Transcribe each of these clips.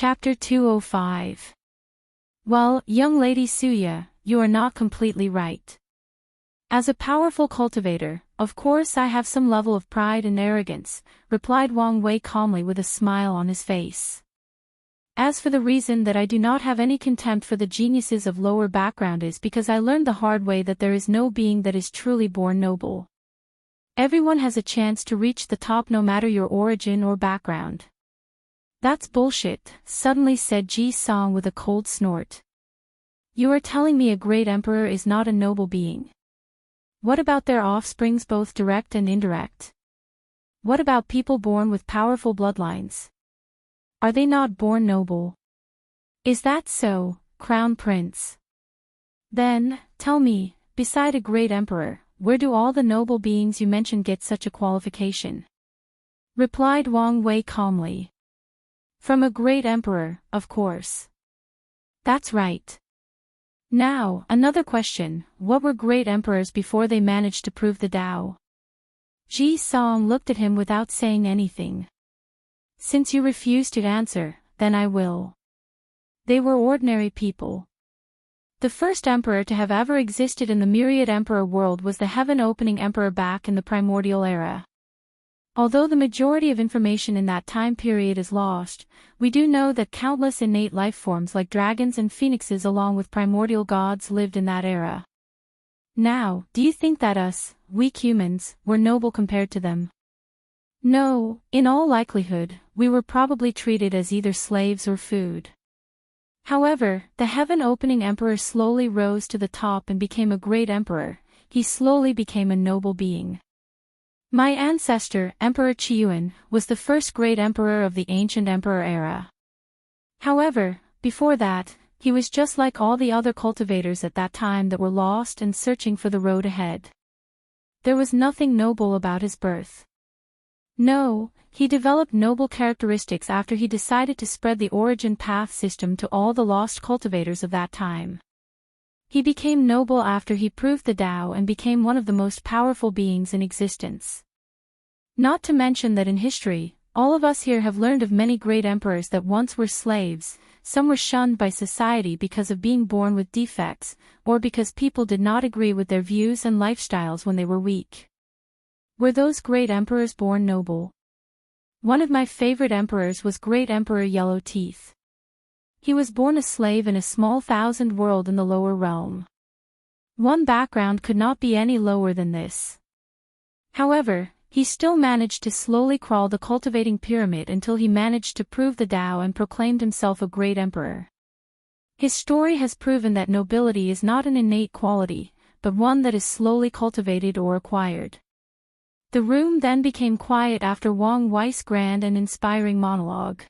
Chapter 205. Well, young lady Suya, you are not completely right. As a powerful cultivator, of course I have some level of pride and arrogance, replied Wang Wei calmly with a smile on his face. As for the reason that I do not have any contempt for the geniuses of lower background is because I learned the hard way that there is no being that is truly born noble. Everyone has a chance to reach the top no matter your origin or background. That's bullshit, suddenly said Ji Song with a cold snort. You are telling me a great emperor is not a noble being. What about their offsprings both direct and indirect? What about people born with powerful bloodlines? Are they not born noble? Is that so, Crown Prince? Then, tell me, beside a great emperor, where do all the noble beings you mentioned get such a qualification? Replied Wang Wei calmly. From a great emperor, of course. That's right. Now, another question, what were great emperors before they managed to prove the Tao? Ji Song looked at him without saying anything. Since you refuse to answer, then I will. They were ordinary people. The first emperor to have ever existed in the myriad emperor world was the heaven-opening emperor back in the primordial era. Although the majority of information in that time period is lost, we do know that countless innate life forms like dragons and phoenixes along with primordial gods lived in that era. Now, do you think that us, weak humans, were noble compared to them? No, in all likelihood, we were probably treated as either slaves or food. However, the heaven-opening emperor slowly rose to the top and became a great emperor. He slowly became a noble being. My ancestor, Emperor Qiuan, was the first great emperor of the ancient emperor era. However, before that, he was just like all the other cultivators at that time that were lost and searching for the road ahead. There was nothing noble about his birth. No, he developed noble characteristics after he decided to spread the origin path system to all the lost cultivators of that time. He became noble after he proved the Tao and became one of the most powerful beings in existence. Not to mention that in history, all of us here have learned of many great emperors that once were slaves, some were shunned by society because of being born with defects, or because people did not agree with their views and lifestyles when they were weak. Were those great emperors born noble? One of my favorite emperors was Great Emperor Yellow Teeth. He was born a slave in a small thousand world in the lower realm. One background could not be any lower than this. However, he still managed to slowly crawl the cultivating pyramid until he managed to prove the Tao and proclaimed himself a great emperor. His story has proven that nobility is not an innate quality, but one that is slowly cultivated or acquired. The room then became quiet after Wang Wei's grand and inspiring monologue.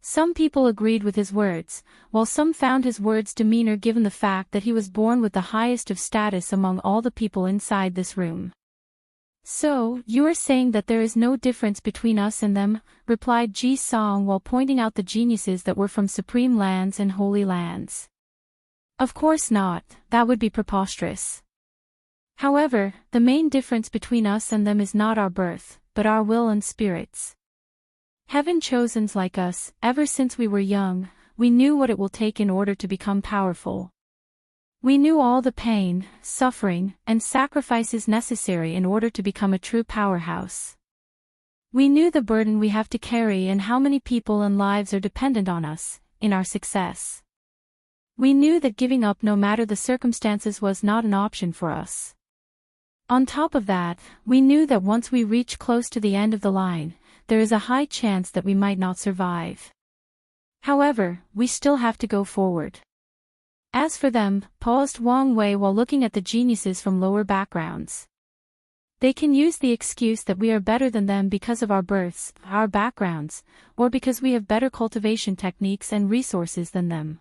Some people agreed with his words, while some found his words demeanor given the fact that he was born with the highest of status among all the people inside this room. So, you are saying that there is no difference between us and them, replied Ji Song while pointing out the geniuses that were from supreme lands and holy lands. Of course not, that would be preposterous. However, the main difference between us and them is not our birth, but our will and spirits. Heaven-chosens like us, ever since we were young, we knew what it will take in order to become powerful. We knew all the pain, suffering, and sacrifices necessary in order to become a true powerhouse. We knew the burden we have to carry and how many people and lives are dependent on us, in our success. We knew that giving up no matter the circumstances was not an option for us. On top of that, we knew that once we reach close to the end of the line, there is a high chance that we might not survive. However, we still have to go forward. As for them, paused Wang Wei while looking at the geniuses from lower backgrounds. They can use the excuse that we are better than them because of our births, our backgrounds, or because we have better cultivation techniques and resources than them.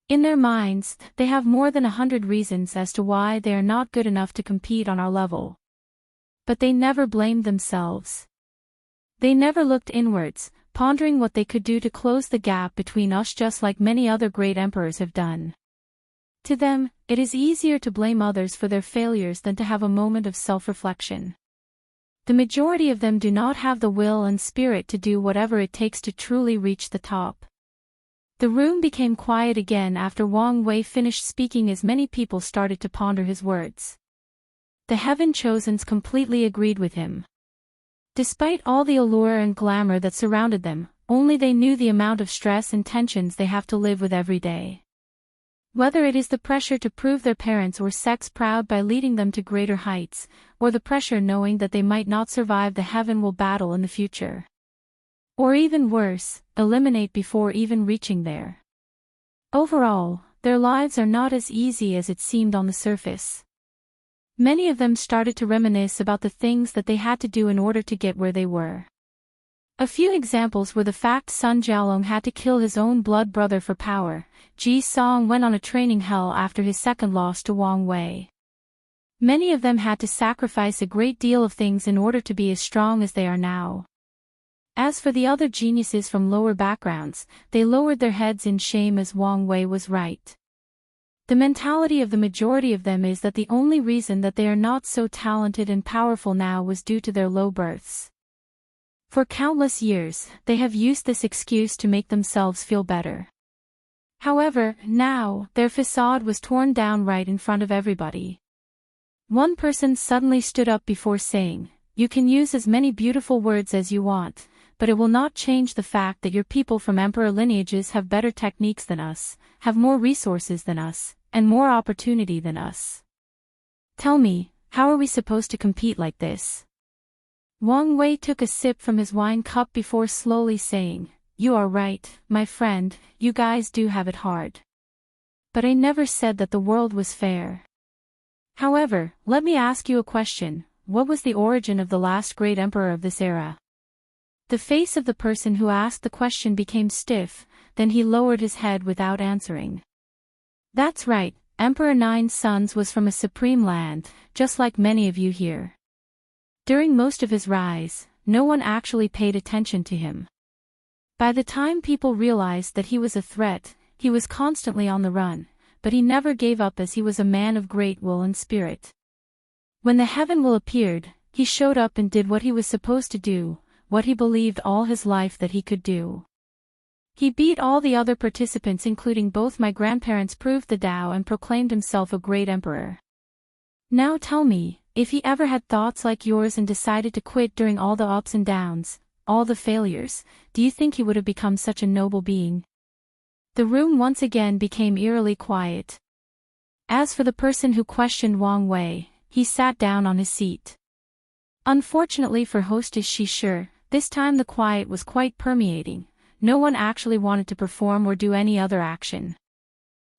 In their minds, they have more than 100 reasons as to why they are not good enough to compete on our level. But they never blamed themselves. They never looked inwards, pondering what they could do to close the gap between us just like many other great emperors have done. To them, it is easier to blame others for their failures than to have a moment of self-reflection. The majority of them do not have the will and spirit to do whatever it takes to truly reach the top. The room became quiet again after Wang Wei finished speaking as many people started to ponder his words. The Heaven Chosens completely agreed with him. Despite all the allure and glamour that surrounded them, only they knew the amount of stress and tensions they have to live with every day. Whether it is the pressure to prove their parents or sects proud by leading them to greater heights, or the pressure knowing that they might not survive the heaven-will battle in the future. Or even worse, eliminate before even reaching there. Overall, their lives are not as easy as it seemed on the surface. Many of them started to reminisce about the things that they had to do in order to get where they were. A few examples were the fact Sun Jialong had to kill his own blood brother for power, Ji Song went on a training hell after his second loss to Wang Wei. Many of them had to sacrifice a great deal of things in order to be as strong as they are now. As for the other geniuses from lower backgrounds, they lowered their heads in shame as Wang Wei was right. The mentality of the majority of them is that the only reason that they are not so talented and powerful now was due to their low births. For countless years, they have used this excuse to make themselves feel better. However, now, their facade was torn down right in front of everybody. One person suddenly stood up before saying, "You can use as many beautiful words as you want, but it will not change the fact that your people from emperor lineages have better techniques than us, have more resources than us, and more opportunity than us. Tell me, how are we supposed to compete like this?" Wang Wei took a sip from his wine cup before slowly saying, "You are right, my friend, you guys do have it hard. But I never said that the world was fair. However, let me ask you a question, what was the origin of the last great emperor of this era?" The face of the person who asked the question became stiff, then he lowered his head without answering. "That's right, Emperor Nine Suns was from a supreme land, just like many of you here. During most of his rise, no one actually paid attention to him. By the time people realized that he was a threat, he was constantly on the run, but he never gave up as he was a man of great will and spirit. When the heaven will appeared, he showed up and did what he was supposed to do, what he believed all his life that he could do. He beat all the other participants including both my grandparents, proved the Tao and proclaimed himself a great emperor. Now tell me, if he ever had thoughts like yours and decided to quit during all the ups and downs, all the failures, do you think he would have become such a noble being?" The room once again became eerily quiet. As for the person who questioned Wang Wei, he sat down on his seat. Unfortunately for hostess Shishir, this time the quiet was quite permeating. No one actually wanted to perform or do any other action.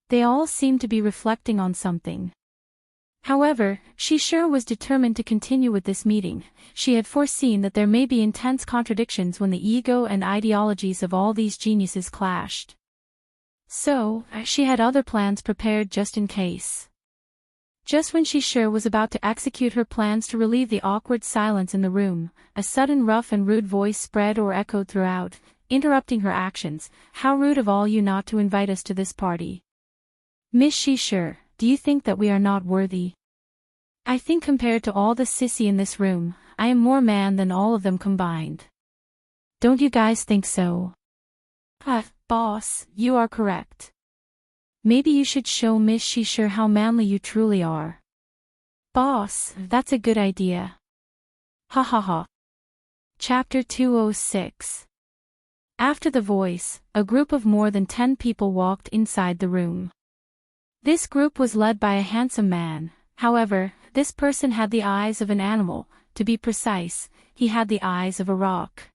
They all seemed to be reflecting on something. However, Shishir was determined to continue with this meeting. She had foreseen that there may be intense contradictions when the ego and ideologies of all these geniuses clashed. So, she had other plans prepared just in case. Just when Shishir was about to execute her plans to relieve the awkward silence in the room, a sudden rough and rude voice spread or echoed throughout, interrupting her actions. "How rude of all you not to invite us to this party. Miss Shishir, do you think that we are not worthy? I think compared to all the sissy in this room, I am more man than all of them combined. Don't you guys think so?" Boss, you are correct. Maybe you should show Miss Shishir how manly you truly are. Boss, that's a good idea. Ha ha ha. Chapter 206. After the voice, a group of more than 10 people walked inside the room. This group was led by a handsome man. However, this person had the eyes of an animal. To be precise, he had the eyes of a rock.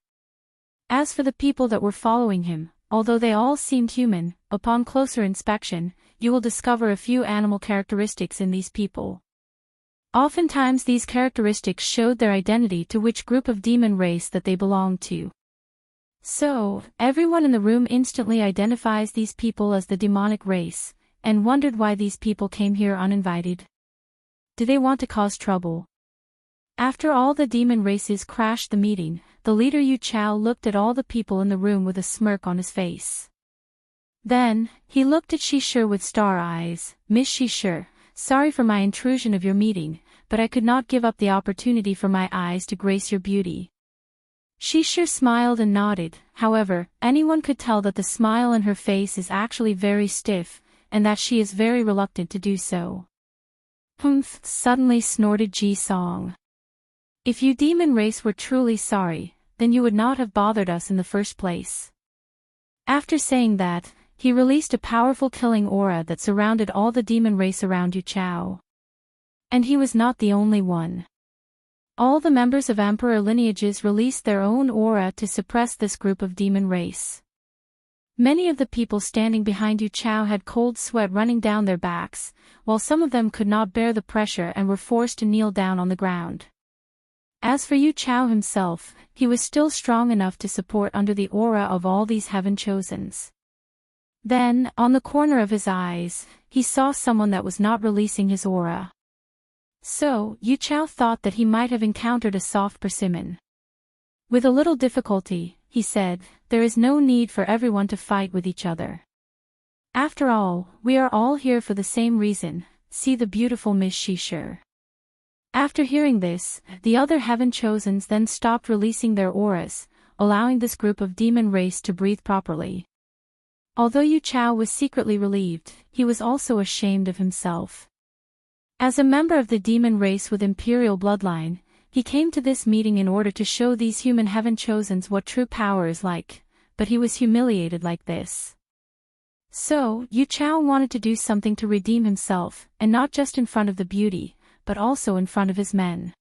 As for the people that were following him, although they all seemed human, upon closer inspection, you will discover a few animal characteristics in these people. Oftentimes these characteristics showed their identity to which group of demon race that they belonged to. So, everyone in the room instantly identifies these people as the demonic race, and wondered why these people came here uninvited. Do they want to cause trouble? After all the demon races crashed the meeting, the leader Yu Chao looked at all the people in the room with a smirk on his face. Then, he looked at Shishir with star eyes. "Miss Shishir, sorry for my intrusion of your meeting, but I could not give up the opportunity for my eyes to grace your beauty. She sure smiled and nodded. However, anyone could tell that the smile in her face is actually very stiff, and that she is very reluctant to do so. Humph, suddenly snorted Ji-song. If you demon race were truly sorry, then you would not have bothered us in the first place. After saying that, he released a powerful killing aura that surrounded all the demon race around Yu Chao. And he was not the only one. All the members of emperor lineages released their own aura to suppress this group of demon race. Many of the people standing behind Yu Chao had cold sweat running down their backs, while some of them could not bear the pressure and were forced to kneel down on the ground. As for Yu Chao himself, he was still strong enough to support under the aura of all these heaven chosens. Then, on the corner of his eyes, he saw someone that was not releasing his aura. So, Yu Chao thought that he might have encountered a soft persimmon. With a little difficulty, he said, there is no need for everyone to fight with each other. After all, we are all here for the same reason, see the beautiful Miss Shishir. After hearing this, the other heaven chosens then stopped releasing their auras, allowing this group of demon race to breathe properly. Although Yu Chao was secretly relieved, he was also ashamed of himself. As a member of the demon race with imperial bloodline, he came to this meeting in order to show these human heaven chosens what true power is like, but he was humiliated like this. So, Yu Chao wanted to do something to redeem himself, and not just in front of the beauty, but also in front of his men.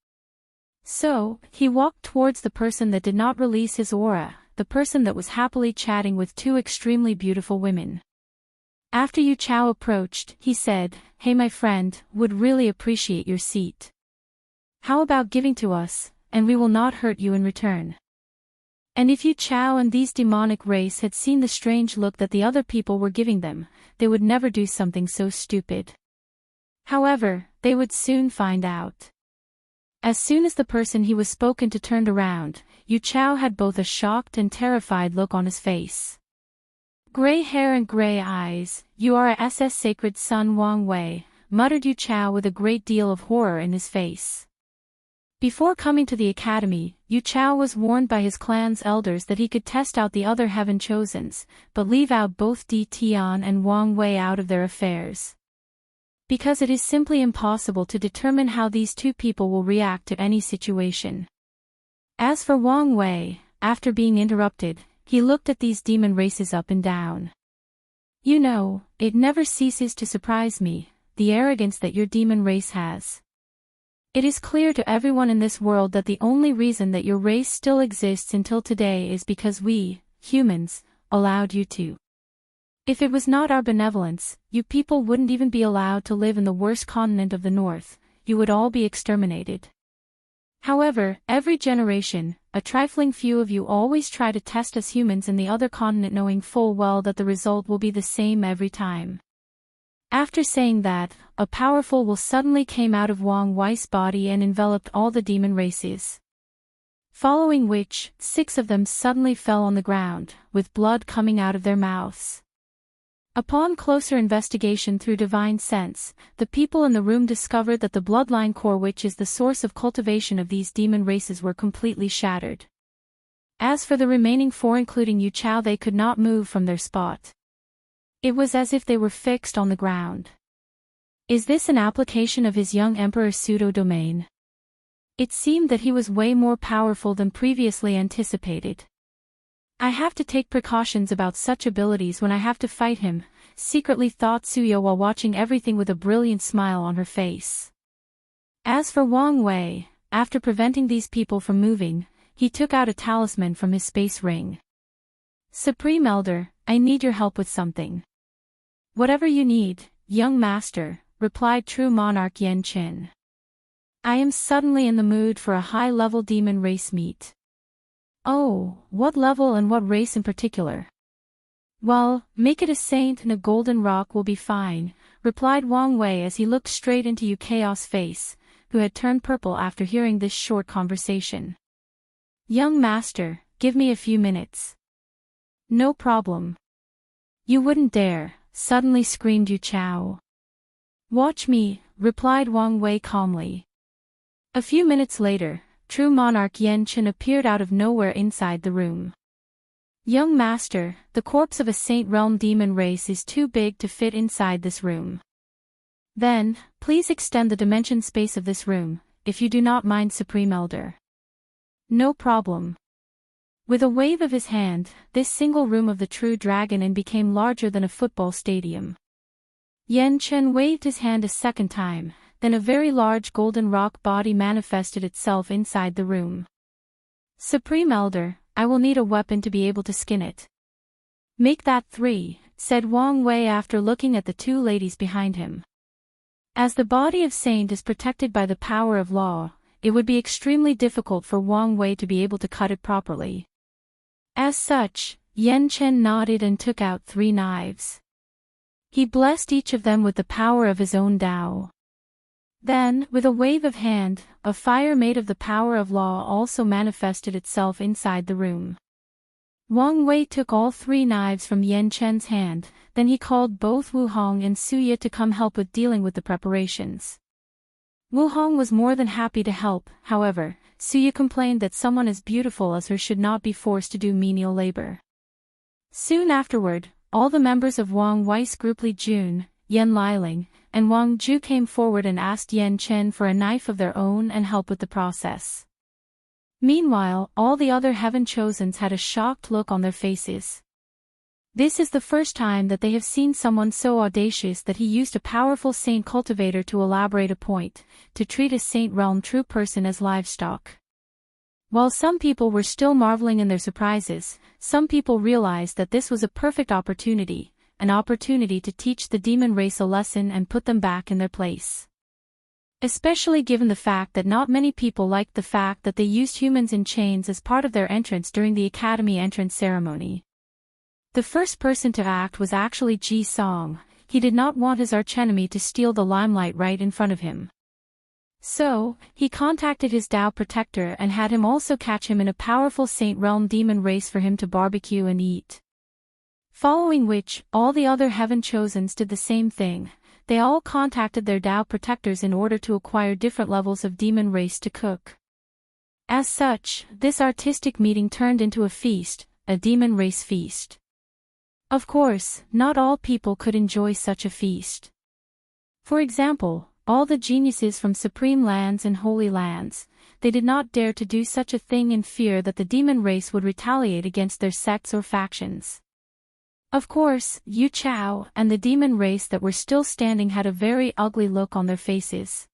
So, he walked towards the person that did not release his aura, the person that was happily chatting with two extremely beautiful women. After Yu Chao approached, he said, "Hey my friend, would really appreciate your seat. How about giving to us, and we will not hurt you in return." And if Yu Chao and these demonic race had seen the strange look that the other people were giving them, they would never do something so stupid. However, they would soon find out. As soon as the person he was spoken to turned around, Yu Chao had both a shocked and terrified look on his face. "Gray hair and gray eyes, you are a SS sacred son Wang Wei," muttered Yu Chao with a great deal of horror in his face. Before coming to the academy, Yu Chao was warned by his clan's elders that he could test out the other heaven chosens, but leave out both Di Tian and Wang Wei out of their affairs. Because it is simply impossible to determine how these two people will react to any situation. As for Wang Wei, after being interrupted, he looked at these demon races up and down. "You know, it never ceases to surprise me, the arrogance that your demon race has. It is clear to everyone in this world that the only reason that your race still exists until today is because we, humans, allowed you to. If it was not our benevolence, you people wouldn't even be allowed to live in the worst continent of the north, you would all be exterminated. However, every generation, a trifling few of you always try to test us humans in the other continent knowing full well that the result will be the same every time." After saying that, a powerful will suddenly came out of Wang Wei's body and enveloped all the demon races. Following which, 6 of them suddenly fell on the ground, with blood coming out of their mouths. Upon closer investigation through divine sense, the people in the room discovered that the bloodline core which is the source of cultivation of these demon races were completely shattered. As for the remaining 4 including Yu Chao, they could not move from their spot. It was as if they were fixed on the ground. Is this an application of his young emperor's pseudo-domain? It seemed that he was way more powerful than previously anticipated. "I have to take precautions about such abilities when I have to fight him," secretly thought Suyo while watching everything with a brilliant smile on her face. As for Wang Wei, after preventing these people from moving, he took out a talisman from his space ring. "Supreme Elder, I need your help with something." "Whatever you need, young master," replied true monarch Yan Qin. "I am suddenly in the mood for a high-level demon race meet." "Oh, what level and what race in particular?" "Well, make it a saint and a golden rock will be fine," replied Wang Wei as he looked straight into Yu Chao's face, who had turned purple after hearing this short conversation. "Young master, give me a few minutes." "No problem." "You wouldn't dare," suddenly screamed Yu Chao. "Watch me," replied Wang Wei calmly. A few minutes later, true monarch Yan Chen appeared out of nowhere inside the room. Young master, the corpse of a saint realm demon race is too big to fit inside this room. Then, please extend the dimension space of this room, if you do not mind, Supreme Elder. No problem. With a wave of his hand, this single room of the true dragon and became larger than a football stadium. Yan Chen waved his hand a second time, then a very large golden rock body manifested itself inside the room. Supreme Elder, I will need a weapon to be able to skin it. Make that 3, said Wang Wei after looking at the two ladies behind him. As the body of Saint is protected by the power of law, it would be extremely difficult for Wang Wei to be able to cut it properly. As such, Yan Chen nodded and took out 3 knives. He blessed each of them with the power of his own Tao. Then, with a wave of hand, a fire made of the power of law also manifested itself inside the room. Wang Wei took all 3 knives from Yan Chen's hand, then he called both Wu Hong and Suya to come help with dealing with the preparations. Wu Hong was more than happy to help, however, Suya complained that someone as beautiful as her should not be forced to do menial labor. Soon afterward, all the members of Wang Wei's group Li Jun, Yan Liling, and Wang Ju came forward and asked Yan Chen for a knife of their own and help with the process. Meanwhile, all the other Heaven Chosens had a shocked look on their faces. This is the first time that they have seen someone so audacious that he used a powerful saint cultivator to elaborate a point, to treat a saint realm true person as livestock. While some people were still marveling in their surprises, some people realized that this was a perfect opportunity, an opportunity to teach the demon race a lesson and put them back in their place. Especially given the fact that not many people liked the fact that they used humans in chains as part of their entrance during the academy entrance ceremony. The first person to act was actually Ji Song. He did not want his archenemy to steal the limelight right in front of him. So, he contacted his Tao protector and had him also catch him in a powerful Saint Realm demon race for him to barbecue and eat. Following which, all the other Heaven Chosens did the same thing. They all contacted their Tao protectors in order to acquire different levels of demon race to cook. As such, this artistic meeting turned into a feast, a demon race feast. Of course, not all people could enjoy such a feast. For example, all the geniuses from Supreme Lands and Holy Lands, they did not dare to do such a thing in fear that the demon race would retaliate against their sects or factions. Of course, Yu Chao and the demon race that were still standing had a very ugly look on their faces.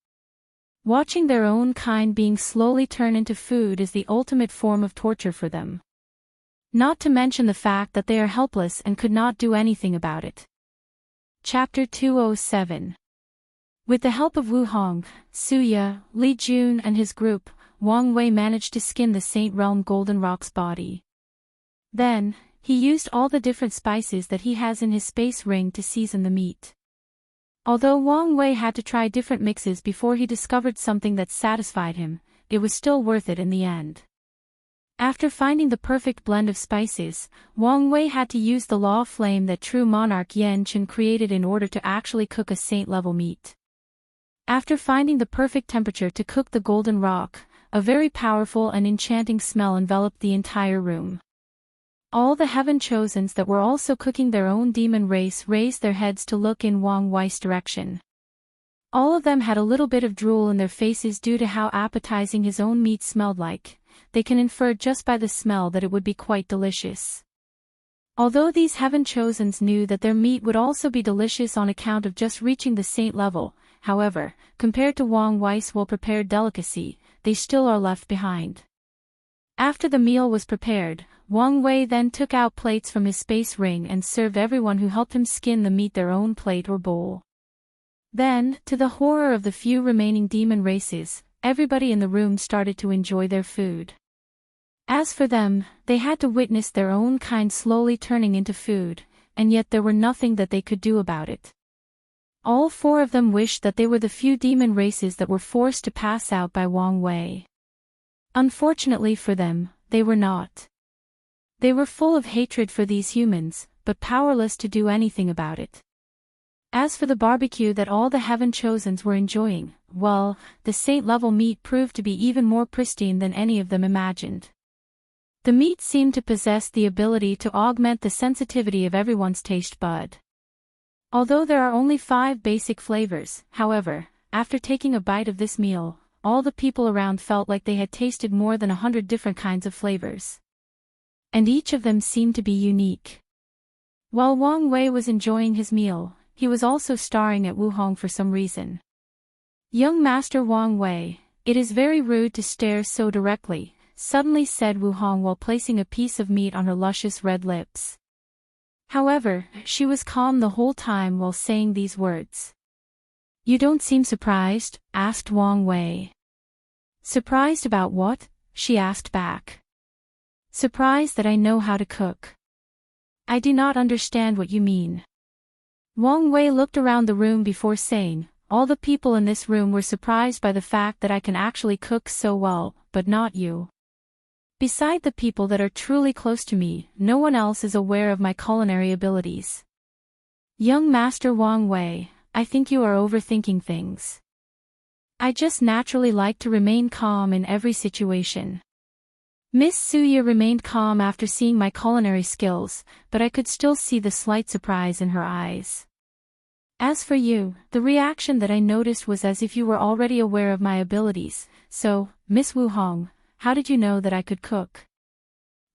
Watching their own kind being slowly turned into food is the ultimate form of torture for them. Not to mention the fact that they are helpless and could not do anything about it. Chapter 207. With the help of Wu Hong, Suya, Li Jun and his group, Wang Wei managed to skin the Saint Realm Golden Rock's body. Then, he used all the different spices that he has in his space ring to season the meat. Although Wang Wei had to try different mixes before he discovered something that satisfied him, it was still worth it in the end. After finding the perfect blend of spices, Wang Wei had to use the law of flame that true monarch Yan Chen created in order to actually cook a saint-level meat. After finding the perfect temperature to cook the golden rock, a very powerful and enchanting smell enveloped the entire room. All the Heaven Chosens that were also cooking their own demon race raised their heads to look in Wang Wei's direction. All of them had a little bit of drool in their faces due to how appetizing his own meat smelled like. They can infer just by the smell that it would be quite delicious. Although these Heaven Chosens knew that their meat would also be delicious on account of just reaching the saint level, however, compared to Wang Wei's well-prepared delicacy, they still are left behind. After the meal was prepared, Wang Wei then took out plates from his space ring and served everyone who helped him skin the meat their own plate or bowl. Then, to the horror of the few remaining demon races, everybody in the room started to enjoy their food. As for them, they had to witness their own kind slowly turning into food, and yet there were nothing that they could do about it. All 4 of them wished that they were the few demon races that were forced to pass out by Wang Wei. Unfortunately for them, they were not. They were full of hatred for these humans, but powerless to do anything about it. As for the barbecue that all the Heaven Chosens were enjoying, well, the saint-level meat proved to be even more pristine than any of them imagined. The meat seemed to possess the ability to augment the sensitivity of everyone's taste bud. Although there are only 5 basic flavors, however, after taking a bite of this meal, all the people around felt like they had tasted more than 100 different kinds of flavors. And each of them seemed to be unique. While Wang Wei was enjoying his meal, he was also staring at Wu Hong for some reason. "Young Master Wang Wei, it is very rude to stare so directly," suddenly said Wu Hong while placing a piece of meat on her luscious red lips. However, she was calm the whole time while saying these words. "You don't seem surprised?" asked Wang Wei. "Surprised about what?" she asked back. "Surprised that I know how to cook." "I do not understand what you mean." Wang Wei looked around the room before saying, "All the people in this room were surprised by the fact that I can actually cook so well, but not you. Beside the people that are truly close to me, no one else is aware of my culinary abilities. Young Master Wang Wei, I think you are overthinking things. I just naturally like to remain calm in every situation." Miss Suya remained calm after seeing my culinary skills, but I could still see the slight surprise in her eyes. "As for you, the reaction that I noticed was as if you were already aware of my abilities, so, Miss Wu Hong, how did you know that I could cook?"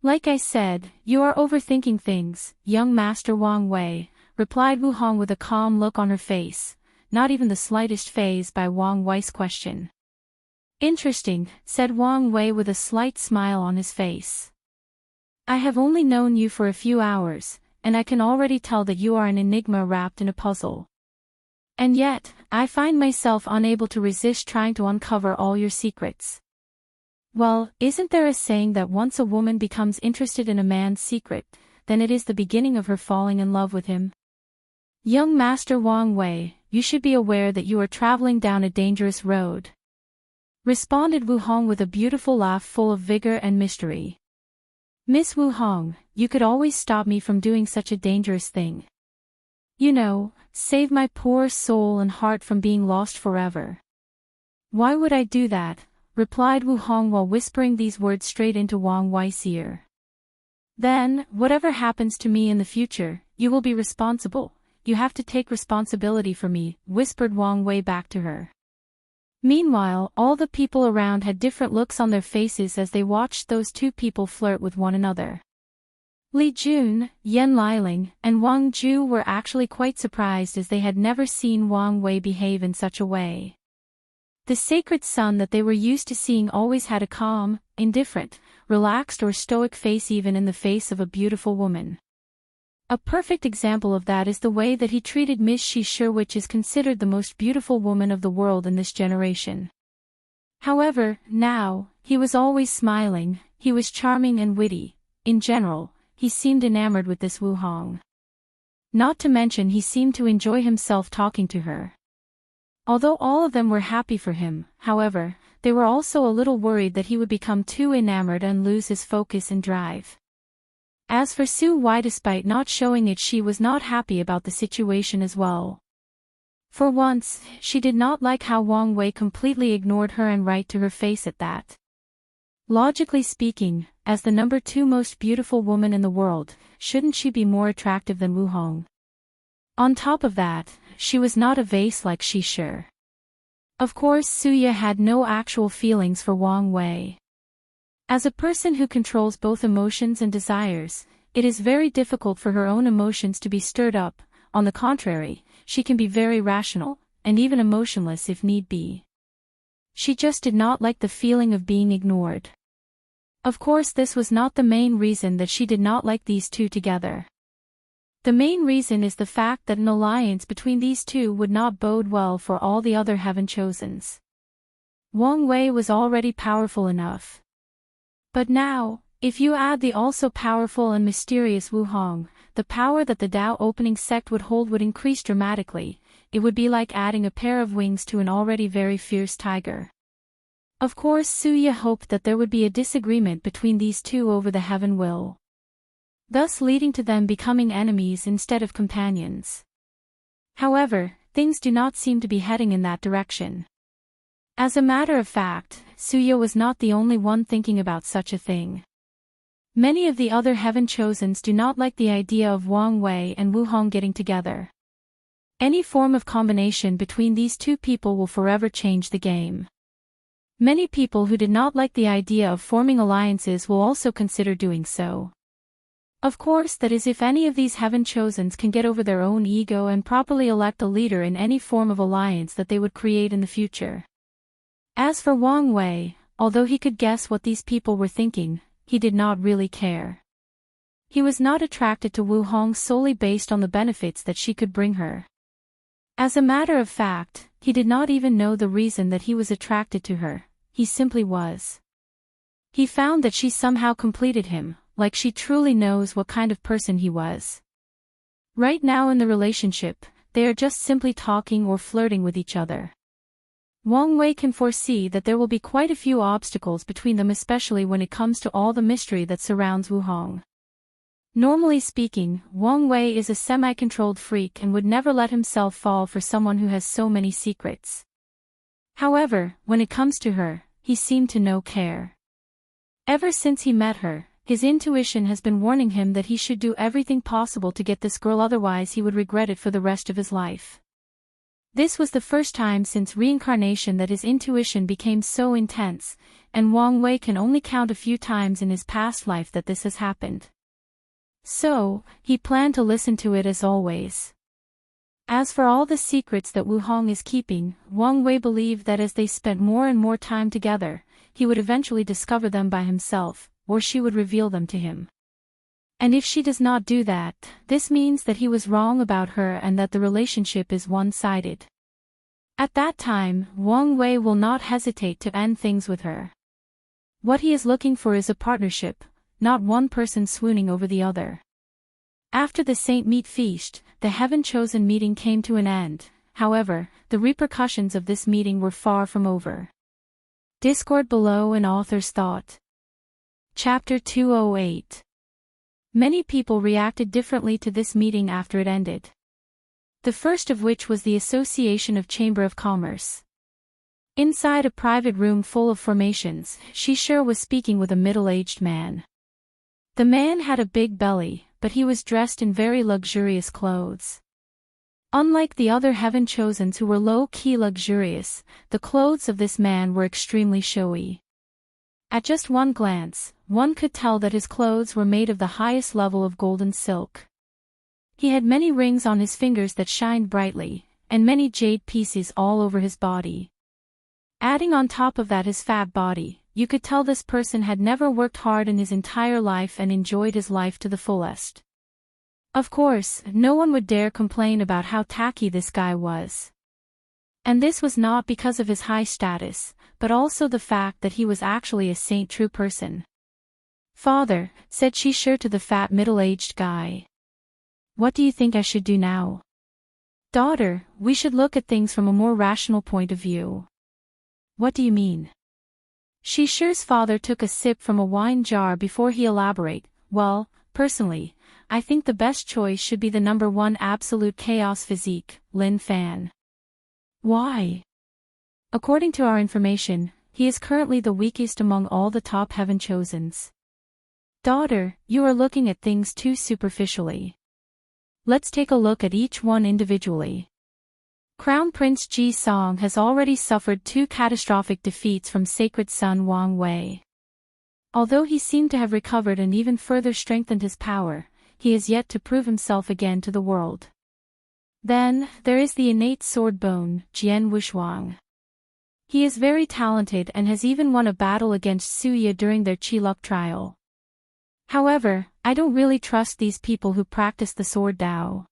"Like I said, you are overthinking things, young Master Wang Wei," replied Wu Hong with a calm look on her face, not even the slightest fazed by Wang Wei's question. "Interesting," said Wang Wei with a slight smile on his face. "I have only known you for a few hours, and I can already tell that you are an enigma wrapped in a puzzle. And yet, I find myself unable to resist trying to uncover all your secrets. Well, isn't there a saying that once a woman becomes interested in a man's secret, then it is the beginning of her falling in love with him? Young Master Wang Wei, you should be aware that you are traveling down a dangerous road," responded Wu Hong with a beautiful laugh full of vigor and mystery. "Miss Wu Hong, you could always stop me from doing such a dangerous thing. You know, save my poor soul and heart from being lost forever." "Why would I do that?" replied Wu Hong while whispering these words straight into Wang Wei's ear. "Then, whatever happens to me in the future, you will be responsible. You have to take responsibility for me," whispered Wang Wei back to her. Meanwhile, all the people around had different looks on their faces as they watched those two people flirt with one another. Li Jun, Yan Liling, and Wang Ju were actually quite surprised as they had never seen Wang Wei behave in such a way. The sacred son that they were used to seeing always had a calm, indifferent, relaxed or stoic face even in the face of a beautiful woman. A perfect example of that is the way that he treated Miss Shi, which is considered the most beautiful woman of the world in this generation. However, now, he was always smiling, he was charming and witty. In general, he seemed enamored with this Wu Hong. Not to mention he seemed to enjoy himself talking to her. Although all of them were happy for him, however, they were also a little worried that he would become too enamored and lose his focus and drive. As for Su Wei, despite not showing it, she was not happy about the situation as well. For once, she did not like how Wang Wei completely ignored her and right to her face at that. Logically speaking, as the number 2 most beautiful woman in the world, shouldn't she be more attractive than Wu Hong? On top of that, she was not a vase like Shi. Of course, Suya had no actual feelings for Wang Wei. As a person who controls both emotions and desires, it is very difficult for her own emotions to be stirred up. On the contrary, she can be very rational, and even emotionless if need be. She just did not like the feeling of being ignored. Of course, this was not the main reason that she did not like these two together. The main reason is the fact that an alliance between these two would not bode well for all the other heaven chosens. Wang Wei was already powerful enough. But now, if you add the also powerful and mysterious Wu Hong, the power that the Tao opening sect would hold would increase dramatically. It would be like adding a pair of wings to an already very fierce tiger. Of course, Suya hoped that there would be a disagreement between these two over the heaven will, thus leading to them becoming enemies instead of companions. However, things do not seem to be heading in that direction. As a matter of fact, Suya was not the only one thinking about such a thing. Many of the other Heaven Chosens do not like the idea of Wang Wei and Wu Hong getting together. Any form of combination between these two people will forever change the game. Many people who did not like the idea of forming alliances will also consider doing so. Of course, that is if any of these Heaven Chosens can get over their own ego and properly elect a leader in any form of alliance that they would create in the future. As for Wang Wei, although he could guess what these people were thinking, he did not really care. He was not attracted to Wu Hong solely based on the benefits that she could bring her. As a matter of fact, he did not even know the reason that he was attracted to her, he simply was. He found that she somehow completed him, like she truly knows what kind of person he was. Right now in the relationship, they are just simply talking or flirting with each other. Wang Wei can foresee that there will be quite a few obstacles between them, especially when it comes to all the mystery that surrounds Wu Hong. Normally speaking, Wang Wei is a semi-controlled freak and would never let himself fall for someone who has so many secrets. However, when it comes to her, he seemed to no care. Ever since he met her, his intuition has been warning him that he should do everything possible to get this girl, otherwise he would regret it for the rest of his life. This was the first time since reincarnation that his intuition became so intense, and Wang Wei can only count a few times in his past life that this has happened. So, he planned to listen to it as always. As for all the secrets that Wu Hong is keeping, Wang Wei believed that as they spent more and more time together, he would eventually discover them by himself, or she would reveal them to him. And if she does not do that, this means that he was wrong about her and that the relationship is one-sided. At that time, Wang Wei will not hesitate to end things with her. What he is looking for is a partnership, not one person swooning over the other. After the Saint Meat Feast, the Heaven Chosen meeting came to an end. However, the repercussions of this meeting were far from over. Discord below and author's thought. Chapter 208. Many people reacted differently to this meeting after it ended. The first of which was the Association of Chamber of Commerce. Inside a private room full of formations, Shishir was speaking with a middle-aged man. The man had a big belly, but he was dressed in very luxurious clothes. Unlike the other Heaven Chosens who were low-key luxurious, the clothes of this man were extremely showy. At just one glance, one could tell that his clothes were made of the highest level of golden silk. He had many rings on his fingers that shined brightly, and many jade pieces all over his body. Adding on top of that his fat body, you could tell this person had never worked hard in his entire life and enjoyed his life to the fullest. Of course, no one would dare complain about how tacky this guy was. And this was not because of his high status, but also the fact that he was actually a saint true person. "Father," said Shishir to the fat middle-aged guy. "What do you think I should do now?" "Daughter, we should look at things from a more rational point of view." "What do you mean?" Shishir's father took a sip from a wine jar before he elaborated. "Well, personally, I think the best choice should be the number 1 absolute chaos physique, Lin Fan." "Why?" "According to our information, he is currently the weakest among all the top Heaven Chosens." "Daughter, you are looking at things too superficially. Let's take a look at each one individually." Crown Prince Ji Song has already suffered 2 catastrophic defeats from Sacred Son Wang Wei. Although he seemed to have recovered and even further strengthened his power, he is yet to prove himself again to the world. Then, there is the innate sword bone, Jian Wushuang. He is very talented and has even won a battle against Suya during their Qiluk trial. However, I don't really trust these people who practice the sword Dao.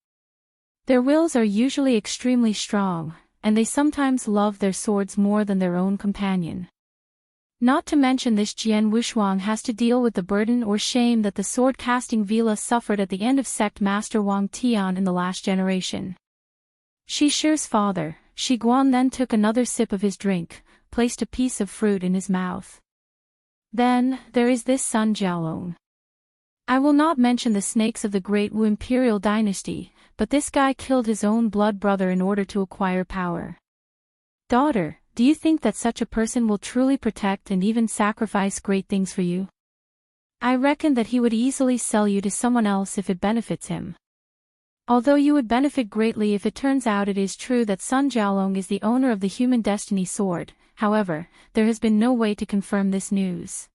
Their wills are usually extremely strong, and they sometimes love their swords more than their own companion. Not to mention this Jian Wushuang has to deal with the burden or shame that the sword-casting Vila suffered at the end of sect master Wang Tian in the last generation. Shishir's father, Shi Guan, then took another sip of his drink, placed a piece of fruit in his mouth. Then, there is this son Jiaolong. I will not mention the snakes of the Great Wu Imperial Dynasty, but this guy killed his own blood brother in order to acquire power. Daughter, do you think that such a person will truly protect and even sacrifice great things for you? I reckon that he would easily sell you to someone else if it benefits him. Although you would benefit greatly if it turns out it is true that Sun Jiaolong is the owner of the human destiny sword, however, there has been no way to confirm this news.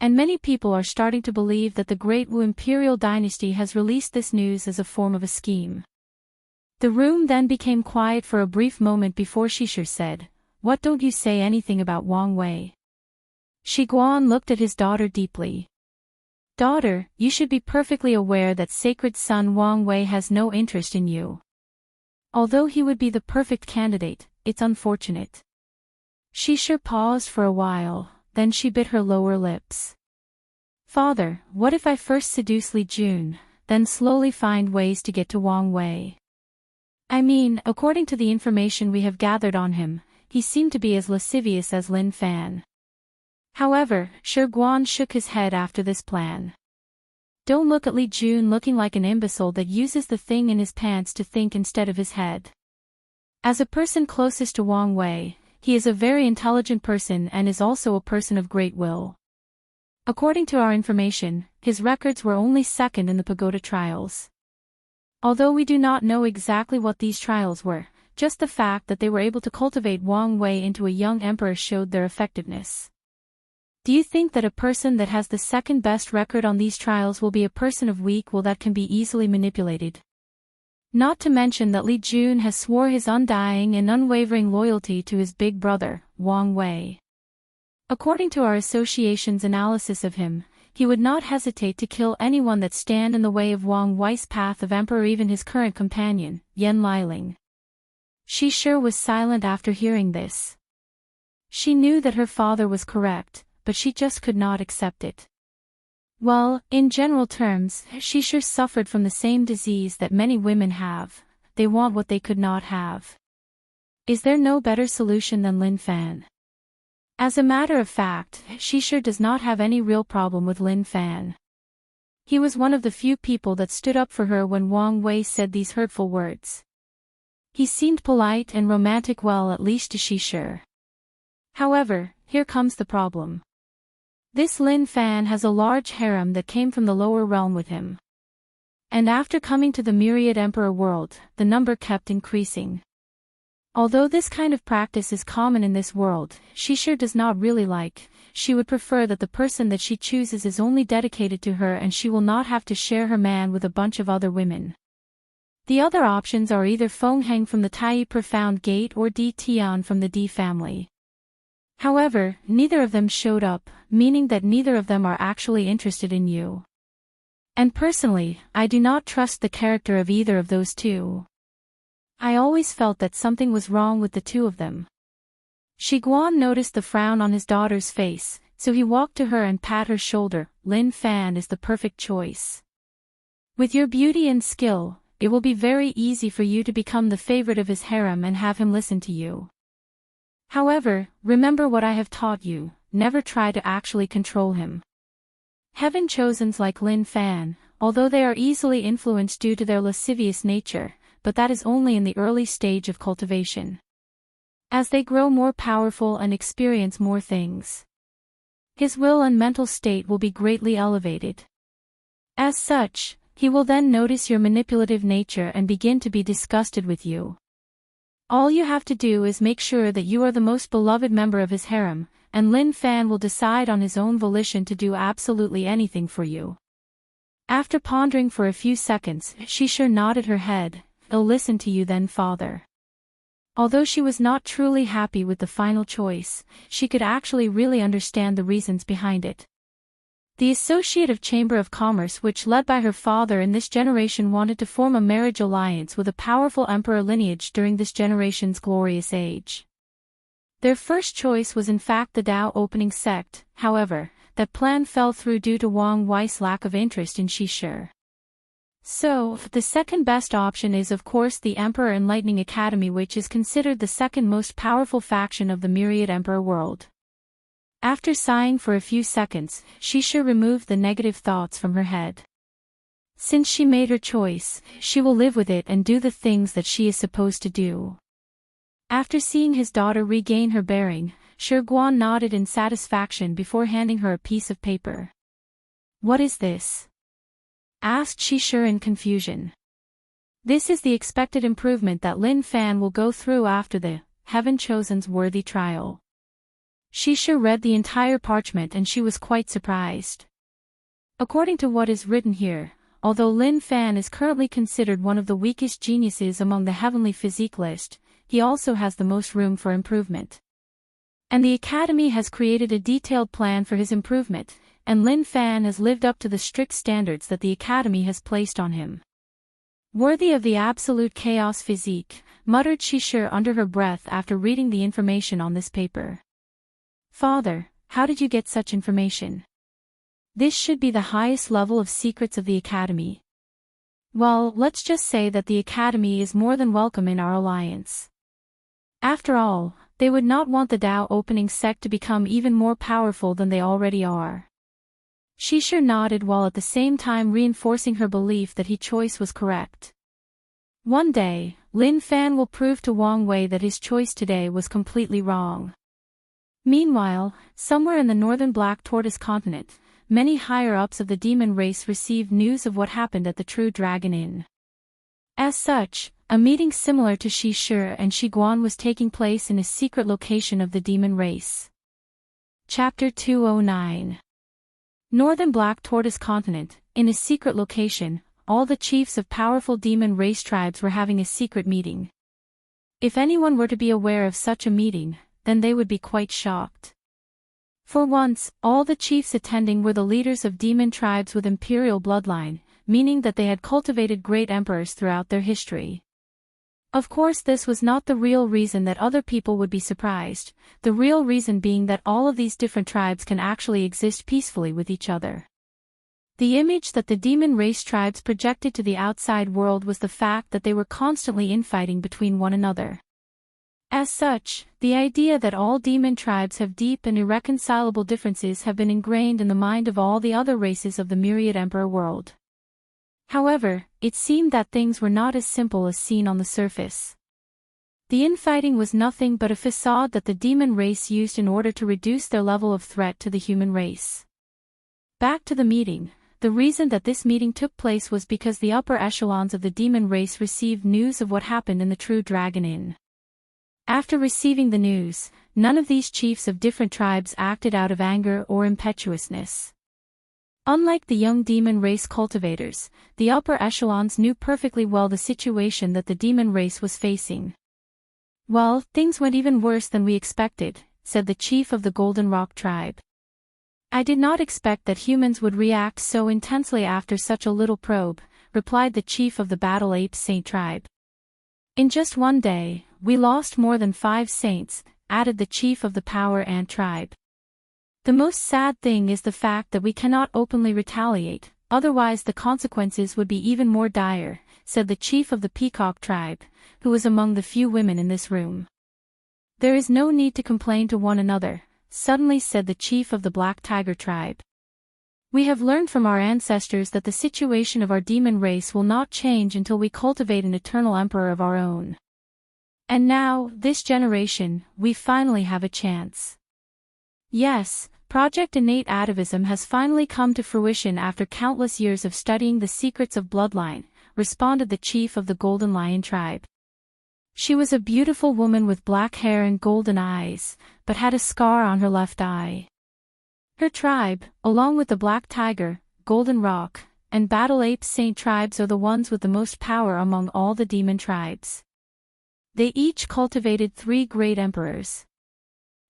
And many people are starting to believe that the Great Wu imperial dynasty has released this news as a form of a scheme. The room then became quiet for a brief moment before Shishu said, "What, don't you say anything about Wang Wei?" Shi Guan looked at his daughter deeply. "Daughter, you should be perfectly aware that sacred son Wang Wei has no interest in you. Although he would be the perfect candidate, it's unfortunate." Shishu paused for a while, then she bit her lower lips. "Father, what if I first seduce Li Jun, then slowly find ways to get to Wang Wei? I mean, according to the information we have gathered on him, he seemed to be as lascivious as Lin Fan." However, Shi Guan shook his head after this plan. "Don't look at Li Jun looking like an imbecile that uses the thing in his pants to think instead of his head. As a person closest to Wang Wei, he is a very intelligent person and is also a person of great will. According to our information, his records were only second in the pagoda trials. Although we do not know exactly what these trials were, just the fact that they were able to cultivate Wang Wei into a young emperor showed their effectiveness. Do you think that a person that has the second best record on these trials will be a person of weak will that can be easily manipulated? Not to mention that Li Jun has swore his undying and unwavering loyalty to his big brother, Wang Wei. According to our association's analysis of him, he would not hesitate to kill anyone that stand in the way of Wang Wei's path of emperor, even his current companion, Yan Liling." Shi Shi was silent after hearing this. She knew that her father was correct, but she just could not accept it. Well, in general terms, Shi Shi suffered from the same disease that many women have. They want what they could not have. Is there no better solution than Lin Fan? As a matter of fact, Shi Shi does not have any real problem with Lin Fan. He was one of the few people that stood up for her when Wang Wei said these hurtful words. He seemed polite and romantic, well, at least to Shi Shi. However, here comes the problem. This Lin Fan has a large harem that came from the lower realm with him. And after coming to the myriad emperor world, the number kept increasing. Although this kind of practice is common in this world, Shi Shi does not really like. She would prefer that the person that she chooses is only dedicated to her and she will not have to share her man with a bunch of other women. The other options are either Feng Heng from the Tai Profound Gate or Di Tian from the Di family. However, neither of them showed up, meaning that neither of them are actually interested in you. And personally, I do not trust the character of either of those two. I always felt that something was wrong with the two of them. Shi Guan noticed the frown on his daughter's face, so he walked to her and pat her shoulder. "Lin Fan is the perfect choice. With your beauty and skill, it will be very easy for you to become the favorite of his harem and have him listen to you. However, remember what I have taught you, never try to actually control him. Heaven chosens like Lin Fan, although they are easily influenced due to their lascivious nature, but that is only in the early stage of cultivation. As they grow more powerful and experience more things, his will and mental state will be greatly elevated. As such, he will then notice your manipulative nature and begin to be disgusted with you. All you have to do is make sure that you are the most beloved member of his harem, and Lin Fan will decide on his own volition to do absolutely anything for you." After pondering for a few seconds, Shi Shi nodded her head. "I'll listen to you then, father." Although she was not truly happy with the final choice, she could actually really understand the reasons behind it. The Associative Chamber of Commerce, which led by her father in this generation, wanted to form a marriage alliance with a powerful emperor lineage during this generation's glorious age. Their first choice was in fact the Dao opening sect. However, that plan fell through due to Wang Wei's lack of interest in Shi Shi. So, the second best option is of course the Emperor Enlightening Academy, which is considered the second most powerful faction of the myriad emperor world. After sighing for a few seconds, Shi Shi removed the negative thoughts from her head. Since she made her choice, she will live with it and do the things that she is supposed to do. After seeing his daughter regain her bearing, Shi Guan nodded in satisfaction before handing her a piece of paper. "What is this?" asked Shi in confusion. "This is the expected improvement that Lin Fan will go through after the Heaven Chosen's worthy trial." Shi read the entire parchment and she was quite surprised. According to what is written here, although Lin Fan is currently considered one of the weakest geniuses among the heavenly physique list, he also has the most room for improvement. And the Academy has created a detailed plan for his improvement, and Lin Fan has lived up to the strict standards that the Academy has placed on him. "Worthy of the absolute chaos physique," muttered Shi under her breath after reading the information on this paper. "Father, how did you get such information? This should be the highest level of secrets of the Academy." "Well, let's just say that the Academy is more than welcome in our alliance. After all, they would not want the Tao opening sect to become even more powerful than they already are." Shi nodded while at the same time reinforcing her belief that his choice was correct. One day, Lin Fan will prove to Wang Wei that his choice today was completely wrong. Meanwhile, somewhere in the northern Black Tortoise continent, many higher-ups of the demon race received news of what happened at the True Dragon Inn. As such, a meeting similar to Shi and Shi Guan was taking place in a secret location of the demon race. Chapter 209. Northern Black Tortoise Continent, in a secret location, all the chiefs of powerful demon race tribes were having a secret meeting. If anyone were to be aware of such a meeting, then they would be quite shocked. For once, all the chiefs attending were the leaders of demon tribes with imperial bloodline, meaning that they had cultivated great emperors throughout their history. Of course, this was not the real reason that other people would be surprised, the real reason being that all of these different tribes can actually exist peacefully with each other. The image that the demon race tribes projected to the outside world was the fact that they were constantly infighting between one another. As such, the idea that all demon tribes have deep and irreconcilable differences have been ingrained in the mind of all the other races of the myriad emperor world. However, it seemed that things were not as simple as seen on the surface. The infighting was nothing but a facade that the demon race used in order to reduce their level of threat to the human race. Back to the meeting. The reason that this meeting took place was because the upper echelons of the demon race received news of what happened in the True Dragon Inn. After receiving the news, none of these chiefs of different tribes acted out of anger or impetuousness. Unlike the young demon race cultivators, the upper echelons knew perfectly well the situation that the demon race was facing. "Well, things went even worse than we expected," said the chief of the Golden Rock tribe. "I did not expect that humans would react so intensely after such a little probe," replied the chief of the Battle Ape Saint tribe. "In just one day, we lost more than 5 saints," added the chief of the Power Ant tribe. "The most sad thing is the fact that we cannot openly retaliate, otherwise the consequences would be even more dire," said the chief of the Peacock tribe, who was among the few women in this room. "There is no need to complain to one another," suddenly said the chief of the Black Tiger tribe. "We have learned from our ancestors that the situation of our demon race will not change until we cultivate an eternal emperor of our own. And now, this generation, we finally have a chance. Yes, Project Innate Atavism has finally come to fruition after countless years of studying the secrets of bloodline," responded the chief of the Golden Lion tribe. She was a beautiful woman with black hair and golden eyes, but had a scar on her left eye. Her tribe, along with the Black Tiger, Golden Rock, and Battle Ape Saint tribes are the ones with the most power among all the demon tribes. They each cultivated 3 great emperors.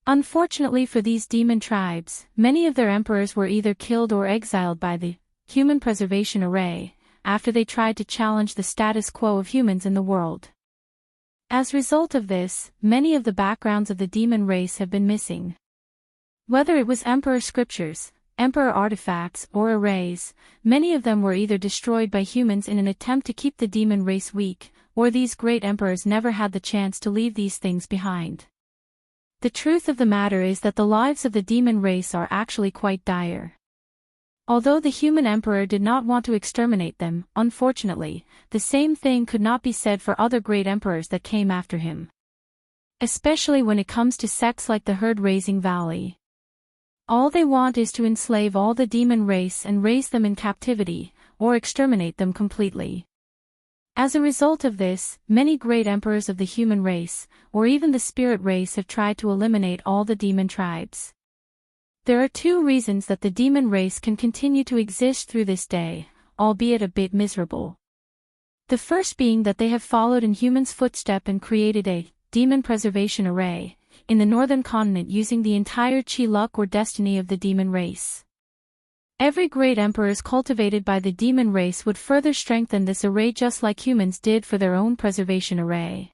Unfortunately for these demon tribes, many of their emperors were either killed or exiled by the Human Preservation Array, after they tried to challenge the status quo of humans in the world. As a result of this, many of the backgrounds of the demon race have been missing. Whether it was emperor scriptures, emperor artifacts, or arrays, many of them were either destroyed by humans in an attempt to keep the demon race weak, or these great emperors never had the chance to leave these things behind. The truth of the matter is that the lives of the demon race are actually quite dire. Although the human emperor did not want to exterminate them, unfortunately, the same thing could not be said for other great emperors that came after him. especially when it comes to sects like the herd-raising valley. All they want is to enslave all the demon race and raise them in captivity, or exterminate them completely. As a result of this, many great emperors of the human race, or even the spirit race, have tried to eliminate all the demon tribes. There are two reasons that the demon race can continue to exist through this day, albeit a bit miserable. The first being that they have followed in humans' footsteps and created a demon preservation array in the northern continent using the entire chi luck or destiny of the demon race. Every great emperor is cultivated by the demon race would further strengthen this array just like humans did for their own preservation array.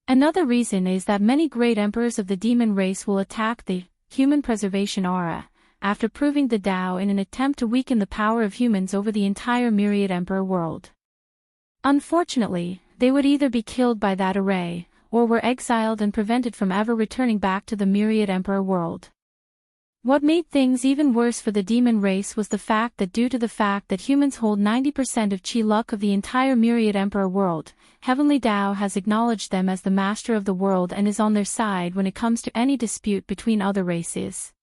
Another reason is that many great emperors of the demon race will attack the human preservation aura, after proving the Tao in an attempt to weaken the power of humans over the entire myriad emperor world. Unfortunately, they would either be killed by that array, or were exiled and prevented from ever returning back to the myriad emperor world. What made things even worse for the demon race was the fact that due to the fact that humans hold 90% of chi luck of the entire myriad emperor world, Heavenly Tao has acknowledged them as the master of the world and is on their side when it comes to any dispute between other races.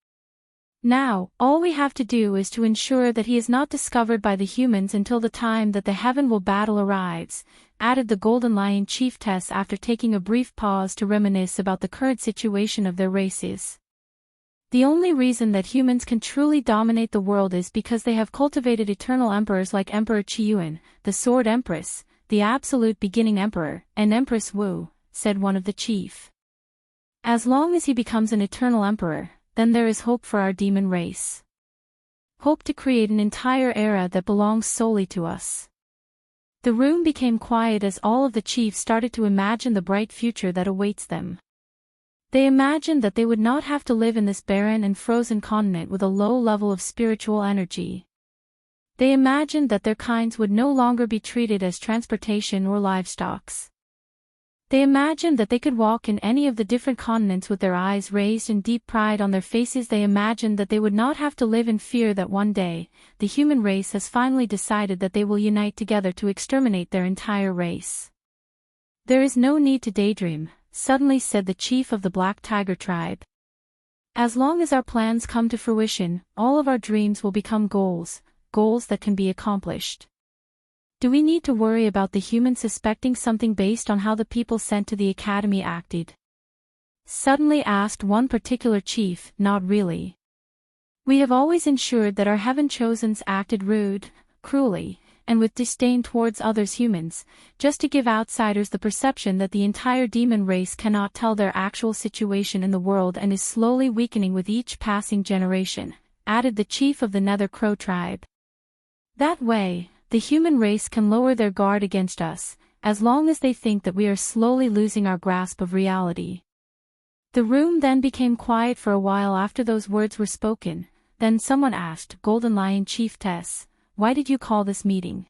Now, all we have to do is to ensure that he is not discovered by the humans until the time that the heavenly battle arrives, added the Golden Lion chiefess after taking a brief pause to reminisce about the current situation of their races. The only reason that humans can truly dominate the world is because they have cultivated eternal emperors like Emperor Qiyuan, the Sword Empress, the Absolute Beginning Emperor, and Empress Wu, said one of the chief. As long as he becomes an eternal emperor, then there is hope for our demon race. Hope to create an entire era that belongs solely to us. The room became quiet as all of the chiefs started to imagine the bright future that awaits them. They imagined that they would not have to live in this barren and frozen continent with a low level of spiritual energy. They imagined that their kinds would no longer be treated as transportation or livestocks. They imagined that they could walk in any of the different continents with their eyes raised and deep pride on their faces. They imagined that they would not have to live in fear that one day, the human race has finally decided that they will unite together to exterminate their entire race. There is no need to daydream, suddenly said the chief of the Black Tiger tribe. As long as our plans come to fruition, all of our dreams will become goals, goals that can be accomplished. Do we need to worry about the humans suspecting something based on how the people sent to the academy acted? Suddenly asked one particular chief. Not really. We have always ensured that our heaven-chosens acted rude, cruelly, and with disdain towards others humans, just to give outsiders the perception that the entire demon race cannot tell their actual situation in the world and is slowly weakening with each passing generation, added the chief of the Nether Crow tribe. That way, the human race can lower their guard against us, as long as they think that we are slowly losing our grasp of reality. The room then became quiet for a while after those words were spoken. Then someone asked, Golden Lion chiefess, why did you call this meeting?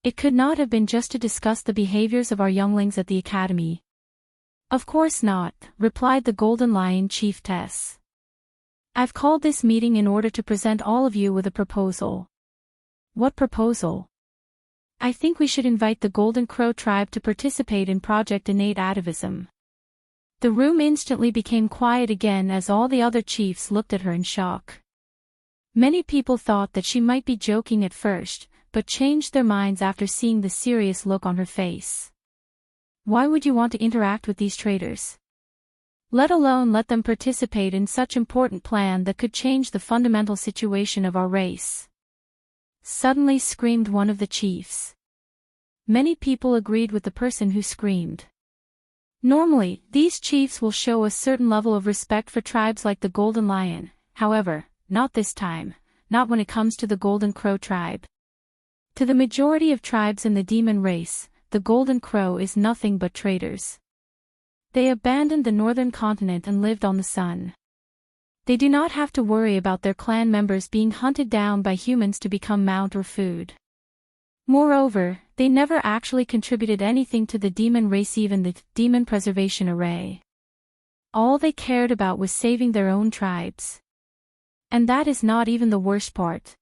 It could not have been just to discuss the behaviors of our younglings at the academy. Of course not, replied the Golden Lion chiefess. I've called this meeting in order to present all of you with a proposal. What proposal? I think we should invite the Golden Crow tribe to participate in Project Innate Atavism. The room instantly became quiet again as all the other chiefs looked at her in shock. Many people thought that she might be joking at first, but changed their minds after seeing the serious look on her face. Why would you want to interact with these traitors? Let alone let them participate in such important plan that could change the fundamental situation of our race. Suddenly screamed one of the chiefs. Many people agreed with the person who screamed. Normally, these chiefs will show a certain level of respect for tribes like the Golden Lion, however, not this time, not when it comes to the Golden Crow tribe. To the majority of tribes in the demon race, the Golden Crow is nothing but traitors. They abandoned the northern continent and lived on the sun. They do not have to worry about their clan members being hunted down by humans to become mount or food. Moreover, they never actually contributed anything to the demon race, even the demon preservation array. All they cared about was saving their own tribes. And that is not even the worst part.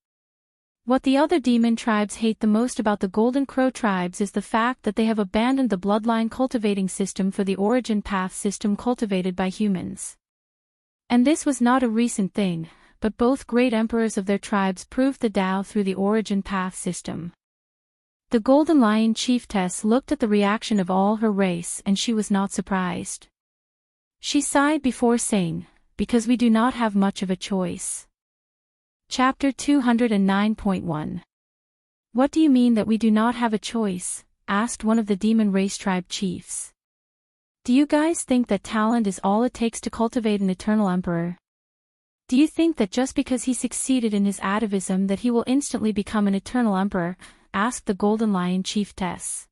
What the other demon tribes hate the most about the Golden Crow tribes is the fact that they have abandoned the bloodline cultivating system for the origin path system cultivated by humans. And this was not a recent thing, but both great emperors of their tribes proved the Tao through the origin path system. The Golden Lion Chiefess looked at the reaction of all her race and she was not surprised. She sighed before saying, "Because we do not have much of a choice." Chapter 209.1. What do you mean that we do not have a choice? Asked one of the demon race tribe chiefs. Do you guys think that talent is all it takes to cultivate an eternal emperor? Do you think that just because he succeeded in his atavism that he will instantly become an eternal emperor? Asked the Golden Lion Chiefess.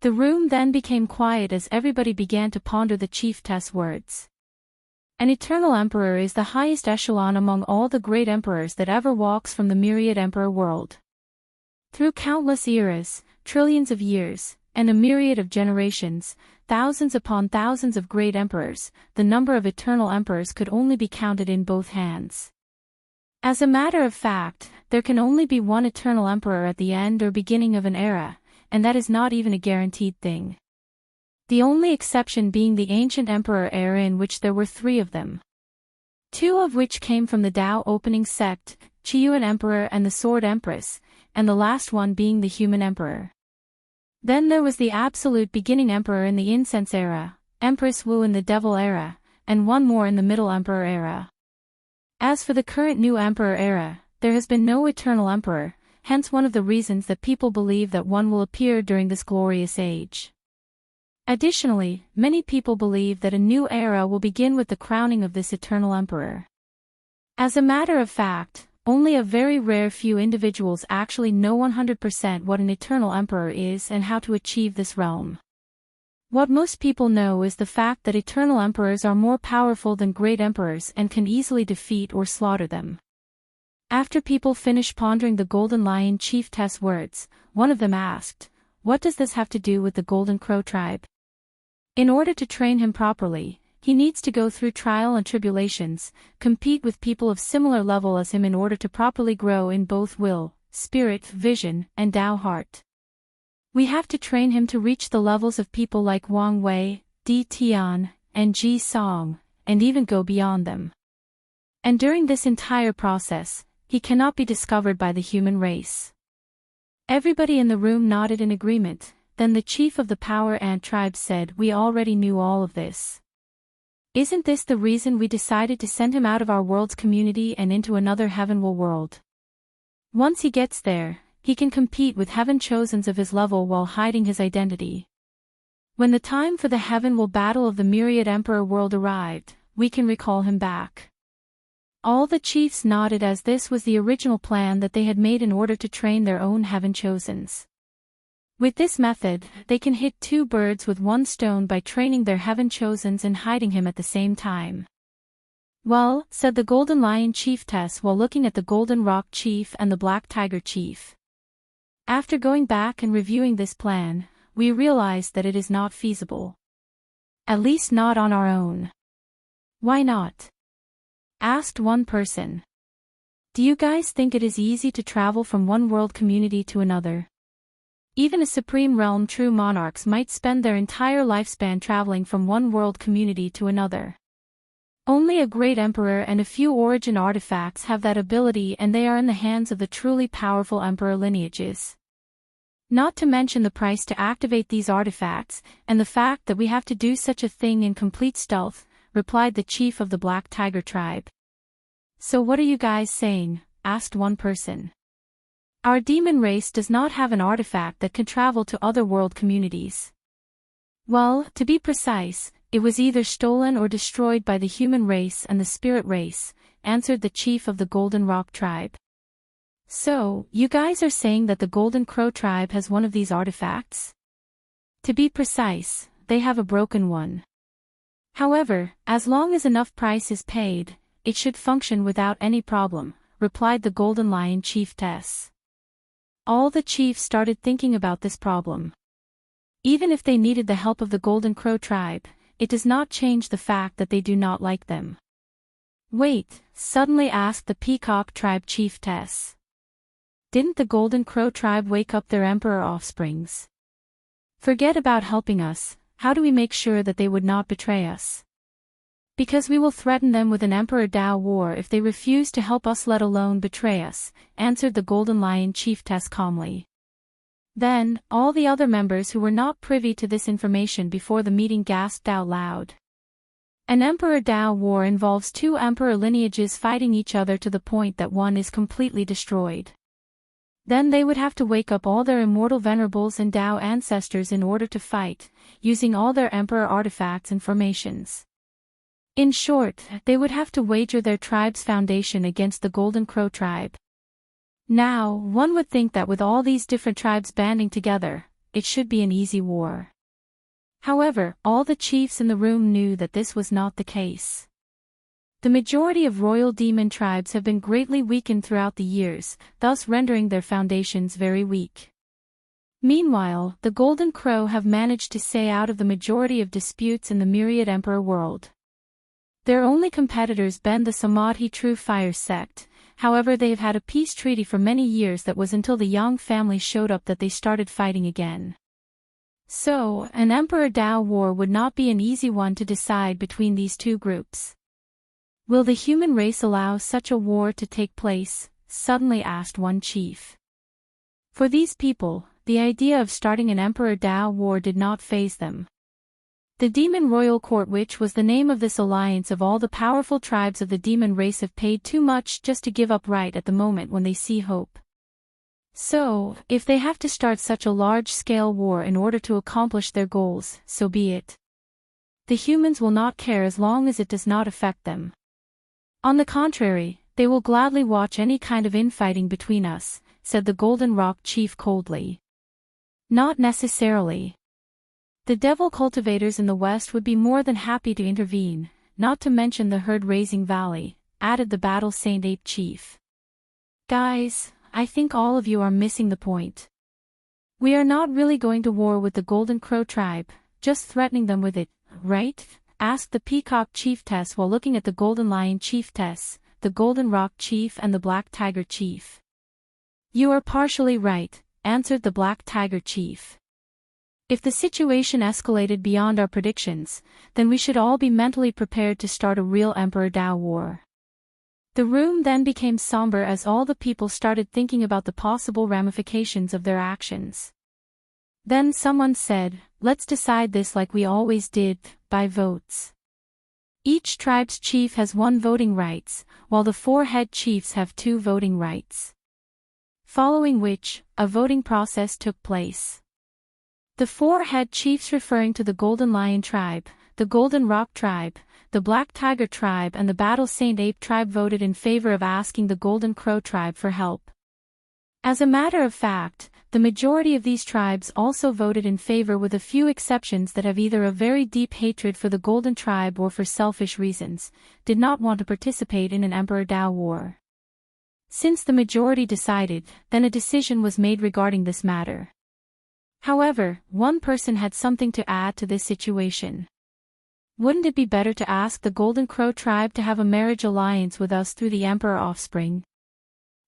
The room then became quiet as everybody began to ponder the chiefess' words. An eternal emperor is the highest echelon among all the great emperors that ever walks from the myriad emperor world. Through countless eras, trillions of years, and a myriad of generations, thousands upon thousands of great emperors, the number of eternal emperors could only be counted in both hands. As a matter of fact, there can only be one eternal emperor at the end or beginning of an era, and that is not even a guaranteed thing. The only exception being the ancient emperor era in which there were 3 of them. 2 of which came from the Tao opening sect, Qiyuan Emperor and the Sword Empress, and the last one being the Human Emperor. Then there was the absolute beginning emperor in the Incense era, Empress Wu in the Devil era, and one more in the Middle Emperor era. As for the current New Emperor era, there has been no eternal emperor, hence one of the reasons that people believe that one will appear during this glorious age. Additionally, many people believe that a new era will begin with the crowning of this eternal emperor. As a matter of fact, only a very rare few individuals actually know 100% what an eternal emperor is and how to achieve this realm. What most people know is the fact that eternal emperors are more powerful than great emperors and can easily defeat or slaughter them. After people finished pondering the Golden Lion Chiefess' words, one of them asked, "What does this have to do with the Golden Crow tribe?" In order to train him properly, he needs to go through trial and tribulations, compete with people of similar level as him in order to properly grow in both will, spirit, vision, and Tao heart. We have to train him to reach the levels of people like Wang Wei, Di Tian, and Ji Song, and even go beyond them. And during this entire process, he cannot be discovered by the human race. Everybody in the room nodded in agreement. Then the chief of the Power Ant tribe said, "We already knew all of this. Isn't this the reason we decided to send him out of our world's community and into another heavenward world? Once he gets there, he can compete with heaven chosens of his level while hiding his identity. When the time for the heavenward battle of the myriad emperor world arrived, we can recall him back." All the chiefs nodded as this was the original plan that they had made in order to train their own heaven chosens. With this method, they can hit 2 birds with 1 stone by training their heaven chosens and hiding him at the same time. "Well," said the Golden Lion Chiefess while looking at the Golden Rock Chief and the Black Tiger Chief. "After going back and reviewing this plan, we realized that it is not feasible. At least not on our own." "Why not?" asked one person. "Do you guys think it is easy to travel from one world community to another? Even a supreme realm true monarchs might spend their entire lifespan traveling from one world community to another. Only a great emperor and a few origin artifacts have that ability, and they are in the hands of the truly powerful emperor lineages. Not to mention the price to activate these artifacts, and the fact that we have to do such a thing in complete stealth," replied the chief of the Black Tiger tribe. "So what are you guys saying?" asked one person. "Our demon race does not have an artifact that can travel to other world communities." "Well, to be precise, it was either stolen or destroyed by the human race and the spirit race," answered the chief of the Golden Rock tribe. "So, you guys are saying that the Golden Crow tribe has one of these artifacts?" "To be precise, they have a broken one. However, as long as enough price is paid, it should function without any problem," replied the Golden Lion Chiefess. All the chiefs started thinking about this problem. Even if they needed the help of the Golden Crow tribe, it does not change the fact that they do not like them. "Wait," suddenly asked the Peacock tribe chiefess. Didn't the Golden Crow tribe wake up their emperor offsprings? Forget about helping us, how do we make sure that they would not betray us? Because we will threaten them with an Emperor Dao war if they refuse to help us, let alone betray us, answered the Golden Lion chiefess calmly. Then, all the other members who were not privy to this information before the meeting gasped out loud. An Emperor Dao war involves two emperor lineages fighting each other to the point that one is completely destroyed. Then they would have to wake up all their immortal venerables and Dao ancestors in order to fight, using all their emperor artifacts and formations. In short, they would have to wager their tribe's foundation against the Golden Crow tribe. Now, one would think that with all these different tribes banding together, it should be an easy war. However, all the chiefs in the room knew that this was not the case. The majority of royal demon tribes have been greatly weakened throughout the years, thus rendering their foundations very weak. Meanwhile, the Golden Crow have managed to stay out of the majority of disputes in the myriad emperor world. Their only competitors been the Samadhi True Fire sect, however they have had a peace treaty for many years that was until the Yang family showed up that they started fighting again. So, an Emperor Dao war would not be an easy one to decide between these two groups. Will the human race allow such a war to take place? Suddenly asked one chief. For these people, the idea of starting an Emperor Dao war did not faze them. The Demon Royal Court, which was the name of this alliance of all the powerful tribes of the demon race, have paid too much just to give up right at the moment when they see hope. So, if they have to start such a large-scale war in order to accomplish their goals, so be it. The humans will not care as long as it does not affect them. On the contrary, they will gladly watch any kind of infighting between us, said the Golden Rock Chief coldly. Not necessarily. The devil cultivators in the west would be more than happy to intervene, not to mention the herd-raising valley, added the Battle Saint Ape Chief. Guys, I think all of you are missing the point. We are not really going to war with the Golden Crow tribe, just threatening them with it, right? Asked the Peacock Chiefess while looking at the Golden Lion Chiefess, the Golden Rock Chief and the Black Tiger Chief. You are partially right, answered the Black Tiger Chief. If the situation escalated beyond our predictions, then we should all be mentally prepared to start a real Emperor Dao war. The room then became somber as all the people started thinking about the possible ramifications of their actions. Then someone said, let's decide this like we always did, by votes. Each tribe's chief has 1 voting rights, while the 4 head chiefs have 2 voting rights. Following which, a voting process took place. The 4 head chiefs, referring to the Golden Lion tribe, the Golden Rock tribe, the Black Tiger tribe and the Battle Saint Ape tribe, voted in favor of asking the Golden Crow tribe for help. As a matter of fact, the majority of these tribes also voted in favor, with a few exceptions that have either a very deep hatred for the Golden tribe or for selfish reasons, did not want to participate in an Emperor Dao war. Since the majority decided, then a decision was made regarding this matter. However, one person had something to add to this situation. Wouldn't it be better to ask the Golden Crow tribe to have a marriage alliance with us through the Emperor offspring?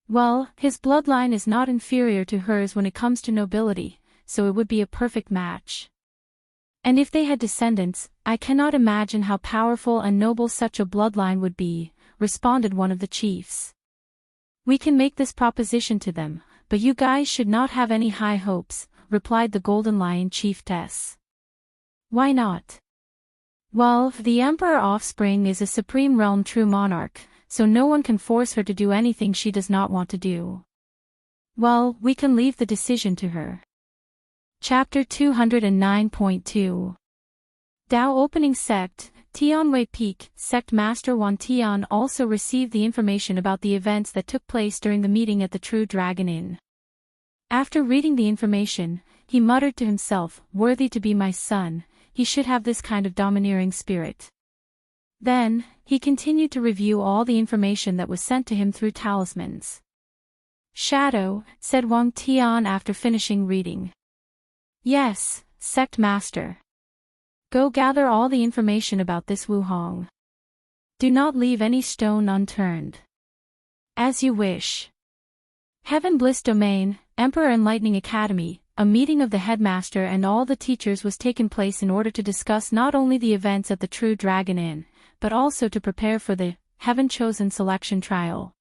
Well, his bloodline is not inferior to hers when it comes to nobility, so it would be a perfect match. And if they had descendants, I cannot imagine how powerful and noble such a bloodline would be, responded one of the chiefs. We can make this proposition to them, but you guys should not have any high hopes, replied the Golden Lion Chiefess. Why not? Well, the Emperor offspring is a supreme realm true monarch, so no one can force her to do anything she does not want to do. Well, we can leave the decision to her. Chapter 209.2 Dao Opening Sect. Tianwei Peak, Sect Master Wan Tian also received the information about the events that took place during the meeting at the True Dragon Inn. After reading the information, he muttered to himself, worthy to be my son, he should have this kind of domineering spirit. Then, he continued to review all the information that was sent to him through talismans. Shadow, said Wang Tian after finishing reading. Yes, Sect Master. Go gather all the information about this Wu Hong. Do not leave any stone unturned. As you wish. Heaven Bliss Domain, Emperor Enlightening Academy. A meeting of the headmaster and all the teachers was taken place in order to discuss not only the events at the True Dragon Inn, but also to prepare for the Heaven-Chosen Selection Trial.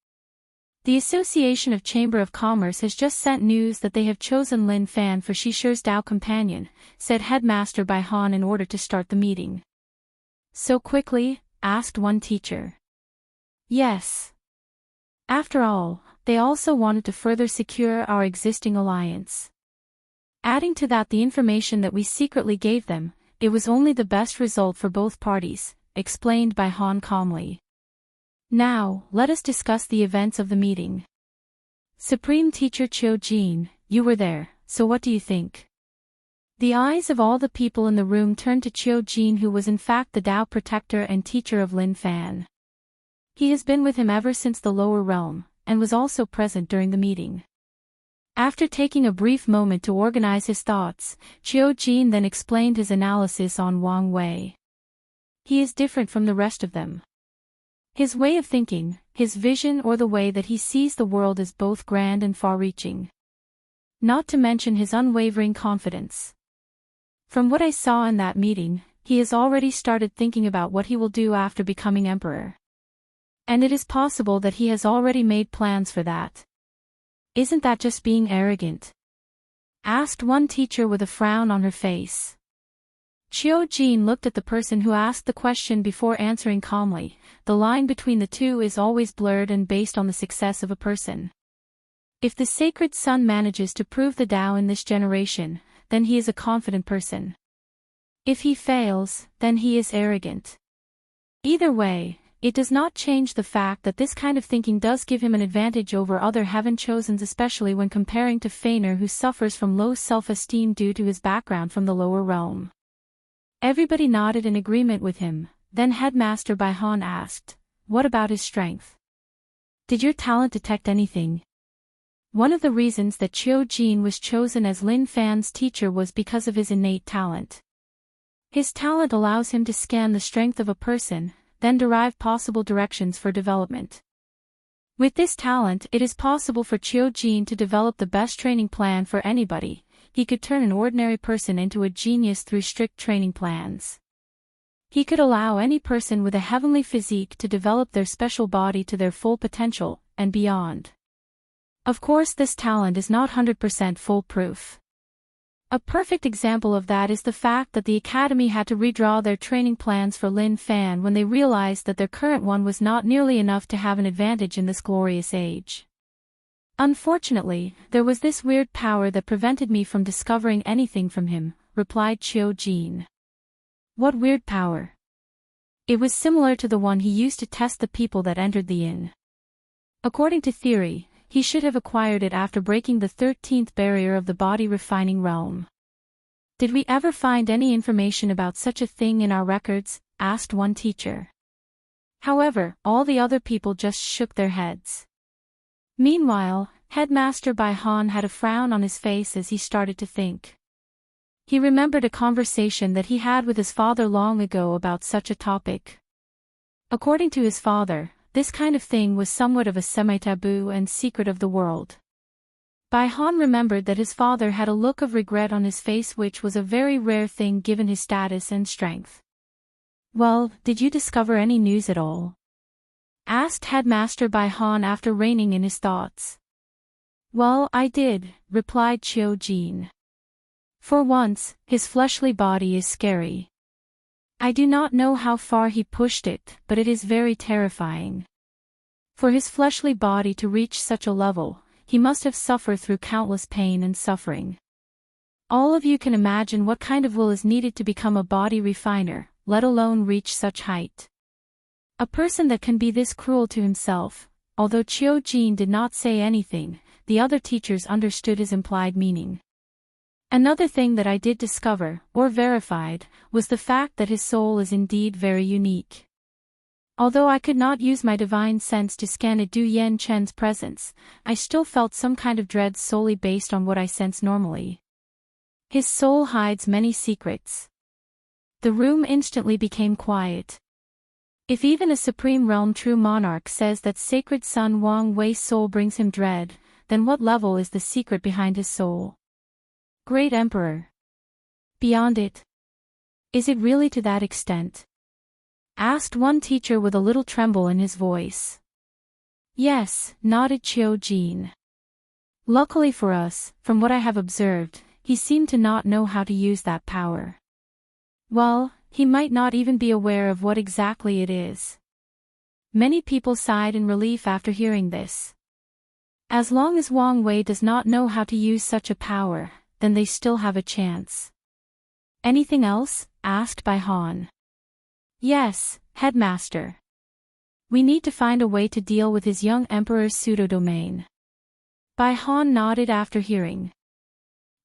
The Association of Chamber of Commerce has just sent news that they have chosen Lin Fan for Shishi's Dao companion, said Headmaster Bai Han in order to start the meeting. So quickly? Asked one teacher. Yes. After all, they also wanted to further secure our existing alliance. Adding to that the information that we secretly gave them, it was only the best result for both parties, explained Bai Han calmly. Now, let us discuss the events of the meeting. Supreme Teacher Chiu Jin, you were there, so what do you think? The eyes of all the people in the room turned to Chiu Jin, who was in fact the Tao protector and teacher of Lin Fan. He has been with him ever since the lower realm, and was also present during the meeting. After taking a brief moment to organize his thoughts, Chiu Jin then explained his analysis on Wang Wei. He is different from the rest of them. His way of thinking, his vision or the way that he sees the world is both grand and far-reaching. Not to mention his unwavering confidence. From what I saw in that meeting, he has already started thinking about what he will do after becoming emperor. And it is possible that he has already made plans for that. Isn't that just being arrogant? Asked one teacher with a frown on her face. Chiu Jin looked at the person who asked the question before answering calmly. The line between the two is always blurred and based on the success of a person. If the sacred son manages to prove the Tao in this generation, then he is a confident person. If he fails, then he is arrogant. Either way, it does not change the fact that this kind of thinking does give him an advantage over other heaven-chosens, especially when comparing to Feiner, who suffers from low self-esteem due to his background from the lower realm. Everybody nodded in agreement with him. Then Headmaster Bai Han asked, "What about his strength? Did your talent detect anything?" One of the reasons that Chiu Jin was chosen as Lin Fan's teacher was because of his innate talent. His talent allows him to scan the strength of a person, then derive possible directions for development. With this talent, it is possible for Chiu Jin to develop the best training plan for anybody. He could turn an ordinary person into a genius through strict training plans. He could allow any person with a heavenly physique to develop their special body to their full potential, and beyond. Of course, this talent is not 100% foolproof. A perfect example of that is the fact that the Academy had to redraw their training plans for Lin Fan when they realized that their current one was not nearly enough to have an advantage in this glorious age. Unfortunately, there was this weird power that prevented me from discovering anything from him, replied Chiu Jin. What weird power? It was similar to the one he used to test the people that entered the inn. According to theory, he should have acquired it after breaking the 13th barrier of the body refining realm. Did we ever find any information about such a thing in our records? Asked one teacher. However, all the other people just shook their heads. Meanwhile, Headmaster Bai Han had a frown on his face as he started to think. He remembered a conversation that he had with his father long ago about such a topic. According to his father, this kind of thing was somewhat of a semi-taboo and secret of the world. Bai Han remembered that his father had a look of regret on his face, which was a very rare thing given his status and strength. Well, did you discover any news at all? Asked Headmaster Bai Han after reining in his thoughts. Well, I did, replied Chiu Jin. For once, his fleshly body is scary. I do not know how far he pushed it, but it is very terrifying. For his fleshly body to reach such a level, he must have suffered through countless pain and suffering. All of you can imagine what kind of will is needed to become a body refiner, let alone reach such height. A person that can be this cruel to himself. Although Chiu Jin did not say anything, the other teachers understood his implied meaning. Another thing that I did discover, or verified, was the fact that his soul is indeed very unique. Although I could not use my divine sense to scan a Du Yen Chen's presence, I still felt some kind of dread solely based on what I sense normally. His soul hides many secrets. The room instantly became quiet. If even a Supreme Realm True Monarch says that Sacred Son Wang Wei's soul brings him dread, then what level is the secret behind his soul? Great Emperor. Beyond it? Is it really to that extent? Asked one teacher with a little tremble in his voice. Yes, nodded Qiu Jin. Luckily for us, from what I have observed, he seemed to not know how to use that power. Well, he might not even be aware of what exactly it is. Many people sighed in relief after hearing this. As long as Wang Wei does not know how to use such a power, then they still have a chance. Anything else? Asked Bai Han. Yes, headmaster. We need to find a way to deal with his young emperor's pseudo-domain. Bai Han nodded after hearing.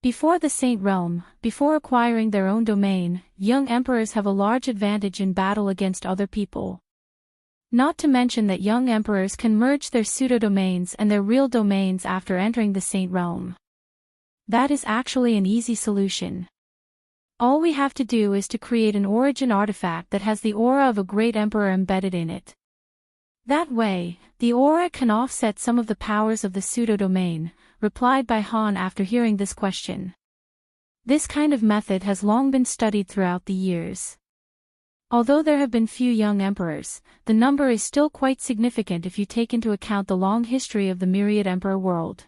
Before the Saint Realm, before acquiring their own domain, young emperors have a large advantage in battle against other people. Not to mention that young emperors can merge their pseudo-domains and their real domains after entering the Saint Realm. That is actually an easy solution. All we have to do is to create an origin artifact that has the aura of a great emperor embedded in it. That way, the aura can offset some of the powers of the pseudo-domain, replied Bai Han after hearing this question. This kind of method has long been studied throughout the years. Although there have been few young emperors, the number is still quite significant if you take into account the long history of the myriad emperor world.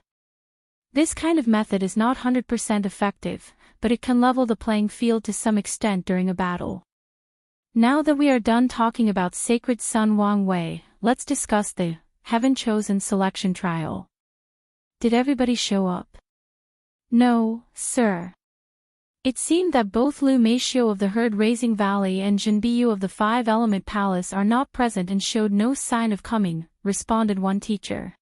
This kind of method is not 100% effective, but it can level the playing field to some extent during a battle. Now that we are done talking about Sacred Son Wang Wei, let's discuss the Heaven-Chosen Selection Trial. Did everybody show up? No, sir. It seemed that both Lu Meishio of the Herd-Raising Valley and Jin Biyu of the Five-Element Palace are not present and showed no sign of coming, responded one teacher.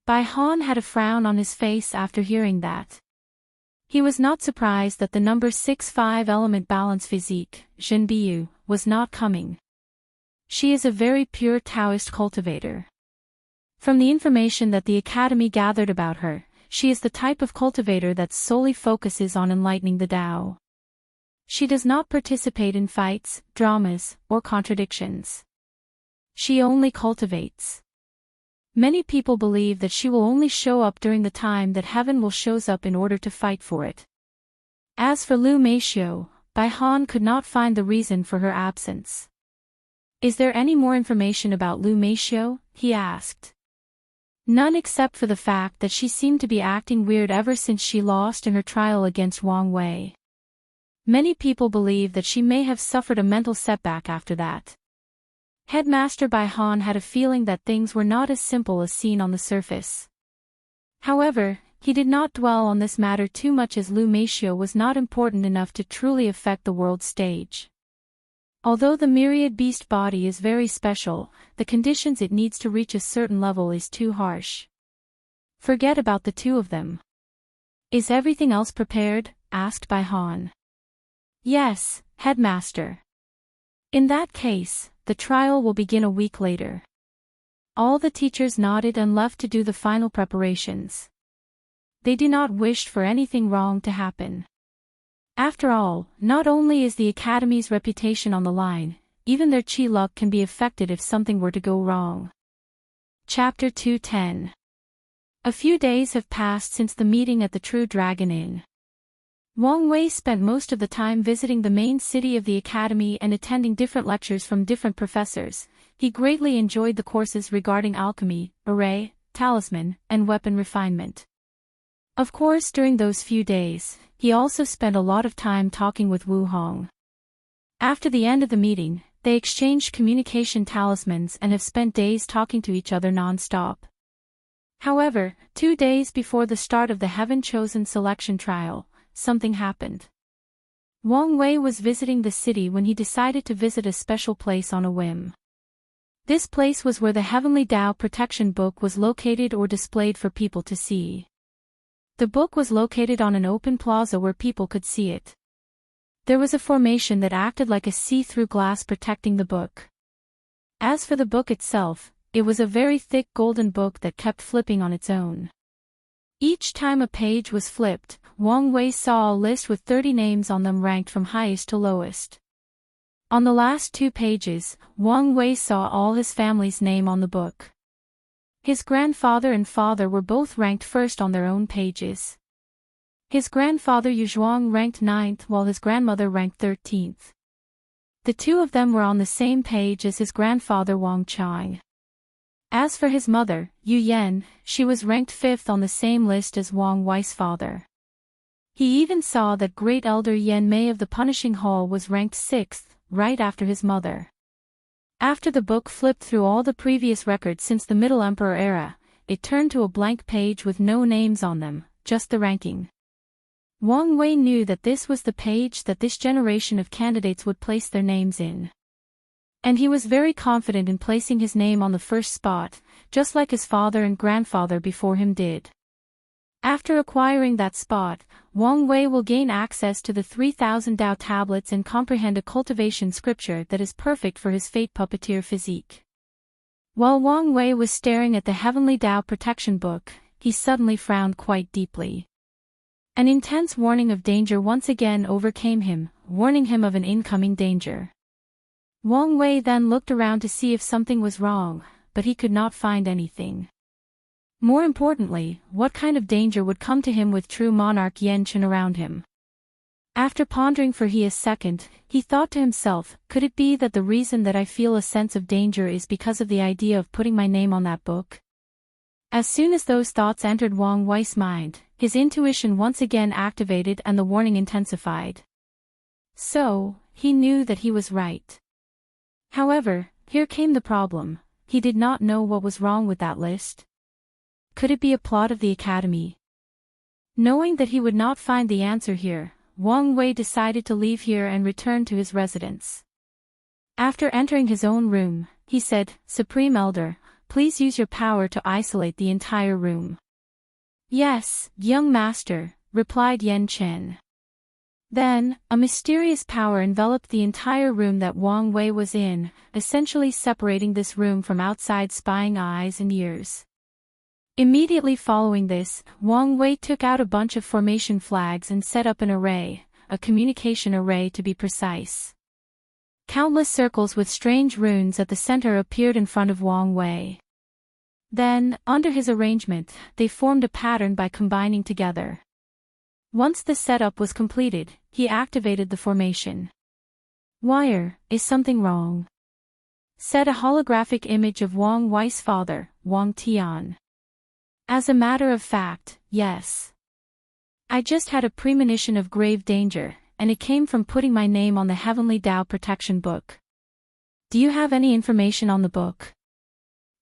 Bai Han had a frown on his face after hearing that. He was not surprised that the number 6 5-element balance physique, Jin Biyu, was not coming. She is a very pure Taoist cultivator. From the information that the Academy gathered about her, she is the type of cultivator that solely focuses on enlightening the Tao. She does not participate in fights, dramas, or contradictions. She only cultivates. Many people believe that she will only show up during the time that heaven will shows up in order to fight for it. As for Lu Meishio, Bai Han could not find the reason for her absence. Is there any more information about Lu Meishio? He asked. None except for the fact that she seemed to be acting weird ever since she lost in her trial against Wang Wei. Many people believe that she may have suffered a mental setback after that. Headmaster Bai Han had a feeling that things were not as simple as seen on the surface. However, he did not dwell on this matter too much as Lu Meishio was not important enough to truly affect the world stage. Although the myriad beast body is very special, the conditions it needs to reach a certain level is too harsh. Forget about the two of them. Is everything else prepared? Asked Bai Han. Yes, headmaster. In that case, the trial will begin a week later. All the teachers nodded and left to do the final preparations. They do not wish for anything wrong to happen. After all, not only is the Academy's reputation on the line, even their chi luck can be affected if something were to go wrong. Chapter 210. A few days have passed since the meeting at the True Dragon Inn. Wang Wei spent most of the time visiting the main city of the Academy and attending different lectures from different professors. He greatly enjoyed the courses regarding alchemy, array, talisman, and weapon refinement. Of course, during those few days, he also spent a lot of time talking with Wu Hong. After the end of the meeting, they exchanged communication talismans and have spent days talking to each other non-stop. However, 2 days before the start of the Heaven-Chosen Selection Trial, something happened. Wang Wei was visiting the city when he decided to visit a special place on a whim. This place was where the Heavenly Tao Protection Book was located or displayed for people to see. The book was located on an open plaza where people could see it. There was a formation that acted like a see-through glass protecting the book. As for the book itself, it was a very thick golden book that kept flipping on its own. Each time a page was flipped, Wang Wei saw a list with 30 names on them ranked from highest to lowest. On the last 2 pages, Wang Wei saw all his family's name on the book. His grandfather and father were both ranked first on their own pages. His grandfather Yuzhuang ranked 9th while his grandmother ranked 13th. The two of them were on the same page as his grandfather Wang Chang. As for his mother, Yu Yan, she was ranked 5th on the same list as Wang Wei's father. He even saw that Great Elder Yan Mei of the Punishing Hall was ranked 6th, right after his mother. After the book flipped through all the previous records since the Middle Emperor era, it turned to a blank page with no names on them, just the ranking. Wang Wei knew that this was the page that this generation of candidates would place their names in. And he was very confident in placing his name on the first spot, just like his father and grandfather before him did. After acquiring that spot, Wang Wei will gain access to the 3,000 Dao tablets and comprehend a cultivation scripture that is perfect for his fate puppeteer physique. While Wang Wei was staring at the Heavenly Dao Protection Book, he suddenly frowned quite deeply. An intense warning of danger once again overcame him, warning him of an incoming danger. Wang Wei then looked around to see if something was wrong, but he could not find anything. More importantly, what kind of danger would come to him with true monarch Yan Chen around him? After pondering for a second, he thought to himself, could it be that the reason that I feel a sense of danger is because of the idea of putting my name on that book? As soon as those thoughts entered Wang Wei's mind, his intuition once again activated and the warning intensified. So, he knew that he was right. However, here came the problem. He did not know what was wrong with that list. Could it be a plot of the academy? Knowing that he would not find the answer here, Wang Wei decided to leave here and return to his residence. After entering his own room, he said, "Supreme Elder, please use your power to isolate the entire room." "Yes, young master," replied Yan Chen. Then, a mysterious power enveloped the entire room that Wang Wei was in, essentially separating this room from outside spying eyes and ears. Immediately following this, Wang Wei took out a bunch of formation flags and set up an array, a communication array to be precise. Countless circles with strange runes at the center appeared in front of Wang Wei. Then, under his arrangement, they formed a pattern by combining together. Once the setup was completed, he activated the formation. "Wire, is something wrong?" said a holographic image of Wang Wei's father, Wang Tian. "As a matter of fact, yes. I just had a premonition of grave danger, and it came from putting my name on the Heavenly Dao Protection Book. Do you have any information on the book?"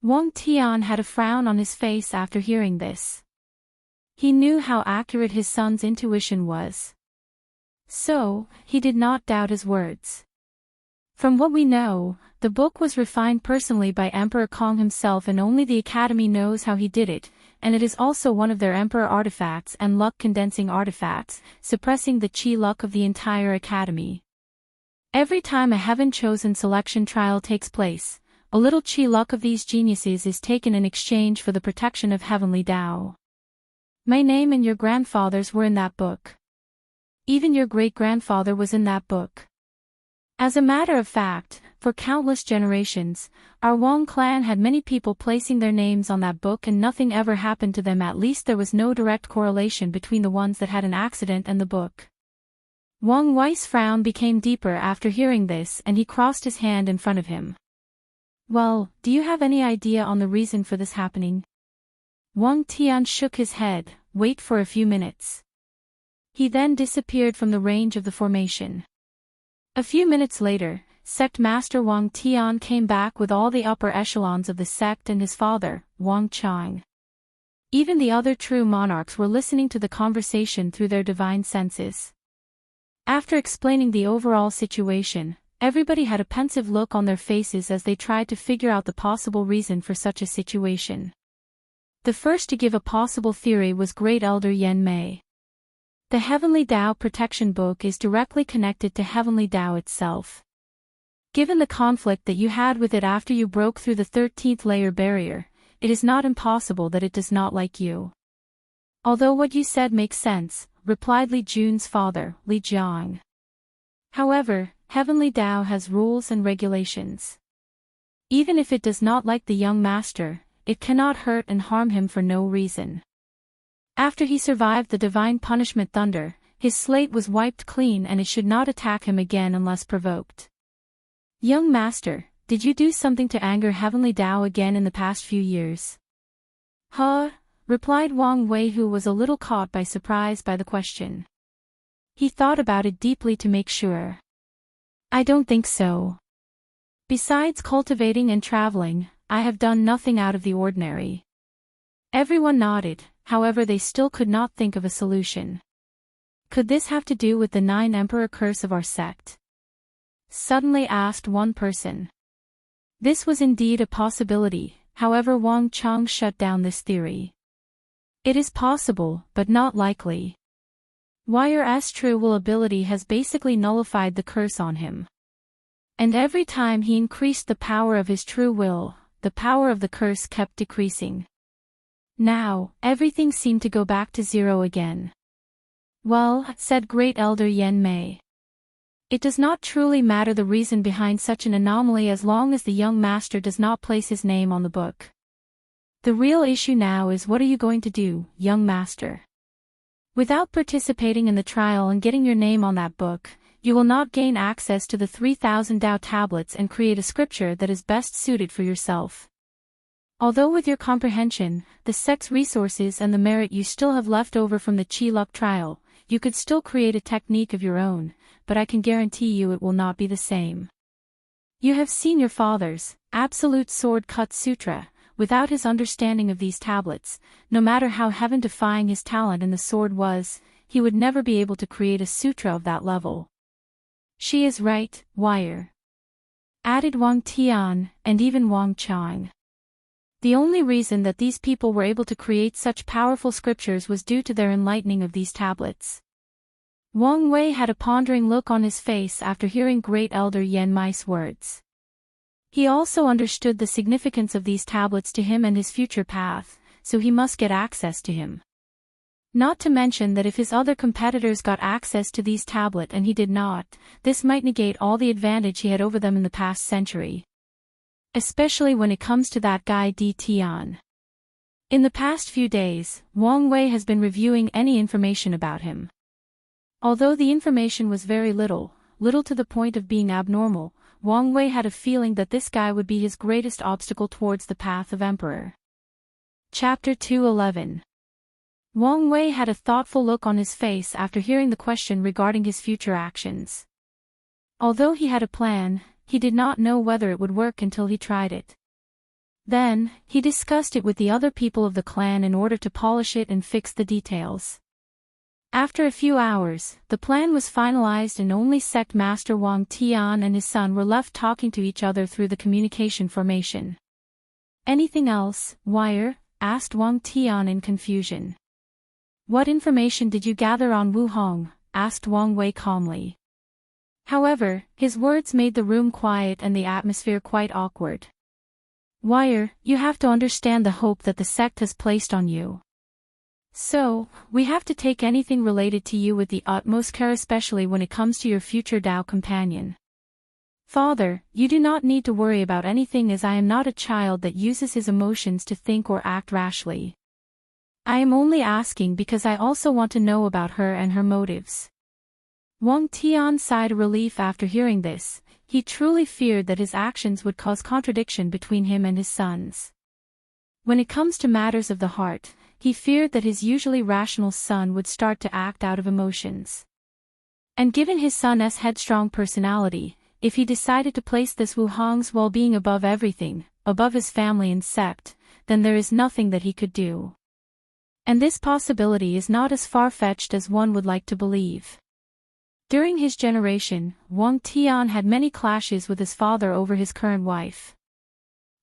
Wang Tian had a frown on his face after hearing this. He knew how accurate his son's intuition was. So, he did not doubt his words. From what we know, the book was refined personally by Emperor Kong himself, and only the Academy knows how he did it, and it is also one of their Emperor artifacts and luck-condensing artifacts, suppressing the chi luck of the entire Academy. Every time a heaven-chosen selection trial takes place, a little chi luck of these geniuses is taken in exchange for the protection of Heavenly Dao. My name and your grandfather's were in that book. Even your great-grandfather was in that book. As a matter of fact, for countless generations, our Wang clan had many people placing their names on that book and nothing ever happened to them. At least there was no direct correlation between the ones that had an accident and the book. Wang Wei's frown became deeper after hearing this, and he crossed his hand in front of him. "Well, do you have any idea on the reason for this happening?" Wang Tian shook his head. "Wait for a few minutes." He then disappeared from the range of the formation. A few minutes later, Sect Master Wang Tian came back with all the upper echelons of the sect and his father, Wang Chang. Even the other true monarchs were listening to the conversation through their divine senses. After explaining the overall situation, everybody had a pensive look on their faces as they tried to figure out the possible reason for such a situation. The first to give a possible theory was Great Elder Yan Mei. The Heavenly Dao Protection Book is directly connected to Heavenly Dao itself. Given the conflict that you had with it after you broke through the 13th layer barrier, it is not impossible that it does not like you. Although what you said makes sense, replied Li Jun's father, Li Jiang. However, Heavenly Dao has rules and regulations. Even if it does not like the young master, it cannot hurt and harm him for no reason. After he survived the divine punishment thunder, his slate was wiped clean and it should not attack him again unless provoked. Young master, did you do something to anger Heavenly Tao again in the past few years? Huh, replied Wang Wei, who was a little caught by surprise by the question. He thought about it deeply to make sure. I don't think so. Besides cultivating and traveling, I have done nothing out of the ordinary. Everyone nodded, however they still could not think of a solution. Could this have to do with the 9 Emperor curse of our sect? Suddenly asked one person. This was indeed a possibility, however Wang Chang shut down this theory. It is possible, but not likely. Wire's true will ability has basically nullified the curse on him. And every time he increased the power of his true will, the power of the curse kept decreasing. Now, everything seemed to go back to zero again. Well, said Great Elder Yen Mei. It does not truly matter the reason behind such an anomaly as long as the young master does not place his name on the book. The real issue now is, what are you going to do, young master? Without participating in the trial and getting your name on that book, you will not gain access to the 3,000 Tao tablets and create a scripture that is best suited for yourself. Although with your comprehension, the sect's resources and the merit you still have left over from the Chi Luck trial, you could still create a technique of your own, but I can guarantee you it will not be the same. You have seen your father's Absolute Sword Cut Sutra. Without his understanding of these tablets, no matter how heaven-defying his talent in the sword was, he would never be able to create a sutra of that level. She is right, Wire. Added Wang Tian, and even Wang Chang. The only reason that these people were able to create such powerful scriptures was due to their enlightening of these tablets. Wang Wei had a pondering look on his face after hearing Great Elder Yen Mei's words. He also understood the significance of these tablets to him and his future path, so he must get access to him. Not to mention that if his other competitors got access to these tablets and he did not, this might negate all the advantage he had over them in the past century. Especially when it comes to that guy Di Tian. In the past few days, Wang Wei has been reviewing any information about him. Although the information was very little to the point of being abnormal, Wang Wei had a feeling that this guy would be his greatest obstacle towards the path of Emperor. Chapter 211. Wang Wei had a thoughtful look on his face after hearing the question regarding his future actions. Although he had a plan, he did not know whether it would work until he tried it. Then, he discussed it with the other people of the clan in order to polish it and fix the details. After a few hours, the plan was finalized and only sect master Wang Tian and his son were left talking to each other through the communication formation. Anything else, Wire? Asked Wang Tian in confusion. What information did you gather on Wu Hong? Asked Wang Wei calmly. However, his words made the room quiet and the atmosphere quite awkward. Wire, you have to understand the hope that the sect has placed on you. So, we have to take anything related to you with the utmost care, especially when it comes to your future Tao companion. Father, you do not need to worry about anything as I am not a child that uses his emotions to think or act rashly. I am only asking because I also want to know about her and her motives. Wang Tian sighed relief after hearing this. He truly feared that his actions would cause contradiction between him and his sons. When it comes to matters of the heart, he feared that his usually rational son would start to act out of emotions. And given his son's headstrong personality, if he decided to place this Wu Hong's well-being above everything, above his family and sect, then there is nothing that he could do. And this possibility is not as far-fetched as one would like to believe. During his generation, Wang Tian had many clashes with his father over his current wife.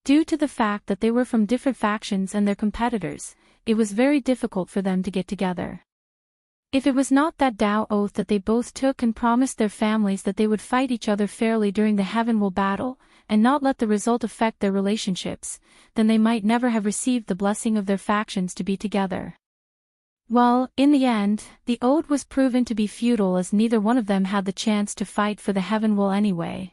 Due to the fact that they were from different factions and their competitors, it was very difficult for them to get together. If it was not that Tao oath that they both took and promised their families that they would fight each other fairly during the Heaven Will battle, and not let the result affect their relationships, then they might never have received the blessing of their factions to be together. Well, in the end, the oath was proven to be futile as neither one of them had the chance to fight for the Heaven Will anyway.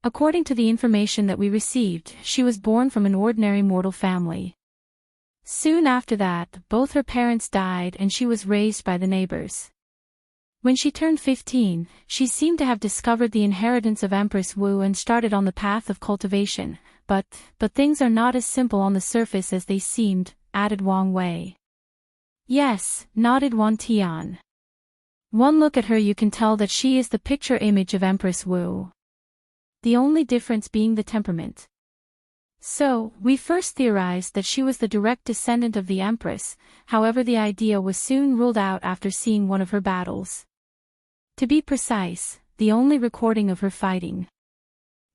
According to the information that we received, she was born from an ordinary mortal family. Soon after that, both her parents died and she was raised by the neighbors. When she turned 15, she seemed to have discovered the inheritance of Empress Wu and started on the path of cultivation, but things are not as simple on the surface as they seemed, added Wang Wei. Yes, nodded Wan Tian. One look at her you can tell that she is the picture image of Empress Wu. The only difference being the temperament. So, we first theorized that she was the direct descendant of the Empress, however the idea was soon ruled out after seeing one of her battles. To be precise, the only recording of her fighting.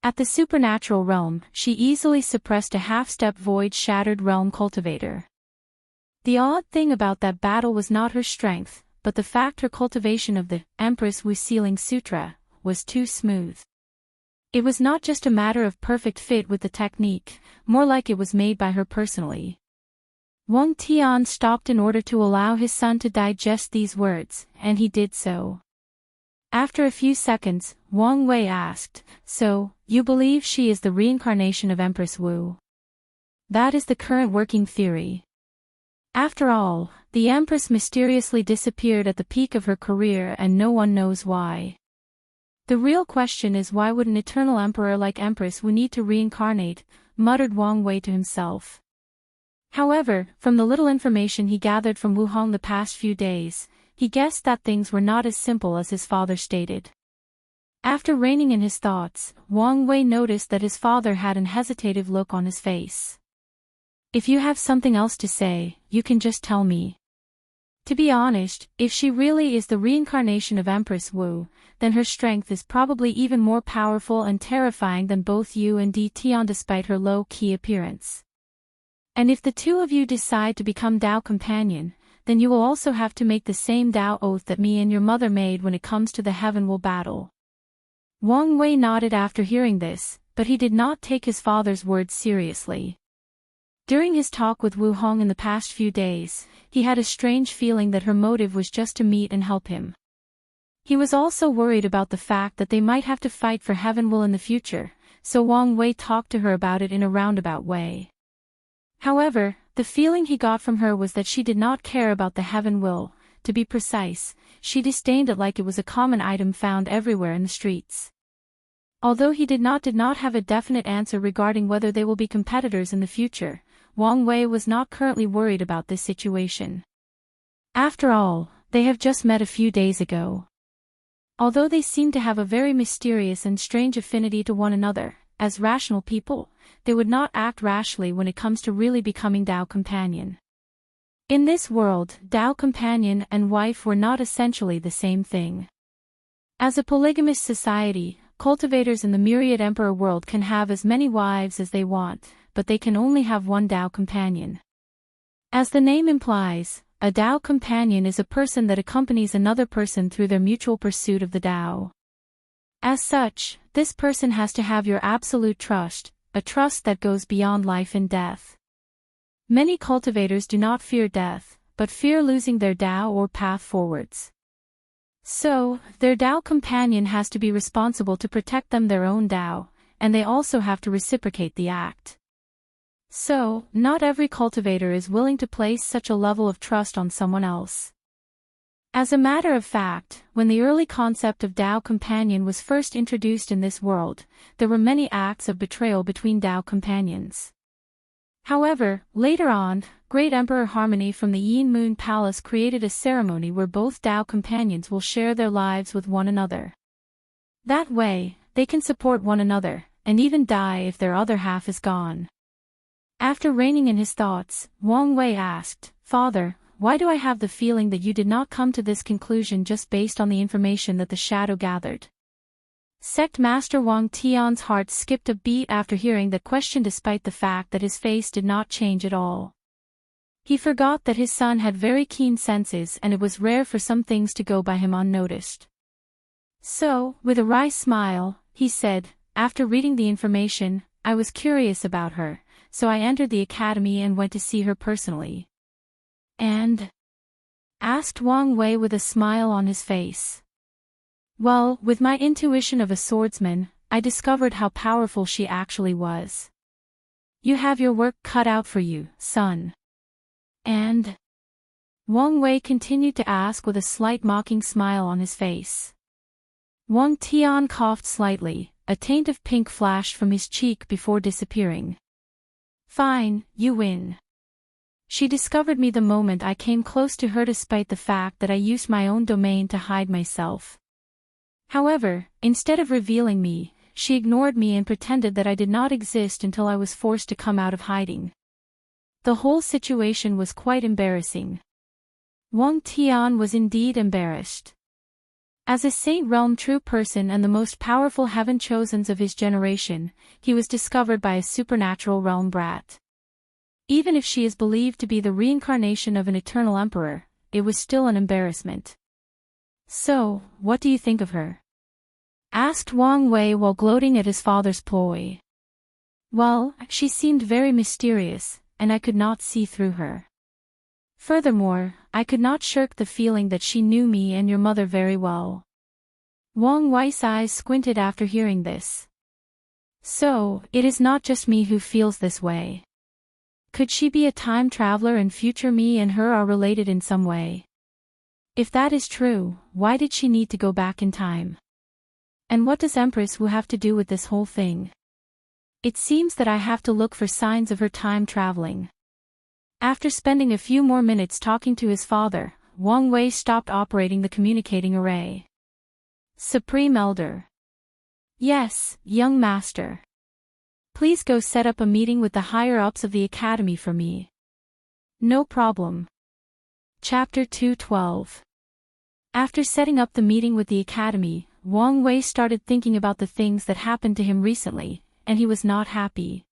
At the supernatural realm, she easily suppressed a half-step void-shattered realm cultivator. The odd thing about that battle was not her strength, but the fact her cultivation of the Empress Wu Sealing Sutra was too smooth. It was not just a matter of perfect fit with the technique, more like it was made by her personally. Wang Tian stopped in order to allow his son to digest these words, and he did so. After a few seconds, Wang Wei asked, "So, you believe she is the reincarnation of Empress Wu?" That is the current working theory. After all, the Empress mysteriously disappeared at the peak of her career and no one knows why. The real question is why would an eternal emperor like Empress Wu need to reincarnate, muttered Wang Wei to himself. However, from the little information he gathered from Wuhong the past few days, he guessed that things were not as simple as his father stated. After reining in his thoughts, Wang Wei noticed that his father had an hesitative look on his face. "If you have something else to say, you can just tell me." To be honest, if she really is the reincarnation of Empress Wu, then her strength is probably even more powerful and terrifying than both you and Di Tian despite her low-key appearance. And if the two of you decide to become Dao companion, then you will also have to make the same Dao oath that me and your mother made when it comes to the Heavenwell battle. Wang Wei nodded after hearing this, but he did not take his father's words seriously. During his talk with Wu Hong in the past few days, he had a strange feeling that her motive was just to meet and help him. He was also worried about the fact that they might have to fight for Heavenwell in the future, so Wang Wei talked to her about it in a roundabout way. However, the feeling he got from her was that she did not care about the Heavenwell. To be precise, she disdained it like it was a common item found everywhere in the streets. Although he did not have a definite answer regarding whether they will be competitors in the future, Wang Wei was not currently worried about this situation. After all, they have just met a few days ago. Although they seem to have a very mysterious and strange affinity to one another, as rational people, they would not act rashly when it comes to really becoming Dao companion. In this world, Dao companion and wife were not essentially the same thing. As a polygamous society, cultivators in the myriad emperor world can have as many wives as they want, but they can only have one Dao companion. As the name implies, a Dao companion is a person that accompanies another person through their mutual pursuit of the Dao. As such, this person has to have your absolute trust, a trust that goes beyond life and death. Many cultivators do not fear death, but fear losing their Dao or path forwards. So, their Dao companion has to be responsible to protect them their own Dao, and they also have to reciprocate the act. So, not every cultivator is willing to place such a level of trust on someone else. As a matter of fact, when the early concept of Dao companion was first introduced in this world, there were many acts of betrayal between Dao companions. However, later on, Great Emperor Harmony from the Yin Moon Palace created a ceremony where both Dao companions will share their lives with one another. That way, they can support one another, and even die if their other half is gone. After reining in his thoughts, Wang Wei asked, "Father, why do I have the feeling that you did not come to this conclusion just based on the information that the shadow gathered?" Sect Master Wang Tian's heart skipped a beat after hearing that question despite the fact that his face did not change at all. He forgot that his son had very keen senses and it was rare for some things to go by him unnoticed. So, with a wry smile, he said, "After reading the information, I was curious about her, so I entered the academy and went to see her personally." "And?" asked Wang Wei with a smile on his face. "Well, with my intuition of a swordsman, I discovered how powerful she actually was. You have your work cut out for you, son. And? Wang Wei continued to ask with a slight mocking smile on his face. Wang Tian coughed slightly, a taint of pink flashed from his cheek before disappearing. Fine, you win. She discovered me the moment I came close to her despite the fact that I used my own domain to hide myself. However, instead of revealing me, she ignored me and pretended that I did not exist until I was forced to come out of hiding. The whole situation was quite embarrassing. Wang Tian was indeed embarrassed. As a Saint Realm true person and the most powerful heaven chosens of his generation, he was discovered by a supernatural realm brat. Even if she is believed to be the reincarnation of an eternal emperor, it was still an embarrassment. So, what do you think of her? Asked Wang Wei while gloating at his father's ploy. Well, she seemed very mysterious, and I could not see through her. Furthermore, I could not shirk the feeling that she knew me and your mother very well. Wang Wei's eyes squinted after hearing this. So, it is not just me who feels this way. Could she be a time traveler and future me and her are related in some way? If that is true, why did she need to go back in time? And what does Empress Wu have to do with this whole thing? It seems that I have to look for signs of her time traveling. After spending a few more minutes talking to his father, Wang Wei stopped operating the communicating array. Supreme Elder. Yes, young master. Please go set up a meeting with the higher-ups of the academy for me. No problem. Chapter 212. After setting up the meeting with the academy, Wang Wei started thinking about the things that happened to him recently, and he was not happy.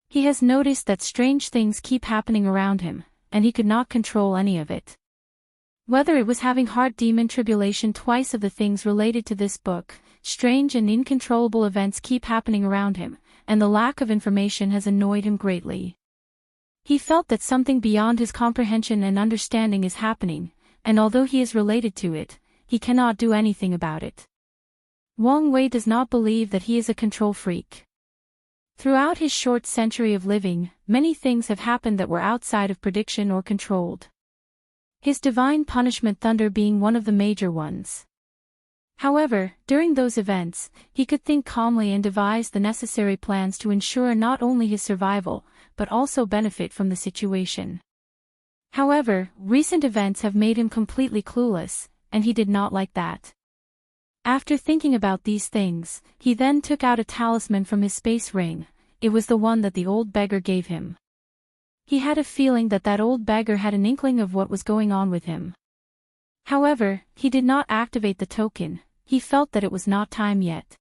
He has noticed that strange things keep happening around him, and he could not control any of it. Whether it was having heart demon tribulation twice of the things related to this book, strange and uncontrollable events keep happening around him, and the lack of information has annoyed him greatly. He felt that something beyond his comprehension and understanding is happening, and although he is related to it, he cannot do anything about it. Wang Wei does not believe that he is a control freak. Throughout his short century of living, many things have happened that were outside of prediction or controlled. His divine punishment thunder being one of the major ones. However, during those events, he could think calmly and devise the necessary plans to ensure not only his survival, but also benefit from the situation. However, recent events have made him completely clueless, and he did not like that. After thinking about these things, he then took out a talisman from his space ring. It was the one that the old beggar gave him. He had a feeling that that old beggar had an inkling of what was going on with him. However, he did not activate the token. He felt that it was not time yet.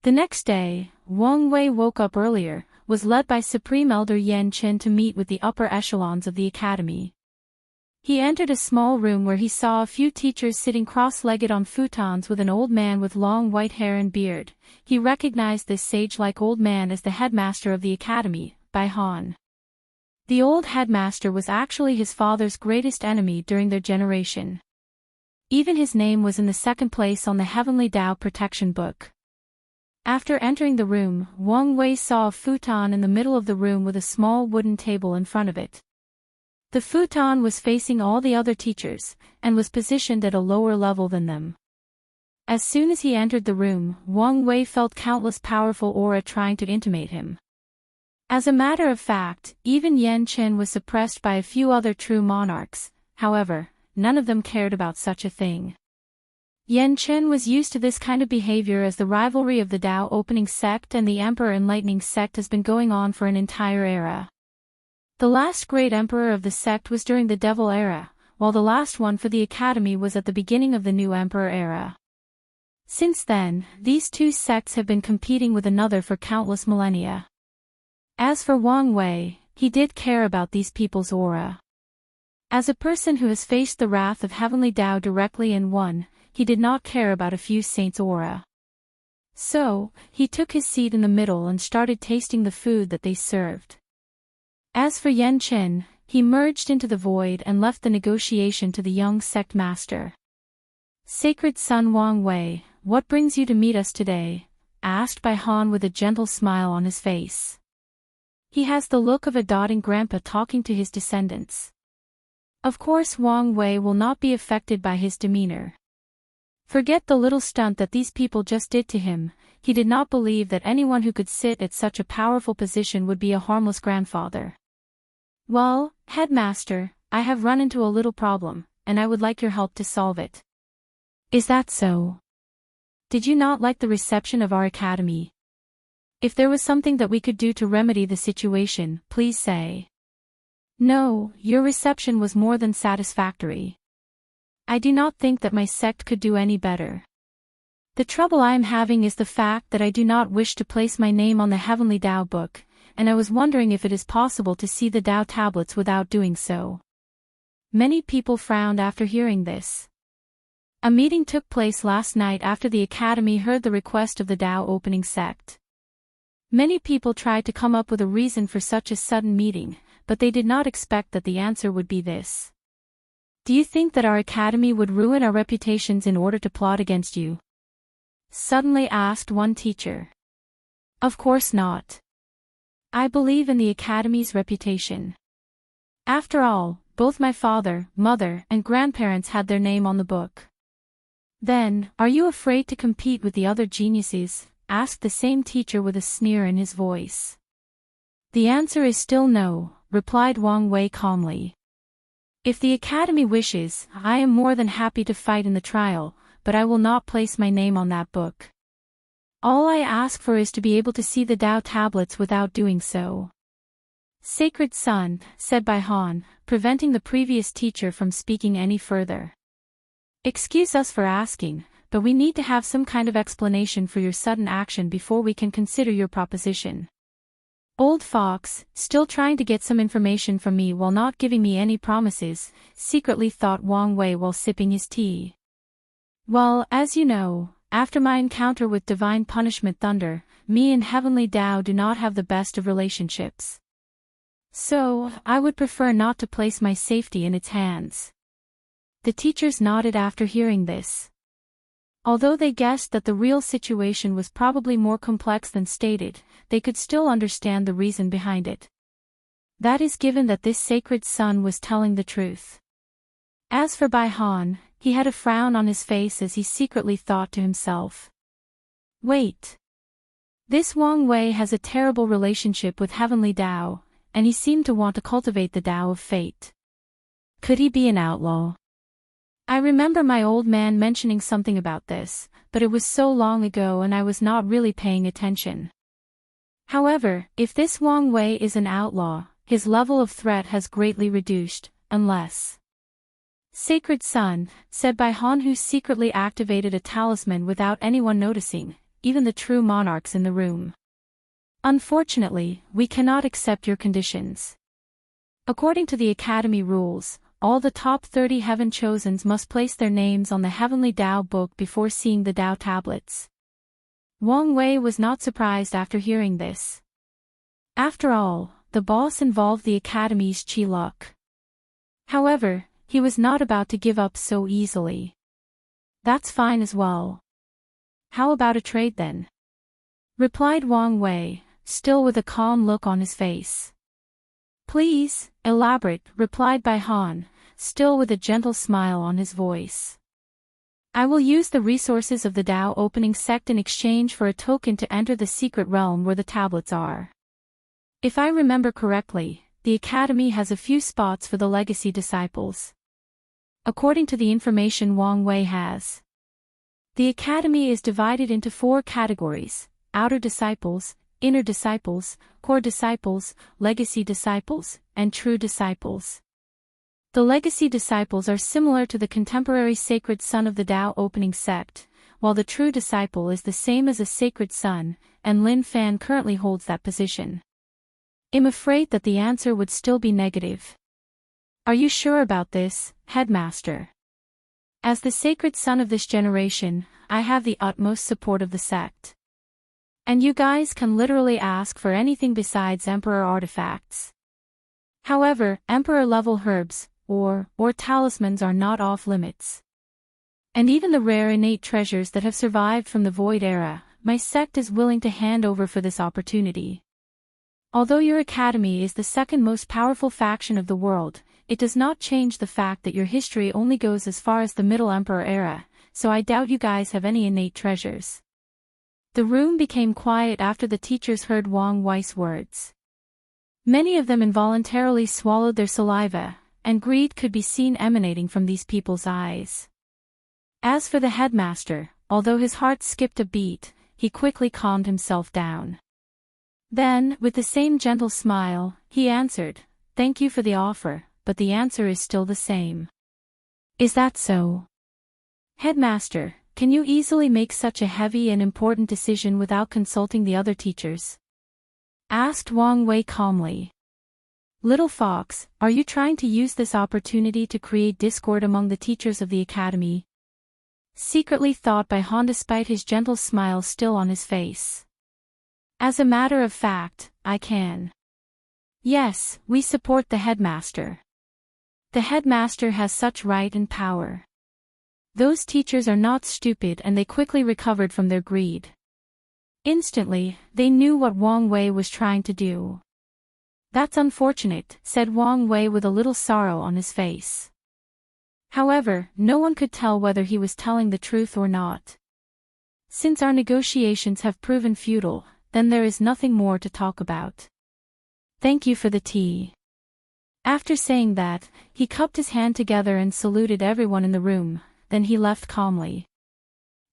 The next day, Wang Wei woke up earlier, was led by Supreme Elder Yan Chen to meet with the upper echelons of the academy. He entered a small room where he saw a few teachers sitting cross-legged on futons with an old man with long white hair and beard. He recognized this sage-like old man as the headmaster of the academy, Bai Han. The old headmaster was actually his father's greatest enemy during their generation. Even his name was in the second place on the Heavenly Tao Protection Book. After entering the room, Wang Wei saw a futon in the middle of the room with a small wooden table in front of it. The futon was facing all the other teachers, and was positioned at a lower level than them. As soon as he entered the room, Wang Wei felt countless powerful aura trying to intimidate him. As a matter of fact, even Yan Chen was suppressed by a few other true monarchs. However, none of them cared about such a thing. Yan Chen was used to this kind of behavior as the rivalry of the Tao Opening Sect and the Emperor Enlightening Sect has been going on for an entire era. The last great emperor of the sect was during the Devil Era, while the last one for the Academy was at the beginning of the new Emperor Era. Since then, these two sects have been competing with another for countless millennia. As for Wang Wei, he did care about these people's aura. As a person who has faced the wrath of Heavenly Tao directly and won, he did not care about a few saints' aura. So, he took his seat in the middle and started tasting the food that they served. As for Yan Chen, he merged into the void and left the negotiation to the young sect master. Sacred son Wang Wei, what brings you to meet us today? asked Bai Han with a gentle smile on his face. He has the look of a doting grandpa talking to his descendants. Of course Wang Wei will not be affected by his demeanor. Forget the little stunt that these people just did to him, he did not believe that anyone who could sit at such a powerful position would be a harmless grandfather. Well, headmaster, I have run into a little problem, and I would like your help to solve it. Is that so? Did you not like the reception of our academy? If there was something that we could do to remedy the situation, please say. No, your reception was more than satisfactory. I do not think that my sect could do any better. The trouble I am having is the fact that I do not wish to place my name on the Heavenly Tao book, and I was wondering if it is possible to see the Tao tablets without doing so. Many people frowned after hearing this. A meeting took place last night after the academy heard the request of the Tao opening sect. Many people tried to come up with a reason for such a sudden meeting, but they did not expect that the answer would be this. Do you think that our academy would ruin our reputations in order to plot against you? Suddenly asked one teacher. Of course not. I believe in the academy's reputation. After all, both my father, mother, and grandparents had their name on the book. Then, are you afraid to compete with the other geniuses? Asked the same teacher with a sneer in his voice. The answer is still no, replied Wang Wei calmly. If the academy wishes, I am more than happy to fight in the trial, but I will not place my name on that book. All I ask for is to be able to see the Tao tablets without doing so. Sacred son, said Bai Han, preventing the previous teacher from speaking any further. Excuse us for asking, but we need to have some kind of explanation for your sudden action before we can consider your proposition. Old Fox, still trying to get some information from me while not giving me any promises, secretly thought Wang Wei while sipping his tea. Well, as you know, after my encounter with Divine Punishment Thunder, me and Heavenly Tao do not have the best of relationships. So, I would prefer not to place my safety in its hands. The teachers nodded after hearing this. Although they guessed that the real situation was probably more complex than stated, they could still understand the reason behind it. That is given that this sacred son was telling the truth. As for Bai Han, he had a frown on his face as he secretly thought to himself. Wait. This Wang Wei has a terrible relationship with Heavenly Tao, and he seemed to want to cultivate the Tao of fate. Could he be an outlaw? I remember my old man mentioning something about this, but it was so long ago and I was not really paying attention. However, if this Wang Wei is an outlaw, his level of threat has greatly reduced, unless... Sacred son, said Bai Han, who secretly activated a talisman without anyone noticing, even the true monarchs in the room. Unfortunately, we cannot accept your conditions. According to the Academy rules, all the top 30 Heaven Chosens must place their names on the Heavenly Tao book before seeing the Tao tablets. Wang Wei was not surprised after hearing this. After all, the boss involved the Academy's Chi luck. However, he was not about to give up so easily. That's fine as well. How about a trade then? Replied Wang Wei, still with a calm look on his face. Please, elaborate, replied Bai Han, still with a gentle smile on his voice. I will use the resources of the Tao opening sect in exchange for a token to enter the secret realm where the tablets are. If I remember correctly, the Academy has a few spots for the legacy disciples. According to the information Wang Wei has, the Academy is divided into 4 categories: outer disciples, inner disciples, core disciples, legacy disciples, and true disciples. The legacy disciples are similar to the contemporary sacred son of the Tao opening sect, while the true disciple is the same as a sacred son, and Lin Fan currently holds that position. I'm afraid that the answer would still be negative. Are you sure about this, headmaster? As the sacred son of this generation, I have the utmost support of the sect. And you guys can literally ask for anything besides Emperor artifacts. However, Emperor-level herbs, or talismans are not off limits. And even the rare innate treasures that have survived from the Void Era, my sect is willing to hand over for this opportunity. Although your academy is the second most powerful faction of the world, it does not change the fact that your history only goes as far as the Middle Emperor era, so I doubt you guys have any innate treasures. The room became quiet after the teachers heard Wang Wei's words. Many of them involuntarily swallowed their saliva, and greed could be seen emanating from these people's eyes. As for the headmaster, although his heart skipped a beat, he quickly calmed himself down. Then, with the same gentle smile, he answered, "Thank you for the offer, but the answer is still the same." "Is that so?" "Headmaster, can you easily make such a heavy and important decision without consulting the other teachers?" asked Wang Wei calmly. "Little fox, are you trying to use this opportunity to create discord among the teachers of the academy?" secretly thought Bai Han despite his gentle smile still on his face. "As a matter of fact, I can. Yes, we support the headmaster. The headmaster has such right and power." Those teachers are not stupid and they quickly recovered from their greed. Instantly, they knew what Wang Wei was trying to do. "That's unfortunate," said Wang Wei with a little sorrow on his face. However, no one could tell whether he was telling the truth or not. "Since our negotiations have proven futile, then there is nothing more to talk about. Thank you for the tea." After saying that, he cupped his hand together and saluted everyone in the room, then he left calmly.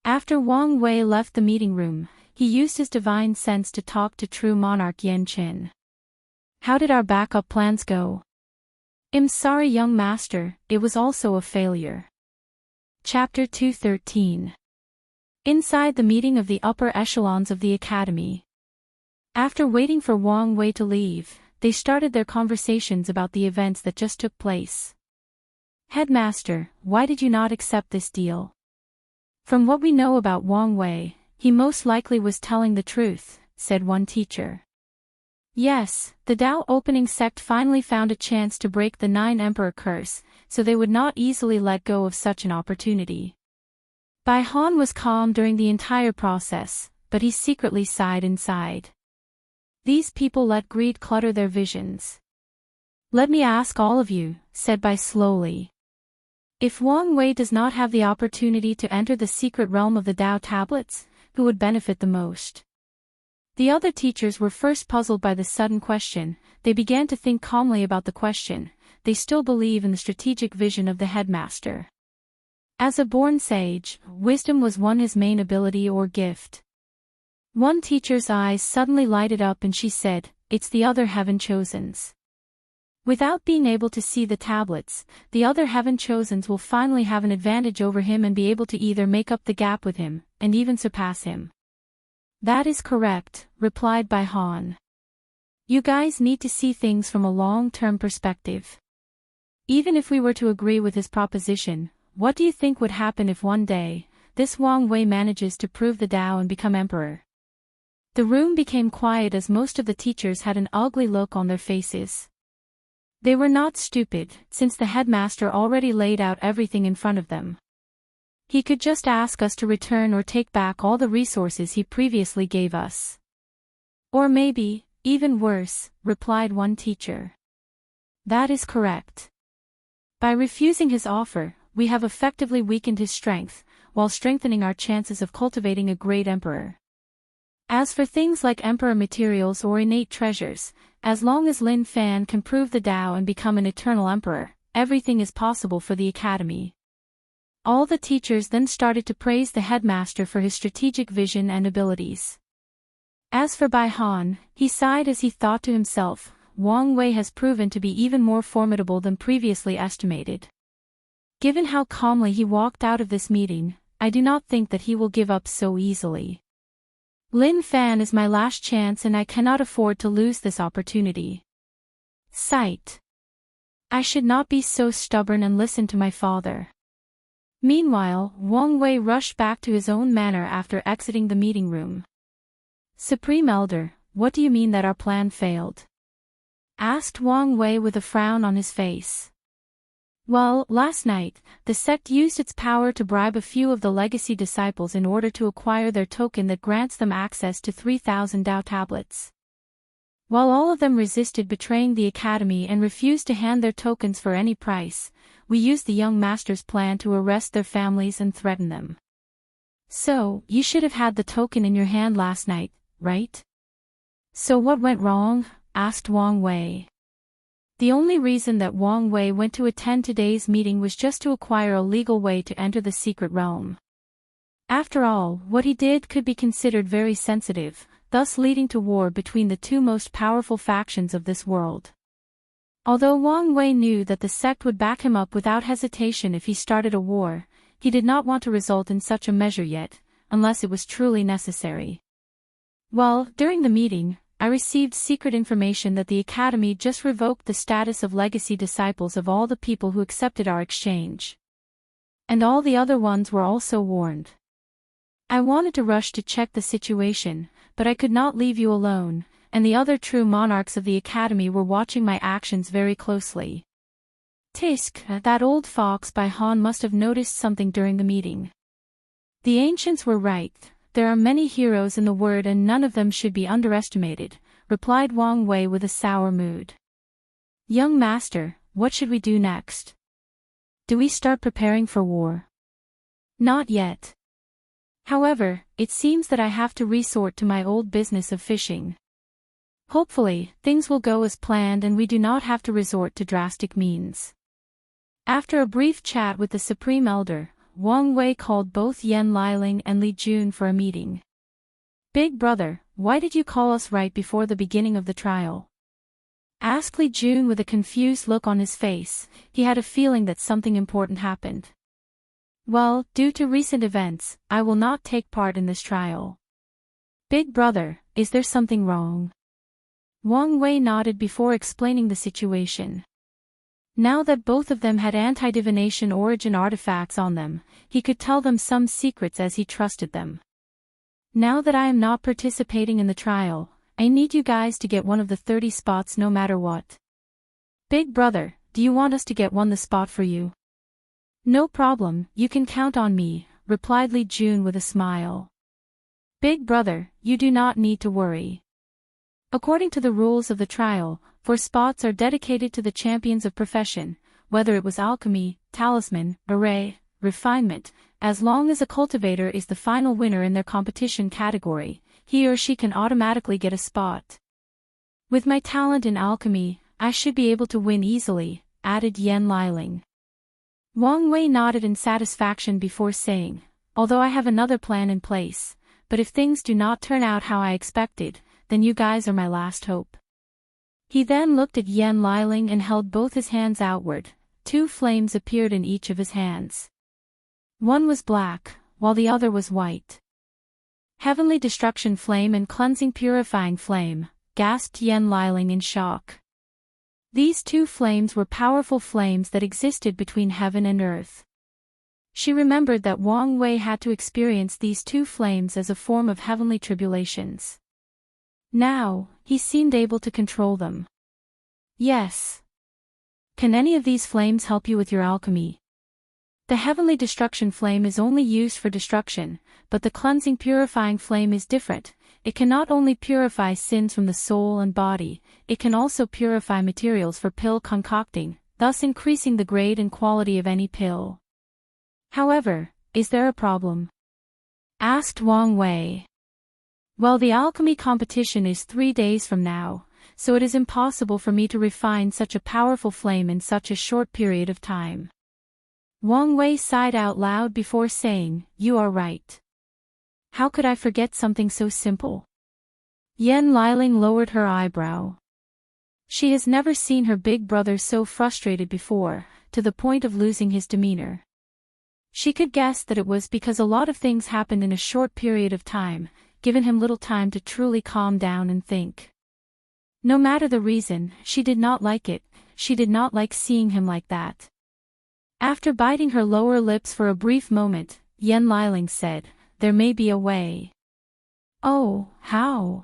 After Wang Wei left the meeting room, he used his divine sense to talk to true monarch Yan Qin. "How did our backup plans go?" "I'm sorry young master, it was also a failure." Chapter 213. Inside the meeting of the upper echelons of the academy. After waiting for Wang Wei to leave, they started their conversations about the events that just took place. "Headmaster, why did you not accept this deal?" "From what we know about Wang Wei, he most likely was telling the truth," said one teacher. "Yes, the Dao opening sect finally found a chance to break the 9 Emperor curse, so they would not easily let go of such an opportunity." Bai Han was calm during the entire process, but he secretly sighed inside. These people let greed clutter their visions. "Let me ask all of you," said Bai slowly. "If Wang Wei does not have the opportunity to enter the secret realm of the Dao tablets, who would benefit the most?" The other teachers were first puzzled by the sudden question. They began to think calmly about the question. They still believe in the strategic vision of the headmaster. As a born sage, wisdom was his main ability or gift. One teacher's eyes suddenly lighted up and she said, "It's the other heaven chosens." Without being able to see the tablets, the other heaven chosens will finally have an advantage over him and be able to either make up the gap with him, and even surpass him. "That is correct," replied Bai Han. "You guys need to see things from a long-term perspective. Even if we were to agree with his proposition, what do you think would happen if one day, this Wang Wei manages to prove the Dao and become emperor?" The room became quiet as most of the teachers had an ugly look on their faces. They were not stupid, since the headmaster already laid out everything in front of them. He could just ask us to return or take back all the resources he previously gave us. "Or maybe, even worse," replied one teacher. "That is correct. By refusing his offer, we have effectively weakened his strength, while strengthening our chances of cultivating a great emperor. As for things like emperor materials or innate treasures, as long as Lin Fan can prove the Dao and become an eternal emperor, everything is possible for the academy." All the teachers then started to praise the headmaster for his strategic vision and abilities. As for Bai Han, he sighed as he thought to himself, Wang Wei has proven to be even more formidable than previously estimated. Given how calmly he walked out of this meeting, I do not think that he will give up so easily. Lin Fan is my last chance and I cannot afford to lose this opportunity. Sight. I should not be so stubborn and listen to my father. Meanwhile, Wang Wei rushed back to his own manor after exiting the meeting room. "Supreme Elder, what do you mean that our plan failed?" asked Wang Wei with a frown on his face. Well, last night, the sect used its power to bribe a few of the legacy disciples in order to acquire their token that grants them access to 3,000 Dao tablets. While all of them resisted betraying the academy and refused to hand their tokens for any price, we used the young master's plan to arrest their families and threaten them. So, you should have had the token in your hand last night, right? So what went wrong? Asked Wang Wei. The only reason that Wang Wei went to attend today's meeting was just to acquire a legal way to enter the secret realm. After all, what he did could be considered very sensitive, thus leading to war between the two most powerful factions of this world. Although Wang Wei knew that the sect would back him up without hesitation if he started a war, he did not want to result in such a measure yet, unless it was truly necessary. Well, during the meeting, I received secret information that the academy just revoked the status of legacy disciples of all the people who accepted our exchange. And all the other ones were also warned. I wanted to rush to check the situation, but I could not leave you alone, and the other true monarchs of the academy were watching my actions very closely. Tisk, that old fox by Han must have noticed something during the meeting. The ancients were right, there are many heroes in the world and none of them should be underestimated, replied Wang Wei with a sour mood. Young master, what should we do next? Do we start preparing for war? Not yet. However, it seems that I have to resort to my old business of fishing. Hopefully, things will go as planned and we do not have to resort to drastic means. After a brief chat with the Supreme Elder, Wang Wei called both Yan Liling and Li Jun for a meeting. Big brother, why did you call us right before the beginning of the trial? Asked Li Jun with a confused look on his face. He had a feeling that something important happened. Well, due to recent events, I will not take part in this trial. Big brother, is there something wrong? Wang Wei nodded before explaining the situation. Now that both of them had anti-divination origin artifacts on them, he could tell them some secrets as he trusted them. Now that I am not participating in the trial, I need you guys to get one of the 30 spots no matter what. Big brother, do you want us to get the spot for you? No problem, you can count on me, replied Li Jun with a smile. Big brother, you do not need to worry. According to the rules of the trial, 4 spots are dedicated to the champions of profession, whether it was alchemy, talisman, array, refinement, as long as a cultivator is the final winner in their competition category, he or she can automatically get a spot. With my talent in alchemy, I should be able to win easily, added Yan Liling. Wang Wei nodded in satisfaction before saying, although I have another plan in place, but if things do not turn out how I expected, then you guys are my last hope. He then looked at Yan Liling and held both his hands outward. 2 flames appeared in each of his hands. One was black, while the other was white. Heavenly destruction flame and cleansing purifying flame, gasped Yan Liling in shock. These 2 flames were powerful flames that existed between heaven and earth. She remembered that Wang Wei had to experience these 2 flames as a form of heavenly tribulations. Now, he seemed able to control them. Yes. Can any of these flames help you with your alchemy? The heavenly destruction flame is only used for destruction, but the cleansing purifying flame is different. It can not only purify sins from the soul and body, it can also purify materials for pill concocting, thus increasing the grade and quality of any pill. However, is there a problem? Asked Wang Wei. Well, the alchemy competition is 3 days from now, so it is impossible for me to refine such a powerful flame in such a short period of time. Wang Wei sighed out loud before saying, you are right. How could I forget something so simple? Yan Liling lowered her eyebrow. She has never seen her big brother so frustrated before, to the point of losing his demeanor. She could guess that it was because a lot of things happened in a short period of time, given him little time to truly calm down and think. No matter the reason, she did not like it. She did not like seeing him like that. After biting her lower lips for a brief moment, Yan Liling said, there may be a way. Oh, how?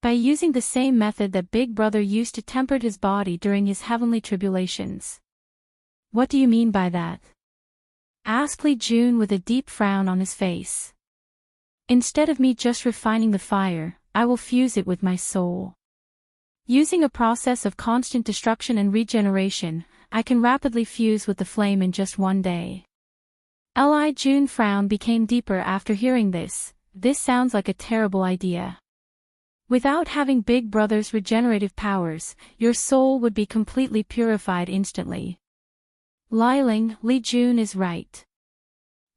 By using the same method that Big Brother used to temper his body during his heavenly tribulations. What do you mean by that? Asked Li Jun with a deep frown on his face. Instead of me just refining the fire, I will fuse it with my soul. Using a process of constant destruction and regeneration, I can rapidly fuse with the flame in just one day. Li Jun's frown became deeper after hearing this. This sounds like a terrible idea. Without having Big Brother's regenerative powers, your soul would be completely purified instantly. Li Jun is right.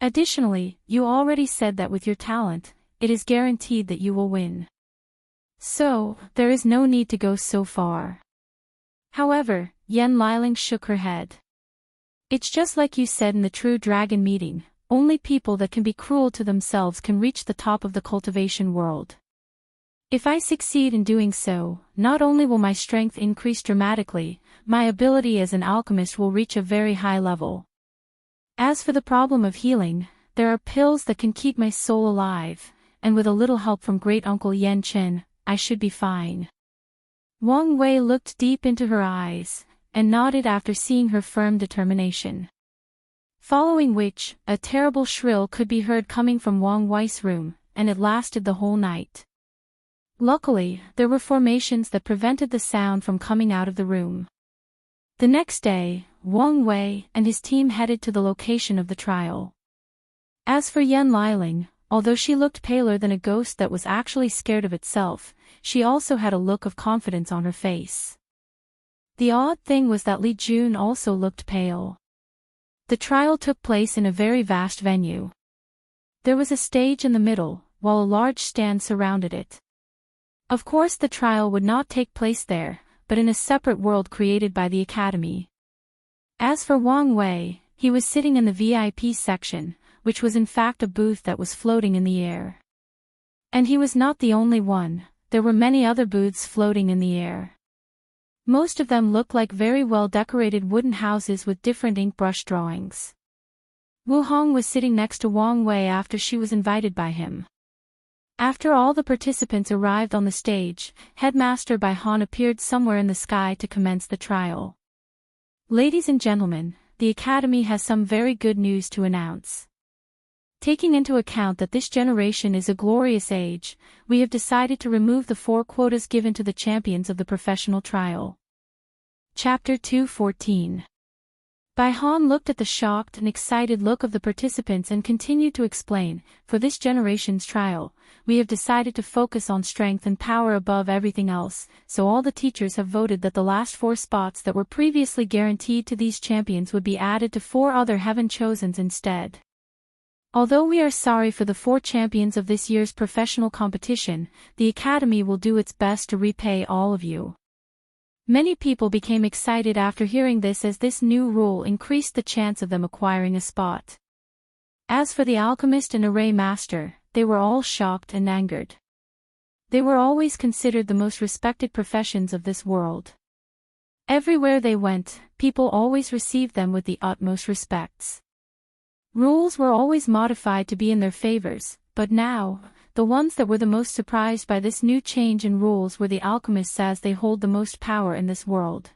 Additionally, you already said that with your talent, it is guaranteed that you will win. So, there is no need to go so far. However, Yan Liling shook her head. It's just like you said in the True Dragon meeting, only people that can be cruel to themselves can reach the top of the cultivation world. If I succeed in doing so, not only will my strength increase dramatically, my ability as an alchemist will reach a very high level. As for the problem of healing, there are pills that can keep my soul alive, and with a little help from great uncle Yan Chen, I should be fine. Wang Wei looked deep into her eyes, and nodded after seeing her firm determination. Following which, a terrible shrill could be heard coming from Wang Wei's room, and it lasted the whole night. Luckily, there were formations that prevented the sound from coming out of the room. The next day, Wang Wei and his team headed to the location of the trial. As for Yan Liling, although she looked paler than a ghost that was actually scared of itself, she also had a look of confidence on her face. The odd thing was that Li Jun also looked pale. The trial took place in a very vast venue. There was a stage in the middle, while a large stand surrounded it. Of course the trial would not take place there, but in a separate world created by the Academy. As for Wang Wei, he was sitting in the VIP section, which was in fact a booth that was floating in the air. And he was not the only one, there were many other booths floating in the air. Most of them looked like very well-decorated wooden houses with different ink brush drawings. Wu Hong was sitting next to Wang Wei after she was invited by him. After all the participants arrived on the stage, Headmaster Bai Han appeared somewhere in the sky to commence the trial. Ladies and gentlemen, the Academy has some very good news to announce. Taking into account that this generation is a glorious age, we have decided to remove the 4 quotas given to the champions of the professional trial. Chapter 2:14. Bai Han looked at the shocked and excited look of the participants and continued to explain, for this generation's trial, we have decided to focus on strength and power above everything else, so all the teachers have voted that the last 4 spots that were previously guaranteed to these champions would be added to 4 other heaven chosens instead. Although we are sorry for the 4 champions of this year's professional competition, the Academy will do its best to repay all of you. Many people became excited after hearing this, as this new rule increased the chance of them acquiring a spot. As for the alchemist and array master, they were all shocked and angered. They were always considered the most respected professions of this world. Everywhere they went, people always received them with the utmost respects. Rules were always modified to be in their favors, but now, the ones that were the most surprised by this new change in rules were the alchemists, as they hold the most power in this world.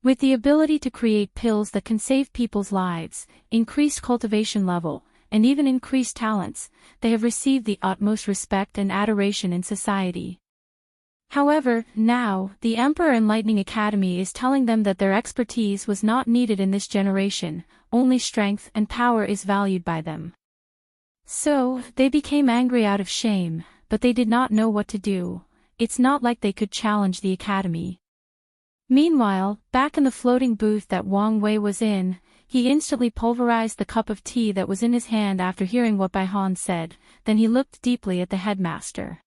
With the ability to create pills that can save people's lives, increased cultivation level, and even increased talents, they have received the utmost respect and adoration in society. However, now, the Emperor Enlightening Academy is telling them that their expertise was not needed in this generation, only strength and power is valued by them. So, they became angry out of shame, but they did not know what to do. It's not like they could challenge the Academy. Meanwhile, back in the floating booth that Wang Wei was in, he instantly pulverized the cup of tea that was in his hand after hearing what Bai Han said, then he looked deeply at the headmaster.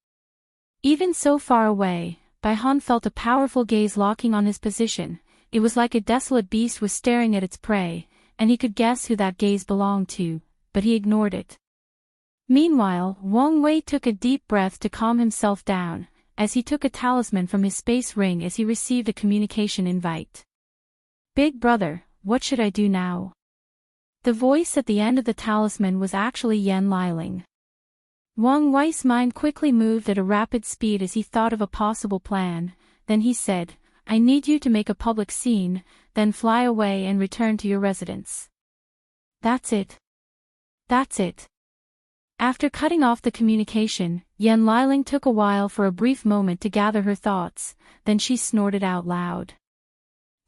Even so far away, Bai Han felt a powerful gaze locking on his position. It was like a desolate beast was staring at its prey, and he could guess who that gaze belonged to, but he ignored it. Meanwhile, Wang Wei took a deep breath to calm himself down, as he took a talisman from his space ring as he received a communication invite. Big brother, what should I do now? The voice at the end of the talisman was actually Yan Liling. Wang Wei's mind quickly moved at a rapid speed as he thought of a possible plan, then he said, I need you to make a public scene, then fly away and return to your residence. That's it. That's it. After cutting off the communication, Yan Liling took a while for a brief moment to gather her thoughts, then she snorted out loud.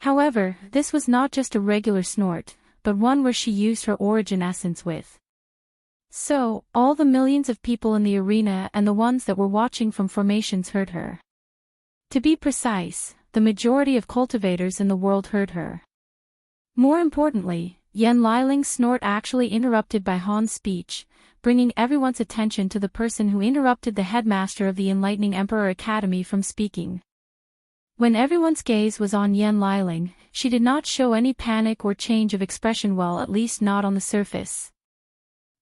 However, this was not just a regular snort, but one where she used her origin essence with. So, all the millions of people in the arena and the ones that were watching from formations heard her. To be precise, the majority of cultivators in the world heard her. More importantly, Yan Liling's snort actually interrupted Bai Han's speech, bringing everyone's attention to the person who interrupted the headmaster of the Enlightening Emperor Academy from speaking. When everyone's gaze was on Yan Liling, she did not show any panic or change of expression, well, at least not on the surface.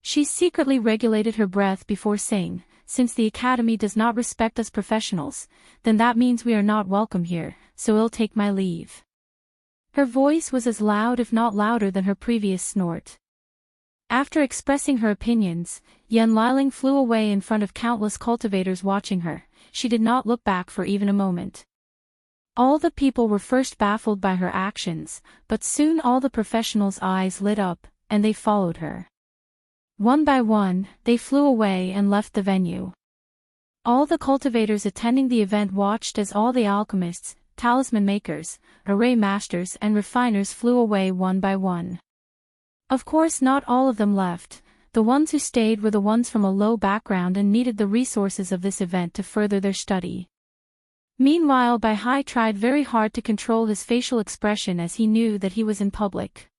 She secretly regulated her breath before saying, "Since the Academy does not respect us professionals, then that means we are not welcome here, so I'll take my leave." Her voice was as loud if not louder than her previous snort. After expressing her opinions, Yan Liling flew away in front of countless cultivators watching her. She did not look back for even a moment. All the people were first baffled by her actions, but soon all the professionals' eyes lit up, and they followed her. One by one, they flew away and left the venue. All the cultivators attending the event watched as all the alchemists, talisman makers, array masters and refiners flew away one by one. Of course, not all of them left. The ones who stayed were the ones from a low background and needed the resources of this event to further their study. Meanwhile, Bai Hai tried very hard to control his facial expression as he knew that he was in public.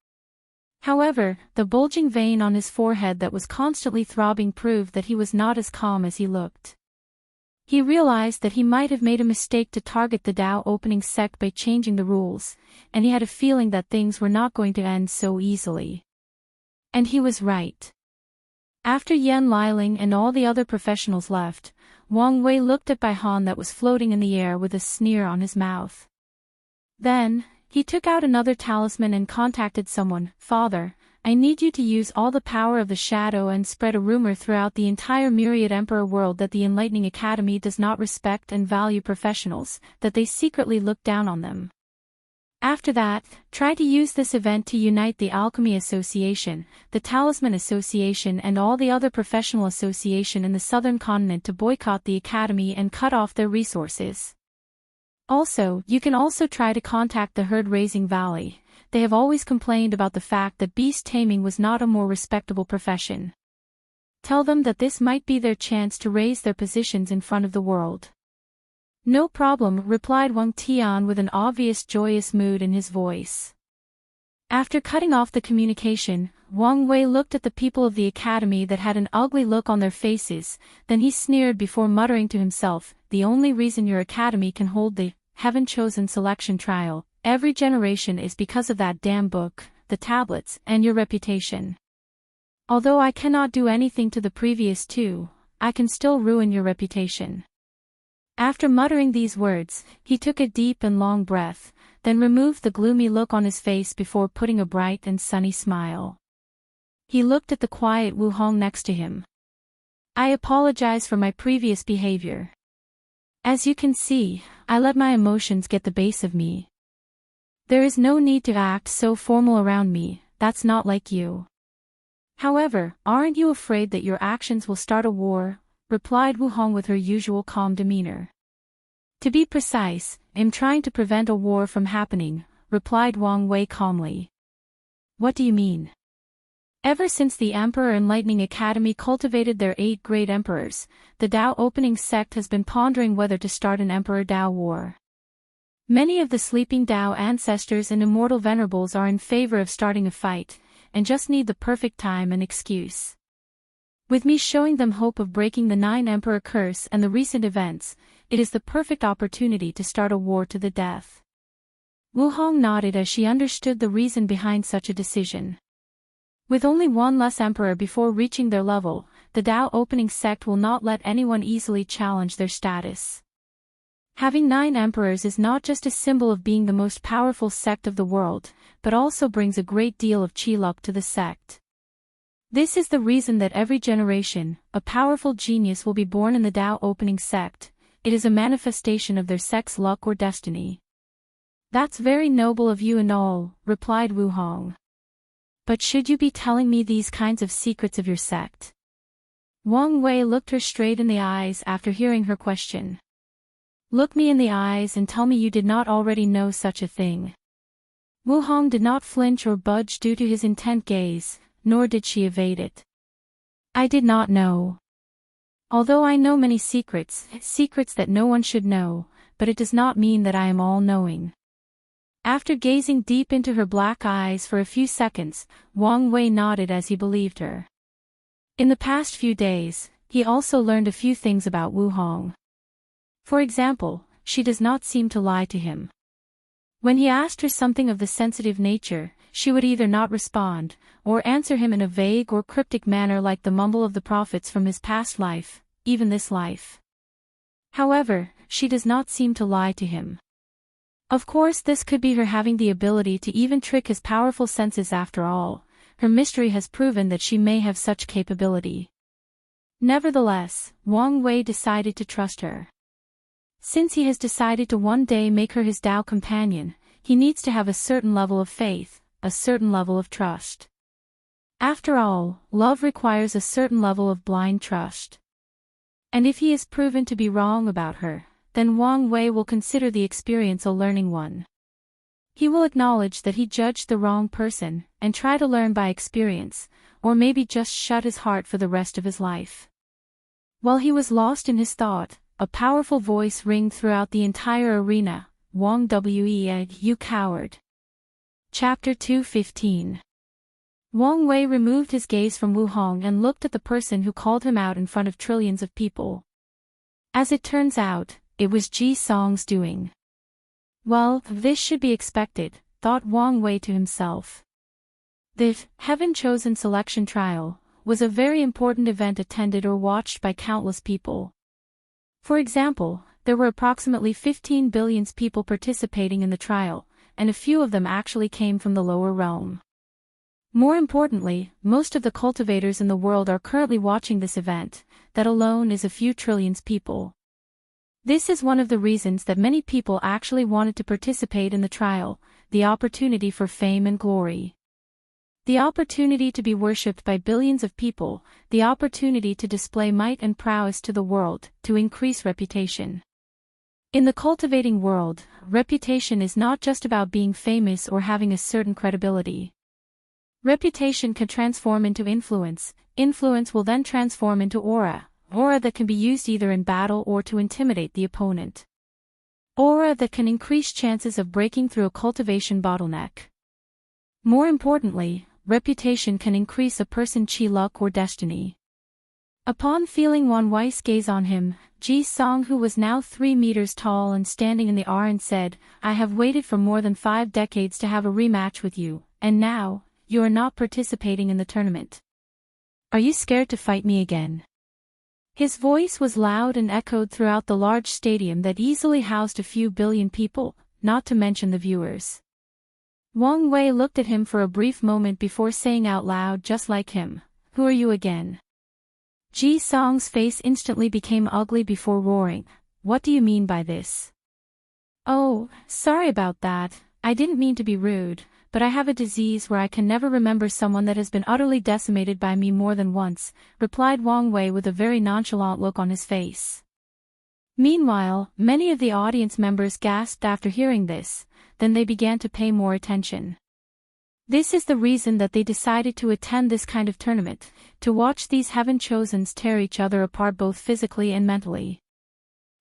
However, the bulging vein on his forehead that was constantly throbbing proved that he was not as calm as he looked. He realized that he might have made a mistake to target the Dao opening sect by changing the rules, and he had a feeling that things were not going to end so easily. And he was right. After Yan Liling and all the other professionals left, Wang Wei looked at Bai Han that was floating in the air with a sneer on his mouth. Then, he took out another talisman and contacted someone. "Father, I need you to use all the power of the shadow and spread a rumor throughout the entire myriad emperor world that the Enlightening Academy does not respect and value professionals, that they secretly look down on them. After that, try to use this event to unite the Alchemy Association, the Talisman Association and all the other professional association in the southern continent to boycott the Academy and cut off their resources. Also, you can also try to contact the Herd Raising Valley. They have always complained about the fact that beast taming was not a more respectable profession. Tell them that this might be their chance to raise their positions in front of the world." "No problem," replied Wang Tian with an obvious joyous mood in his voice. After cutting off the communication, Wang Wei looked at the people of the academy that had an ugly look on their faces, then he sneered before muttering to himself, "The only reason your academy can hold the heaven-chosen selection trial every generation is because of that damn book, the tablets, and your reputation. Although I cannot do anything to the previous two, I can still ruin your reputation." After muttering these words, he took a deep and long breath, then removed the gloomy look on his face before putting a bright and sunny smile. He looked at the quiet Wu Hong next to him. "I apologize for my previous behavior. As you can see, I let my emotions get the base of me. There is no need to act so formal around me, that's not like you. However, aren't you afraid that your actions will start a war?" replied Wu Hong with her usual calm demeanor. "To be precise, I'm trying to prevent a war from happening," replied Wang Wei calmly. "What do you mean?" "Ever since the Emperor Enlightening Academy cultivated their 8 great emperors, the Dao opening sect has been pondering whether to start an Emperor Dao war. Many of the sleeping Dao ancestors and immortal venerables are in favor of starting a fight, and just need the perfect time and excuse. With me showing them hope of breaking the 9 Emperor curse and the recent events, it is the perfect opportunity to start a war to the death." Wu Hong nodded as she understood the reason behind such a decision. With only one less emperor before reaching their level, the Dao opening sect will not let anyone easily challenge their status. Having 9 emperors is not just a symbol of being the most powerful sect of the world, but also brings a great deal of chi luck to the sect. This is the reason that every generation, a powerful genius will be born in the Dao opening sect. It is a manifestation of their sect's luck or destiny. That's very noble of you and all, replied Wu Hong. But should you be telling me these kinds of secrets of your sect? Wang Wei looked her straight in the eyes after hearing her question. Look me in the eyes and tell me you did not already know such a thing. Wu Hong did not flinch or budge due to his intent gaze, nor did she evade it. I did not know. Although I know many secrets that no one should know, but it does not mean that I am all-knowing. After gazing deep into her black eyes for a few seconds, Wang Wei nodded as he believed her. In the past few days, he also learned a few things about Wu Hong. For example, she does not seem to lie to him. When he asked her something of the sensitive nature, she would either not respond, or answer him in a vague or cryptic manner like the mumble of the prophets from his past life, even this life. However, she does not seem to lie to him. Of course, this could be her having the ability to even trick his powerful senses after all. Her mystery has proven that she may have such capability. Nevertheless, Wang Wei decided to trust her. Since he has decided to one day make her his Tao companion, he needs to have a certain level of faith, a certain level of trust. After all, love requires a certain level of blind trust. And if he is proven to be wrong about her, then Wang Wei will consider the experience a learning one. He will acknowledge that he judged the wrong person, and try to learn by experience, or maybe just shut his heart for the rest of his life. While he was lost in his thought, a powerful voice ringed throughout the entire arena, Wang Wei, you coward. Chapter 2:15. Wang Wei removed his gaze from Wu Hong and looked at the person who called him out in front of trillions of people. As it turns out, it was Ji Song's doing. Well, this should be expected, thought Wang Wei to himself. The heaven-chosen selection trial was a very important event attended or watched by countless people. For example, there were approximately 15 billion people participating in the trial, and a few of them actually came from the lower realm. More importantly, most of the cultivators in the world are currently watching this event. That alone is a few trillions people. This is one of the reasons that many people actually wanted to participate in the trial, the opportunity for fame and glory. The opportunity to be worshipped by billions of people, the opportunity to display might and prowess to the world, to increase reputation. In the cultivating world, reputation is not just about being famous or having a certain credibility. Reputation can transform into influence, influence will then transform into aura. Aura that can be used either in battle or to intimidate the opponent. Aura that can increase chances of breaking through a cultivation bottleneck. More importantly, reputation can increase a person's chi luck or destiny. Upon feeling Wan Wei's gaze on him, Ji Song, who was now 3 meters tall and standing in the arena, said, I have waited for more than 5 decades to have a rematch with you, and now, you are not participating in the tournament. Are you scared to fight me again? His voice was loud and echoed throughout the large stadium that easily housed a few billion people, not to mention the viewers. Wang Wei looked at him for a brief moment before saying out loud just like him, who are you again? Ji Song's face instantly became ugly before roaring, what do you mean by this? Oh, sorry about that, I didn't mean to be rude, but I have a disease where I can never remember someone that has been utterly decimated by me more than once, replied Wang Wei with a very nonchalant look on his face. Meanwhile, many of the audience members gasped after hearing this, then they began to pay more attention. This is the reason that they decided to attend this kind of tournament, to watch these heaven-chosens tear each other apart both physically and mentally.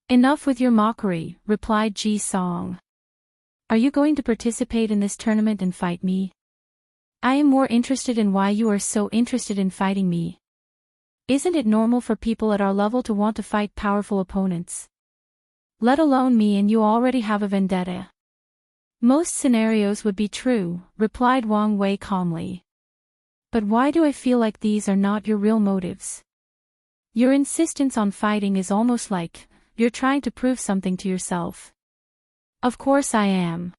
Enough with your mockery, replied Ji Song. Are you going to participate in this tournament and fight me? I am more interested in why you are so interested in fighting me. Isn't it normal for people at our level to want to fight powerful opponents? Let alone me, and you already have a vendetta. Most scenarios would be true, replied Wang Wei calmly. But why do I feel like these are not your real motives? Your insistence on fighting is almost like you're trying to prove something to yourself. Of course I am.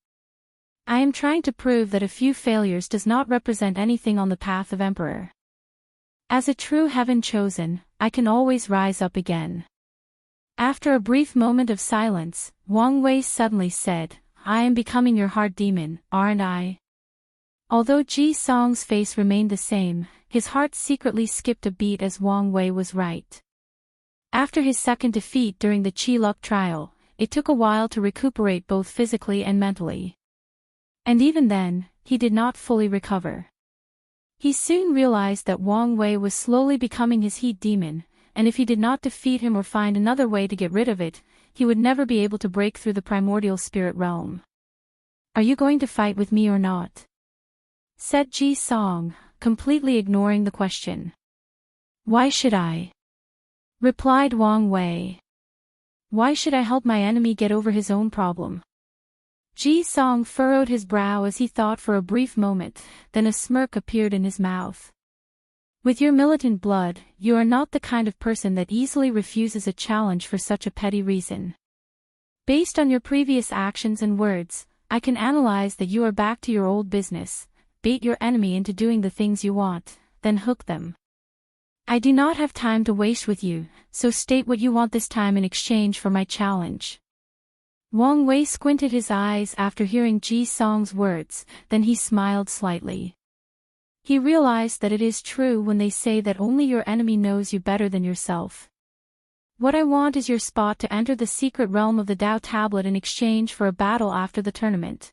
I am trying to prove that a few failures does not represent anything on the path of Emperor. As a true heaven chosen, I can always rise up again. After a brief moment of silence, Wang Wei suddenly said, I am becoming your heart demon, aren't I? Although Ji Song's face remained the same, his heart secretly skipped a beat as Wang Wei was right. After his second defeat during the Qi Luck trial, it took a while to recuperate both physically and mentally. And even then, he did not fully recover. He soon realized that Wang Wei was slowly becoming his heat demon, and if he did not defeat him or find another way to get rid of it, he would never be able to break through the primordial spirit realm. "Are you going to fight with me or not?" said Ji Song, completely ignoring the question. "Why should I?" replied Wang Wei. "Why should I help my enemy get over his own problem?" Ji Song furrowed his brow as he thought for a brief moment, then a smirk appeared in his mouth. "With your militant blood, you are not the kind of person that easily refuses a challenge for such a petty reason. Based on your previous actions and words, I can analyze that you are back to your old business, bait your enemy into doing the things you want, then hook them. I do not have time to waste with you, so state what you want this time in exchange for my challenge." Wang Wei squinted his eyes after hearing Ji Song's words, then he smiled slightly. He realized that it is true when they say that only your enemy knows you better than yourself. "What I want is your spot to enter the secret realm of the Dao tablet in exchange for a battle after the tournament."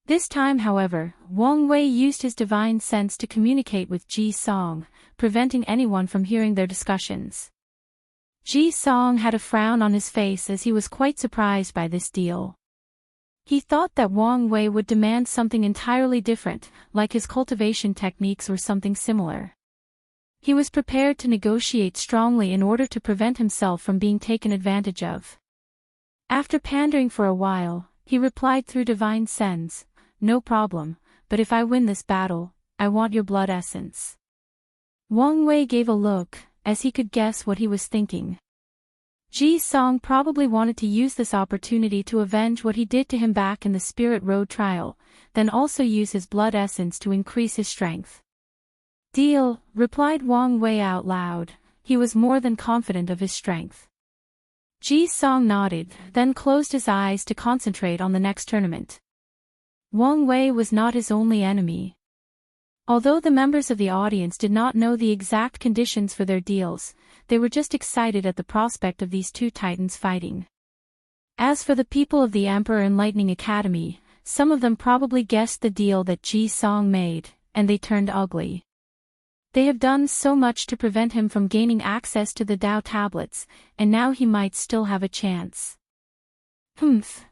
This time, however, Wang Wei used his divine sense to communicate with Ji Song, preventing anyone from hearing their discussions. Ji Song had a frown on his face as he was quite surprised by this deal. He thought that Wang Wei would demand something entirely different, like his cultivation techniques or something similar. He was prepared to negotiate strongly in order to prevent himself from being taken advantage of. After pandering for a while, he replied through divine sense, "No problem, but if I win this battle, I want your blood essence." Wang Wei gave a look, as he could guess what he was thinking. Ji Song probably wanted to use this opportunity to avenge what he did to him back in the Spirit Road trial, then also use his blood essence to increase his strength. "Deal," replied Wang Wei out loud. He was more than confident of his strength. Ji Song nodded, then closed his eyes to concentrate on the next tournament. Wang Wei was not his only enemy. Although the members of the audience did not know the exact conditions for their deals, they were just excited at the prospect of these two titans fighting. As for the people of the Emperor Enlightening Academy, some of them probably guessed the deal that Ji Song made, and they turned ugly. They have done so much to prevent him from gaining access to the Dao tablets, and now he might still have a chance.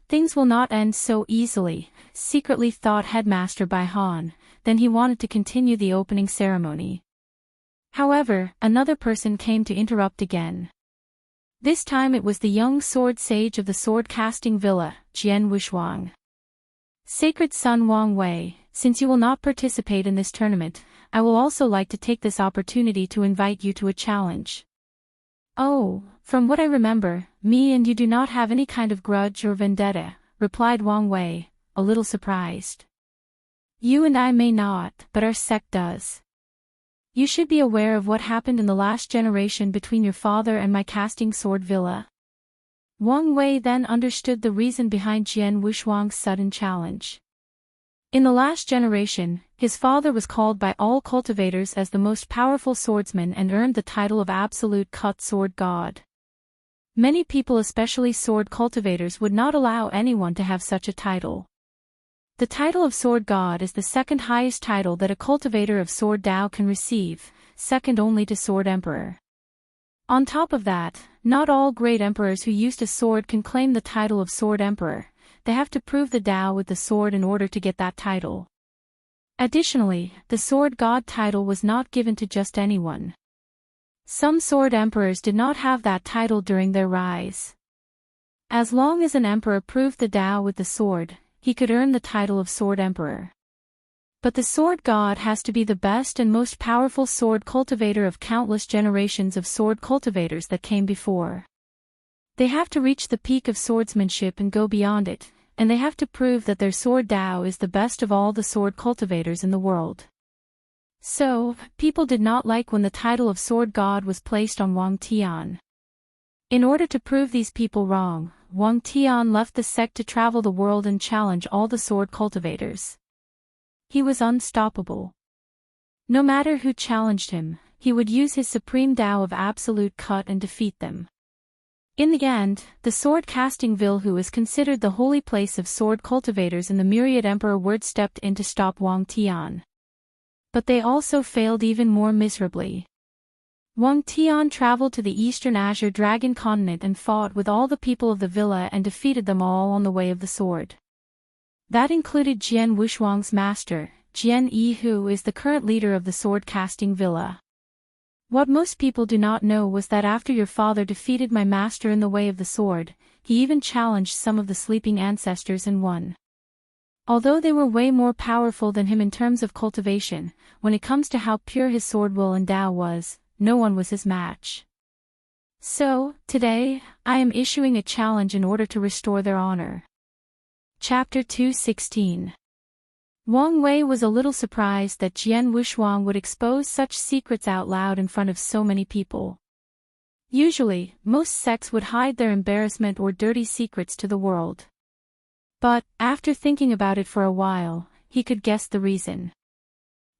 Things will not end so easily, secretly thought Headmaster Bai Han, then he wanted to continue the opening ceremony. However, another person came to interrupt again. This time it was the young sword sage of the sword-casting villa, Jian Wushuang. "Sacred son Wang Wei, since you will not participate in this tournament, I will also like to take this opportunity to invite you to a challenge." "Oh, from what I remember, me and you do not have any kind of grudge or vendetta," replied Wang Wei, a little surprised. "You and I may not, but our sect does. You should be aware of what happened in the last generation between your father and my casting sword villa." Wang Wei then understood the reason behind Jian Wushuang's sudden challenge. In the last generation, his father was called by all cultivators as the most powerful swordsman and earned the title of absolute cut sword god. Many people, especially sword cultivators, would not allow anyone to have such a title. The title of sword god is the second highest title that a cultivator of sword Dao can receive, second only to sword emperor. On top of that, not all great emperors who used a sword can claim the title of sword emperor. They have to prove the Dao with the sword in order to get that title. Additionally, the sword god title was not given to just anyone. Some sword emperors did not have that title during their rise. As long as an emperor proved the Dao with the sword, he could earn the title of sword emperor. But the sword god has to be the best and most powerful sword cultivator of countless generations of sword cultivators that came before. They have to reach the peak of swordsmanship and go beyond it, and they have to prove that their sword Dao is the best of all the sword cultivators in the world. So, people did not like when the title of sword god was placed on Wang Tian. In order to prove these people wrong, Wang Tian left the sect to travel the world and challenge all the sword cultivators. He was unstoppable. No matter who challenged him, he would use his supreme Tao of absolute cut and defeat them. In the end, the sword-casting ville, who is considered the holy place of sword cultivators in the myriad emperor word, stepped in to stop Wang Tian. But they also failed even more miserably. Wang Tian traveled to the eastern Azure Dragon continent and fought with all the people of the villa and defeated them all on the way of the sword. That included Jian Wushuang's master, Jian Yi, who is the current leader of the sword-casting villa. What most people do not know was that after your father defeated my master in the way of the sword, he even challenged some of the sleeping ancestors and won. Although they were way more powerful than him in terms of cultivation, when it comes to how pure his sword will and Tao was, no one was his match. So, today, I am issuing a challenge in order to restore their honor. Chapter 2:16. Wang Wei was a little surprised that Jian Wushuang would expose such secrets out loud in front of so many people. Usually, most sects would hide their embarrassment or dirty secrets to the world. But, after thinking about it for a while, he could guess the reason.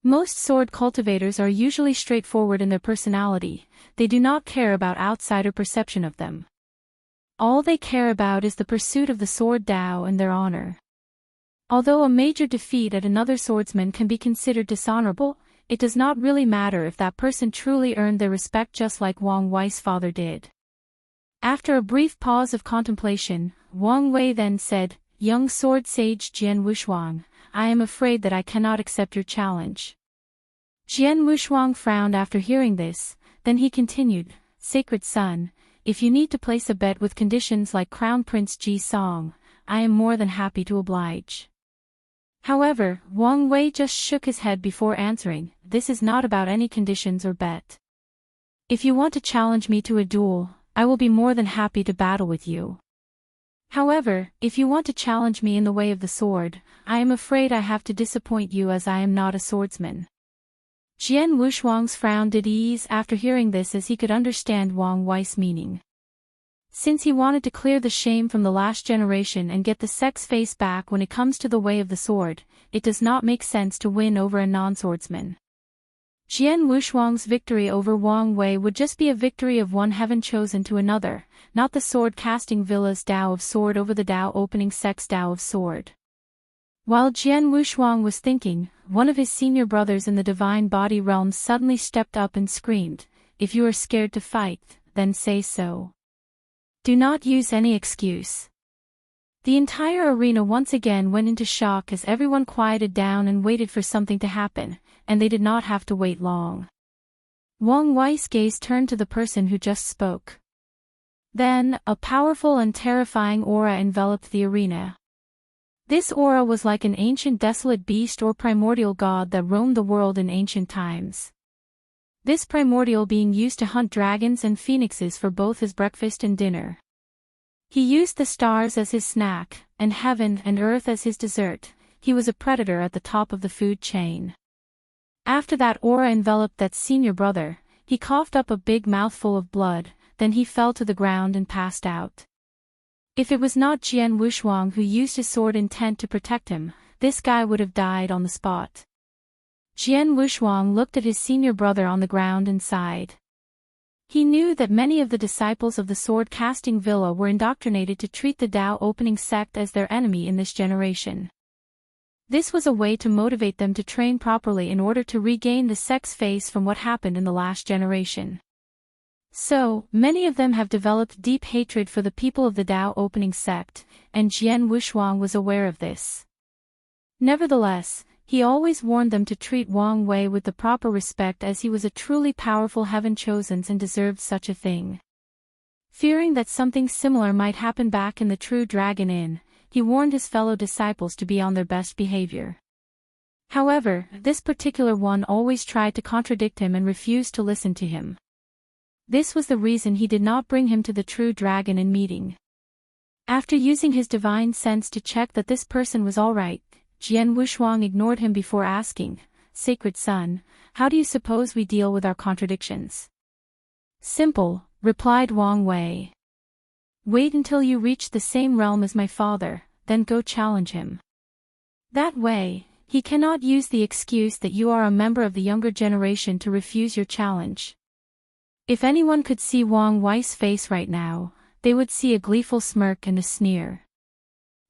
Most sword cultivators are usually straightforward in their personality. They do not care about outsider perception of them. All they care about is the pursuit of the sword Tao and their honor. Although a major defeat at another swordsman can be considered dishonorable, it does not really matter if that person truly earned their respect, just like Wang Wei's father did. After a brief pause of contemplation, Wang Wei then said, "Young sword sage Jian Wushuang, I am afraid that I cannot accept your challenge." Jian Wushuang frowned after hearing this, then he continued, "Sacred son, if you need to place a bet with conditions like Crown Prince Ji Song, I am more than happy to oblige." However, Wang Wei just shook his head before answering, "This is not about any conditions or bet. If you want to challenge me to a duel, I will be more than happy to battle with you. However, if you want to challenge me in the way of the sword, I am afraid I have to disappoint you, as I am not a swordsman." Jian Wushuang's frown did ease after hearing this, as he could understand Wang Wei's meaning. Since he wanted to clear the shame from the last generation and get the sect's face back when it comes to the way of the sword, it does not make sense to win over a non-swordsman. Jian Wushuang's victory over Wang Wei would just be a victory of one heaven chosen to another, not the sword-casting villa's Tao of sword over the Tao opening sect's Tao of sword. While Jian Wushuang was thinking, one of his senior brothers in the divine body realm suddenly stepped up and screamed, "If you are scared to fight, then say so. Do not use any excuse." The entire arena once again went into shock as everyone quieted down and waited for something to happen, and they did not have to wait long. Wang Wei's gaze turned to the person who just spoke. Then, a powerful and terrifying aura enveloped the arena. This aura was like an ancient desolate beast or primordial god that roamed the world in ancient times. This primordial being used to hunt dragons and phoenixes for both his breakfast and dinner. He used the stars as his snack, and heaven and earth as his dessert. He was a predator at the top of the food chain. After that aura enveloped that senior brother, he coughed up a big mouthful of blood, then he fell to the ground and passed out. If it was not Jian Wushuang who used his sword intent to protect him, this guy would have died on the spot. Jian Wushuang looked at his senior brother on the ground and sighed. He knew that many of the disciples of the sword-casting villa were indoctrinated to treat the Tao opening sect as their enemy in this generation. This was a way to motivate them to train properly in order to regain the sect's face from what happened in the last generation. So, many of them have developed deep hatred for the people of the Tao opening sect, and Jian Wushuang was aware of this. Nevertheless, he always warned them to treat Wang Wei with the proper respect, as he was a truly powerful heaven chosen and deserved such a thing. Fearing that something similar might happen back in the True Dragon Inn, he warned his fellow disciples to be on their best behavior. However, this particular one always tried to contradict him and refused to listen to him. This was the reason he did not bring him to the True Dragon Inn meeting. After using his divine sense to check that this person was alright, Jian Wushuang ignored him before asking, "Sacred son, how do you suppose we deal with our contradictions?" "Simple," replied Wang Wei. Wait until you reach the same realm as my father, then go challenge him. That way, he cannot use the excuse that you are a member of the younger generation to refuse your challenge. If anyone could see Wang Wei's face right now, they would see a gleeful smirk and a sneer.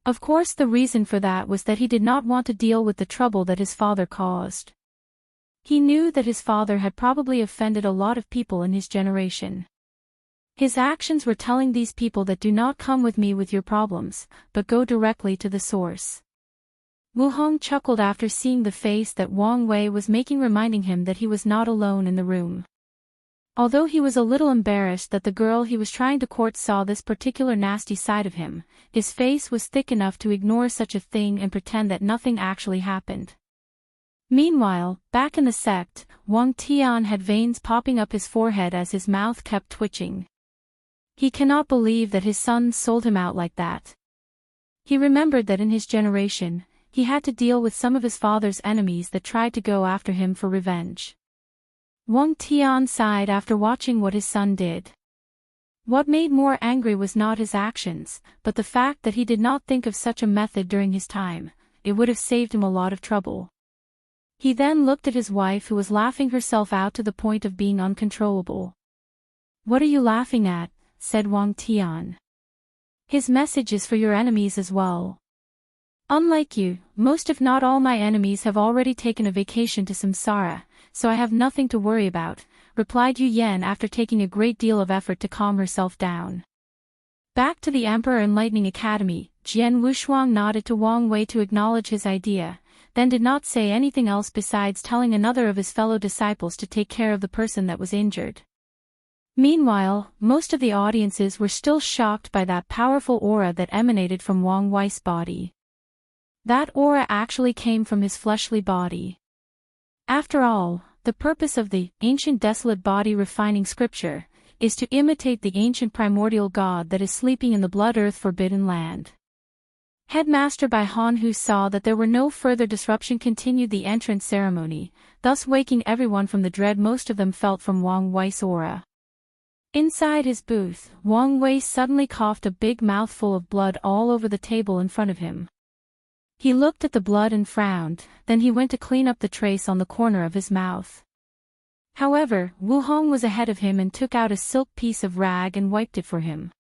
Of course, the reason for that was that he did not want to deal with the trouble that his father caused. He knew that his father had probably offended a lot of people in his generation. His actions were telling these people that do not come with me with your problems, but go directly to the source. Wu Hong chuckled after seeing the face that Wang Wei was making, reminding him that he was not alone in the room. Although he was a little embarrassed that the girl he was trying to court saw this particular nasty side of him, his face was thick enough to ignore such a thing and pretend that nothing actually happened. Meanwhile, back in the sect, Wang Tian had veins popping up his forehead as his mouth kept twitching. He cannot believe that his son sold him out like that. He remembered that in his generation, he had to deal with some of his father's enemies that tried to go after him for revenge. Wang Tian sighed after watching what his son did. What made more angry was not his actions, but the fact that he did not think of such a method during his time. It would have saved him a lot of trouble. He then looked at his wife, who was laughing herself out to the point of being uncontrollable. "What are you laughing at?" said Wang Tian. "His message is for your enemies as well. Unlike you, most if not all my enemies have already taken a vacation to samsara, so I have nothing to worry about," replied Yu Yan after taking a great deal of effort to calm herself down. Back to the Emperor Enlightening Academy, Jian Wushuang nodded to Wang Wei to acknowledge his idea, then did not say anything else besides telling another of his fellow disciples to take care of the person that was injured. Meanwhile, most of the audiences were still shocked by that powerful aura that emanated from Wang Wei's body. That aura actually came from his fleshly body. After all, the purpose of the ancient desolate body refining scripture is to imitate the ancient primordial god that is sleeping in the blood earth forbidden land. Headmaster Bai Han, who saw that there were no further disruption, continued the entrance ceremony, thus waking everyone from the dread most of them felt from Wang Wei's aura. Inside his booth, Wang Wei suddenly coughed a big mouthful of blood all over the table in front of him. He looked at the blood and frowned, then he went to clean up the trace on the corner of his mouth. However, Wu Hong was ahead of him and took out a silk piece of rag and wiped it for him.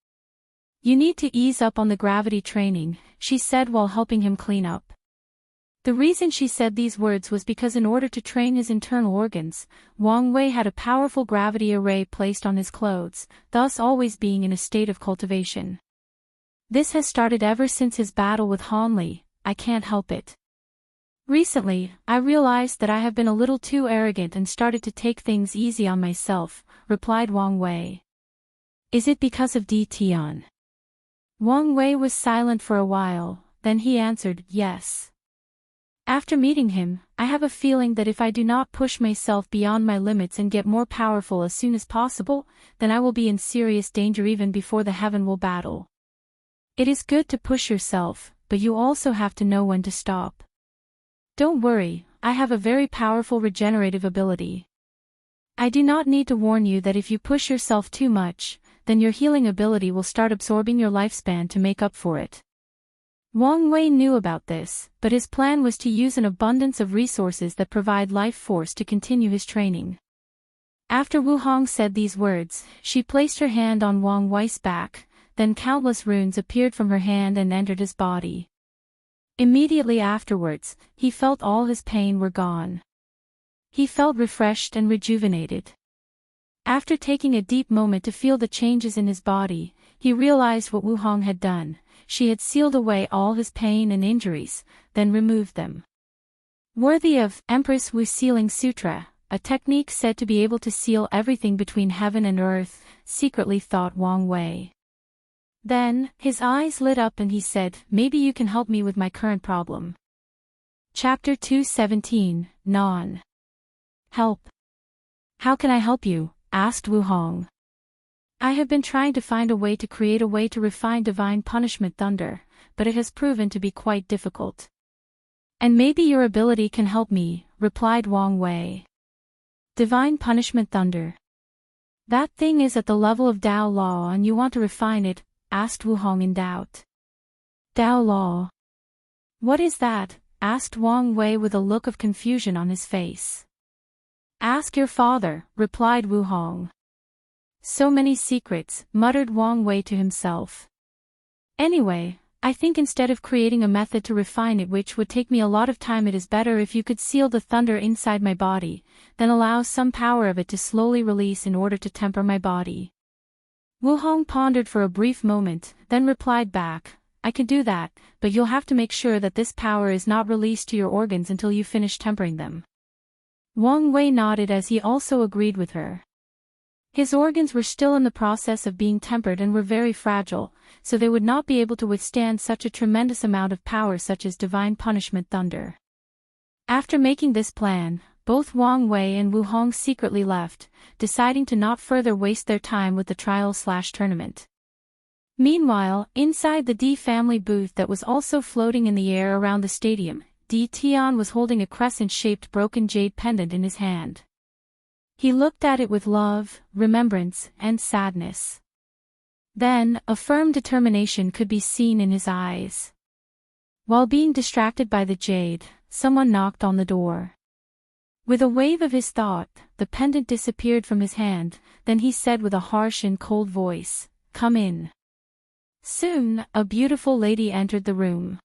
"You need to ease up on the gravity training," she said while helping him clean up. The reason she said these words was because in order to train his internal organs, Wang Wei had a powerful gravity array placed on his clothes, thus always being in a state of cultivation. This has started ever since his battle with Han Li. I can't help it. Recently, I realized that I have been a little too arrogant and started to take things easy on myself, replied Wang Wei. Is it because of Di Tian? Wang Wei was silent for a while, then he answered, yes. After meeting him, I have a feeling that if I do not push myself beyond my limits and get more powerful as soon as possible, then I will be in serious danger even before the heaven will battle. It is good to push yourself, but you also have to know when to stop. Don't worry, I have a very powerful regenerative ability. I do not need to warn you that if you push yourself too much, then your healing ability will start absorbing your lifespan to make up for it. Wang Wei knew about this, but his plan was to use an abundance of resources that provide life force to continue his training. After Wu Hong said these words, she placed her hand on Wang Wei's back, then countless runes appeared from her hand and entered his body. Immediately afterwards, he felt all his pain were gone. He felt refreshed and rejuvenated. After taking a deep moment to feel the changes in his body, he realized what Wu Hong had done. She had sealed away all his pain and injuries, then removed them. Worthy of Empress Wu Sealing Sutra, a technique said to be able to seal everything between heaven and earth, secretly thought Wang Wei. Then, his eyes lit up and he said, maybe you can help me with my current problem. Chapter 217, Non. Help. How can I help you? Asked Wu Hong. I have been trying to find a way to create a way to refine divine punishment thunder, but it has proven to be quite difficult. And maybe your ability can help me, replied Wang Wei. Divine punishment thunder. That thing is at the level of Tao law and you want to refine it, asked Wuhong in doubt. Dao law. What is that? Asked Wang Wei with a look of confusion on his face. Ask your father, replied Wuhong. So many secrets, muttered Wang Wei to himself. Anyway, I think instead of creating a method to refine it which would take me a lot of time, it is better if you could seal the thunder inside my body, then allow some power of it to slowly release in order to temper my body. Wuhong pondered for a brief moment, then replied back, I can do that, but you'll have to make sure that this power is not released to your organs until you finish tempering them. Wang Wei nodded as he also agreed with her. His organs were still in the process of being tempered and were very fragile, so they would not be able to withstand such a tremendous amount of power such as divine punishment thunder. After making this plan, both Wang Wei and Wuhong secretly left, deciding to not further waste their time with the trial/tournament. Meanwhile, inside the Di family booth that was also floating in the air around the stadium, Di Tian was holding a crescent-shaped broken jade pendant in his hand. He looked at it with love, remembrance, and sadness. Then, a firm determination could be seen in his eyes. While being distracted by the jade, someone knocked on the door. With a wave of his thought, the pendant disappeared from his hand, then he said with a harsh and cold voice, "Come in." Soon, a beautiful lady entered the room.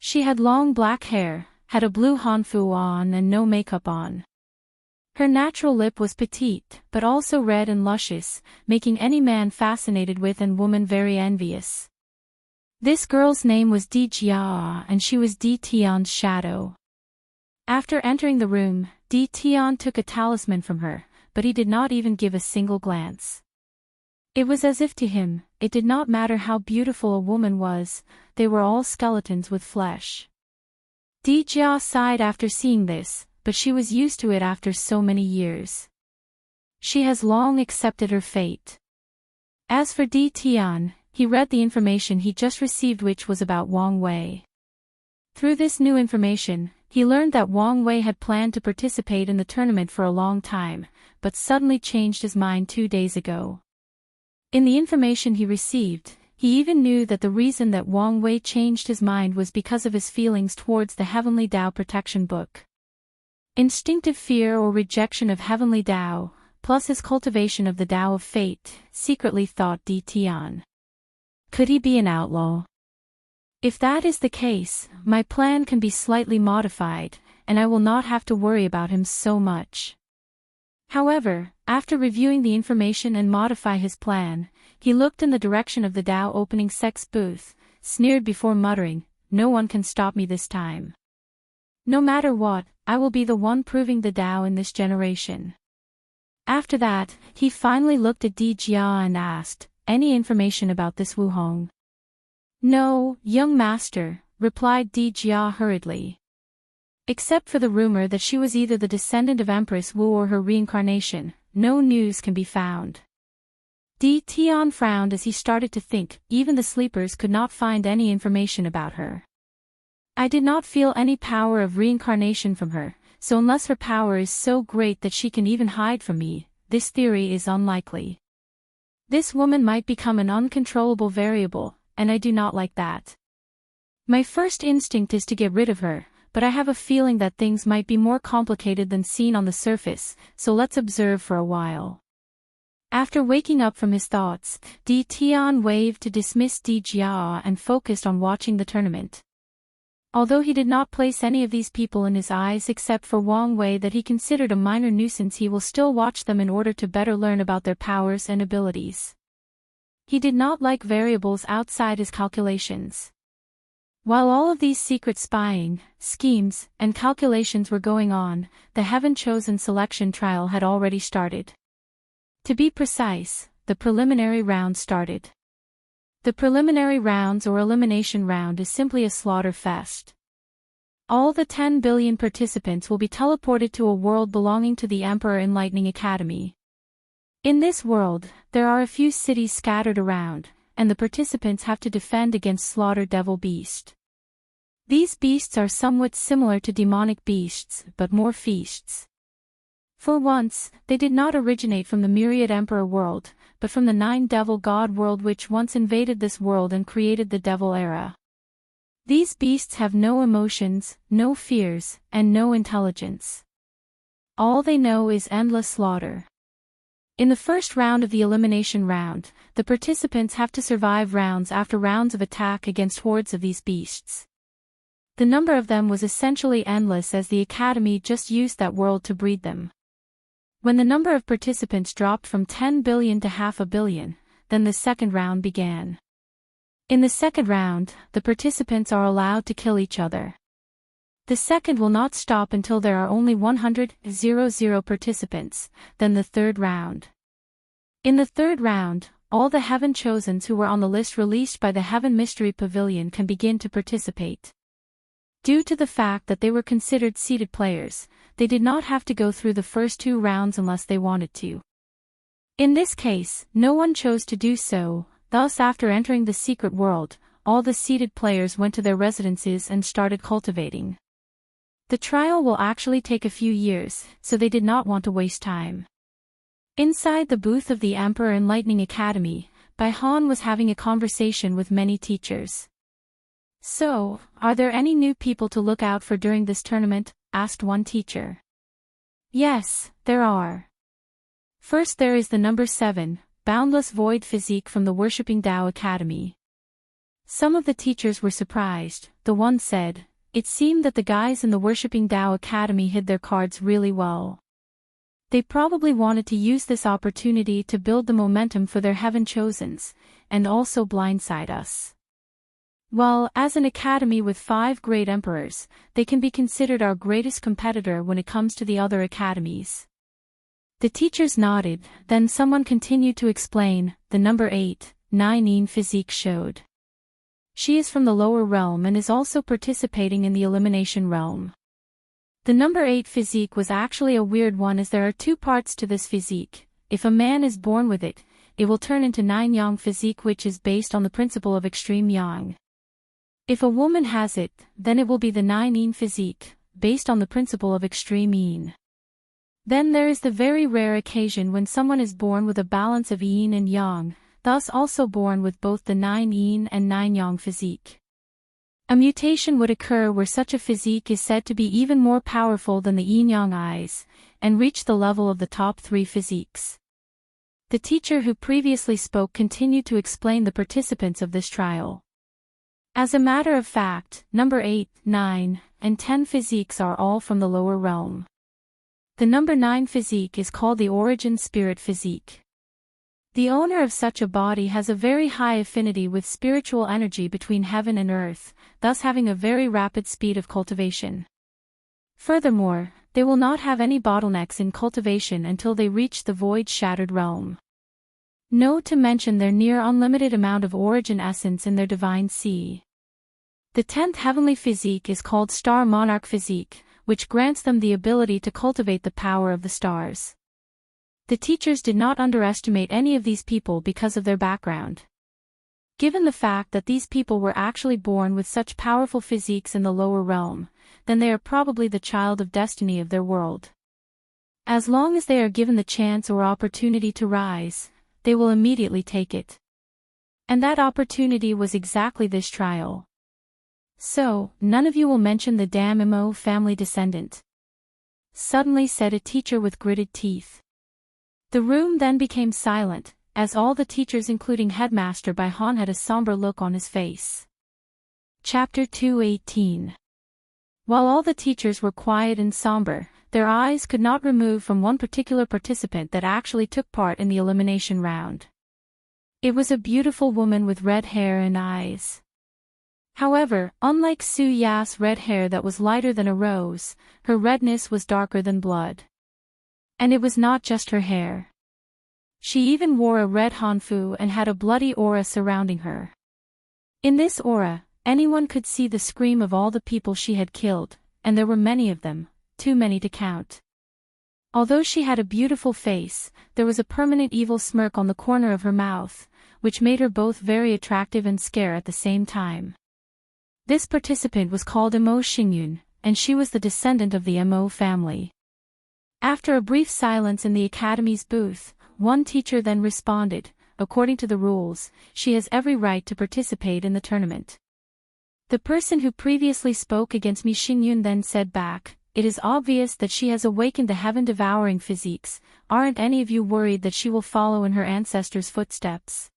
She had long black hair, had a blue hanfu on and no makeup on. Her natural lip was petite, but also red and luscious, making any man fascinated with and woman very envious. This girl's name was Di Jia and she was Di Tian's shadow. After entering the room, Di Tian took a talisman from her, but he did not even give a single glance. It was as if to him, it did not matter how beautiful a woman was, they were all skeletons with flesh. Di Jia sighed after seeing this, but she was used to it after so many years. She has long accepted her fate. As for Di Tian, he read the information he just received, which was about Wang Wei. Through this new information, he learned that Wang Wei had planned to participate in the tournament for a long time, but suddenly changed his mind 2 days ago. In the information he received, he even knew that the reason that Wang Wei changed his mind was because of his feelings towards the Heavenly Tao Protection Book. Instinctive fear or rejection of Heavenly Tao, plus his cultivation of the Tao of Fate, secretly thought Di Tian. Could he be an outlaw? If that is the case, my plan can be slightly modified, and I will not have to worry about him so much. However, after reviewing the information and modify his plan, he looked in the direction of the Tao opening sects booth, sneered before muttering, "No one can stop me this time. No matter what, I will be the one proving the Tao in this generation." After that, he finally looked at Di Jia and asked, "Any information about this Wuhong?" "No, young master," replied Di Jia hurriedly. "Except for the rumor that she was either the descendant of Empress Wu or her reincarnation, no news can be found." Di Tian frowned as he started to think, even the sleepers could not find any information about her. "I did not feel any power of reincarnation from her, so unless her power is so great that she can even hide from me, this theory is unlikely. This woman might become an uncontrollable variable, and I do not like that. My first instinct is to get rid of her, but I have a feeling that things might be more complicated than seen on the surface, so let's observe for a while." After waking up from his thoughts, Di Tian waved to dismiss Di Jia and focused on watching the tournament. Although he did not place any of these people in his eyes except for Wang Wei that he considered a minor nuisance, he will still watch them in order to better learn about their powers and abilities. He did not like variables outside his calculations. While all of these secret spying, schemes, and calculations were going on, the heaven-chosen selection trial had already started. To be precise, the preliminary round started. The preliminary rounds or elimination round is simply a slaughter fest. All the 10 billion participants will be teleported to a world belonging to the Emperor Enlightening Academy. In this world, there are a few cities scattered around, and the participants have to defend against Slaughter Devil Beast. These beasts are somewhat similar to demonic beasts, but more feasts. For once, they did not originate from the Myriad Emperor world, but from the 9 devil god world which once invaded this world and created the devil era. These beasts have no emotions, no fears, and no intelligence. All they know is endless slaughter. In the first round of the elimination round, the participants have to survive rounds after rounds of attack against hordes of these beasts. The number of them was essentially endless as the Academy just used that world to breed them. When the number of participants dropped from 10 billion to 500 million, then the second round began. In the second round, the participants are allowed to kill each other. The second will not stop until there are only 100,000 participants, then the third round. In the third round, all the Heaven Chosens who were on the list released by the Heaven Mystery Pavilion can begin to participate. Due to the fact that they were considered seeded players, they did not have to go through the first 2 rounds unless they wanted to. In this case, no one chose to do so, thus after entering the secret world, all the seeded players went to their residences and started cultivating. The trial will actually take a few years, so they did not want to waste time. Inside the booth of the Emperor Enlightening Academy, Bai Han was having a conversation with many teachers. "So, are there any new people to look out for during this tournament?" asked one teacher. "Yes, there are. First there is the number 7, Boundless Void Physique from the Worshipping Tao Academy." Some of the teachers were surprised. The one said, "It seemed that the guys in the Worshipping Tao Academy hid their cards really well. They probably wanted to use this opportunity to build the momentum for their Heaven Chosens, and also blindside us. Well, as an academy with 5 great emperors, they can be considered our greatest competitor when it comes to the other academies." The teachers nodded, then someone continued to explain. The number 8, Nine Physique showed. She is from the lower realm and is also participating in the elimination realm. The number 8 physique was actually a weird one as there are 2 parts to this physique. If a man is born with it, it will turn into 9 yang physique which is based on the principle of extreme yang. If a woman has it, then it will be the 9 yin physique, based on the principle of extreme yin. Then there is the very rare occasion when someone is born with a balance of yin and yang, thus also born with both the 9 yin and 9 yang physique. A mutation would occur where such a physique is said to be even more powerful than the yin-yang eyes, and reach the level of the top 3 physiques. The teacher who previously spoke continued to explain the participants of this trial. As a matter of fact, number 8, 9, and 10 physiques are all from the lower realm. The number 9 physique is called the Origin Spirit Physique. The owner of such a body has a very high affinity with spiritual energy between heaven and earth, thus having a very rapid speed of cultivation. Furthermore, they will not have any bottlenecks in cultivation until they reach the void-shattered realm. No to mention their near unlimited amount of origin essence in their divine sea. The 10th heavenly physique is called Star Monarch Physique, which grants them the ability to cultivate the power of the stars. The teachers did not underestimate any of these people because of their background. Given the fact that these people were actually born with such powerful physiques in the lower realm, then they are probably the child of destiny of their world. As long as they are given the chance or opportunity to rise, they will immediately take it. And that opportunity was exactly this trial. "So, none of you will mention the damn Mo family descendant?" suddenly said a teacher with gritted teeth. The room then became silent, as all the teachers including Headmaster Bai Han had a somber look on his face. Chapter 218. While all the teachers were quiet and somber, their eyes could not remove from one particular participant that actually took part in the elimination round. It was a beautiful woman with red hair and eyes. However, unlike Su Ya's red hair that was lighter than a rose, her redness was darker than blood. And it was not just her hair. She even wore a red hanfu and had a bloody aura surrounding her. In this aura, anyone could see the scream of all the people she had killed, and there were many of them, too many to count. Although she had a beautiful face, there was a permanent evil smirk on the corner of her mouth, which made her both very attractive and scare at the same time. This participant was called Mo Xingyun, and she was the descendant of the Mo family. After a brief silence in the academy's booth, one teacher then responded, according to the rules, she has every right to participate in the tournament. The person who previously spoke against me Xingyun then said back, "It is obvious that she has awakened the heaven-devouring physiques. Aren't any of you worried that she will follow in her ancestors' footsteps?"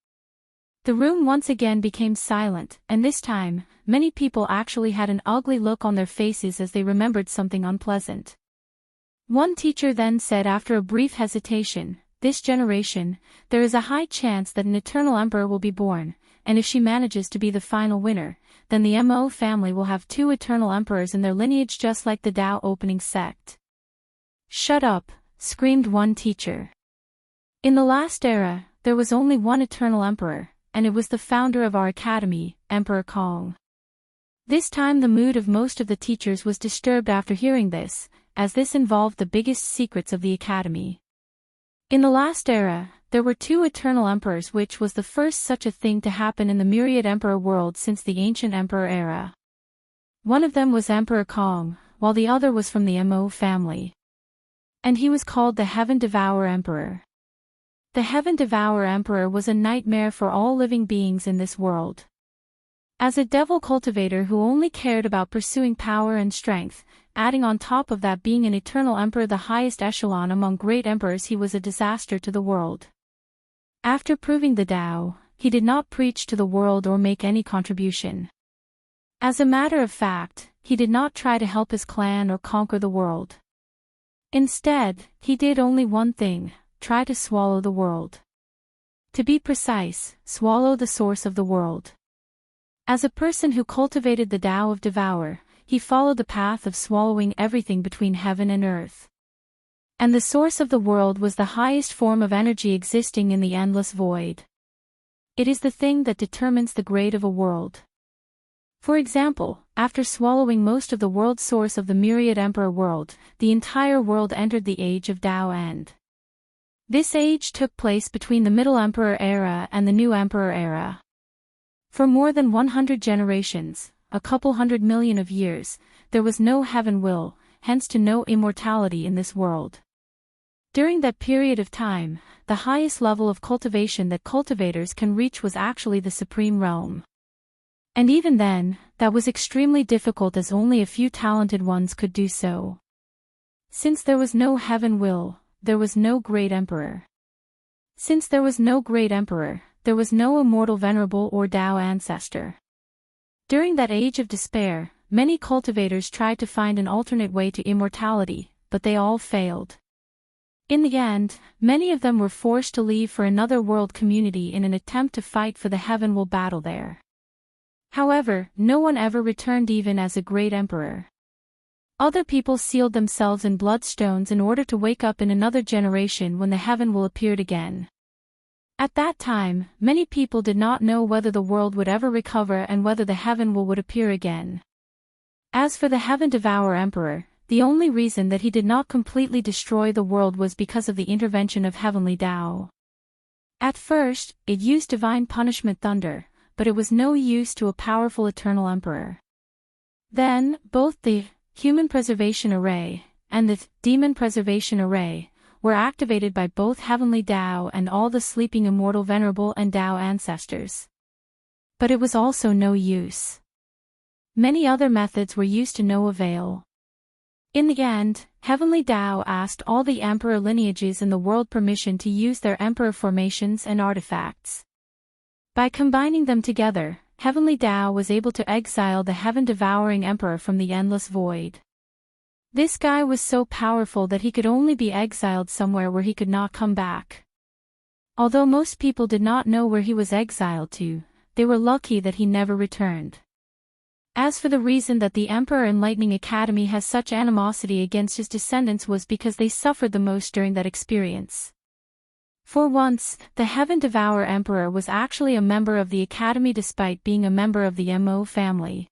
The room once again became silent, and this time, many people actually had an ugly look on their faces as they remembered something unpleasant. One teacher then said after a brief hesitation, "This generation, there is a high chance that an eternal emperor will be born, and if she manages to be the final winner, then the Mo family will have 2 eternal emperors in their lineage just like the Tao opening sect." "Shut up," screamed one teacher. "In the last era, there was only one eternal emperor, and it was the founder of our academy, Emperor Kong." This time the mood of most of the teachers was disturbed after hearing this, as this involved the biggest secrets of the academy. In the last era, there were 2 eternal emperors, which was the first such a thing to happen in the myriad emperor world since the ancient emperor era. One of them was Emperor Kong, while the other was from the Mo family. And he was called the Heaven Devourer Emperor. The Heaven Devourer Emperor was a nightmare for all living beings in this world. As a devil cultivator who only cared about pursuing power and strength, adding on top of that being an eternal emperor, the highest echelon among great emperors, he was a disaster to the world. After proving the Tao, he did not preach to the world or make any contribution. As a matter of fact, he did not try to help his clan or conquer the world. Instead, he did only one thing: try to swallow the world. To be precise, swallow the source of the world. As a person who cultivated the Tao of Devour, he followed the path of swallowing everything between heaven and earth. And the source of the world was the highest form of energy existing in the endless void. It is the thing that determines the grade of a world. For example, after swallowing most of the world source of the myriad emperor world, the entire world entered the age of Tao End. This age took place between the Middle Emperor era and the New Emperor era. For more than 100 generations, a couple hundred million of years, there was no heaven will, hence to no immortality in this world. During that period of time, the highest level of cultivation that cultivators can reach was actually the supreme realm. And even then, that was extremely difficult as only a few talented ones could do so. Since there was no heaven will, there was no great emperor. Since there was no great emperor, there was no immortal venerable or Tao ancestor. During that age of despair, many cultivators tried to find an alternate way to immortality, but they all failed. In the end, many of them were forced to leave for another world community in an attempt to fight for the heaven will battle there. However, no one ever returned even as a great emperor. Other people sealed themselves in bloodstones in order to wake up in another generation when the heaven will appeared again. At that time, many people did not know whether the world would ever recover and whether the heaven will would appear again. As for the Heaven Devourer Emperor, the only reason that he did not completely destroy the world was because of the intervention of heavenly Tao. At first, it used divine punishment thunder, but it was no use to a powerful eternal emperor. Then, both the Human Preservation Array and the Demon Preservation Array were activated by both heavenly Tao and all the sleeping immortal venerable and Tao ancestors. But it was also no use. Many other methods were used to no avail. In the end, heavenly Tao asked all the emperor lineages in the world permission to use their emperor formations and artifacts. By combining them together, heavenly Tao was able to exile the heaven-devouring emperor from the endless void. This guy was so powerful that he could only be exiled somewhere where he could not come back. Although most people did not know where he was exiled to, they were lucky that he never returned. As for the reason that the Emperor Enlightening Academy has such animosity against his descendants was because they suffered the most during that experience. For once, the Heaven Devourer Emperor was actually a member of the Academy despite being a member of the Mo family.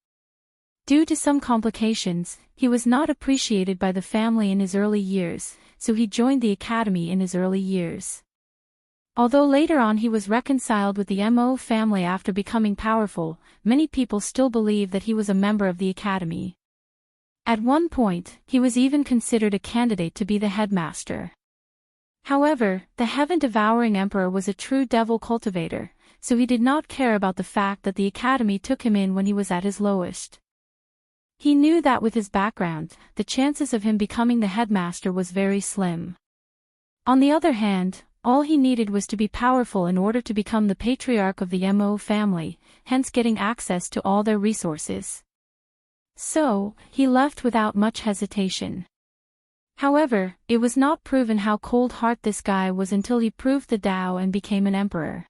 Due to some complications, he was not appreciated by the family in his early years, so he joined the Academy in his early years. Although later on he was reconciled with the Mo family after becoming powerful, many people still believe that he was a member of the Academy. At one point, he was even considered a candidate to be the headmaster. However, the heaven-devouring emperor was a true devil cultivator, so he did not care about the fact that the academy took him in when he was at his lowest. He knew that with his background, the chances of him becoming the headmaster was very slim. On the other hand, all he needed was to be powerful in order to become the patriarch of the Mo family, hence getting access to all their resources. So, he left without much hesitation. However, it was not proven how cold-hearted this guy was until he proved the Tao and became an emperor.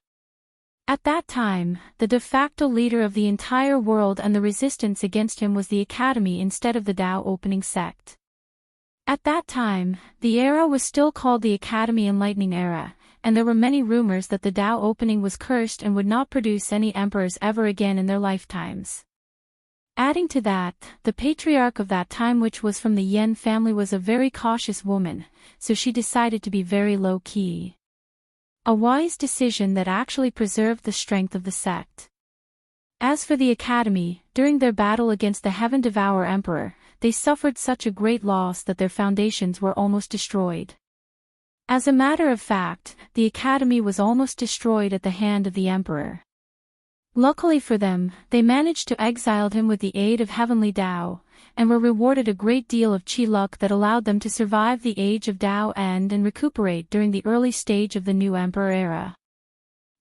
At that time, the de facto leader of the entire world and the resistance against him was the Academy instead of the Tao opening sect. At that time, the era was still called the Academy Enlightening Era, and there were many rumors that the Tao opening was cursed and would not produce any emperors ever again in their lifetimes. Adding to that, the patriarch of that time, which was from the Yen family, was a very cautious woman, so she decided to be very low-key. A wise decision that actually preserved the strength of the sect. As for the Academy, during their battle against the Heaven Devourer Emperor, they suffered such a great loss that their foundations were almost destroyed. As a matter of fact, the Academy was almost destroyed at the hand of the Emperor. Luckily for them, they managed to exile him with the aid of Heavenly Tao, and were rewarded a great deal of chi luck that allowed them to survive the age of Tao and recuperate during the early stage of the new Emperor era.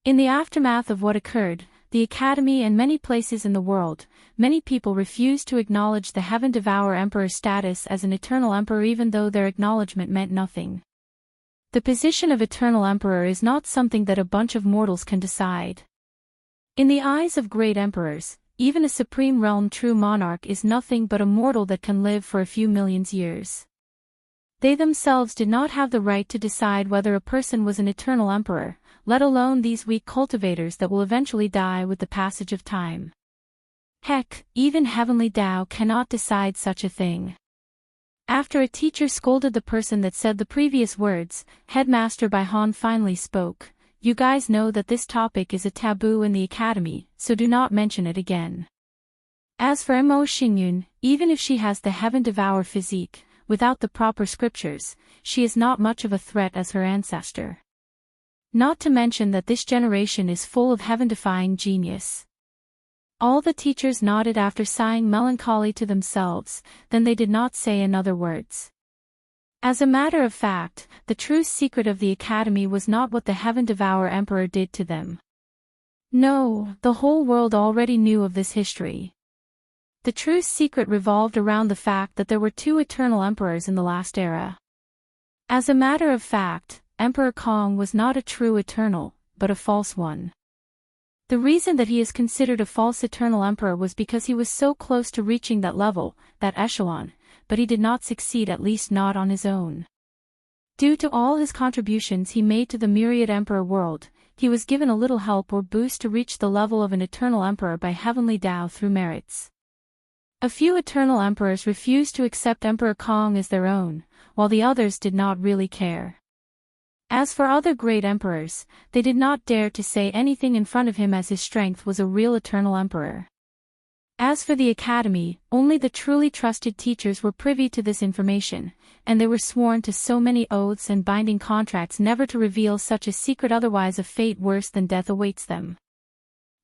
In the aftermath of what occurred, the Academy and many places in the world, many people refused to acknowledge the Heaven Devourer Emperor's status as an eternal emperor, even though their acknowledgement meant nothing. The position of eternal emperor is not something that a bunch of mortals can decide. In the eyes of great emperors, even a supreme realm true monarch is nothing but a mortal that can live for a few million years. They themselves did not have the right to decide whether a person was an eternal emperor, let alone these weak cultivators that will eventually die with the passage of time. Heck, even Heavenly Tao cannot decide such a thing. After a teacher scolded the person that said the previous words, Headmaster Bai Han finally spoke. You guys know that this topic is a taboo in the Academy, so do not mention it again. As for Mo Xingyun, even if she has the Heaven Devourer physique, without the proper scriptures, she is not much of a threat as her ancestor. Not to mention that this generation is full of heaven-defying genius. All the teachers nodded after sighing melancholy to themselves, then they did not say another words. As a matter of fact, the true secret of the Academy was not what the Heaven Devourer Emperor did to them. No, the whole world already knew of this history. The true secret revolved around the fact that there were two eternal emperors in the last era. As a matter of fact, Emperor Kong was not a true eternal, but a false one. The reason that he is considered a false eternal emperor was because he was so close to reaching that level, that echelon, but he did not succeed, at least not on his own. Due to all his contributions he made to the myriad emperor world, he was given a little help or boost to reach the level of an eternal emperor by Heavenly Tao through merits. A few eternal emperors refused to accept Emperor Kong as their own, while the others did not really care. As for other great emperors, they did not dare to say anything in front of him as his strength was a real eternal emperor. As for the Academy, only the truly trusted teachers were privy to this information, and they were sworn to so many oaths and binding contracts never to reveal such a secret, otherwise a fate worse than death awaits them.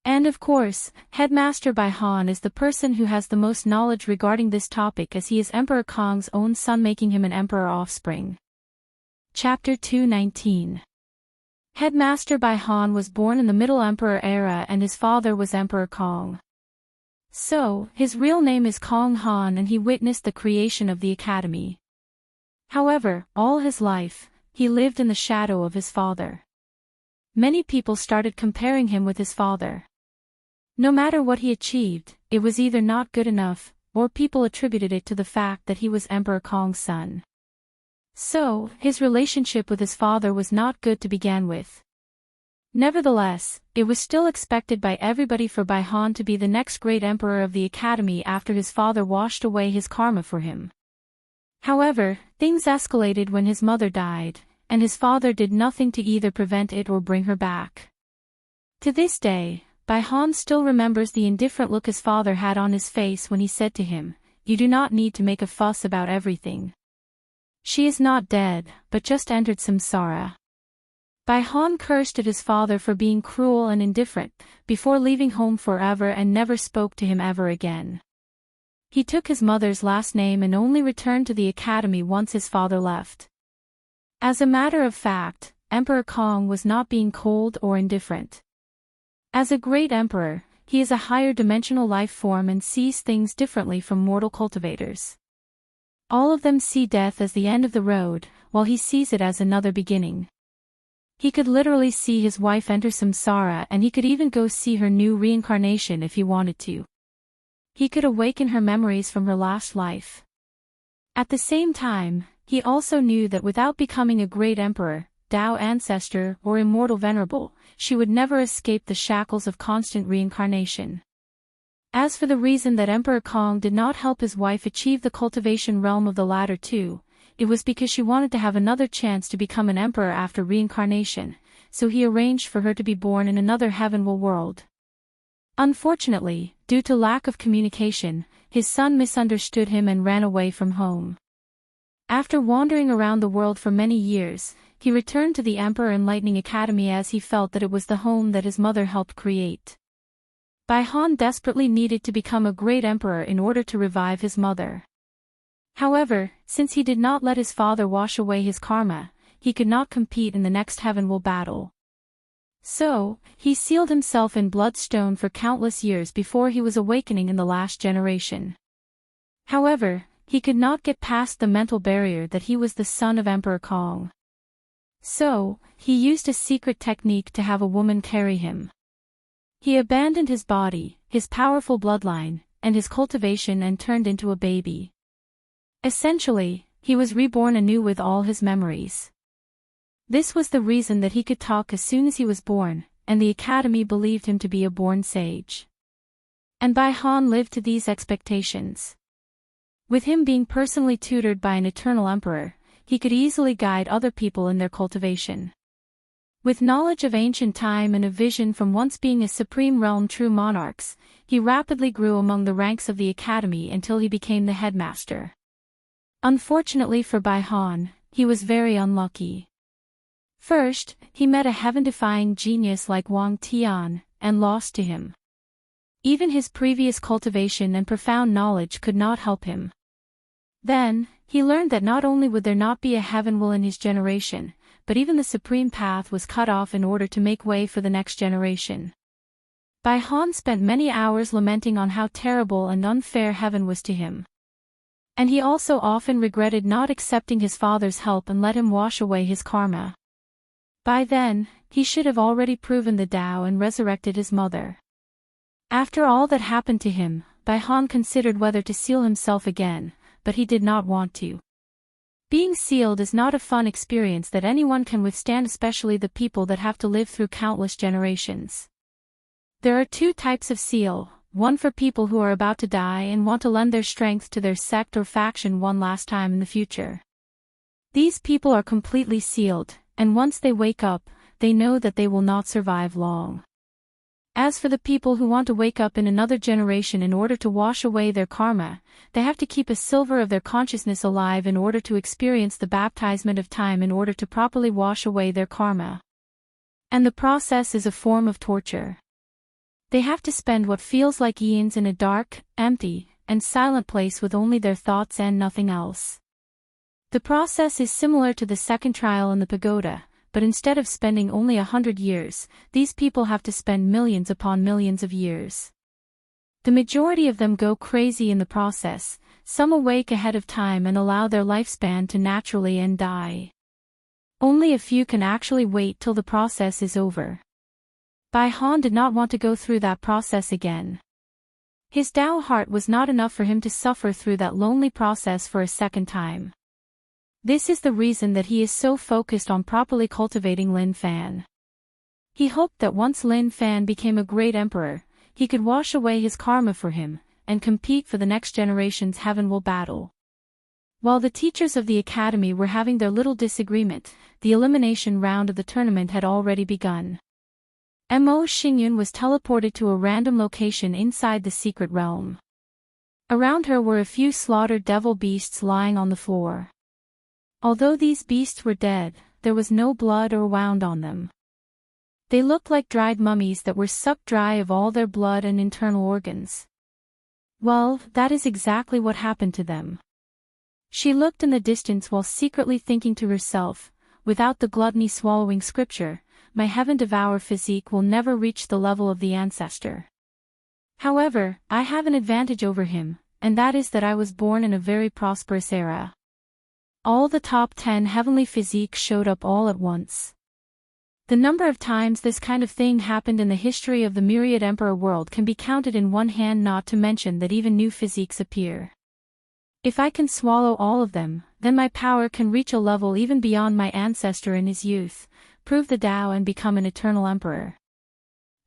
And of course, Headmaster Bai Han is the person who has the most knowledge regarding this topic, as he is Emperor Kong's own son, making him an emperor offspring. Chapter 219. Headmaster Bai Han was born in the Middle Emperor era and his father was Emperor Kong. So, his real name is Kong Han and he witnessed the creation of the Academy. However, all his life, he lived in the shadow of his father. Many people started comparing him with his father. No matter what he achieved, it was either not good enough, or people attributed it to the fact that he was Emperor Kong's son. So, his relationship with his father was not good to begin with. Nevertheless, it was still expected by everybody for Bai Han to be the next great emperor of the Academy after his father washed away his karma for him. However, things escalated when his mother died, and his father did nothing to either prevent it or bring her back. To this day, Bai Han still remembers the indifferent look his father had on his face when he said to him, "You do not need to make a fuss about everything. She is not dead, but just entered samsara. Bai Han cursed at his father for being cruel and indifferent, before leaving home forever and never spoke to him ever again. He took his mother's last name and only returned to the academy once his father left. As a matter of fact, Emperor Kong was not being cold or indifferent. As a great emperor, he is a higher dimensional life form and sees things differently from mortal cultivators. All of them see death as the end of the road, while he sees it as another beginning. He could literally see his wife enter samsara, and he could even go see her new reincarnation if he wanted to. He could awaken her memories from her last life. At the same time, he also knew that without becoming a great emperor, Tao ancestor, or immortal venerable, she would never escape the shackles of constant reincarnation. As for the reason that Emperor Kong did not help his wife achieve the cultivation realm of the latter two, it was because she wanted to have another chance to become an emperor after reincarnation, so he arranged for her to be born in another heavenly world. Unfortunately, due to lack of communication, his son misunderstood him and ran away from home. After wandering around the world for many years, he returned to the Emperor Enlightening Academy as he felt that it was the home that his mother helped create. Bai Han desperately needed to become a great emperor in order to revive his mother. However, since he did not let his father wash away his karma, he could not compete in the next heavenly battle. So, he sealed himself in bloodstone for countless years before he was awakening in the last generation. However, he could not get past the mental barrier that he was the son of Emperor Kong. So, he used a secret technique to have a woman carry him. He abandoned his body, his powerful bloodline, and his cultivation and turned into a baby. Essentially, he was reborn anew with all his memories. This was the reason that he could talk as soon as he was born, and the academy believed him to be a born sage. And Bai Han lived to these expectations. With him being personally tutored by an eternal emperor, he could easily guide other people in their cultivation. With knowledge of ancient time and a vision from once being a supreme realm true monarchs, he rapidly grew among the ranks of the academy until he became the headmaster. Unfortunately for Bai Han, he was very unlucky. First, he met a heaven-defying genius like Wang Tian, and lost to him. Even his previous cultivation and profound knowledge could not help him. Then, he learned that not only would there not be a heaven will in his generation, but even the supreme path was cut off in order to make way for the next generation. Bai Han spent many hours lamenting on how terrible and unfair heaven was to him. And he also often regretted not accepting his father's help and let him wash away his karma. By then, he should have already proven the Tao and resurrected his mother. After all that happened to him, Bai Han considered whether to seal himself again, but he did not want to. Being sealed is not a fun experience that anyone can withstand, especially the people that have to live through countless generations. There are two types of seal, one for people who are about to die and want to lend their strength to their sect or faction one last time in the future. These people are completely sealed, and once they wake up, they know that they will not survive long. As for the people who want to wake up in another generation in order to wash away their karma, they have to keep a silver of their consciousness alive in order to experience the baptism of time in order to properly wash away their karma. And the process is a form of torture. They have to spend what feels like eons in a dark, empty, and silent place with only their thoughts and nothing else. The process is similar to the second trial in the pagoda, but instead of spending only 100 years, these people have to spend millions upon millions of years. The majority of them go crazy in the process, some awake ahead of time and allow their lifespan to naturally end die. Only a few can actually wait till the process is over. Bai Han did not want to go through that process again. His Tao heart was not enough for him to suffer through that lonely process for a second time. This is the reason that he is so focused on properly cultivating Lin Fan. He hoped that once Lin Fan became a great emperor, he could wash away his karma for him, and compete for the next generation's heavenly battle. While the teachers of the academy were having their little disagreement, the elimination round of the tournament had already begun. Mo Xingyun was teleported to a random location inside the secret realm. Around her were a few slaughtered devil beasts lying on the floor. Although these beasts were dead, there was no blood or wound on them. They looked like dried mummies that were sucked dry of all their blood and internal organs. Well, that is exactly what happened to them. She looked in the distance while secretly thinking to herself, without the gluttony swallowing scripture, my heaven-devour physique will never reach the level of the ancestor. However, I have an advantage over him, and that is that I was born in a very prosperous era. All the top 10 heavenly physiques showed up all at once. The number of times this kind of thing happened in the history of the myriad emperor world can be counted in one hand, not to mention that even new physiques appear. If I can swallow all of them, then my power can reach a level even beyond my ancestor in his youth, prove the Tao and become an eternal emperor.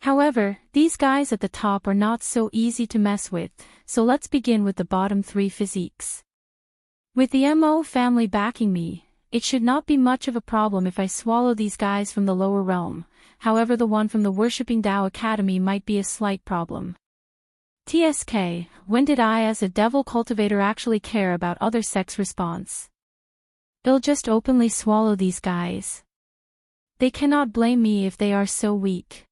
However, these guys at the top are not so easy to mess with, so let's begin with the bottom 3 physiques. With the MO family backing me, it should not be much of a problem if I swallow these guys from the lower realm, however the one from the Worshipping Tao Academy might be a slight problem. TSK, when did I as a devil cultivator actually care about other sects' response? I'll just openly swallow these guys. They cannot blame me if they are so weak.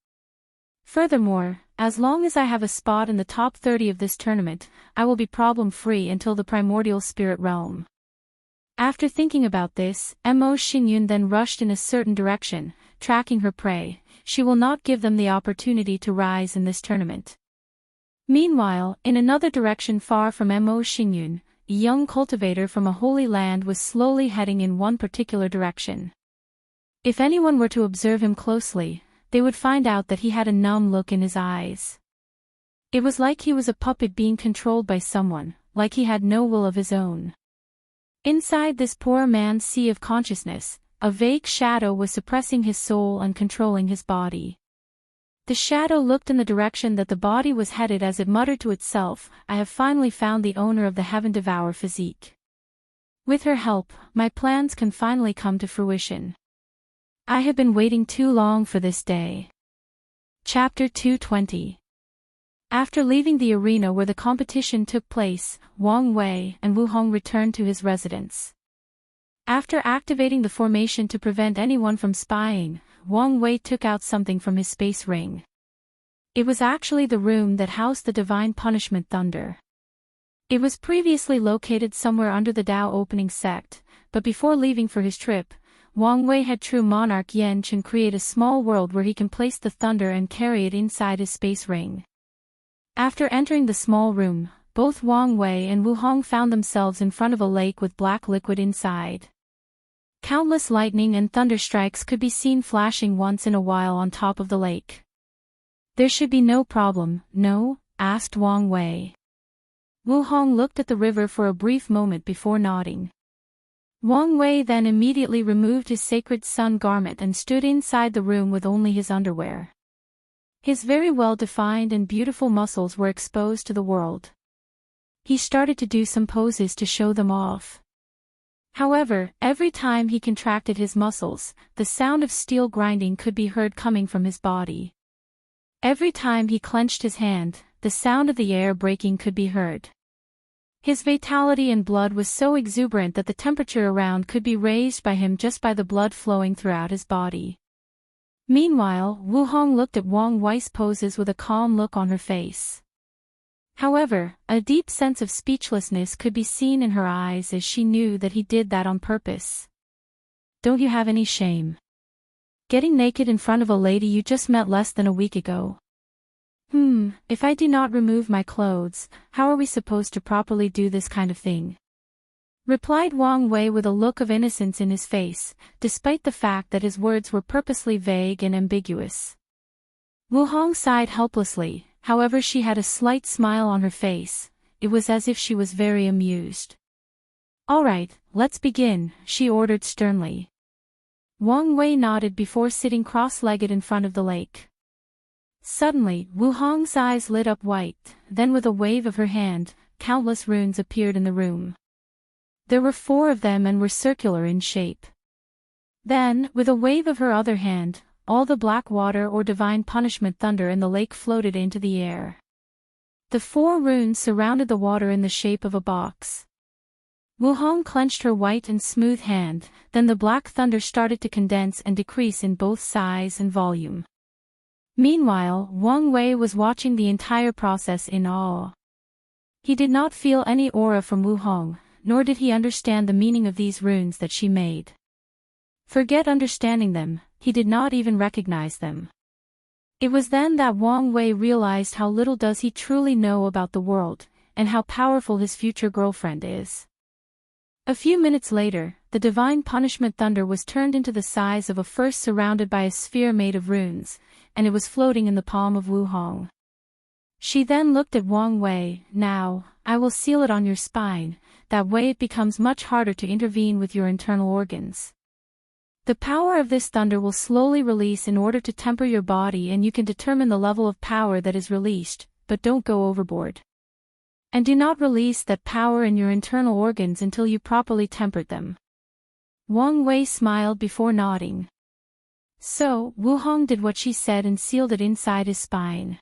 Furthermore, as long as I have a spot in the top 30 of this tournament, I will be problem-free until the primordial spirit realm. After thinking about this, Mo Xingyun then rushed in a certain direction, tracking her prey. She will not give them the opportunity to rise in this tournament. Meanwhile, in another direction far from Mo Xingyun, a young cultivator from a holy land was slowly heading in one particular direction. If anyone were to observe him closely, they would find out that he had a numb look in his eyes. It was like he was a puppet being controlled by someone, like he had no will of his own. Inside this poor man's sea of consciousness, a vague shadow was suppressing his soul and controlling his body. The shadow looked in the direction that the body was headed as it muttered to itself, I have finally found the owner of the heaven-devour physique. With her help, my plans can finally come to fruition. I have been waiting too long for this day. Chapter 220. After leaving the arena where the competition took place, Wang Wei and Wu Hong returned to his residence. After activating the formation to prevent anyone from spying, Wang Wei took out something from his space ring. It was actually the room that housed the divine punishment thunder. It was previously located somewhere under the Tao opening sect, but before leaving for his trip, Wang Wei had true monarch Yan Chen create a small world where he can place the thunder and carry it inside his space ring. After entering the small room, both Wang Wei and Wu Hong found themselves in front of a lake with black liquid inside. Countless lightning and thunder strikes could be seen flashing once in a while on top of the lake. There should be no problem, no? Asked Wang Wei. Wu Hong looked at the river for a brief moment before nodding. Wang Wei then immediately removed his sacred sun garment and stood inside the room with only his underwear. His very well-defined and beautiful muscles were exposed to the world. He started to do some poses to show them off. However, every time he contracted his muscles, the sound of steel grinding could be heard coming from his body. Every time he clenched his hand, the sound of the air breaking could be heard. His vitality and blood was so exuberant that the temperature around could be raised by him just by the blood flowing throughout his body. Meanwhile, Wu Hong looked at Wang Wei's poses with a calm look on her face. However, a deep sense of speechlessness could be seen in her eyes as she knew that he did that on purpose. Don't you have any shame? Getting naked in front of a lady you just met less than a week ago. If I do not remove my clothes, how are we supposed to properly do this kind of thing? Replied Wang Wei with a look of innocence in his face, despite the fact that his words were purposely vague and ambiguous. Wu Hong sighed helplessly, however she had a slight smile on her face. It was as if she was very amused. All right, let's begin, she ordered sternly. Wang Wei nodded before sitting cross-legged in front of the lake. Suddenly, Wu Hong's eyes lit up white, then with a wave of her hand, countless runes appeared in the room. There were 4 of them and were circular in shape. Then, with a wave of her other hand, all the black water or divine punishment thunder in the lake floated into the air. The 4 runes surrounded the water in the shape of a box. Wu Hong clenched her white and smooth hand, then the black thunder started to condense and decrease in both size and volume. Meanwhile, Wang Wei was watching the entire process in awe. He did not feel any aura from Wu Hong, nor did he understand the meaning of these runes that she made. Forget understanding them, he did not even recognize them. It was then that Wang Wei realized how little does he truly know about the world, and how powerful his future girlfriend is. A few minutes later, the divine punishment thunder was turned into the size of a first surrounded by a sphere made of runes, and it was floating in the palm of Wu Hong. She then looked at Wang Wei. Now, I will seal it on your spine, that way it becomes much harder to intervene with your internal organs. The power of this thunder will slowly release in order to temper your body, and you can determine the level of power that is released, but don't go overboard. And do not release that power in your internal organs until you properly tempered them. Wang Wei smiled before nodding. So, Wu Hong did what she said and sealed it inside his spine.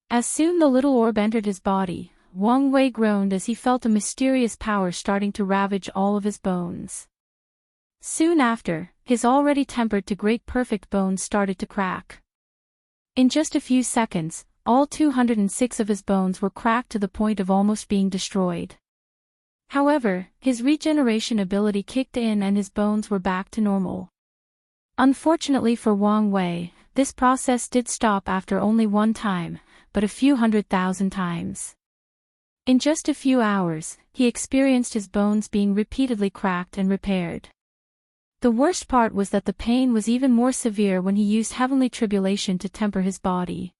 As soon the little orb entered his body, Wang Wei groaned as he felt a mysterious power starting to ravage all of his bones. Soon after, his already tempered to great perfect bones started to crack. In just a few seconds, all 206 of his bones were cracked to the point of almost being destroyed. However, his regeneration ability kicked in and his bones were back to normal. Unfortunately for Wang Wei, this process did stop after only one time, but a few 100,000 times. In just a few hours, he experienced his bones being repeatedly cracked and repaired. The worst part was that the pain was even more severe when he used heavenly tribulation to temper his body.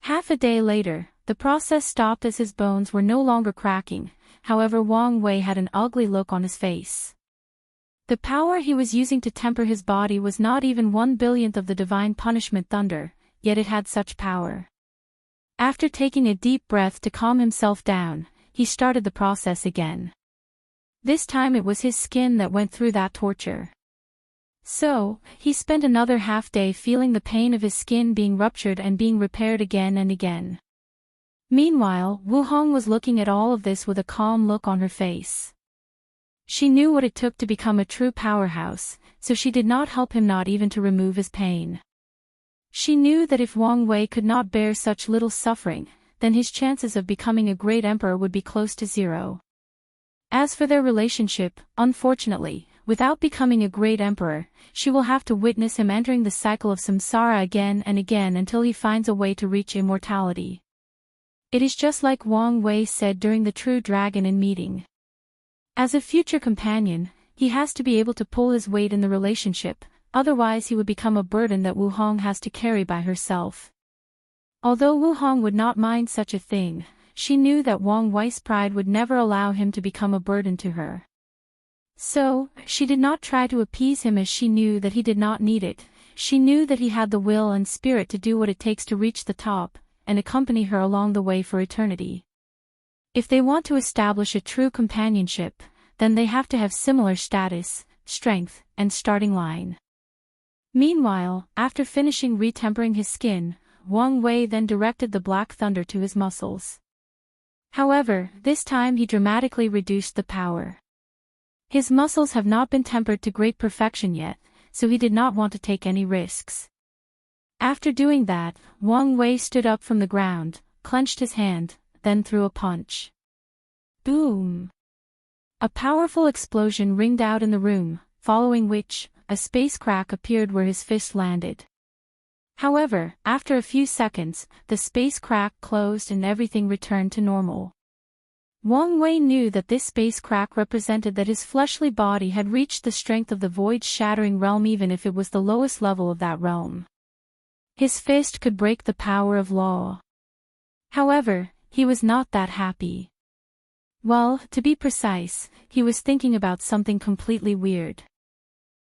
Half a day later, the process stopped as his bones were no longer cracking. However, Wang Wei had an ugly look on his face. The power he was using to temper his body was not even 1/1000th of the divine punishment thunder, yet it had such power. After taking a deep breath to calm himself down, he started the process again. This time it was his skin that went through that torture. So, he spent another half day feeling the pain of his skin being ruptured and being repaired again and again. Meanwhile, Wu Hong was looking at all of this with a calm look on her face. She knew what it took to become a true powerhouse, so she did not help him, not even to remove his pain. She knew that if Wang Wei could not bear such little suffering, then his chances of becoming a great emperor would be close to zero. As for their relationship, unfortunately, without becoming a great emperor, she will have to witness him entering the cycle of samsara again and again until he finds a way to reach immortality. It is just like Wang Wei said during the True Dragon in meeting. As a future companion, he has to be able to pull his weight in the relationship, otherwise he would become a burden that Wu Hong has to carry by herself. Although Wu Hong would not mind such a thing, she knew that Wang Wei's pride would never allow him to become a burden to her. So, she did not try to appease him as she knew that he did not need it. She knew that he had the will and spirit to do what it takes to reach the top, and accompany her along the way for eternity. If they want to establish a true companionship, then they have to have similar status, strength, and starting line. Meanwhile, after finishing retempering his skin, Wang Wei then directed the black thunder to his muscles. However, this time he dramatically reduced the power. His muscles have not been tempered to great perfection yet, so he did not want to take any risks. After doing that, Wang Wei stood up from the ground, clenched his hand, then threw a punch. Boom! A powerful explosion ringed out in the room, following which, a space crack appeared where his fist landed. However, after a few seconds, the space crack closed and everything returned to normal. Wang Wei knew that this space crack represented that his fleshly body had reached the strength of the void-shattering realm, even if it was the lowest level of that realm. His fist could break the power of law. However, he was not that happy. Well, to be precise, he was thinking about something completely weird.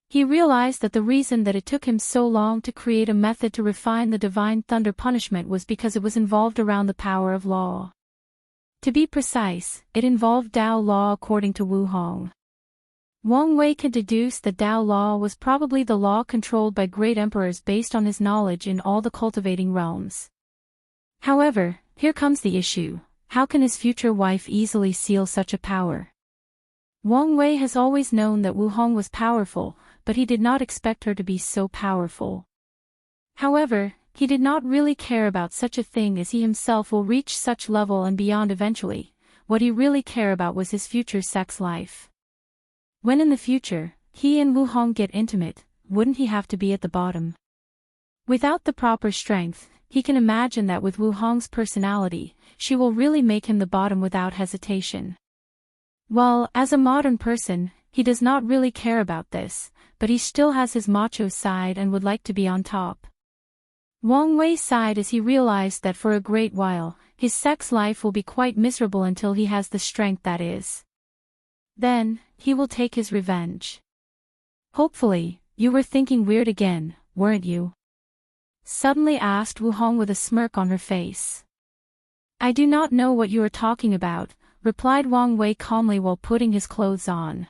He realized that the reason that it took him so long to create a method to refine the divine thunder punishment was because it was involved around the power of law. To be precise, it involved Tao law according to Wu Hong. Wang Wei could deduce that Tao law was probably the law controlled by great emperors based on his knowledge in all the cultivating realms. However, here comes the issue: how can his future wife easily seal such a power? Wang Wei has always known that Wu Hong was powerful, but he did not expect her to be so powerful. However, he did not really care about such a thing as he himself will reach such level and beyond eventually. What he really cared about was his future sex life. When in the future, he and Wu Hong get intimate, wouldn't he have to be at the bottom? Without the proper strength, he can imagine that with Wu Hong's personality, she will really make him the bottom without hesitation. Well, as a modern person, he does not really care about this, but he still has his macho side and would like to be on top. Wang Wei sighed as he realized that for a great while, his sex life will be quite miserable until he has the strength that is. Then, he will take his revenge. Hopefully, you were thinking weird again, weren't you? Suddenly asked Wu Hong with a smirk on her face. I do not know what you are talking about, replied Wang Wei calmly while putting his clothes on.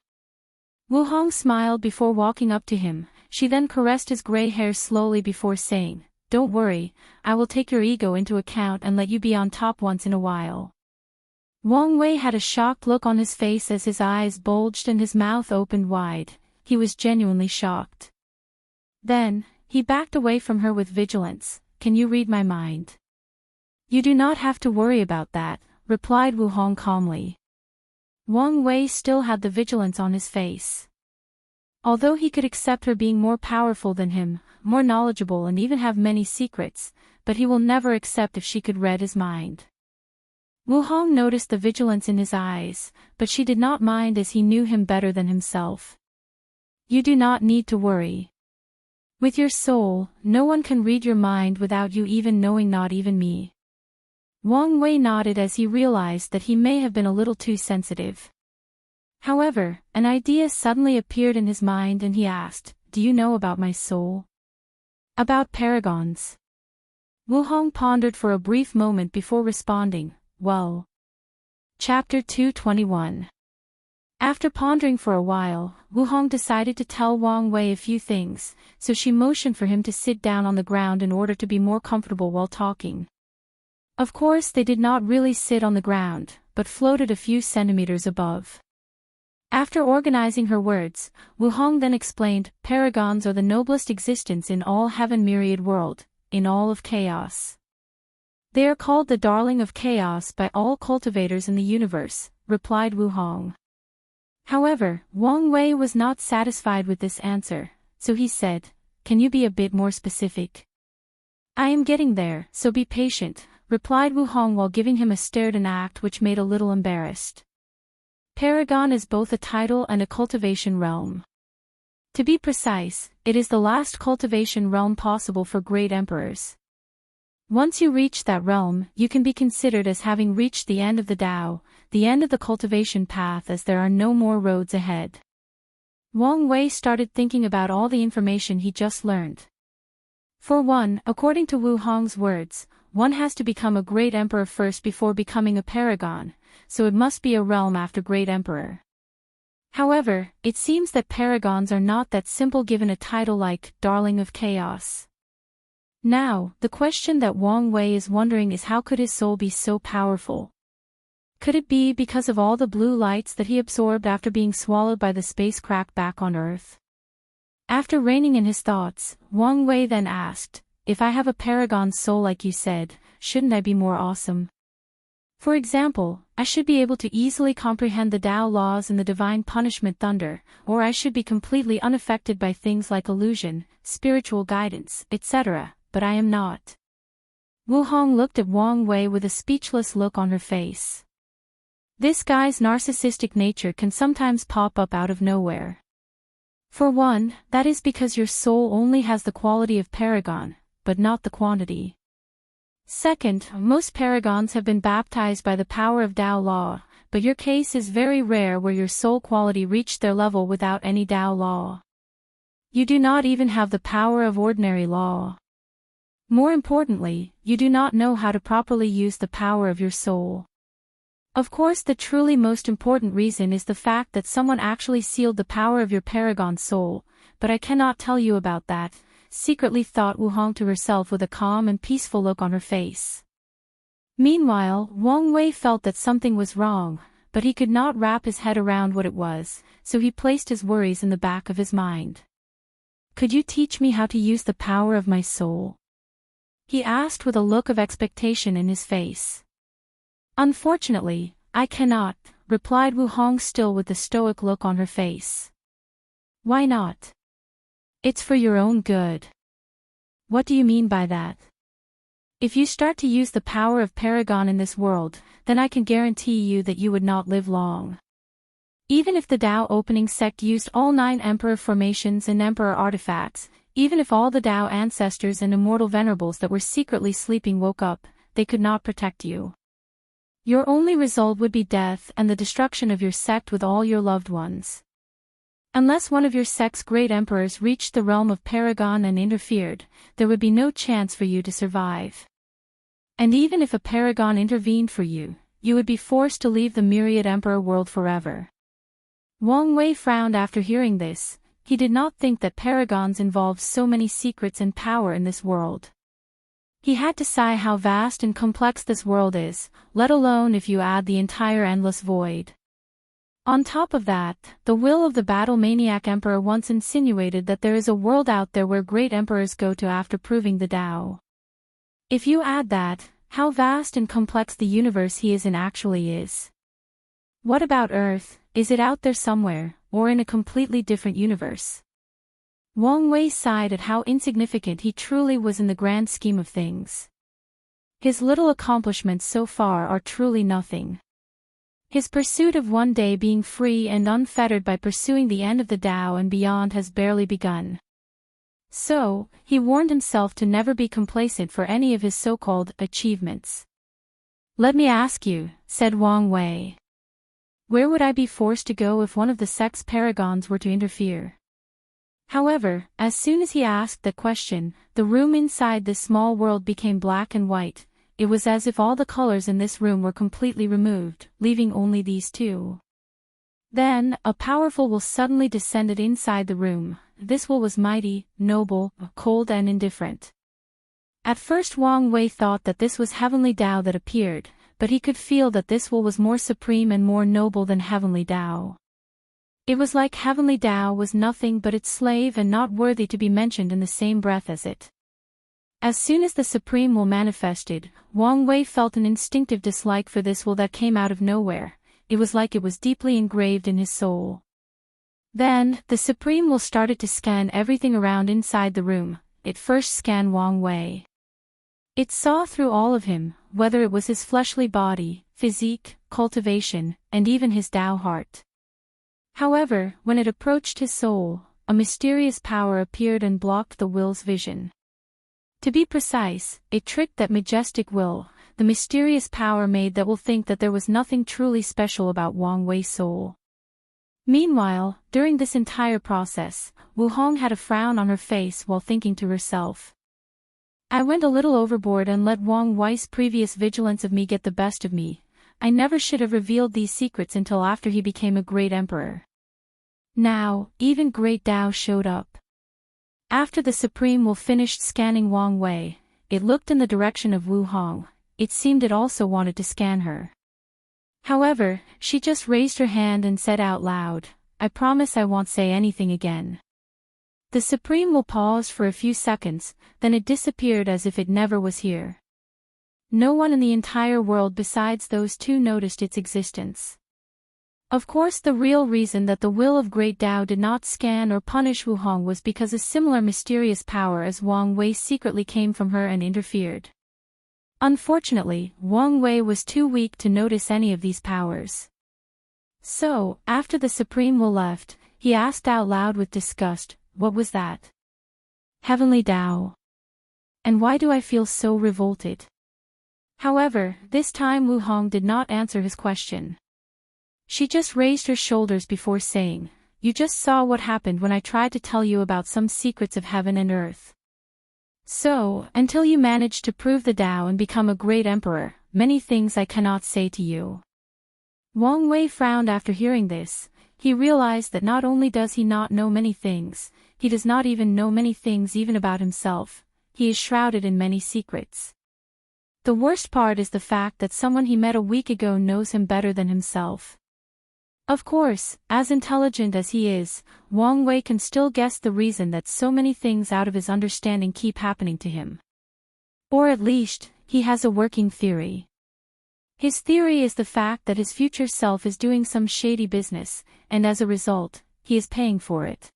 Wu Hong smiled before walking up to him. She then caressed his gray hair slowly before saying, Don't worry, I will take your ego into account and let you be on top once in a while. Wang Wei had a shocked look on his face as his eyes bulged and his mouth opened wide. He was genuinely shocked. Then, he backed away from her with vigilance. Can you read my mind? You do not have to worry about that, replied Wu Hong calmly. Wang Wei still had the vigilance on his face. Although he could accept her being more powerful than him, more knowledgeable and even have many secrets, but he will never accept if she could read his mind. Wu Hong noticed the vigilance in his eyes, but she did not mind as he knew him better than himself. You do not need to worry. With your soul, no one can read your mind without you even knowing, not even me. Wang Wei nodded as he realized that he may have been a little too sensitive. However, an idea suddenly appeared in his mind and he asked, Do you know about my soul? About paragons? Wu Hong pondered for a brief moment before responding, Well. Chapter 221. After pondering for a while, Wu Hong decided to tell Wang Wei a few things, so she motioned for him to sit down on the ground in order to be more comfortable while talking. Of course they did not really sit on the ground, but floated a few centimeters above. After organizing her words, Wu Hong then explained, Paragons are the noblest existence in all heaven myriad world, in all of chaos. They are called the darling of chaos by all cultivators in the universe, replied Wu Hong. However, Wang Wei was not satisfied with this answer, so he said, Can you be a bit more specific? I am getting there, so be patient, replied Wu Hong while giving him a stare and act which made a little embarrassed. Paragon is both a title and a cultivation realm. To be precise, it is the last cultivation realm possible for great emperors. Once you reach that realm, you can be considered as having reached the end of the Tao, the end of the cultivation path, as there are no more roads ahead. Wang Wei started thinking about all the information he just learned. For one, according to Wu Hong's words, one has to become a great emperor first before becoming a paragon, so it must be a realm after great emperor. However, it seems that paragons are not that simple given a title like Darling of Chaos. Now, the question that Wang Wei is wondering is how could his soul be so powerful? Could it be because of all the blue lights that he absorbed after being swallowed by the spacecraft back on Earth? After reining in his thoughts, Wang Wei then asked, If I have a paragon soul like you said, shouldn't I be more awesome? For example, I should be able to easily comprehend the Tao laws and the divine punishment thunder, or I should be completely unaffected by things like illusion, spiritual guidance, etc., but I am not. Wu Hong looked at Wang Wei with a speechless look on her face. This guy's narcissistic nature can sometimes pop up out of nowhere. For one, that is because your soul only has the quality of paragon, but not the quantity. Second, most paragons have been baptized by the power of Tao law, but your case is very rare where your soul quality reached their level without any Tao law. You do not even have the power of ordinary law. More importantly, you do not know how to properly use the power of your soul. Of course, the truly most important reason is the fact that someone actually sealed the power of your paragon soul, but I cannot tell you about that, secretly thought Wu Hong to herself with a calm and peaceful look on her face. Meanwhile, Wang Wei felt that something was wrong, but he could not wrap his head around what it was, so he placed his worries in the back of his mind. "Could you teach me how to use the power of my soul?" he asked with a look of expectation in his face. "Unfortunately, I cannot," replied Wu Hong, still with the stoic look on her face. "Why not?" "It's for your own good." "What do you mean by that?" "If you start to use the power of Paragon in this world, then I can guarantee you that you would not live long. Even if the Tao opening sect used all 9 Emperor formations and Emperor artifacts, even if all the Tao ancestors and immortal venerables that were secretly sleeping woke up, they could not protect you. Your only result would be death and the destruction of your sect with all your loved ones. Unless one of your sect's great emperors reached the realm of Paragon and interfered, there would be no chance for you to survive. And even if a Paragon intervened for you, you would be forced to leave the myriad emperor world forever." Wang Wei frowned after hearing this. He did not think that Paragons involved so many secrets and power in this world. He had to sigh how vast and complex this world is, let alone if you add the entire endless void. On top of that, the will of the battle-maniac emperor once insinuated that there is a world out there where great emperors go to after proving the Tao. If you add that, how vast and complex the universe he is in actually is. What about Earth? Is it out there somewhere, or in a completely different universe? Wang Wei sighed at how insignificant he truly was in the grand scheme of things. His little accomplishments so far are truly nothing. His pursuit of one day being free and unfettered by pursuing the end of the Tao and beyond has barely begun. So, he warned himself to never be complacent for any of his so-called achievements. "Let me ask you," said Wang Wei. "Where would I be forced to go if one of the sect's paragons were to interfere?" However, as soon as he asked that question, the room inside this small world became black and white. It was as if all the colors in this room were completely removed, leaving only these two. Then, a powerful will suddenly descended inside the room. This will was mighty, noble, cold and indifferent. At first Wang Wei thought that this was heavenly Tao that appeared, but he could feel that this will was more supreme and more noble than heavenly Tao. It was like heavenly Tao was nothing but its slave and not worthy to be mentioned in the same breath as it. As soon as the Supreme Will manifested, Wang Wei felt an instinctive dislike for this will that came out of nowhere. It was like it was deeply engraved in his soul. Then, the Supreme Will started to scan everything around inside the room. It first scanned Wang Wei. It saw through all of him, whether it was his fleshly body, physique, cultivation, and even his Tao heart. However, when it approached his soul, a mysterious power appeared and blocked the will's vision. To be precise, it tricked that majestic will. The mysterious power made that will think that there was nothing truly special about Wang Wei's soul. Meanwhile, during this entire process, Wu Hong had a frown on her face while thinking to herself. "I went a little overboard and let Wang Wei's previous vigilance of me get the best of me. I never should have revealed these secrets until after he became a great emperor." Now, even great Tao showed up. After the Supreme Will finished scanning Wang Wei, it looked in the direction of Wu Hong. It seemed it also wanted to scan her. However, she just raised her hand and said out loud, "I promise I won't say anything again." The Supreme Will paused for a few seconds, then it disappeared as if it never was here. No one in the entire world besides those two noticed its existence. Of course, the real reason that the will of Great Tao did not scan or punish Wu Hong was because a similar mysterious power as Wang Wei secretly came from her and interfered. Unfortunately, Wang Wei was too weak to notice any of these powers. So, after the Supreme Will left, he asked out loud with disgust, "What was that?" "Heavenly Tao. And why do I feel so revolted?" However, this time Wu Hong did not answer his question. She just raised her shoulders before saying, "You just saw what happened when I tried to tell you about some secrets of heaven and earth. So, until you manage to prove the Tao and become a great emperor, many things I cannot say to you." Wang Wei frowned after hearing this. He realized that not only does he not know many things, he does not even know many things even about himself. He is shrouded in many secrets. The worst part is the fact that someone he met a week ago knows him better than himself. Of course, as intelligent as he is, Wang Wei can still guess the reason that so many things out of his understanding keep happening to him. Or at least, he has a working theory. His theory is the fact that his future self is doing some shady business, and as a result, he is paying for it.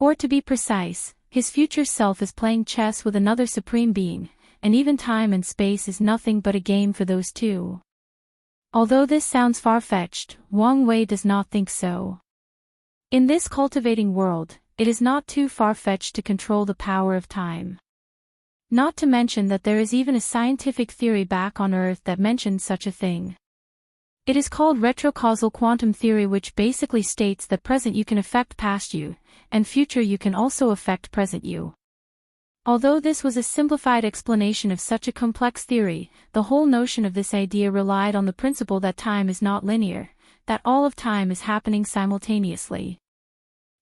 Or to be precise, his future self is playing chess with another supreme being, and even time and space is nothing but a game for those two. Although this sounds far-fetched, Wang Wei does not think so. In this cultivating world, it is not too far-fetched to control the power of time. Not to mention that there is even a scientific theory back on Earth that mentions such a thing. It is called retrocausal quantum theory, which basically states that present you can affect past you, and future you can also affect present you. Although this was a simplified explanation of such a complex theory, the whole notion of this idea relied on the principle that time is not linear, that all of time is happening simultaneously.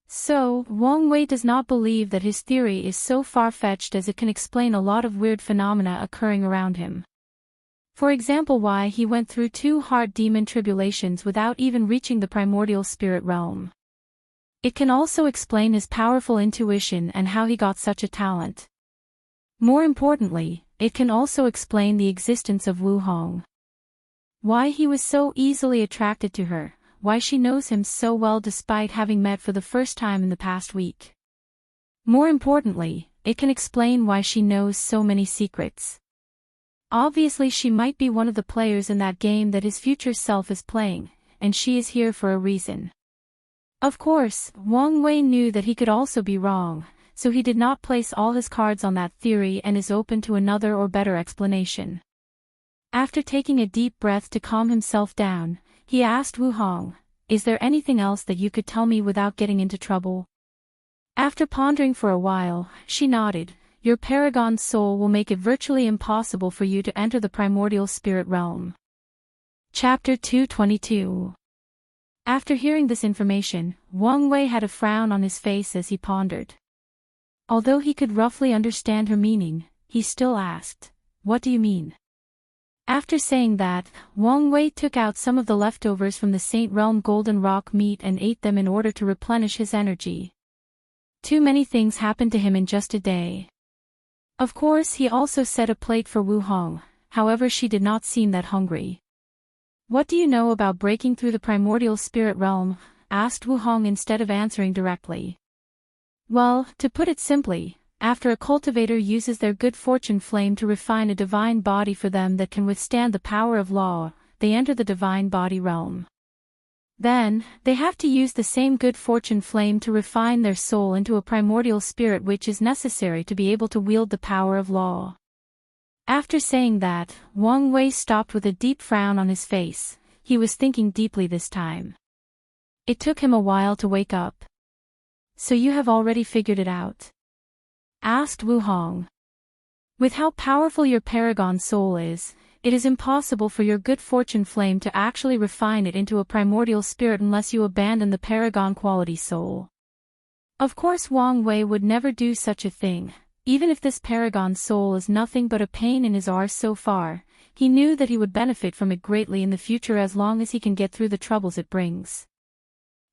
So, Wang Wei does not believe that his theory is so far-fetched as it can explain a lot of weird phenomena occurring around him. For example, why he went through 2 hard demon tribulations without even reaching the primordial spirit realm. It can also explain his powerful intuition and how he got such a talent. More importantly, it can also explain the existence of Wu Hong. Why he was so easily attracted to her, why she knows him so well despite having met for the first time in the past week. More importantly, it can explain why she knows so many secrets. Obviously she might be one of the players in that game that his future self is playing, and she is here for a reason. Of course, Wang Wei knew that he could also be wrong, so he did not place all his cards on that theory and is open to another or better explanation. After taking a deep breath to calm himself down, he asked Wu Hong, "Is there anything else that you could tell me without getting into trouble?" After pondering for a while, she nodded. "Your paragon soul will make it virtually impossible for you to enter the primordial spirit realm." Chapter 222. After hearing this information, Wang Wei had a frown on his face as he pondered. Although he could roughly understand her meaning, he still asked, "What do you mean?" After saying that, Wang Wei took out some of the leftovers from the Saint Realm golden rock meat and ate them in order to replenish his energy. Too many things happened to him in just a day. Of course, he also set a plate for Wu Hong, however she did not seem that hungry. "What do you know about breaking through the primordial spirit realm?" asked Wu Hong instead of answering directly. "Well, to put it simply, after a cultivator uses their good fortune flame to refine a divine body for them that can withstand the power of law, they enter the divine body realm. Then, they have to use the same good fortune flame to refine their soul into a primordial spirit which is necessary to be able to wield the power of law." After saying that, Wang Wei stopped with a deep frown on his face. He was thinking deeply this time. It took him a while to wake up. "So you have already figured it out?" asked Wu Hong. "With how powerful your paragon soul is, it is impossible for your good fortune flame to actually refine it into a primordial spirit unless you abandon the paragon quality soul." Of course Wang Wei would never do such a thing. Even if this paragon soul is nothing but a pain in his arse so far, he knew that he would benefit from it greatly in the future as long as he can get through the troubles it brings.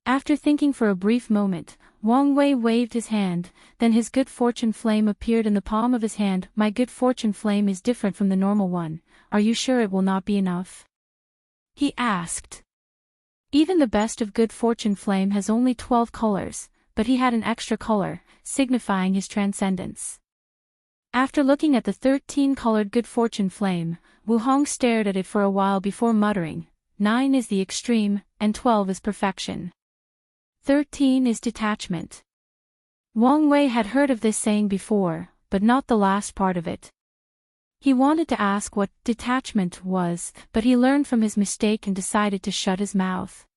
After thinking for a brief moment, Wang Wei waved his hand, then his good fortune flame appeared in the palm of his hand. "My good fortune flame is different from the normal one. Are you sure it will not be enough?" he asked. Even the best of good fortune flame has only 12 colors, but he had an extra color, signifying his transcendence. After looking at the 13-colored good fortune flame, Wu Hong stared at it for a while before muttering, 9 is the extreme, and 12 is perfection. 13 is detachment. Wang Wei had heard of this saying before, but not the last part of it. He wanted to ask what detachment was, but he learned from his mistake and decided to shut his mouth.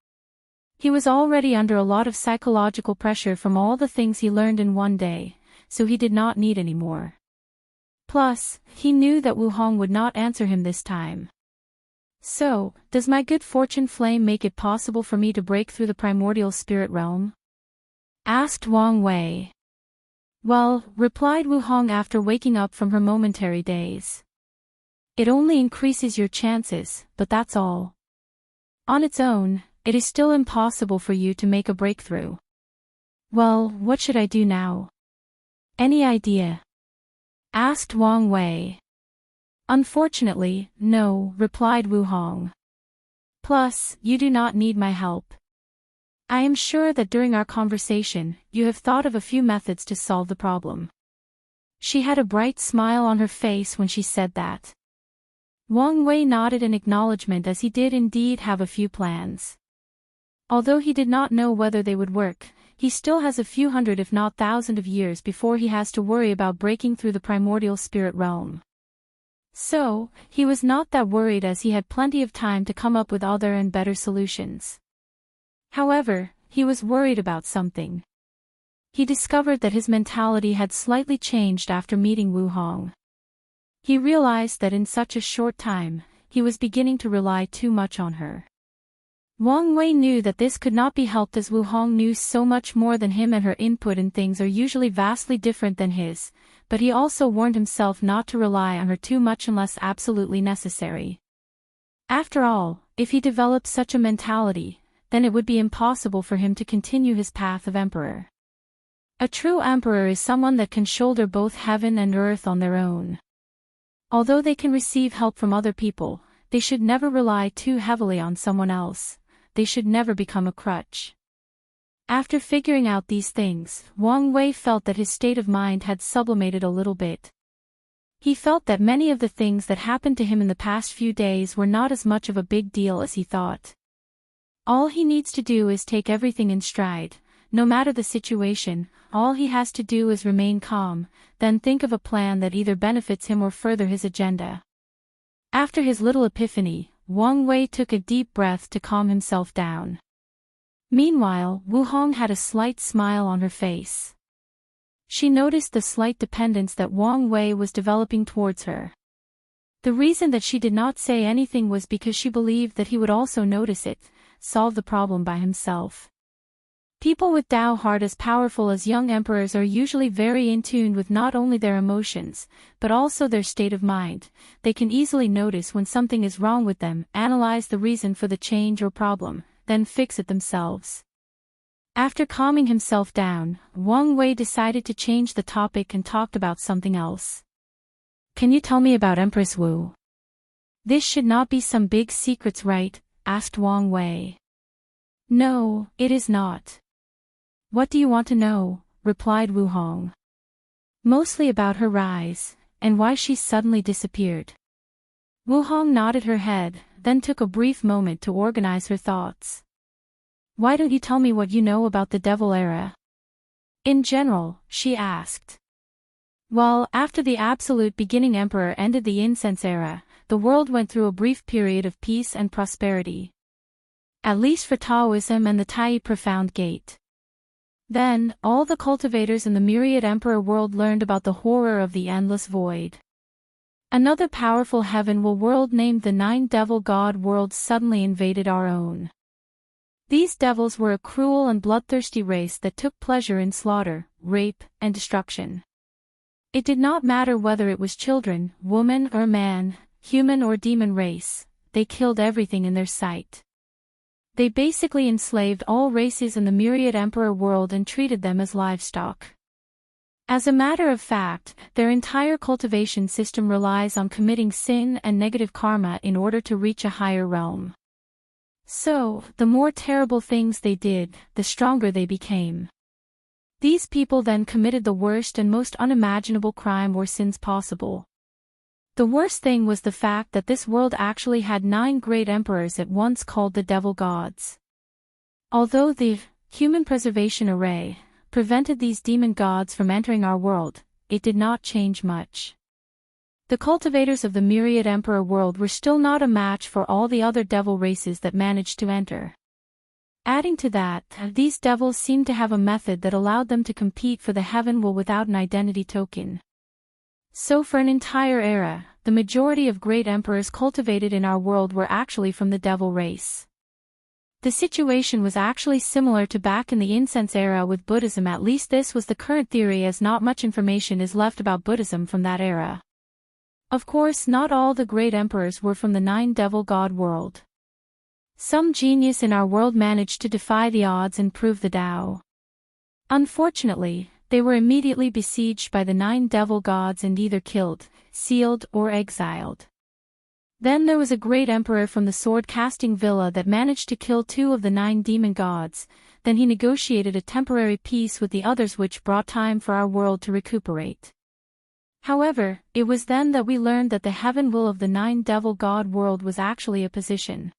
He was already under a lot of psychological pressure from all the things he learned in one day, so he did not need any more. Plus, he knew that Wu Hong would not answer him this time. "So, does my good fortune flame make it possible for me to break through the primordial spirit realm?" asked Wang Wei. "Well," replied Wu Hong after waking up from her momentary daze. "It only increases your chances, but that's all. On its own, it is still impossible for you to make a breakthrough. Well, what should I do now? Any idea? Asked Wang Wei. Unfortunately, no, replied Wu Hong. Plus, you do not need my help. I am sure that during our conversation, you have thought of a few methods to solve the problem. She had a bright smile on her face when she said that. Wang Wei nodded in acknowledgement as he did indeed have a few plans. Although he did not know whether they would work, he still has a few hundred if not thousand of years before he has to worry about breaking through the primordial spirit realm. So, he was not that worried as he had plenty of time to come up with other and better solutions. However, he was worried about something. He discovered that his mentality had slightly changed after meeting Wu Hong. He realized that in such a short time, he was beginning to rely too much on her. Wang Wei knew that this could not be helped as Wu Hong knew so much more than him and her input in things are usually vastly different than his, but he also warned himself not to rely on her too much unless absolutely necessary. After all, if he developed such a mentality, then it would be impossible for him to continue his path of emperor. A true emperor is someone that can shoulder both heaven and earth on their own. Although they can receive help from other people, they should never rely too heavily on someone else. They should never become a crutch. After figuring out these things, Wang Wei felt that his state of mind had sublimated a little bit. He felt that many of the things that happened to him in the past few days were not as much of a big deal as he thought. All he needs to do is take everything in stride. No matter the situation, all he has to do is remain calm, then think of a plan that either benefits him or further his agenda. After his little epiphany, Wang Wei took a deep breath to calm himself down. Meanwhile, Wu Hong had a slight smile on her face. She noticed the slight dependence that Wang Wei was developing towards her. The reason that she did not say anything was because she believed that he would also notice it, solve the problem by himself. People with Tao heart as powerful as young emperors are usually very in tune with not only their emotions, but also their state of mind. They can easily notice when something is wrong with them, analyze the reason for the change or problem, then fix it themselves. After calming himself down, Wang Wei decided to change the topic and talked about something else. Can you tell me about Empress Wu? This should not be some big secrets, right? Asked Wang Wei. No, it is not. What do you want to know? Replied Wu Hong. Mostly about her rise, and why she suddenly disappeared. Wu Hong nodded her head, then took a brief moment to organize her thoughts. Why don't you tell me what you know about the Devil Era? In general, she asked. Well, after the absolute beginning emperor ended the Incense Era, the world went through a brief period of peace and prosperity. At least for Taoism and the Tai Profound Gate. Then, all the cultivators in the myriad emperor world learned about the horror of the endless void. Another powerful heaven world named the Nine Devil God worlds suddenly invaded our own. These devils were a cruel and bloodthirsty race that took pleasure in slaughter, rape, and destruction. It did not matter whether it was children, woman or man, human or demon race, they killed everything in their sight. They basically enslaved all races in the myriad emperor world and treated them as livestock. As a matter of fact, their entire cultivation system relies on committing sin and negative karma in order to reach a higher realm. So, the more terrible things they did, the stronger they became. These people then committed the worst and most unimaginable crime or sins possible. The worst thing was the fact that this world actually had 9 great emperors at once called the Devil Gods. Although the human preservation array prevented these demon gods from entering our world, it did not change much. The cultivators of the myriad emperor world were still not a match for all the other devil races that managed to enter. Adding to that, these devils seemed to have a method that allowed them to compete for the heaven without an identity token. So for an entire era, the majority of great emperors cultivated in our world were actually from the devil race. The situation was actually similar to back in the Incense Era with Buddhism, at least this was the current theory as not much information is left about Buddhism from that era. Of course not all the great emperors were from the 9 devil god world. Some genius in our world managed to defy the odds and prove the Tao. Unfortunately, they were immediately besieged by the 9 devil gods and either killed, sealed, or exiled. Then there was a great emperor from the sword-casting villa that managed to kill 2 of the 9 demon gods. Then he negotiated a temporary peace with the others, which brought time for our world to recuperate. However, it was then that we learned that the heaven will of the 9 devil god world was actually a position.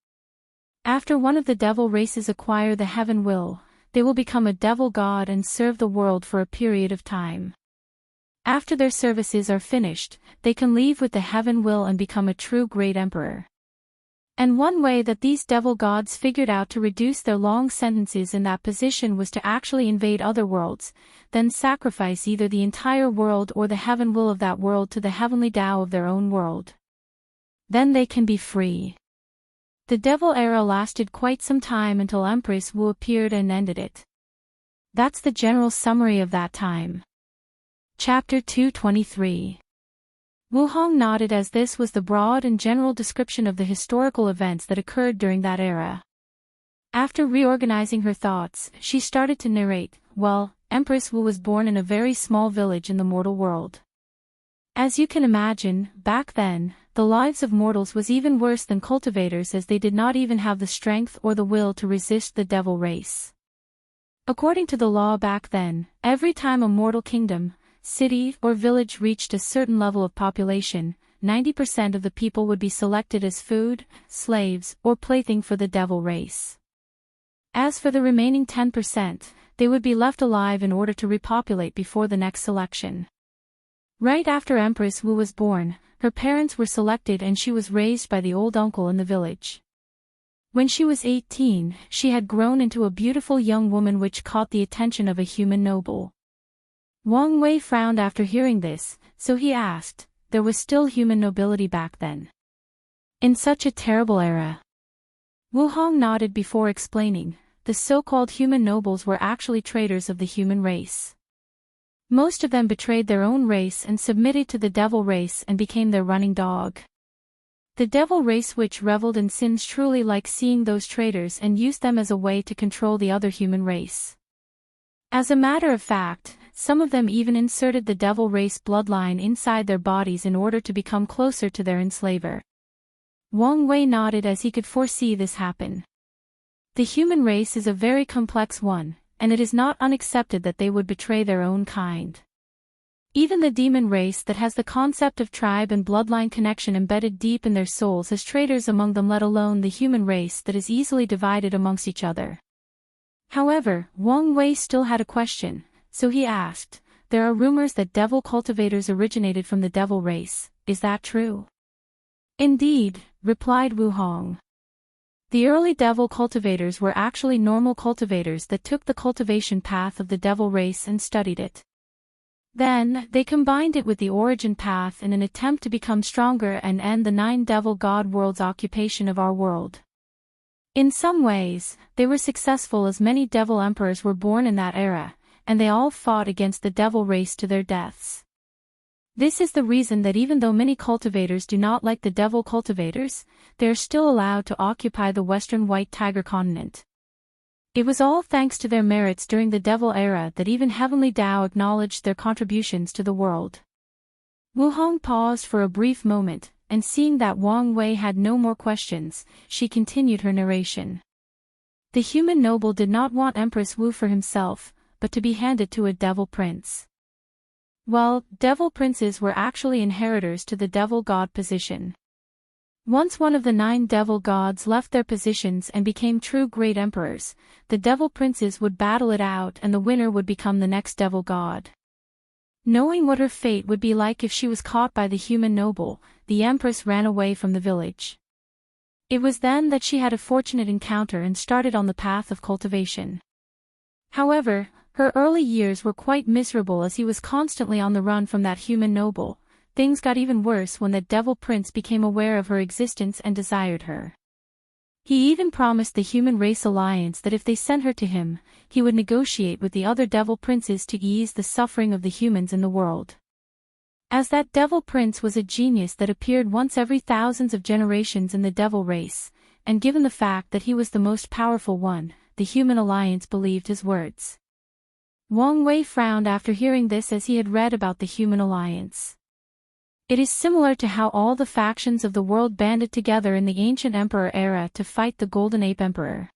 After one of the devil races acquire the heaven will, they will become a devil god and serve the world for a period of time. After their services are finished, they can leave with the heaven will and become a true great emperor. And one way that these devil gods figured out to reduce their long sentences in that position was to actually invade other worlds, then sacrifice either the entire world or the heaven will of that world to the heavenly Tao of their own world. Then they can be free. The devil era lasted quite some time until Empress Wu appeared and ended it. That's the general summary of that time. Chapter 223. Wu Hong nodded as this was the broad and general description of the historical events that occurred during that era. After reorganizing her thoughts, she started to narrate. Well, Empress Wu was born in a very small village in the mortal world. As you can imagine, back then, the lives of mortals was even worse than cultivators, as they did not even have the strength or the will to resist the devil race. According to the law back then, every time a mortal kingdom, city, or village reached a certain level of population, 90% of the people would be selected as food, slaves, or plaything for the devil race. As for the remaining 10%, they would be left alive in order to repopulate before the next selection. Right after Empress Wu was born, her parents were selected and she was raised by the old uncle in the village. When she was 18, she had grown into a beautiful young woman which caught the attention of a human noble. Wang Wei frowned after hearing this, so he asked, there was still human nobility back then? In such a terrible era? Wu Hong nodded before explaining, the so-called human nobles were actually traitors of the human race. Most of them betrayed their own race and submitted to the devil race and became their running dog. The devil race, which reveled in sins, truly liked seeing those traitors and used them as a way to control the other human race. As a matter of fact, some of them even inserted the devil race bloodline inside their bodies in order to become closer to their enslaver. Wang Wei nodded as he could foresee this happen. The human race is a very complex one, and it is not unaccepted that they would betray their own kind. Even the demon race that has the concept of tribe and bloodline connection embedded deep in their souls has traitors among them, let alone the human race that is easily divided amongst each other. However, Wang Wei still had a question, so he asked, there are rumors that devil cultivators originated from the devil race, is that true? Indeed, replied Wu Hong. The early devil cultivators were actually normal cultivators that took the cultivation path of the devil race and studied it. Then, they combined it with the origin path in an attempt to become stronger and end the 9 devil god worlds' occupation of our world. In some ways, they were successful, as many devil emperors were born in that era, and they all fought against the devil race to their deaths. This is the reason that even though many cultivators do not like the devil cultivators, they are still allowed to occupy the western White Tiger continent. It was all thanks to their merits during the devil era that even Heavenly Tao acknowledged their contributions to the world. Wu Hong paused for a brief moment, and seeing that Wang Wei had no more questions, she continued her narration. The human noble did not want Empress Wu for himself, but to be handed to a devil prince. Well, devil princes were actually inheritors to the devil god position. Once one of the 9 devil gods left their positions and became true great emperors, the devil princes would battle it out and the winner would become the next devil god. Knowing what her fate would be like if she was caught by the human noble, the empress ran away from the village. It was then that she had a fortunate encounter and started on the path of cultivation. However, her early years were quite miserable as he was constantly on the run from that human noble. Things got even worse when that devil prince became aware of her existence and desired her. He even promised the human race alliance that if they sent her to him, he would negotiate with the other devil princes to ease the suffering of the humans in the world. As that devil prince was a genius that appeared once every thousands of generations in the devil race, and given the fact that he was the most powerful one, the human alliance believed his words. Wang Wei frowned after hearing this, as he had read about the human alliance. It is similar to how all the factions of the world banded together in the ancient emperor era to fight the Golden Ape Emperor.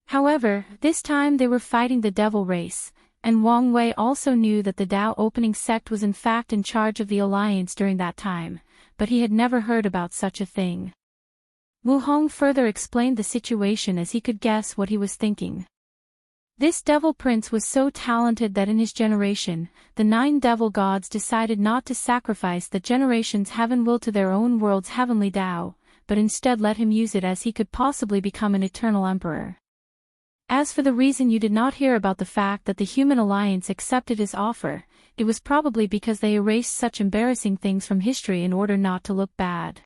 However, this time they were fighting the devil race, and Wang Wei also knew that the Dao opening sect was in fact in charge of the alliance during that time, but he had never heard about such a thing. Wu Hong further explained the situation, as he could guess what he was thinking. This devil prince was so talented that in his generation, the 9 devil gods decided not to sacrifice the generation's heaven will to their own world's heavenly Dao, but instead let him use it, as he could possibly become an eternal emperor. As for the reason you did not hear about the fact that the human alliance accepted his offer, it was probably because they erased such embarrassing things from history in order not to look bad.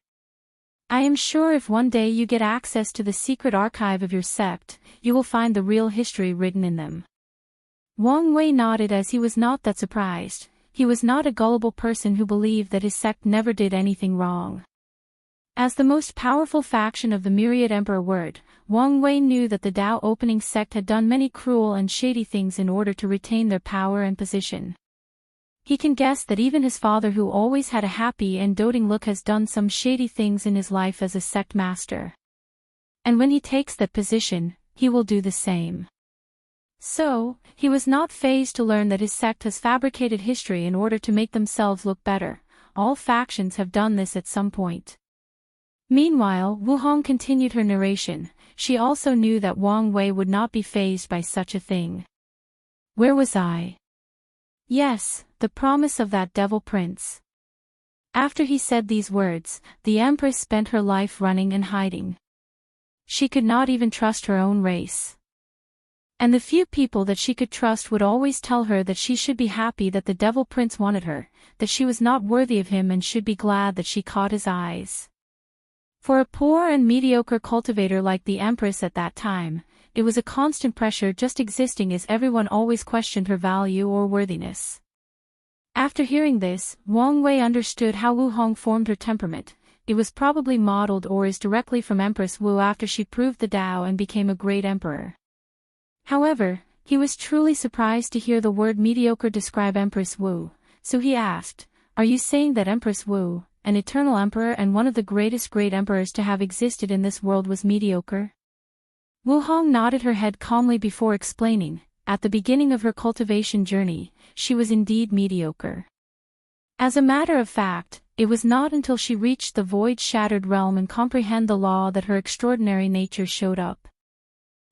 I am sure if one day you get access to the secret archive of your sect, you will find the real history written in them. Wang Wei nodded, as he was not that surprised. He was not a gullible person who believed that his sect never did anything wrong. As the most powerful faction of the myriad emperor word, Wang Wei knew that the Dao opening sect had done many cruel and shady things in order to retain their power and position. He can guess that even his father, who always had a happy and doting look, has done some shady things in his life as a sect master. And when he takes that position, he will do the same. So, he was not fazed to learn that his sect has fabricated history in order to make themselves look better. All factions have done this at some point. Meanwhile, Wu Hong continued her narration. She also knew that Wang Wei would not be fazed by such a thing. Where was I? Yes, the promise of that devil prince. After he said these words, the Empress spent her life running and hiding. She could not even trust her own race. And the few people that she could trust would always tell her that she should be happy that the devil prince wanted her, that she was not worthy of him and should be glad that she caught his eyes. For a poor and mediocre cultivator like the Empress at that time, it was a constant pressure just existing, as everyone always questioned her value or worthiness. After hearing this, Wang Wei understood how Wu Hong formed her temperament. It was probably modeled or is directly from Empress Wu after she proved the Dao and became a great emperor. However, he was truly surprised to hear the word mediocre describe Empress Wu, so he asked, "Are you saying that Empress Wu, an eternal emperor and one of the greatest great emperors to have existed in this world, was mediocre?" Wu Hong nodded her head calmly before explaining, at the beginning of her cultivation journey, she was indeed mediocre. As a matter of fact, it was not until she reached the void-shattered realm and comprehended the law that her extraordinary nature showed up.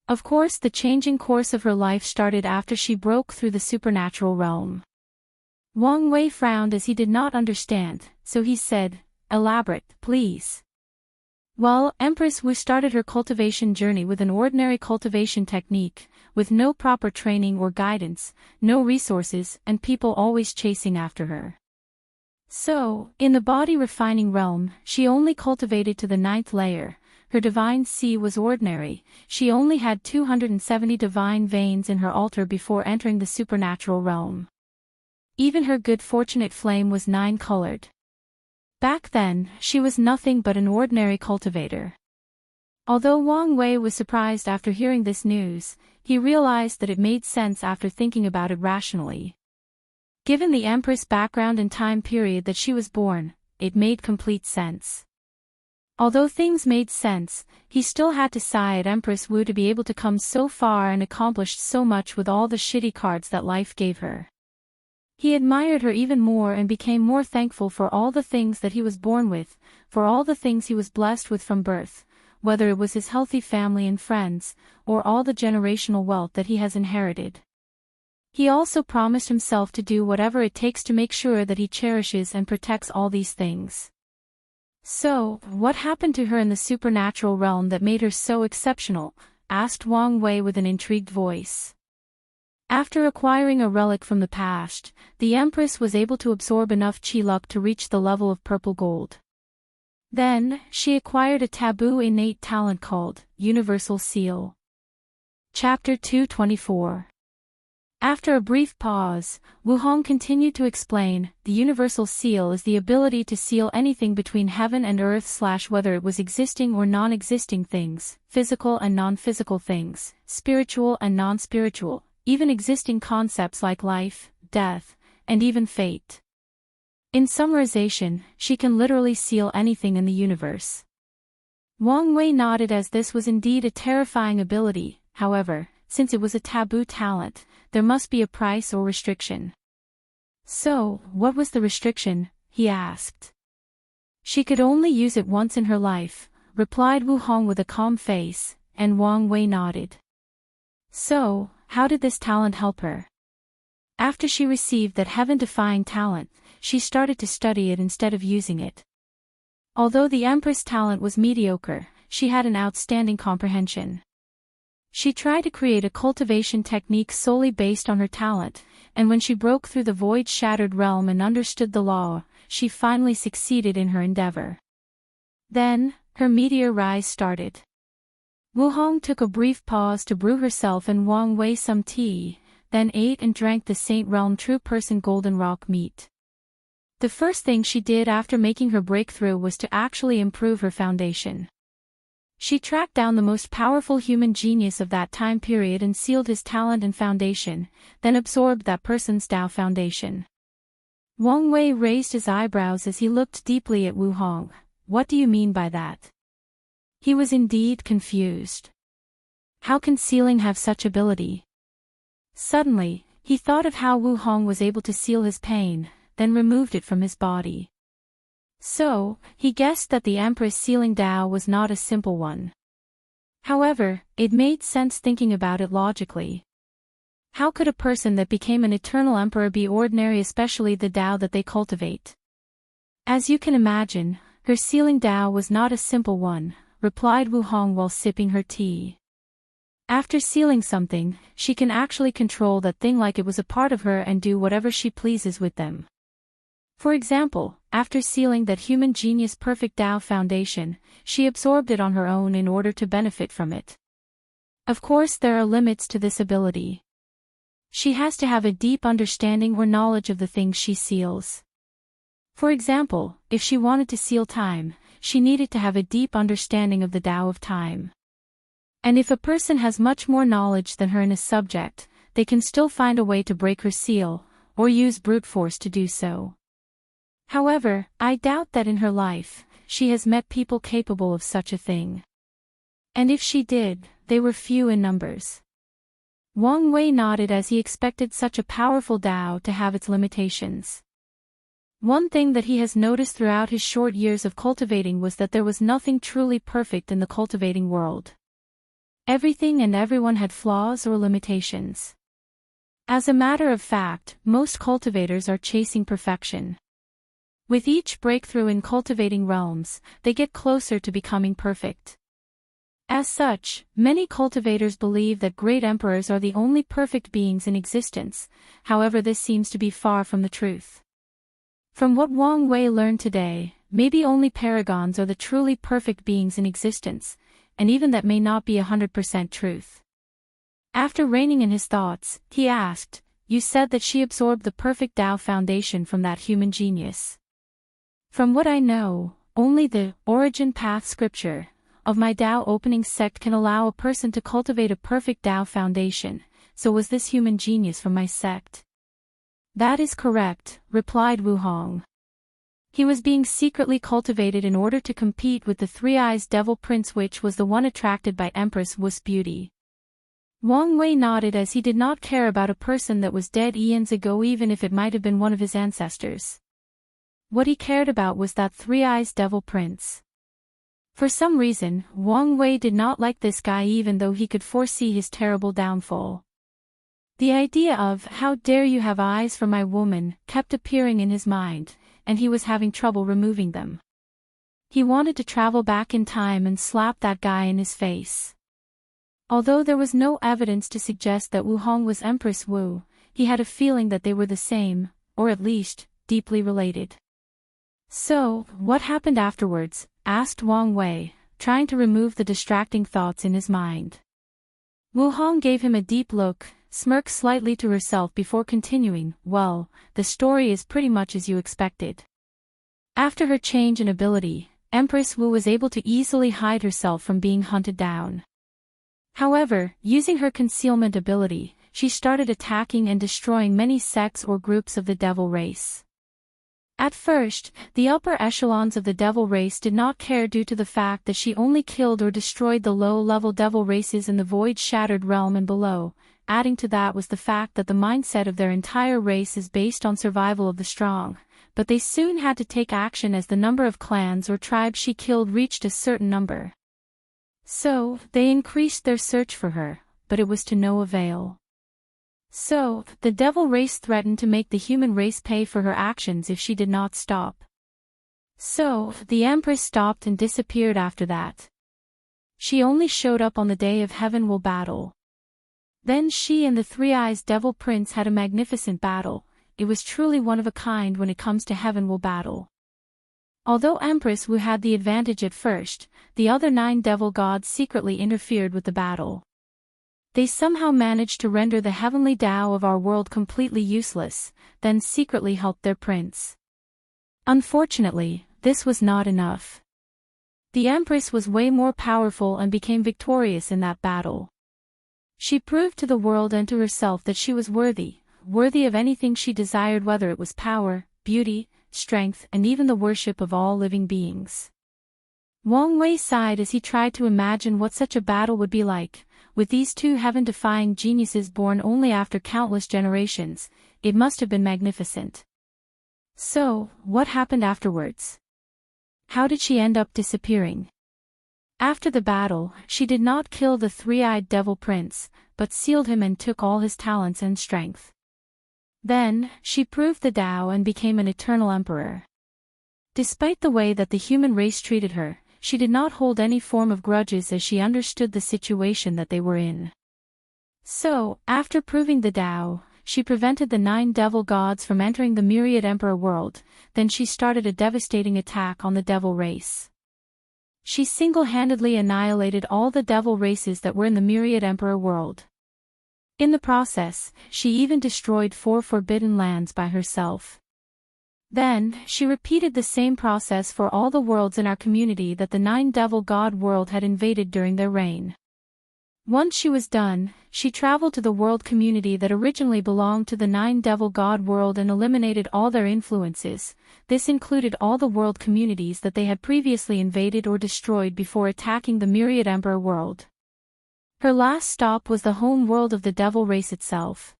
Of course, the changing course of her life started after she broke through the supernatural realm. Wang Wei frowned as he did not understand, so he said, "Elaborate, please." Well, Empress Wu started her cultivation journey with an ordinary cultivation technique, with no proper training or guidance, no resources, and people always chasing after her. So, in the body refining realm, she only cultivated to the 9th layer. Her divine C was ordinary. She only had 270 divine veins in her altar before entering the supernatural realm. Even her good fortunate flame was 9-colored. Back then, she was nothing but an ordinary cultivator. Although Wang Wei was surprised after hearing this news, he realized that it made sense after thinking about it rationally. Given the Empress' background and time period that she was born, it made complete sense. Although things made sense, he still had to sigh at Empress Wu to be able to come so far and accomplish so much with all the shitty cards that life gave her. He admired her even more and became more thankful for all the things that he was born with, for all the things he was blessed with from birth, whether it was his healthy family and friends, or all the generational wealth that he has inherited. He also promised himself to do whatever it takes to make sure that he cherishes and protects all these things. So, what happened to her in the supernatural realm that made her so exceptional? Asked Wang Wei with an intrigued voice. After acquiring a relic from the past, the Empress was able to absorb enough chi luck to reach the level of purple gold. Then, she acquired a taboo innate talent called Universal Seal. Chapter 224. After a brief pause, Wu Hong continued to explain, the universal seal is the ability to seal anything between heaven and earth / whether it was existing or non-existing things, physical and non-physical things, spiritual and non-spiritual, even existing concepts like life, death, and even fate. In summarization, she can literally seal anything in the universe. Wang Wei nodded as this was indeed a terrifying ability. However, since it was a taboo talent, there must be a price or restriction. So, what was the restriction? He asked. She could only use it once in her life, replied Wu Hong with a calm face, and Wang Wei nodded. So, how did this talent help her? After she received that heaven-defying talent, she started to study it instead of using it. Although the Empress talent was mediocre, she had an outstanding comprehension. She tried to create a cultivation technique solely based on her talent, and when she broke through the void-shattered realm and understood the law, she finally succeeded in her endeavor. Then, her meteor rise started. Wu Hong took a brief pause to brew herself and Wang Wei some tea, then ate and drank the Saint Realm True Person Golden Rock meat. The first thing she did after making her breakthrough was to actually improve her foundation. She tracked down the most powerful human genius of that time period and sealed his talent and foundation, then absorbed that person's Tao foundation. Wang Wei raised his eyebrows as he looked deeply at Wu Hong. What do you mean by that? He was indeed confused. How can sealing have such ability? Suddenly, he thought of how Wu Hong was able to seal his pain, then removed it from his body. So, he guessed that the Empress sealing Tao was not a simple one. However, it made sense thinking about it logically. How could a person that became an eternal emperor be ordinary, especially the Tao that they cultivate? As you can imagine, her sealing Tao was not a simple one, replied Wu Hong while sipping her tea. After sealing something, she can actually control that thing like it was a part of her and do whatever she pleases with them. For example, after sealing that human genius perfect Tao foundation, she absorbed it on her own in order to benefit from it. Of course, there are limits to this ability. She has to have a deep understanding or knowledge of the things she seals. For example, if she wanted to seal time, she needed to have a deep understanding of the Tao of time. And if a person has much more knowledge than her in a subject, they can still find a way to break her seal, or use brute force to do so. However, I doubt that in her life, she has met people capable of such a thing. And if she did, they were few in numbers. Wang Wei nodded as he expected such a powerful Tao to have its limitations. One thing that he has noticed throughout his short years of cultivating was that there was nothing truly perfect in the cultivating world. Everything and everyone had flaws or limitations. As a matter of fact, most cultivators are chasing perfection. With each breakthrough in cultivating realms, they get closer to becoming perfect. As such, many cultivators believe that great emperors are the only perfect beings in existence. However, this seems to be far from the truth. From what Wang Wei learned today, maybe only paragons are the truly perfect beings in existence, and even that may not be 100% truth. After reining in his thoughts, he asked, "You said that she absorbed the perfect Tao foundation from that human genius." From what I know, only the origin path scripture of my Tao opening sect can allow a person to cultivate a perfect Tao foundation, so was this human genius from my sect? That is correct, replied Wu Hong. He was being secretly cultivated in order to compete with the Three-Eyes Devil Prince, which was the one attracted by Empress Wu's beauty. Wang Wei nodded as he did not care about a person that was dead eons ago, even if it might have been one of his ancestors. What he cared about was that Three-Eyes Devil Prince. For some reason, Wang Wei did not like this guy even though he could foresee his terrible downfall. The idea of, "How dare you have eyes for my woman," kept appearing in his mind, and he was having trouble removing them. He wanted to travel back in time and slap that guy in his face. Although there was no evidence to suggest that Wu Hong was Empress Wu, he had a feeling that they were the same, or at least, deeply related. "So, what happened afterwards?" asked Wang Wei, trying to remove the distracting thoughts in his mind. Wu Hong gave him a deep look, smirked slightly to herself before continuing, "Well, the story is pretty much as you expected." After her change in ability, Empress Wu was able to easily hide herself from being hunted down. However, using her concealment ability, she started attacking and destroying many sects or groups of the devil race. At first, the upper echelons of the devil race did not care due to the fact that she only killed or destroyed the low-level devil races in the void-shattered realm and below. Adding to that was the fact that the mindset of their entire race is based on survival of the strong, but they soon had to take action as the number of clans or tribes she killed reached a certain number. So, they increased their search for her, but it was to no avail. So, the devil race threatened to make the human race pay for her actions if she did not stop. So, the Empress stopped and disappeared after that. She only showed up on the day of Heaven Will battle. Then she and the Three-Eyes Devil Prince had a magnificent battle. It was truly one of a kind when it comes to Heaven Will battle. Although Empress Wu had the advantage at first, the other 9 devil gods secretly interfered with the battle. They somehow managed to render the heavenly Tao of our world completely useless, then secretly helped their prince. Unfortunately, this was not enough. The Empress was way more powerful and became victorious in that battle. She proved to the world and to herself that she was worthy of anything she desired, whether it was power, beauty, strength, and even the worship of all living beings. Wang Wei sighed as he tried to imagine what such a battle would be like. With these 2 heaven-defying geniuses born only after countless generations, it must have been magnificent. So, what happened afterwards? How did she end up disappearing? After the battle, she did not kill the Three-Eyed Devil Prince, but sealed him and took all his talents and strength. Then, she proved the Tao and became an eternal emperor. Despite the way that the human race treated her, she did not hold any form of grudges as she understood the situation that they were in. So, after proving the Tao, she prevented the 9 devil gods from entering the myriad emperor world. Then she started a devastating attack on the devil race. She single-handedly annihilated all the devil races that were in the myriad emperor world. In the process, she even destroyed 4 forbidden lands by herself. Then, she repeated the same process for all the worlds in our community that the 9 devil god world had invaded during their reign. Once she was done, she traveled to the world community that originally belonged to the 9 devil god world and eliminated all their influences. This included all the world communities that they had previously invaded or destroyed before attacking the myriad emperor world. Her last stop was the home world of the devil race itself.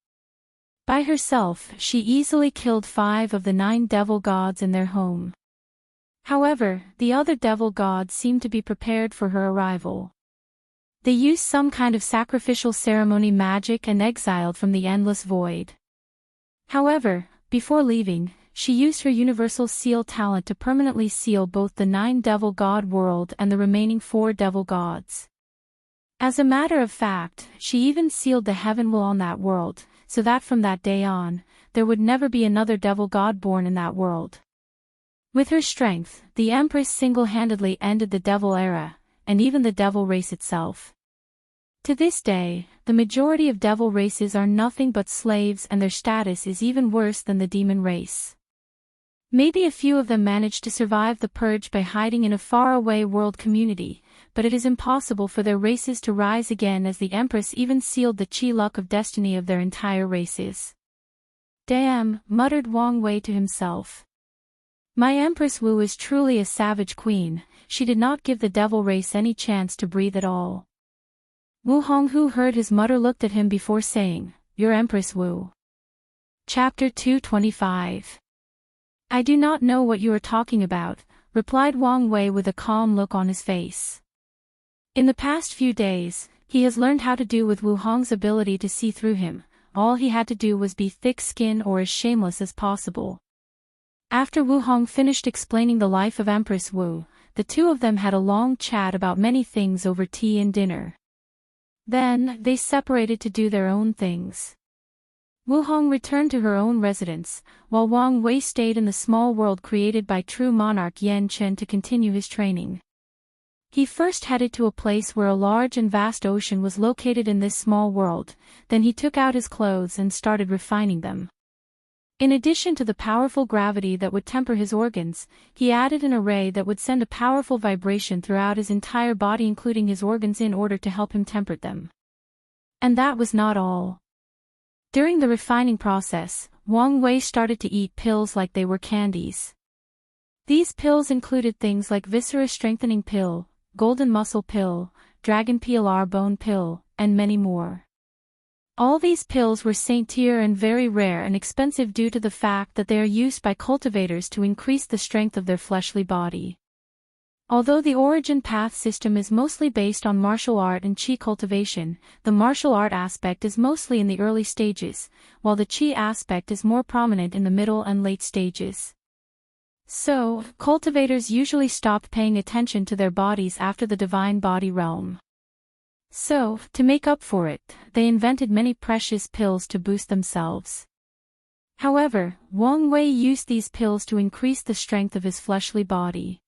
By herself, she easily killed 5 of the 9 devil gods in their home. However, the other devil gods seemed to be prepared for her arrival. They used some kind of sacrificial ceremony magic and exiled from the endless void. However, before leaving, she used her universal seal talent to permanently seal both the 9 devil god world and the remaining 4 devil gods. As a matter of fact, she even sealed the heaven will on that world, so that from that day on, there would never be another devil god born in that world. With her strength, the Empress single-handedly ended the devil era, and even the devil race itself. To this day, the majority of devil races are nothing but slaves, and their status is even worse than the demon race. Maybe a few of them managed to survive the purge by hiding in a faraway world community, but it is impossible for their races to rise again, as the Empress even sealed the chi luck of destiny of their entire races. Damn, muttered Wang Wei to himself. My Empress Wu is truly a savage queen. She did not give the devil race any chance to breathe at all. Wu Honghu heard his mother looked at him before saying, "Your Empress Wu." Chapter 225. I do not know what you are talking about, replied Wang Wei with a calm look on his face. In the past few days, he has learned how to do with Wu Hong's ability to see through him. All he had to do was be thick-skinned or as shameless as possible. After Wu Hong finished explaining the life of Empress Wu, the 2 of them had a long chat about many things over tea and dinner. Then, they separated to do their own things. Wu Hong returned to her own residence, while Wang Wei stayed in the small world created by true monarch Yan Chen to continue his training. He first headed to a place where a large and vast ocean was located in this small world, then he took out his clothes and started refining them. In addition to the powerful gravity that would temper his organs, he added an array that would send a powerful vibration throughout his entire body including his organs in order to help him temper them. And that was not all. During the refining process, Wang Wei started to eat pills like they were candies. These pills included things like viscera strengthening pill, golden muscle pill, dragon PLR bone pill, and many more. All these pills were saint-tier and very rare and expensive due to the fact that they are used by cultivators to increase the strength of their fleshly body. Although the origin path system is mostly based on martial art and qi cultivation, the martial art aspect is mostly in the early stages, while the qi aspect is more prominent in the middle and late stages. So, cultivators usually stopped paying attention to their bodies after the divine body realm. So, to make up for it, they invented many precious pills to boost themselves. However, Wang Wei used these pills to increase the strength of his fleshly body.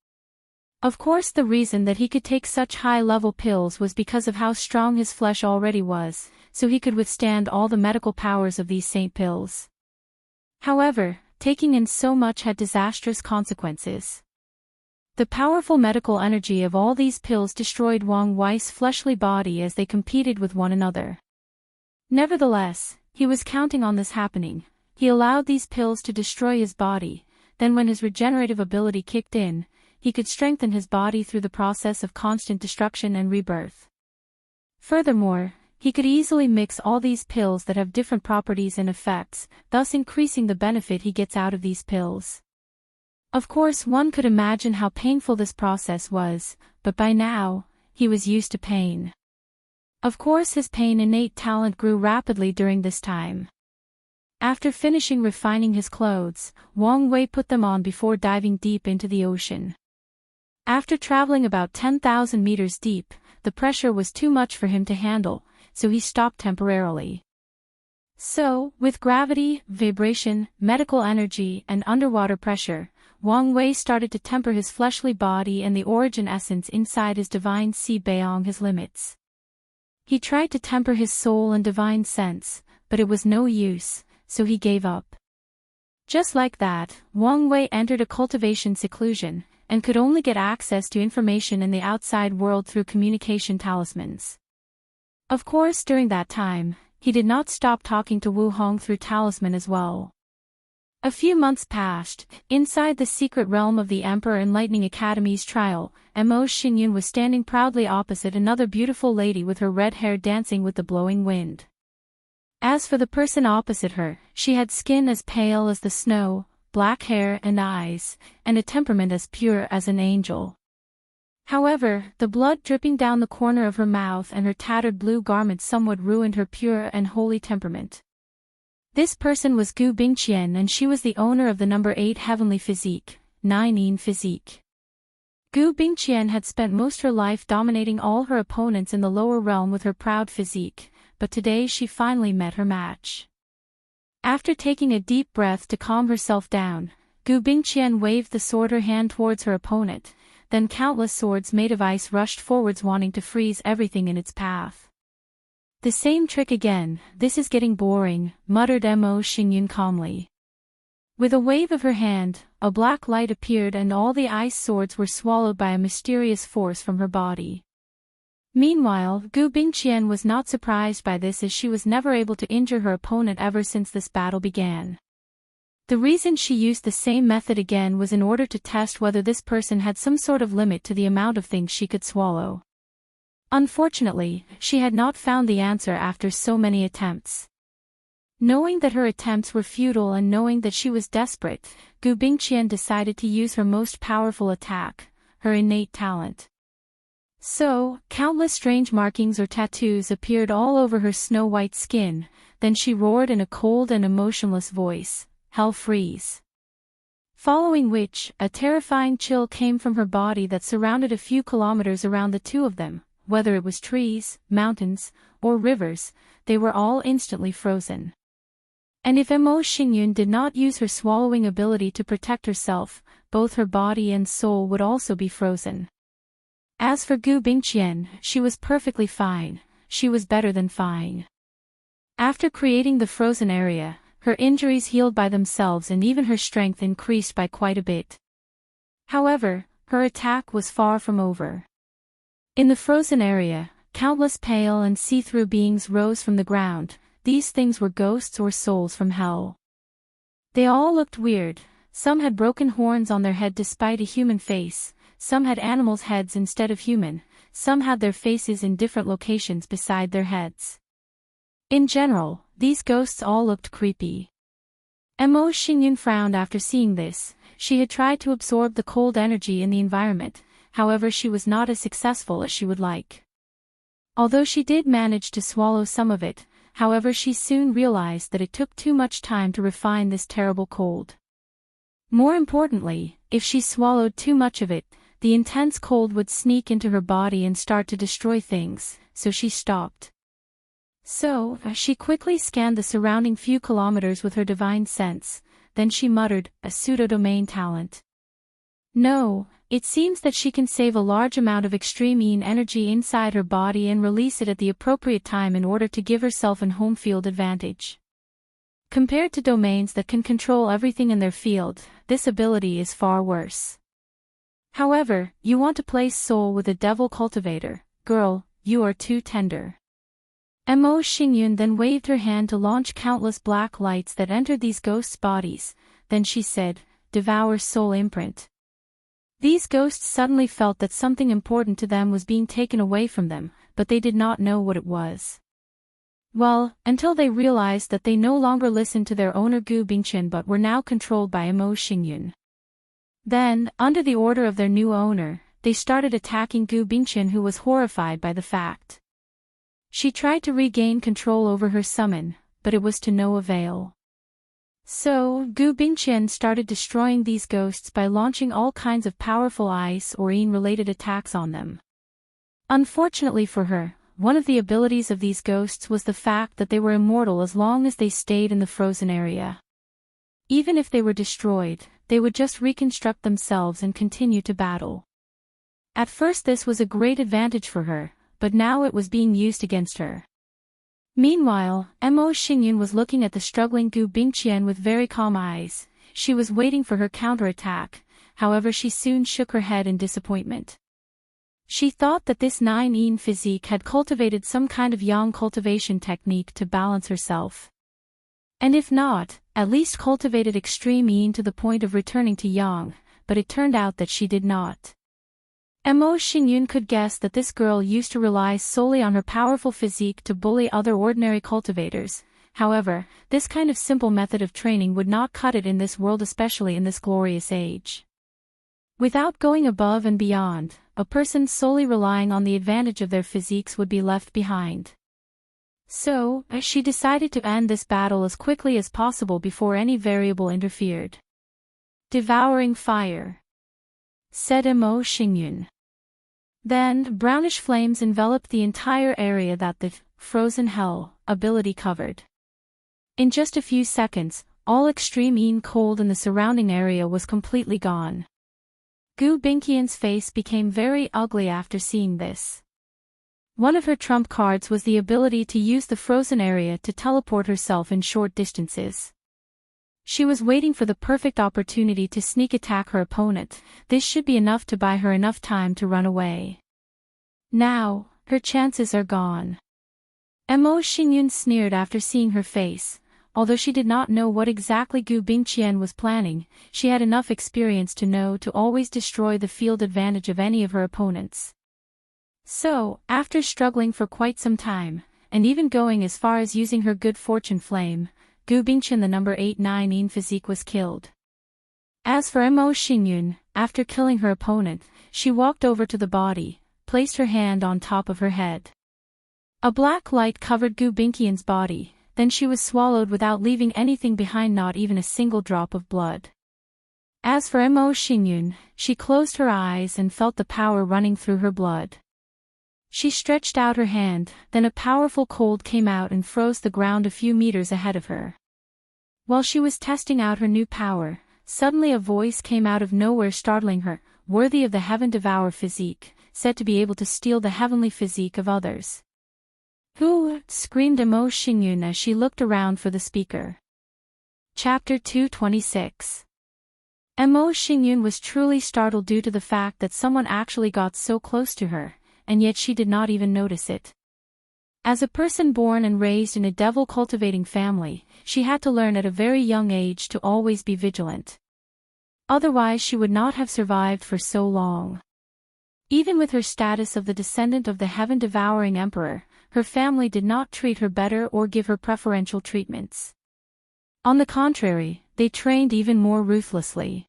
Of course, the reason that he could take such high-level pills was because of how strong his flesh already was, so he could withstand all the medical powers of these saint pills. However, taking in so much had disastrous consequences. The powerful medical energy of all these pills destroyed Wang Wei's fleshly body as they competed with one another. Nevertheless, he was counting on this happening. He allowed these pills to destroy his body, then when his regenerative ability kicked in, he could strengthen his body through the process of constant destruction and rebirth. Furthermore, he could easily mix all these pills that have different properties and effects, thus increasing the benefit he gets out of these pills. Of course, one could imagine how painful this process was, but by now, he was used to pain. Of course, his pain innate talent grew rapidly during this time. After finishing refining his clothes, Wang Wei put them on before diving deep into the ocean. After traveling about 10,000 meters deep, the pressure was too much for him to handle, so he stopped temporarily. So, with gravity, vibration, medical energy, and underwater pressure, Wang Wei started to temper his fleshly body and the origin essence inside his divine Si beyond his limits. He tried to temper his soul and divine sense, but it was no use, so he gave up. Just like that, Wang Wei entered a cultivation seclusion, and could only get access to information in the outside world through communication talismans. Of course, during that time, he did not stop talking to Wu Hong through talisman as well. A few months passed. Inside the secret realm of the Emperor Enlightening Academy's trial, Mo Xingyun was standing proudly opposite another beautiful lady with her red hair dancing with the blowing wind. As for the person opposite her, she had skin as pale as the snow, black hair and eyes, and a temperament as pure as an angel. However, the blood dripping down the corner of her mouth and her tattered blue garment somewhat ruined her pure and holy temperament. This person was Gu Bingqian, and she was the owner of the number 8 heavenly physique, 9 Yin physique. Gu Bingqian had spent most her life dominating all her opponents in the lower realm with her proud physique, but today she finally met her match. After taking a deep breath to calm herself down, Gu Bingqian waved the sword her hand towards her opponent, then countless swords made of ice rushed forwards wanting to freeze everything in its path. The same trick again, this is getting boring, muttered Mo Xingyun calmly. With a wave of her hand, a black light appeared and all the ice swords were swallowed by a mysterious force from her body. Meanwhile, Gu Bingqian was not surprised by this as she was never able to injure her opponent ever since this battle began. The reason she used the same method again was in order to test whether this person had some sort of limit to the amount of things she could swallow. Unfortunately, she had not found the answer after so many attempts. Knowing that her attempts were futile and knowing that she was desperate, Gu Bingqian decided to use her most powerful attack, her innate talent. So, countless strange markings or tattoos appeared all over her snow-white skin, then she roared in a cold and emotionless voice, "Hell freeze!" Following which, a terrifying chill came from her body that surrounded a few kilometers around the two of them. Whether it was trees, mountains, or rivers, they were all instantly frozen. And if Mo Xingyun did not use her swallowing ability to protect herself, both her body and soul would also be frozen. As for Gu Bingqian, she was perfectly fine, she was better than fine. After creating the frozen area, her injuries healed by themselves and even her strength increased by quite a bit. However, her attack was far from over. In the frozen area, countless pale and see-through beings rose from the ground. These things were ghosts or souls from hell. They all looked weird. Some had broken horns on their head despite a human face, some had animals' heads instead of human, some had their faces in different locations beside their heads. In general, these ghosts all looked creepy. Mo Xingyun frowned after seeing this. She had tried to absorb the cold energy in the environment, however she was not as successful as she would like. Although she did manage to swallow some of it, however she soon realized that it took too much time to refine this terrible cold. More importantly, if she swallowed too much of it, the intense cold would sneak into her body and start to destroy things, so she stopped. So, she quickly scanned the surrounding few kilometers with her divine sense, then she muttered, a pseudo-domain talent. No, it seems that she can save a large amount of extreme yin energy inside her body and release it at the appropriate time in order to give herself an home field advantage. Compared to domains that can control everything in their field, this ability is far worse. However, you want to place soul with a devil cultivator, girl, you are too tender. Mo Xingyun then waved her hand to launch countless black lights that entered these ghosts' bodies, then she said, devour soul imprint. These ghosts suddenly felt that something important to them was being taken away from them, but they did not know what it was. Well, until they realized that they no longer listened to their owner Gu Bingqian but were now controlled by Mo Xingyun. Then, under the order of their new owner, they started attacking Gu Bingqian, who was horrified by the fact. She tried to regain control over her summon, but it was to no avail. So, Gu Bingqian started destroying these ghosts by launching all kinds of powerful ice or yin-related attacks on them. Unfortunately for her, one of the abilities of these ghosts was the fact that they were immortal as long as they stayed in the frozen area. Even if they were destroyed, they would just reconstruct themselves and continue to battle. At first this was a great advantage for her, but now it was being used against her. Meanwhile, Mo Xingyun was looking at the struggling Gu Bingqian with very calm eyes. She was waiting for her counterattack, however she soon shook her head in disappointment. She thought that this 9-yin physique had cultivated some kind of yang cultivation technique to balance herself. And if not, at least cultivated extreme yin to the point of returning to yang, but it turned out that she did not. Mo Xingyun could guess that this girl used to rely solely on her powerful physique to bully other ordinary cultivators. However, this kind of simple method of training would not cut it in this world, especially in this glorious age. Without going above and beyond, a person solely relying on the advantage of their physiques would be left behind. So, she decided to end this battle as quickly as possible before any variable interfered. Devouring fire, said Mo Xingyun. Then, brownish flames enveloped the entire area that the frozen hell ability covered. In just a few seconds, all extreme yin cold in the surrounding area was completely gone. Gu Bingqian's face became very ugly after seeing this. One of her trump cards was the ability to use the frozen area to teleport herself in short distances. She was waiting for the perfect opportunity to sneak attack her opponent. This should be enough to buy her enough time to run away. Now, her chances are gone. Mo Xingyun sneered after seeing her face. Although she did not know what exactly Gu Bingqian was planning, she had enough experience to know to always destroy the field advantage of any of her opponents. So, after struggling for quite some time, and even going as far as using her good fortune flame, Gu Bingqian the number 8-9 yin physique was killed. As for Mo Xingyun, after killing her opponent, she walked over to the body, placed her hand on top of her head. A black light covered Gu Bingqian's body, then she was swallowed without leaving anything behind, not even a single drop of blood. As for Mo Xingyun, she closed her eyes and felt the power running through her blood. She stretched out her hand, then a powerful cold came out and froze the ground a few meters ahead of her. While she was testing out her new power, suddenly a voice came out of nowhere startling her. worthy of the heaven devour physique, said to be able to steal the heavenly physique of others. Who? Screamed Emo Xingyun as she looked around for the speaker. Chapter 226. Emo Xingyun was truly startled due to the fact that someone actually got so close to her, and yet she did not even notice it. As a person born and raised in a devil-cultivating family, she had to learn at a very young age to always be vigilant. Otherwise she would not have survived for so long. Even with her status of the descendant of the heaven-devouring emperor, her family did not treat her better or give her preferential treatments. On the contrary, they trained even more ruthlessly.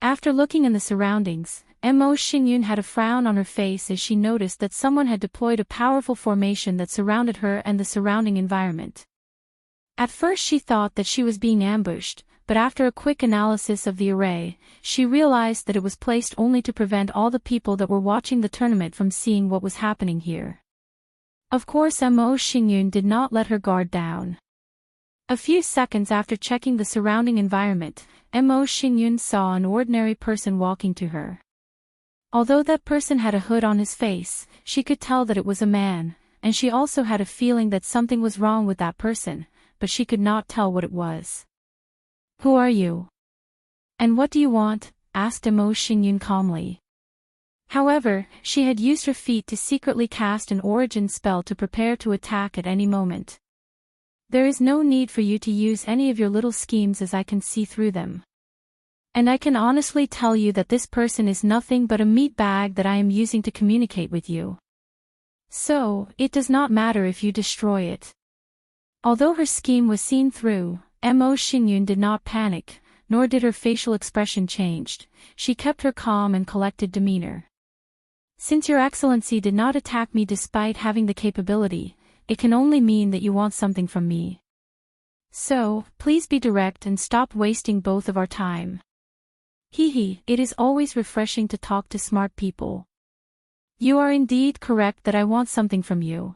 After looking in the surroundings, Emo Xingyun had a frown on her face as she noticed that someone had deployed a powerful formation that surrounded her and the surrounding environment. At first she thought that she was being ambushed, but after a quick analysis of the array, she realized that it was placed only to prevent all the people that were watching the tournament from seeing what was happening here. Of course Emo Xingyun did not let her guard down. A few seconds after checking the surrounding environment, Emo Xingyun saw an ordinary person walking to her. Although that person had a hood on his face, she could tell that it was a man, and she also had a feeling that something was wrong with that person, but she could not tell what it was. "Who are you? And what do you want?" asked Emo Xingyun calmly. However, she had used her feet to secretly cast an origin spell to prepare to attack at any moment. "There is no need for you to use any of your little schemes as I can see through them. And I can honestly tell you that this person is nothing but a meat bag that I am using to communicate with you. So, it does not matter if you destroy it." Although her scheme was seen through, Emo Xingyun did not panic, nor did her facial expression change. She kept her calm and collected demeanor. "Since your excellency did not attack me despite having the capability, it can only mean that you want something from me. So, please be direct and stop wasting both of our time." Hee, it is always refreshing to talk to smart people. "You are indeed correct that I want something from you.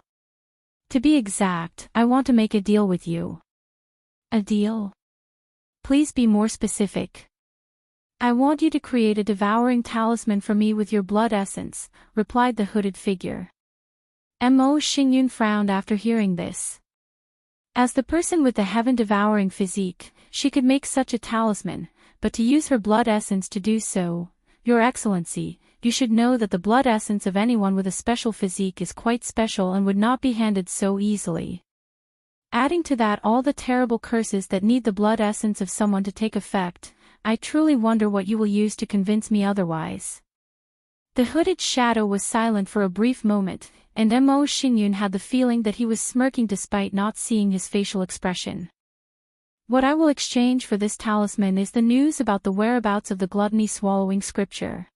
To be exact, I want to make a deal with you." "A deal? Please be more specific." "I want you to create a devouring talisman for me with your blood essence," replied the hooded figure. Emo Xingyun frowned after hearing this. As the person with the heaven-devouring physique, she could make such a talisman, but to use her blood essence to do so, "Your Excellency, you should know that the blood essence of anyone with a special physique is quite special and would not be handed so easily. Adding to that all the terrible curses that need the blood essence of someone to take effect, I truly wonder what you will use to convince me otherwise." The hooded shadow was silent for a brief moment, and Emo Xingyun had the feeling that he was smirking despite not seeing his facial expression. "What I will exchange for this talisman is the news about the whereabouts of the gluttony-swallowing scripture."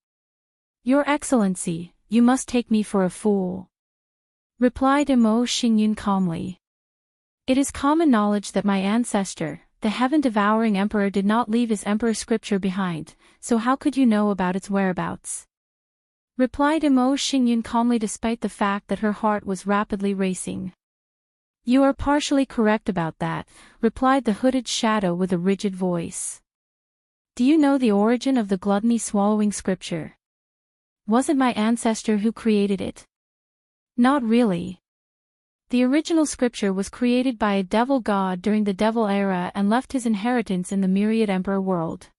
"Your Excellency, you must take me for a fool," replied Emo Xingyun calmly. "It is common knowledge that my ancestor, the heaven-devouring emperor, did not leave his emperor scripture behind, so how could you know about its whereabouts?" replied Emo Xingyun calmly despite the fact that her heart was rapidly racing. "You are partially correct about that," replied the hooded shadow with a rigid voice. "Do you know the origin of the gluttony-swallowing scripture? Was it my ancestor who created it?" "Not really. The original scripture was created by a devil god during the devil era and left his inheritance in the myriad emperor world.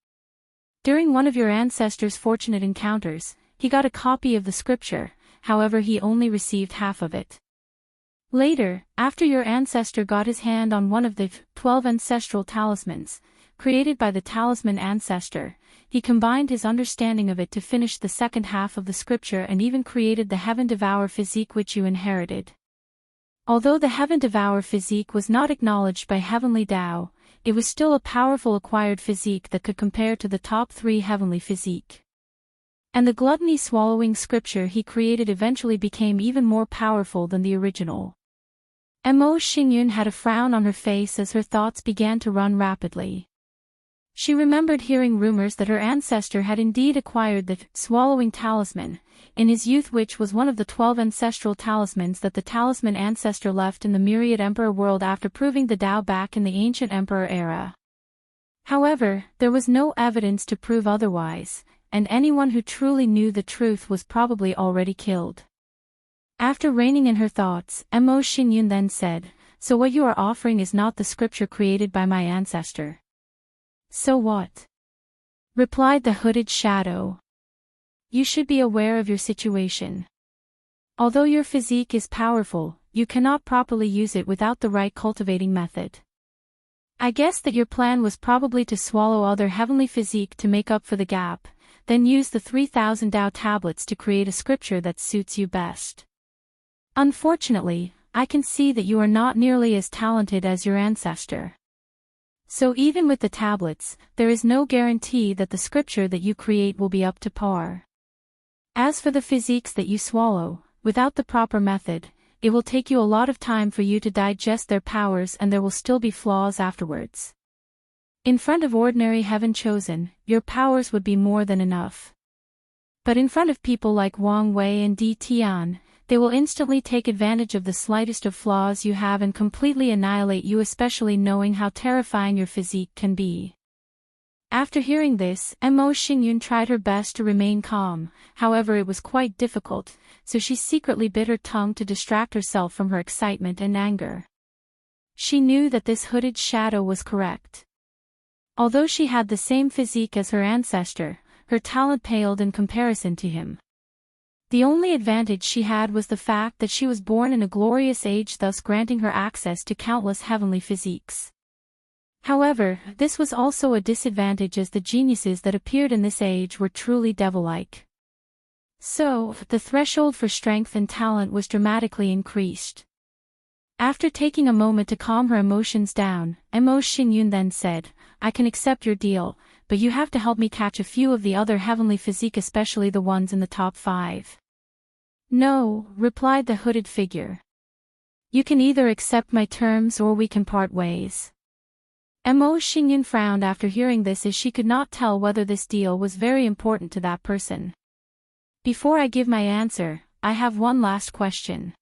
During one of your ancestors' fortunate encounters, he got a copy of the scripture, however he only received half of it. Later, after your ancestor got his hand on one of the 12 ancestral talismans, created by the talisman ancestor, he combined his understanding of it to finish the second half of the scripture and even created the Heaven Devour physique which you inherited. Although the Heaven Devour physique was not acknowledged by Heavenly Tao, it was still a powerful acquired physique that could compare to the top 3 heavenly physique. And the gluttony-swallowing scripture he created eventually became even more powerful than the original." Emo Xingyun had a frown on her face as her thoughts began to run rapidly. She remembered hearing rumors that her ancestor had indeed acquired the swallowing talisman in his youth, which was one of the 12 ancestral talismans that the talisman ancestor left in the myriad emperor world after proving the Tao back in the ancient emperor era. However, there was no evidence to prove otherwise, and anyone who truly knew the truth was probably already killed. After reining in her thoughts, Mo Xingyun then said, "So what you are offering is not the scripture created by my ancestor." "So what?" replied the hooded shadow. "You should be aware of your situation. Although your physique is powerful, you cannot properly use it without the right cultivating method. I guess that your plan was probably to swallow other heavenly physique to make up for the gap, then use the 3,000 Tao tablets to create a scripture that suits you best. Unfortunately, I can see that you are not nearly as talented as your ancestor. So even with the tablets, there is no guarantee that the scripture that you create will be up to par. As for the physiques that you swallow, without the proper method, it will take you a lot of time for you to digest their powers and there will still be flaws afterwards. In front of ordinary heaven chosen, your powers would be more than enough. But in front of people like Wang Wei and Di Tian, they will instantly take advantage of the slightest of flaws you have and completely annihilate you, especially knowing how terrifying your physique can be." After hearing this, Mo Xingyun tried her best to remain calm, however it was quite difficult, so she secretly bit her tongue to distract herself from her excitement and anger. She knew that this hooded shadow was correct. Although she had the same physique as her ancestor, her talent paled in comparison to him. The only advantage she had was the fact that she was born in a glorious age, thus granting her access to countless heavenly physiques. However, this was also a disadvantage as the geniuses that appeared in this age were truly devil-like. So, the threshold for strength and talent was dramatically increased. After taking a moment to calm her emotions down, Mo Xingyun then said, "I can accept your deal, but you have to help me catch a few of the other heavenly physique, especially the ones in the top 5. "No," replied the hooded figure. "You can either accept my terms or we can part ways." Mo Xingyun frowned after hearing this, as she could not tell whether this deal was very important to that person. "Before I give my answer, I have one last question.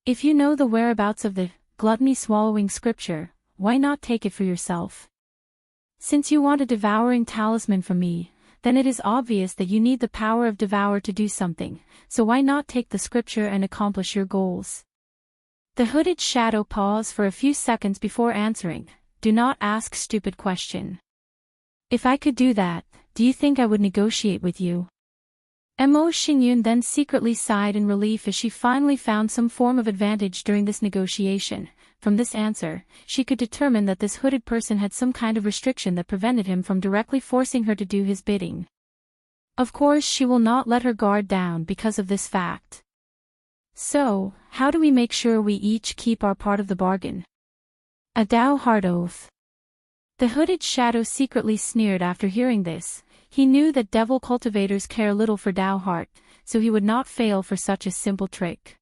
If you know the whereabouts of the gluttony-swallowing scripture, why not take it for yourself? Since you want a devouring talisman from me, then it is obvious that you need the power of devour to do something, so why not take the scripture and accomplish your goals?" The hooded shadow paused for a few seconds before answering, "Do not ask stupid question. If I could do that, do you think I would negotiate with you?" Mo Xingyun then secretly sighed in relief as she finally found some form of advantage during this negotiation. From this answer, she could determine that this hooded person had some kind of restriction that prevented him from directly forcing her to do his bidding. Of course, she will not let her guard down because of this fact. "So, how do we make sure we each keep our part of the bargain?" A Dao Heart Oath. The hooded shadow secretly sneered after hearing this. He knew that devil cultivators care little for Dao Heart, so he would not fail for such a simple trick.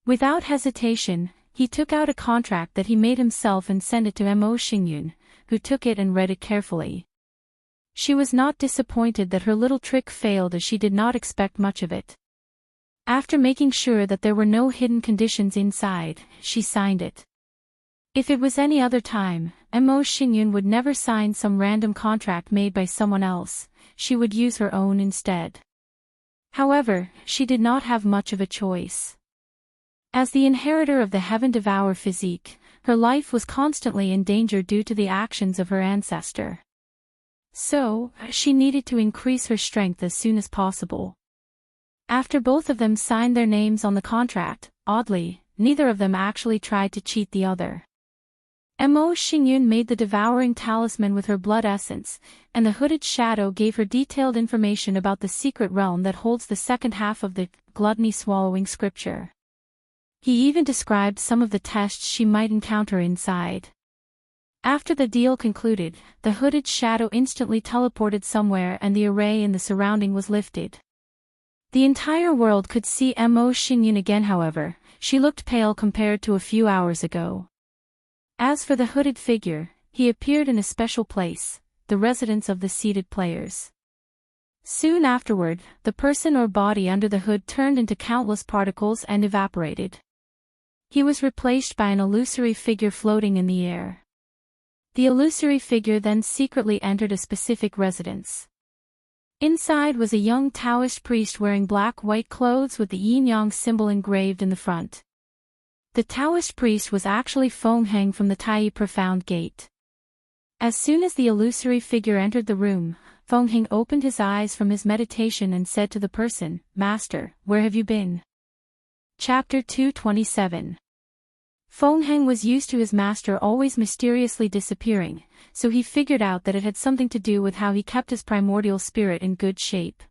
Without hesitation, he took out a contract that he made himself and sent it to Mo Xingyun, who took it and read it carefully. She was not disappointed that her little trick failed, as she did not expect much of it. After making sure that there were no hidden conditions inside, she signed it. If it was any other time, Mo Xingyun would never sign some random contract made by someone else, she would use her own instead. However, she did not have much of a choice. As the inheritor of the Heaven Devour physique, her life was constantly in danger due to the actions of her ancestor. So, she needed to increase her strength as soon as possible. After both of them signed their names on the contract, oddly, neither of them actually tried to cheat the other. Mo Xingyun made the devouring talisman with her blood essence, and the hooded shadow gave her detailed information about the secret realm that holds the second half of the gluttony-swallowing scripture. He even described some of the tests she might encounter inside. After the deal concluded, the hooded shadow instantly teleported somewhere and the array in the surrounding was lifted. The entire world could see Mo Xingyun again, however, she looked pale compared to a few hours ago. As for the hooded figure, he appeared in a special place, the residence of the seated players. Soon afterward, the person or body under the hood turned into countless particles and evaporated. He was replaced by an illusory figure floating in the air. The illusory figure then secretly entered a specific residence. Inside was a young Taoist priest wearing black-white clothes with the yin-yang symbol engraved in the front. The Taoist priest was actually Feng Heng from the Tai Profound Gate. As soon as the illusory figure entered the room, Feng Heng opened his eyes from his meditation and said to the person, "Master, where have you been?" Chapter 227. Feng Heng was used to his master always mysteriously disappearing, so he figured out that it had something to do with how he kept his primordial spirit in good shape.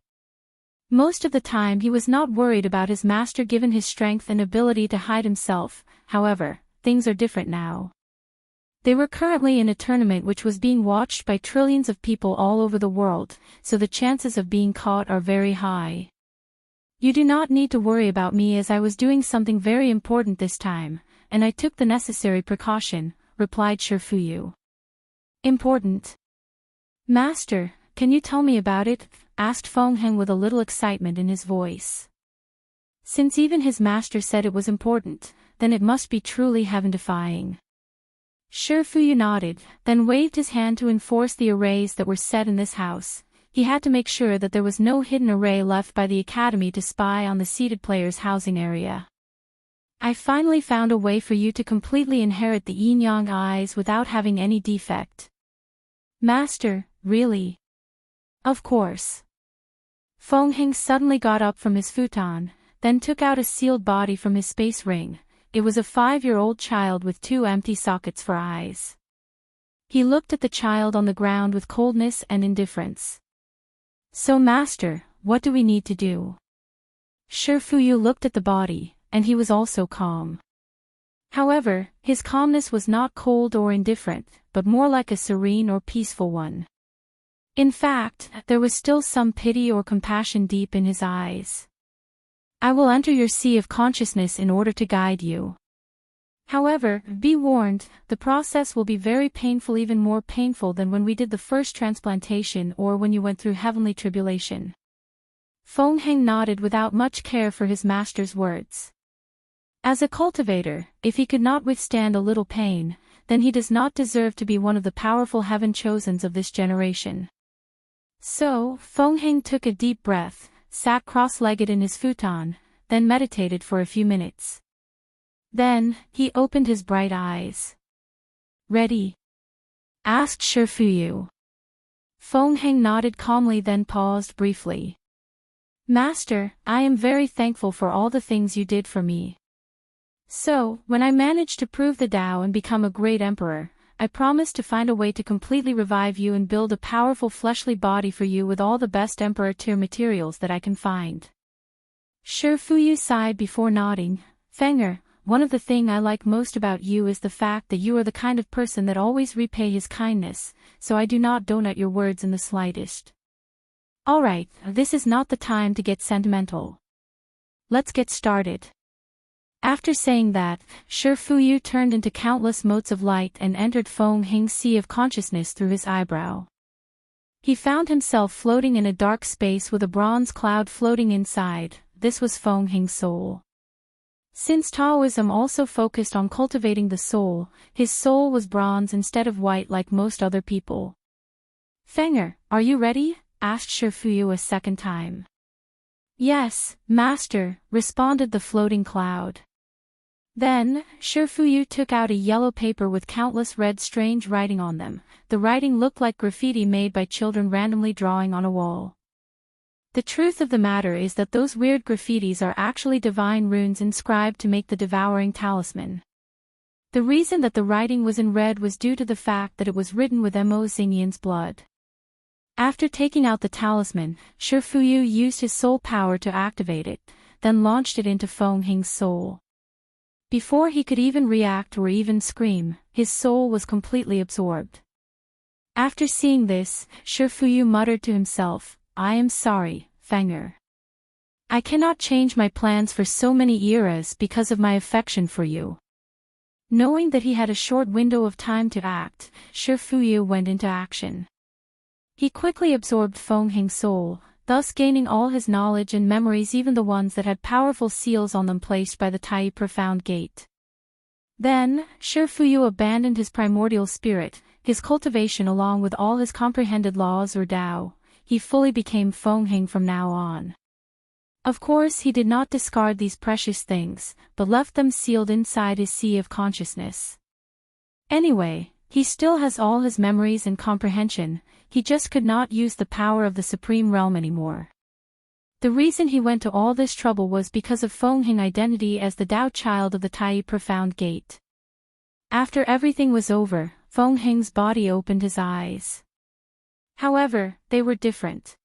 Most of the time he was not worried about his master given his strength and ability to hide himself. However, things are different now. They were currently in a tournament which was being watched by trillions of people all over the world, so the chances of being caught are very high. "You do not need to worry about me as I was doing something very important this time, and I took the necessary precaution," replied Shifuyu. "Important? Master, can you tell me about it?" asked Feng Heng with a little excitement in his voice. Since even his master said it was important, then it must be truly heaven-defying. Shifuyu nodded, then waved his hand to enforce the arrays that were set in this house. He had to make sure that there was no hidden array left by the academy to spy on the seated players' housing area. "I finally found a way for you to completely inherit the yin-yang eyes without having any defect." "Master, really?" "Of course." Feng Heng suddenly got up from his futon, then took out a sealed body from his space ring. It was a 5-year-old child with 2 empty sockets for eyes. He looked at the child on the ground with coldness and indifference. "So master, what do we need to do?" Shifuyu looked at the body, and he was also calm. However, his calmness was not cold or indifferent, but more like a serene or peaceful one. In fact, there was still some pity or compassion deep in his eyes. "I will enter your sea of consciousness in order to guide you. However, be warned, the process will be very painful, even more painful than when we did the first transplantation or when you went through heavenly tribulation." Feng Heng nodded without much care for his master's words. As a cultivator, if he could not withstand a little pain, then he does not deserve to be one of the powerful heaven-chosens of this generation. So, Feng Heng took a deep breath, sat cross-legged in his futon, then meditated for a few minutes. Then, he opened his bright eyes. "Ready?" asked Shifuyu. Feng Heng nodded calmly, then paused briefly. "Master, I am very thankful for all the things you did for me. So, when I manage to prove the Tao and become a great emperor, I promise to find a way to completely revive you and build a powerful fleshly body for you with all the best emperor tier materials that I can find." Shifuyu sighed before nodding. "Fenger, one of the things I like most about you is the fact that you are the kind of person that always repay his kindness, so I do not donut your words in the slightest. Alright, this is not the time to get sentimental. Let's get started." After saying that, Shifuyu turned into countless motes of light and entered Feng Heng's sea of consciousness through his eyebrow. He found himself floating in a dark space with a bronze cloud floating inside. This was Feng Heng's soul. Since Taoism also focused on cultivating the soul, his soul was bronze instead of white like most other people. "Fenger, are you ready?" asked Shifuyu a second time. "Yes, master," responded the floating cloud. Then, Shifuyu took out a yellow paper with countless red strange writing on them. The writing looked like graffiti made by children randomly drawing on a wall. The truth of the matter is that those weird graffitis are actually divine runes inscribed to make the devouring talisman. The reason that the writing was in red was due to the fact that it was written with Mo Xingyan's blood. After taking out the talisman, Shifuyu used his soul power to activate it, then launched it into Feng Heng's soul. Before he could even react or even scream, his soul was completely absorbed. After seeing this, Shifuyu muttered to himself, "I am sorry, Fenger. I cannot change my plans for so many eras because of my affection for you." Knowing that he had a short window of time to act, Shifuyu went into action. He quickly absorbed Feng Heng's soul, thus gaining all his knowledge and memories, even the ones that had powerful seals on them placed by the Tai Profound Gate. Then, Shifuyu abandoned his primordial spirit, his cultivation along with all his comprehended laws or Tao. he fully became Feng from now on. Of course he did not discard these precious things, but left them sealed inside his sea of consciousness. Anyway, he still has all his memories and comprehension, he just could not use the power of the Supreme Realm anymore. The reason he went to all this trouble was because of Feng identity as the Tao child of the Tai Profound Gate. After everything was over, Feng's body opened his eyes. However, they were different.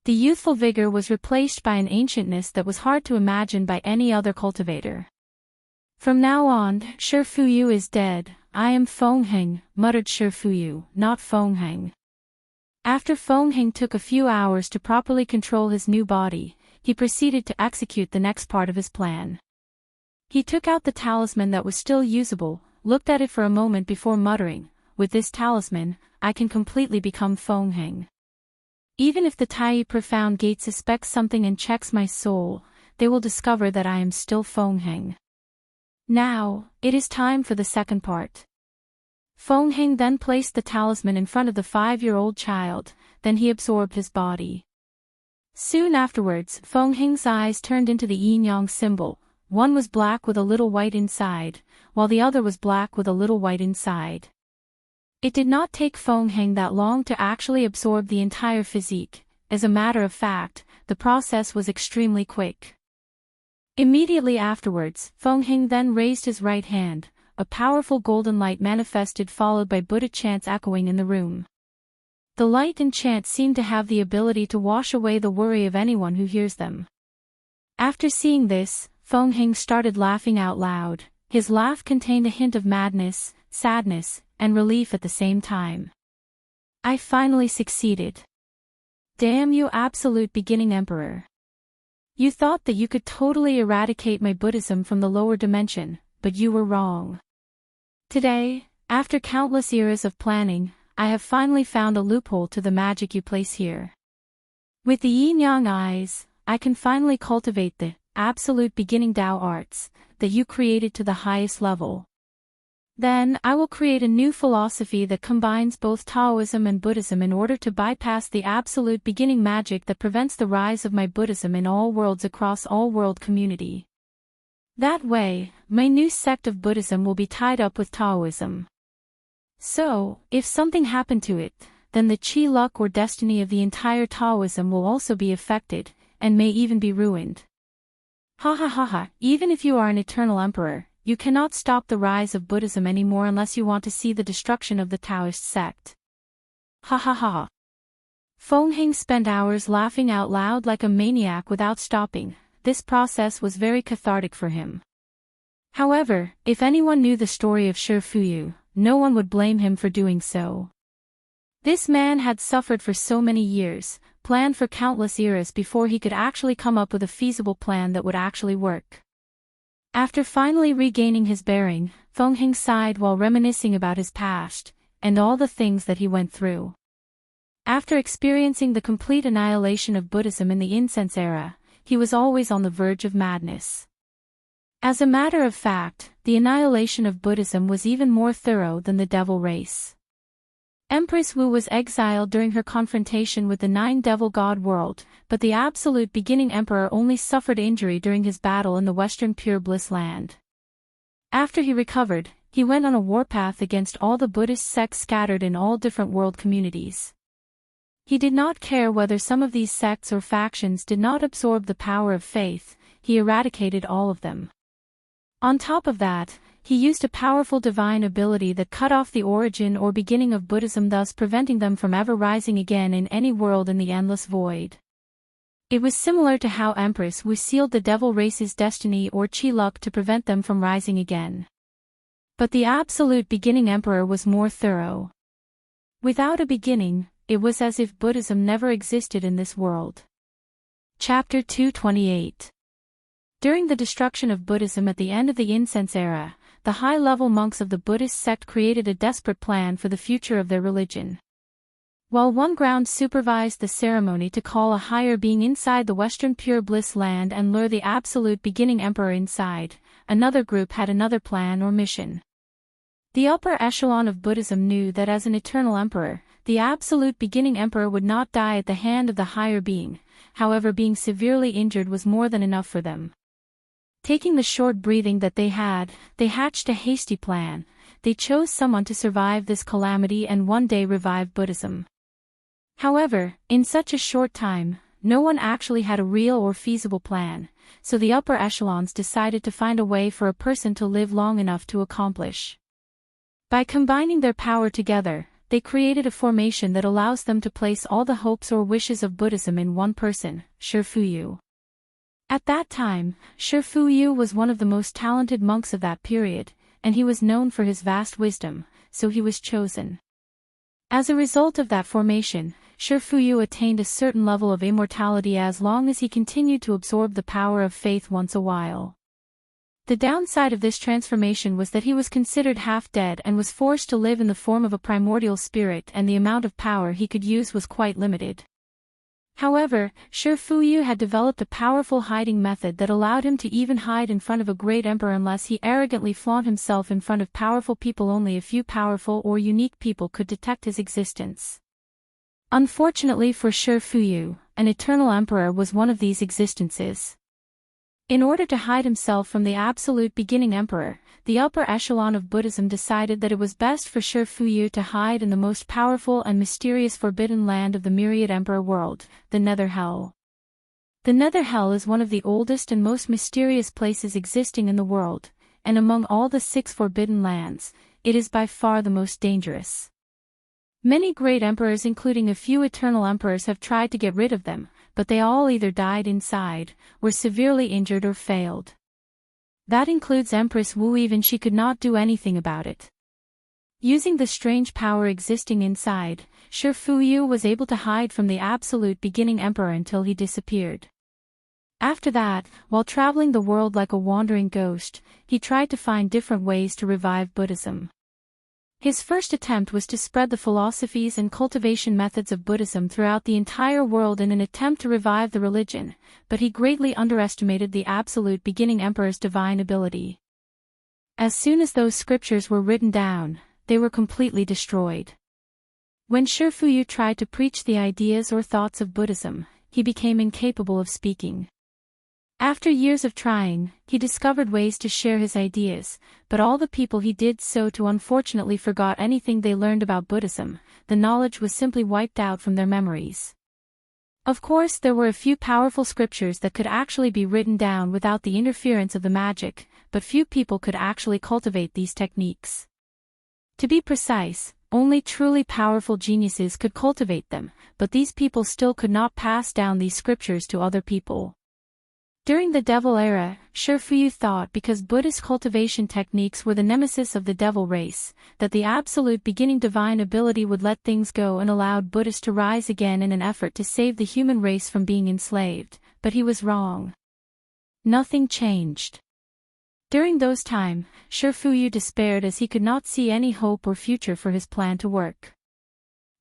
The youthful vigor was replaced by an ancientness that was hard to imagine by any other cultivator. From now on, Shifuyu is dead, I am Feng, muttered Shifuyu, not Feng. After Feng took a few hours to properly control his new body, he proceeded to execute the next part of his plan. He took out the talisman that was still usable, looked at it for a moment before muttering, with this talisman, I can completely become Feng. Even if the Tai Profound Gate suspects something and checks my soul, they will discover that I am still Feng. Now, it is time for the second part. Feng then placed the talisman in front of the 5-year-old child, then he absorbed his body. Soon afterwards, Feng's eyes turned into the yin-yang symbol, one was black with a little white inside, while the other was black with a little white inside. It did not take Feng that long to actually absorb the entire physique, as a matter of fact, the process was extremely quick. Immediately afterwards, Feng then raised his right hand, a powerful golden light manifested followed by Buddha chants echoing in the room. The light and chant seemed to have the ability to wash away the worry of anyone who hears them. After seeing this, Feng started laughing out loud, his laugh contained a hint of madness, sadness, and relief at the same time. I finally succeeded. Damn you absolute beginning emperor. You thought that you could totally eradicate my Buddhism from the lower dimension, but you were wrong. Today, after countless eras of planning, I have finally found a loophole to the magic you place here. With the yin-yang eyes, I can finally cultivate the absolute beginning Tao arts that you created to the highest level. Then I will create a new philosophy that combines both Taoism and Buddhism in order to bypass the absolute beginning magic that prevents the rise of my Buddhism in all worlds across all world community. That way, my new sect of Buddhism will be tied up with Taoism. So, if something happened to it, then the chi luck or destiny of the entire Taoism will also be affected, and may even be ruined. Ha ha ha ha, even if you are an eternal emperor, you cannot stop the rise of Buddhism anymore unless you want to see the destruction of the Taoist sect. Ha ha ha. Feng spent hours laughing out loud like a maniac without stopping. This process was very cathartic for him. However, if anyone knew the story of Shifuyu, no one would blame him for doing so. This man had suffered for so many years, planned for countless eras before he could actually come up with a feasible plan that would actually work. After finally regaining his bearing, Feng sighed while reminiscing about his past, and all the things that he went through. After experiencing the complete annihilation of Buddhism in the incense era, he was always on the verge of madness. As a matter of fact, the annihilation of Buddhism was even more thorough than the devil race. Empress Wu was exiled during her confrontation with the 9 devil god world, but the absolute beginning emperor only suffered injury during his battle in the western pure bliss land. After he recovered, he went on a warpath against all the Buddhist sects scattered in all different world communities. He did not care whether some of these sects or factions did not absorb the power of faith, he eradicated all of them. On top of that, he used a powerful divine ability that cut off the origin or beginning of Buddhism, thus preventing them from ever rising again in any world in the endless void. It was similar to how Empress Wu sealed the devil race's destiny or chi luck to prevent them from rising again. But the absolute beginning emperor was more thorough. Without a beginning, it was as if Buddhism never existed in this world. Chapter 228. During the destruction of Buddhism at the end of the incense era, the high-level monks of the Buddhist sect created a desperate plan for the future of their religion. While one ground supervised the ceremony to call a higher being inside the Western Pure Bliss land and lure the absolute beginning emperor inside, another group had another plan or mission. The upper echelon of Buddhism knew that as an eternal emperor, the absolute beginning emperor would not die at the hand of the higher being, however being severely injured was more than enough for them. Taking the short breathing that they had, they hatched a hasty plan. They chose someone to survive this calamity and one day revive Buddhism. However, in such a short time, no one actually had a real or feasible plan, so the upper echelons decided to find a way for a person to live long enough to accomplish. By combining their power together, they created a formation that allows them to place all the hopes or wishes of Buddhism in one person, Shifuyu. At that time, Shifuyu was one of the most talented monks of that period, and he was known for his vast wisdom, so he was chosen. As a result of that formation, Shifuyu attained a certain level of immortality as long as he continued to absorb the power of faith once a while. The downside of this transformation was that he was considered half-dead and was forced to live in the form of a primordial spirit, and the amount of power he could use was quite limited. However, Shifuyu had developed a powerful hiding method that allowed him to even hide in front of a great emperor unless he arrogantly flaunt himself in front of powerful people. Only a few powerful or unique people could detect his existence. Unfortunately for Shifuyu, an eternal emperor was one of these existences. In order to hide himself from the absolute beginning emperor, the upper echelon of Buddhism decided that it was best for Shifuyu to hide in the most powerful and mysterious forbidden land of the myriad emperor world, the Nether Hell. The Nether Hell is one of the oldest and most mysterious places existing in the world, and among all the 6 forbidden lands, it is by far the most dangerous. Many great emperors, including a few eternal emperors, have tried to get rid of them, but they all either died inside, were severely injured, or failed. That includes Empress Wu. Even she could not do anything about it. Using the strange power existing inside, Shifuyu was able to hide from the absolute beginning emperor until he disappeared. After that, while traveling the world like a wandering ghost, he tried to find different ways to revive Buddhism. His first attempt was to spread the philosophies and cultivation methods of Buddhism throughout the entire world in an attempt to revive the religion, but he greatly underestimated the absolute beginning emperor's divine ability. As soon as those scriptures were written down, they were completely destroyed. When Shifuyu tried to preach the ideas or thoughts of Buddhism, he became incapable of speaking. After years of trying, he discovered ways to share his ideas, but all the people he did so to unfortunately forgot anything they learned about Buddhism. The knowledge was simply wiped out from their memories. Of course, there were a few powerful scriptures that could actually be written down without the interference of the magic, but few people could actually cultivate these techniques. To be precise, only truly powerful geniuses could cultivate them, but these people still could not pass down these scriptures to other people. During the Devil era, Shifuyu thought because Buddhist cultivation techniques were the nemesis of the devil race, that the absolute beginning divine ability would let things go and allowed Buddhists to rise again in an effort to save the human race from being enslaved, but he was wrong. Nothing changed. During those times, Shifuyu despaired as he could not see any hope or future for his plan to work.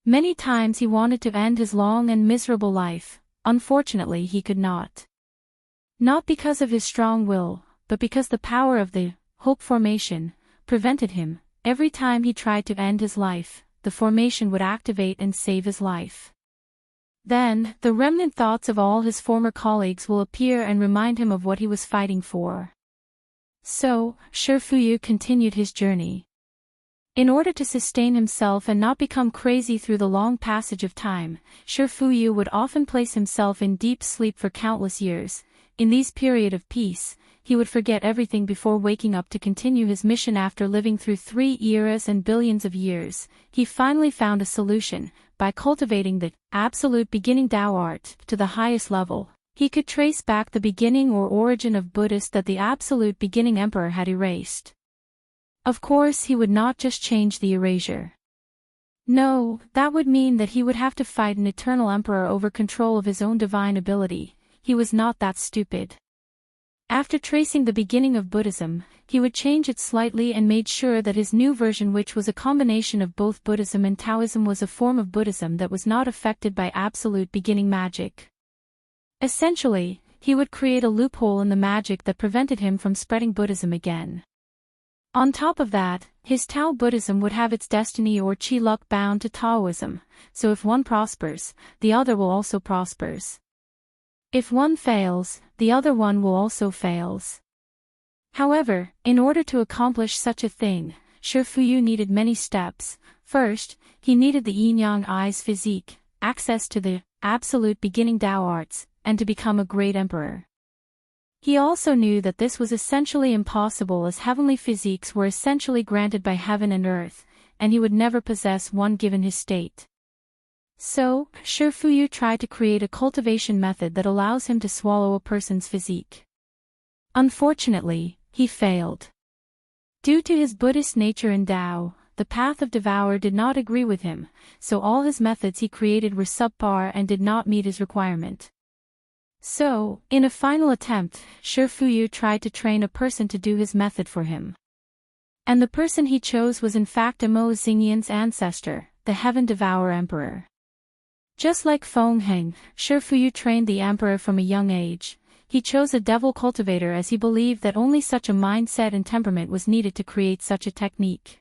Many times he wanted to end his long and miserable life. Unfortunately he could not. Not because of his strong will, but because the power of the hope formation prevented him. Every time he tried to end his life, the formation would activate and save his life. Then, the remnant thoughts of all his former colleagues will appear and remind him of what he was fighting for. So, Shifuyu continued his journey. In order to sustain himself and not become crazy through the long passage of time, Shifuyu would often place himself in deep sleep for countless years. In these periods of peace, he would forget everything before waking up to continue his mission. After living through 3 eras and billions of years, he finally found a solution. By cultivating the absolute beginning Tao art to the highest level, he could trace back the beginning or origin of Buddhists that the absolute beginning emperor had erased. Of course, he would not just change the erasure. No, that would mean that he would have to fight an eternal emperor over control of his own divine ability. He was not that stupid. After tracing the beginning of Buddhism, he would change it slightly and made sure that his new version, which was a combination of both Buddhism and Taoism, was a form of Buddhism that was not affected by absolute beginning magic. Essentially, he would create a loophole in the magic that prevented him from spreading Buddhism again. On top of that, his Tao Buddhism would have its destiny or chi luck bound to Taoism, so if one prospers, the other will also prospers. If one fails, the other one will also fails. However, in order to accomplish such a thing, Shifuyu needed many steps. First, he needed the yin-yang eyes physique, access to the absolute beginning Tao arts, and to become a great emperor. He also knew that this was essentially impossible as heavenly physiques were essentially granted by heaven and earth, and he would never possess one given his state. So, Shifuyu tried to create a cultivation method that allows him to swallow a person's physique. Unfortunately, he failed. Due to his Buddhist nature and Tao, the path of devour did not agree with him, so all his methods he created were subpar and did not meet his requirement. So, in a final attempt, Shifuyu tried to train a person to do his method for him. And the person he chose was in fact Mo Xingyan's ancestor, the Heaven Devourer Emperor. Just like Feng Heng, Shifuyu trained the emperor from a young age. He chose a devil cultivator as he believed that only such a mindset and temperament was needed to create such a technique.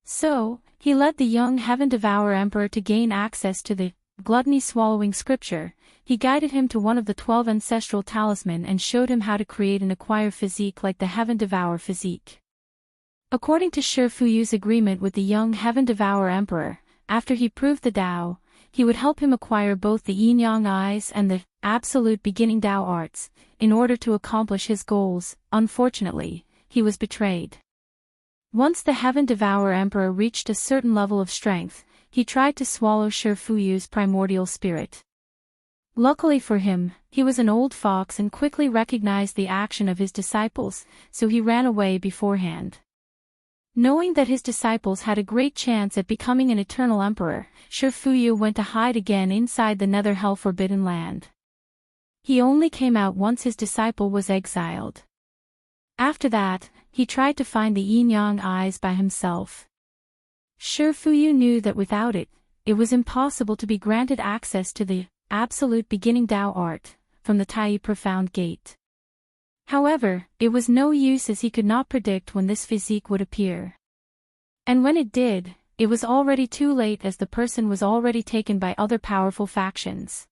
So, he led the young Heaven Devourer Emperor to gain access to the gluttony-swallowing scripture. He guided him to one of the 12 ancestral talisman and showed him how to create and acquire physique like the Heaven Devourer physique. According to Shifuyu's agreement with the young Heaven Devourer Emperor, after he proved the Tao, he would help him acquire both the yin-yang eyes and the absolute beginning Tao arts, in order to accomplish his goals. Unfortunately, he was betrayed. Once the Heaven Devourer Emperor reached a certain level of strength, he tried to swallow Shifuyu's primordial spirit. Luckily for him, he was an old fox and quickly recognized the action of his disciples, so he ran away beforehand. Knowing that his disciples had a great chance at becoming an eternal emperor, Shifuyu went to hide again inside the Nether Hell Forbidden Land. He only came out once his disciple was exiled. After that, he tried to find the yin-yang eyes by himself. Shifuyu knew that without it, it was impossible to be granted access to the absolute beginning Tao art, from the Tai Profound Gate. However, it was no use as he could not predict when this physique would appear. And when it did, it was already too late as the person was already taken by other powerful factions.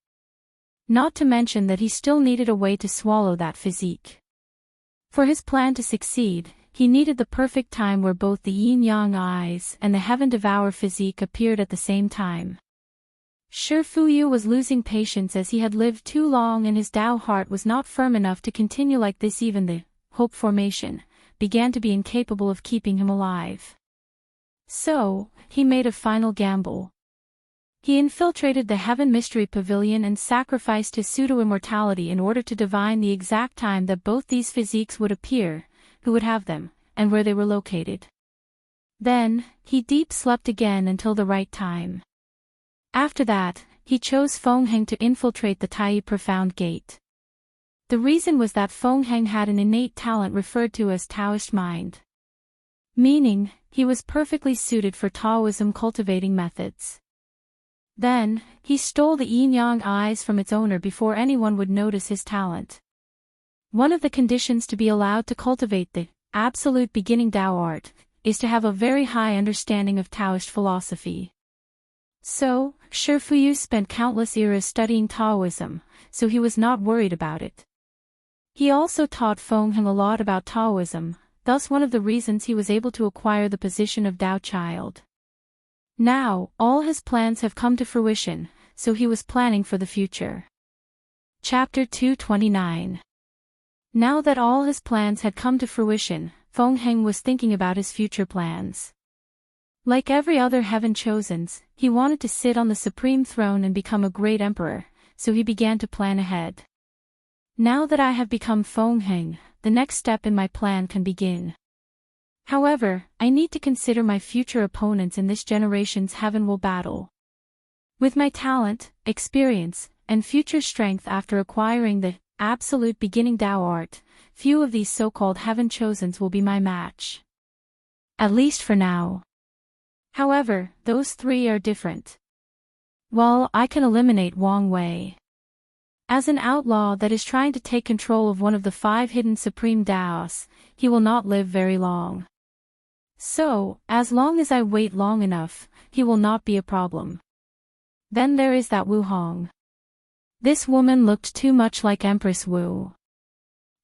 Not to mention that he still needed a way to swallow that physique. For his plan to succeed, he needed the perfect time where both the yin-yang eyes and the Heaven Devourer physique appeared at the same time. Shifuyu was losing patience as he had lived too long and his Tao heart was not firm enough to continue like this. Even the hope formation began to be incapable of keeping him alive. So, he made a final gamble. He infiltrated the Heaven Mystery Pavilion and sacrificed his pseudo-immortality in order to divine the exact time that both these physiques would appear, who would have them, and where they were located. Then, he deep slept again until the right time. After that, he chose Feng Heng to infiltrate the Tai Profound Gate. The reason was that Feng Heng had an innate talent referred to as Taoist mind. Meaning, he was perfectly suited for Taoism cultivating methods. Then, he stole the yin-yang eyes from its owner before anyone would notice his talent. One of the conditions to be allowed to cultivate the absolute beginning Tao art is to have a very high understanding of Taoist philosophy. So, Shifuyu spent countless eras studying Taoism, so he was not worried about it. He also taught Feng Heng a lot about Taoism, thus one of the reasons he was able to acquire the position of Tao Child. Now, all his plans have come to fruition, so he was planning for the future. Chapter 229. Now that all his plans had come to fruition, Feng Heng was thinking about his future plans. Like every other heaven chosens, he wanted to sit on the supreme throne and become a great emperor, so he began to plan ahead. Now that I have become Feng Heng, the next step in my plan can begin. However, I need to consider my future opponents in this generation's heavenward battle. With my talent, experience, and future strength after acquiring the absolute beginning Tao art, few of these so-called heaven chosens will be my match. At least for now. However, those three are different. Well, I can eliminate Wang Wei. As an outlaw that is trying to take control of one of the 5 hidden supreme Taos, he will not live very long. So, as long as I wait long enough, he will not be a problem. Then there is that Wu Hong. This woman looked too much like Empress Wu.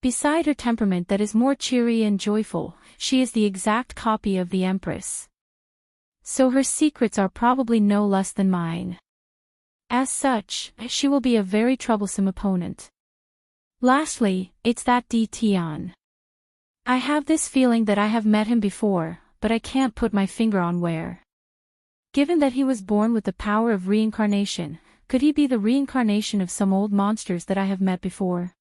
Beside her temperament that is more cheery and joyful, she is the exact copy of the Empress. So her secrets are probably no less than mine. As such, she will be a very troublesome opponent. Lastly, it's that Di Tian. I have this feeling that I have met him before, but I can't put my finger on where. Given that he was born with the power of reincarnation, could he be the reincarnation of some old monsters that I have met before?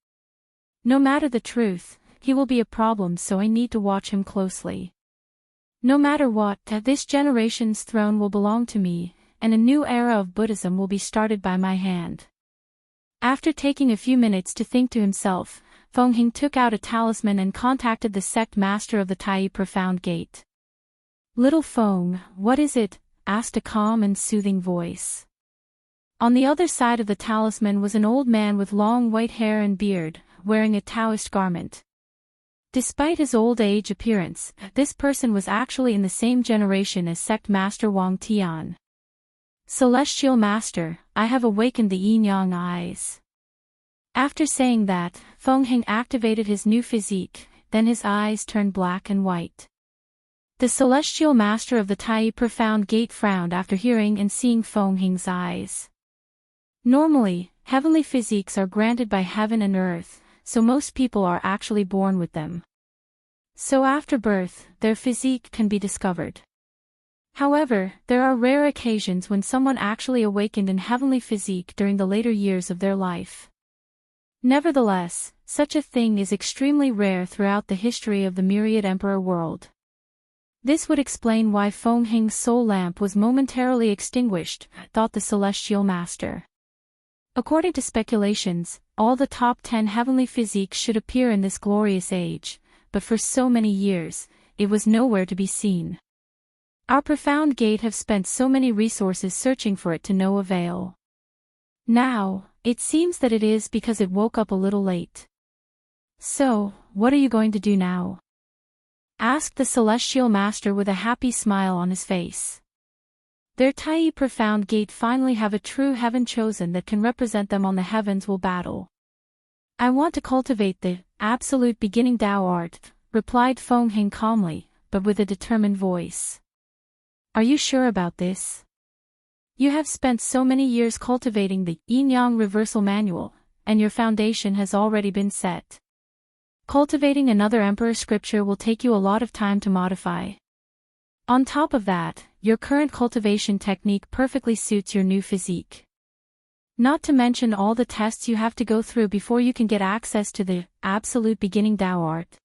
No matter the truth, he will be a problem, so I need to watch him closely. No matter what, this generation's throne will belong to me, and a new era of Buddhism will be started by my hand. After taking a few minutes to think to himself, Feng Hing took out a talisman and contacted the sect master of the Tai Profound Gate. "Little Feng, what is it?" asked a calm and soothing voice. On the other side of the talisman was an old man with long white hair and beard, wearing a Taoist garment. Despite his old age appearance, this person was actually in the same generation as sect master Wang Tian. "Celestial Master, I have awakened the yin-yang eyes." After saying that, Feng Hing activated his new physique, then his eyes turned black and white. The Celestial Master of the Tai Profound Gate frowned after hearing and seeing Feng Hing's eyes. Normally, heavenly physiques are granted by heaven and earth, so most people are actually born with them. So after birth, their physique can be discovered. However, there are rare occasions when someone actually awakened in heavenly physique during the later years of their life. Nevertheless, such a thing is extremely rare throughout the history of the myriad emperor world. This would explain why Feng Hing's soul lamp was momentarily extinguished, thought the Celestial Master. According to speculations, all the top 10 heavenly physiques should appear in this glorious age, but for so many years, it was nowhere to be seen. Our Profound Gate have spent so many resources searching for it to no avail. Now, it seems that it is because it woke up a little late. "So, what are you going to do now?" asked the Celestial Master with a happy smile on his face. Their Tai Profound Gate finally have a true heaven chosen that can represent them on the heavens will battle. "I want to cultivate the absolute beginning Tao art," replied Feng Hing calmly, but with a determined voice. "Are you sure about this? You have spent so many years cultivating the Yin-Yang Reversal Manual, and your foundation has already been set. Cultivating another emperor scripture will take you a lot of time to modify. On top of that, your current cultivation technique perfectly suits your new physique. Not to mention all the tests you have to go through before you can get access to the absolute beginning Tao art.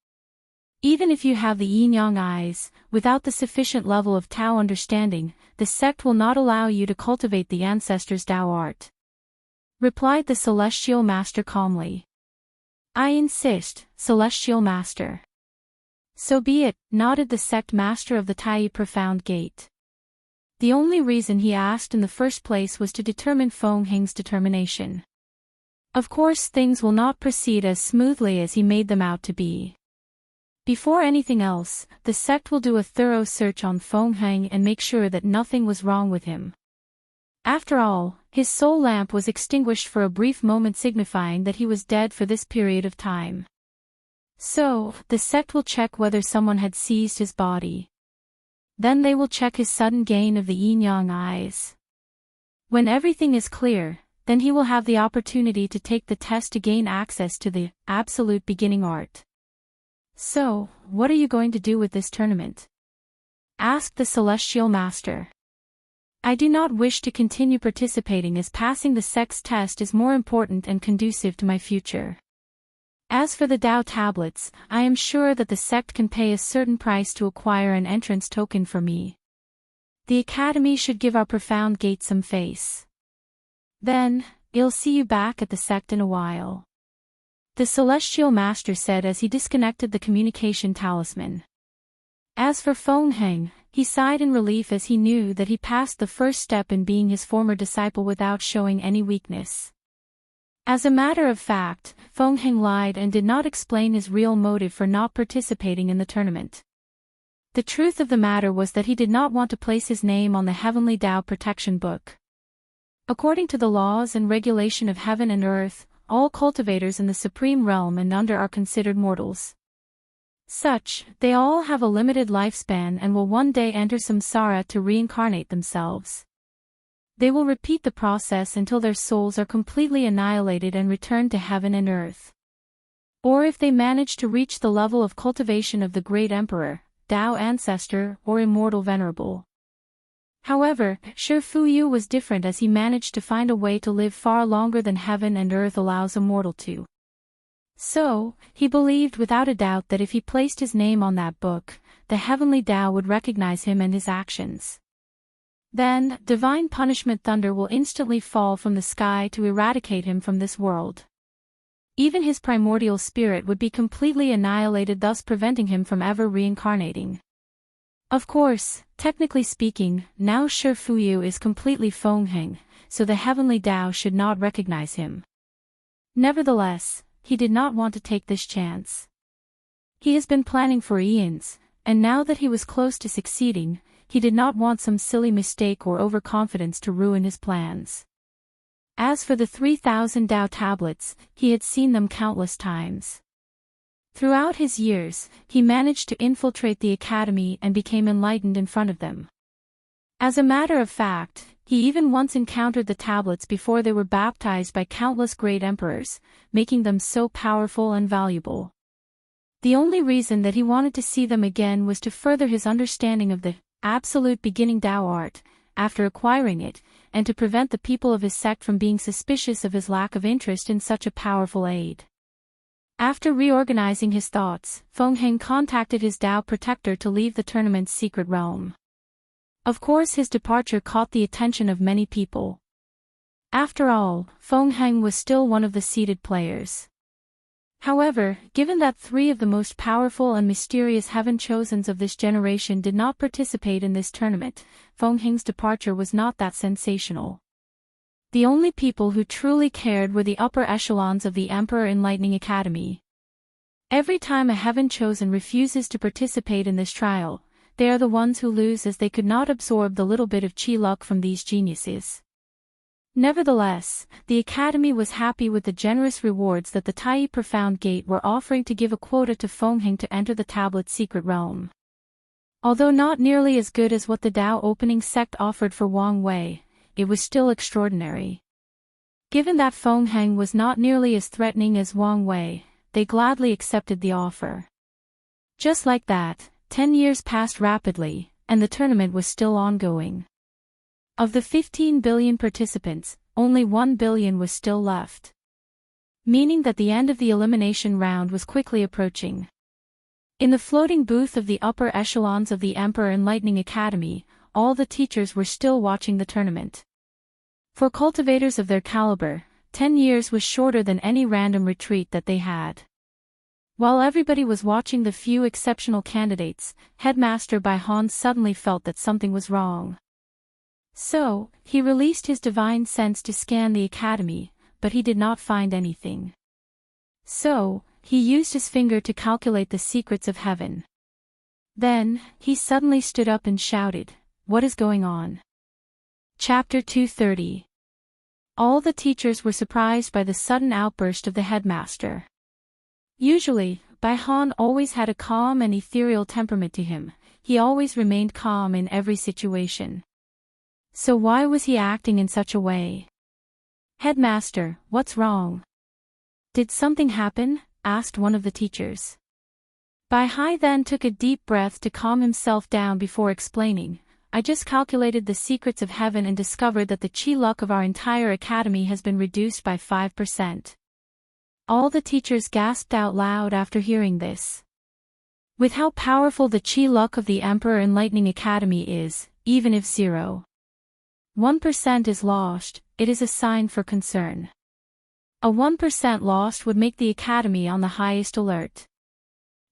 Even if you have the yin-yang eyes, without the sufficient level of Tao understanding, the sect will not allow you to cultivate the ancestors' Tao art," replied the Celestial Master calmly. "I insist, Celestial Master." "So be it," nodded the sect master of the Tai Profound Gate. The only reason he asked in the first place was to determine Feng Hing's determination. Of course, things will not proceed as smoothly as he made them out to be. Before anything else, the sect will do a thorough search on Feng Hing and make sure that nothing was wrong with him. After all, his soul lamp was extinguished for a brief moment, signifying that he was dead for this period of time. So, the sect will check whether someone had seized his body. Then they will check his sudden gain of the yin-yang eyes. When everything is clear, then he will have the opportunity to take the test to gain access to the absolute beginning art. "So, what are you going to do with this tournament?" asked the Celestial Master. "I do not wish to continue participating, as passing the sect's test is more important and conducive to my future. As for the Tao tablets, I am sure that the sect can pay a certain price to acquire an entrance token for me. The Academy should give our Profound Gate some face. Then, I'll see you back at the sect in a while," the Celestial Master said as he disconnected the communication talisman. As for Feng Hing, he sighed in relief as he knew that he passed the first step in being his former disciple without showing any weakness. As a matter of fact, Feng Hing lied and did not explain his real motive for not participating in the tournament. The truth of the matter was that he did not want to place his name on the Heavenly Tao Protection Book. According to the laws and regulation of heaven and earth, all cultivators in the supreme realm and under are considered mortals. They all have a limited lifespan and will one day enter samsara to reincarnate themselves. They will repeat the process until their souls are completely annihilated and return to heaven and earth. Or if they manage to reach the level of cultivation of the Great Emperor, Tao Ancestor, or Immortal Venerable. However, Shi Fuyu was different as he managed to find a way to live far longer than heaven and earth allows a mortal to. So, he believed without a doubt that if he placed his name on that book, the heavenly Tao would recognize him and his actions. Then, divine punishment thunder will instantly fall from the sky to eradicate him from this world. Even his primordial spirit would be completely annihilated, thus preventing him from ever reincarnating. Of course, technically speaking, now Shi Fuyu is completely Fengheng, so the heavenly Tao should not recognize him. Nevertheless, he did not want to take this chance. He has been planning for eons, and now that he was close to succeeding, he did not want some silly mistake or overconfidence to ruin his plans. As for the 3,000 Tao tablets, he had seen them countless times. Throughout his years, he managed to infiltrate the academy and became enlightened in front of them. As a matter of fact, he even once encountered the tablets before they were baptized by countless great emperors, making them so powerful and valuable. The only reason that he wanted to see them again was to further his understanding of the absolute beginning Tao art, after acquiring it, and to prevent the people of his sect from being suspicious of his lack of interest in such a powerful aid. After reorganizing his thoughts, Fengheng contacted his Tao protector to leave the tournament's secret realm. Of course, his departure caught the attention of many people. After all, Fengheng was still one of the seeded players. However, given that 3 of the most powerful and mysterious heaven-chosens of this generation did not participate in this tournament, Fengheng's departure was not that sensational. The only people who truly cared were the upper echelons of the Emperor Enlightening Academy. Every time a heaven-chosen refuses to participate in this trial, they are the ones who lose as they could not absorb the little bit of chi luck from these geniuses. Nevertheless, the Academy was happy with the generous rewards that the Tai Profound Gate were offering to give a quota to Fengheng to enter the tablet's secret realm. Although not nearly as good as what the Tao Opening Sect offered for Wang Wei, it was still extraordinary. Given that Fengheng was not nearly as threatening as Wang Wei, they gladly accepted the offer. Just like that, 10 years passed rapidly, and the tournament was still ongoing. Of the 15 billion participants, only 1 billion was still left. Meaning that the end of the elimination round was quickly approaching. In the floating booth of the upper echelons of the Emperor Enlightening Academy, all the teachers were still watching the tournament. For cultivators of their caliber, 10 years was shorter than any random retreat that they had. While everybody was watching the few exceptional candidates, Headmaster Bai Han suddenly felt that something was wrong. So, he released his divine sense to scan the academy, but he did not find anything. So, he used his finger to calculate the secrets of heaven. Then, he suddenly stood up and shouted, "What is going on?" Chapter 230. All the teachers were surprised by the sudden outburst of the headmaster. Usually, Bai Han always had a calm and ethereal temperament to him. He always remained calm in every situation. So why was he acting in such a way? "Headmaster, what's wrong? Did something happen?" asked one of the teachers. Bai Hai then took a deep breath to calm himself down before explaining, "I just calculated the secrets of heaven and discovered that the chi luck of our entire academy has been reduced by 5%. All the teachers gasped out loud after hearing this. With how powerful the chi luck of the Emperor Enlightening Academy is, even if 0.1% is lost, it is a sign for concern. A 1% lost would make the academy on the highest alert.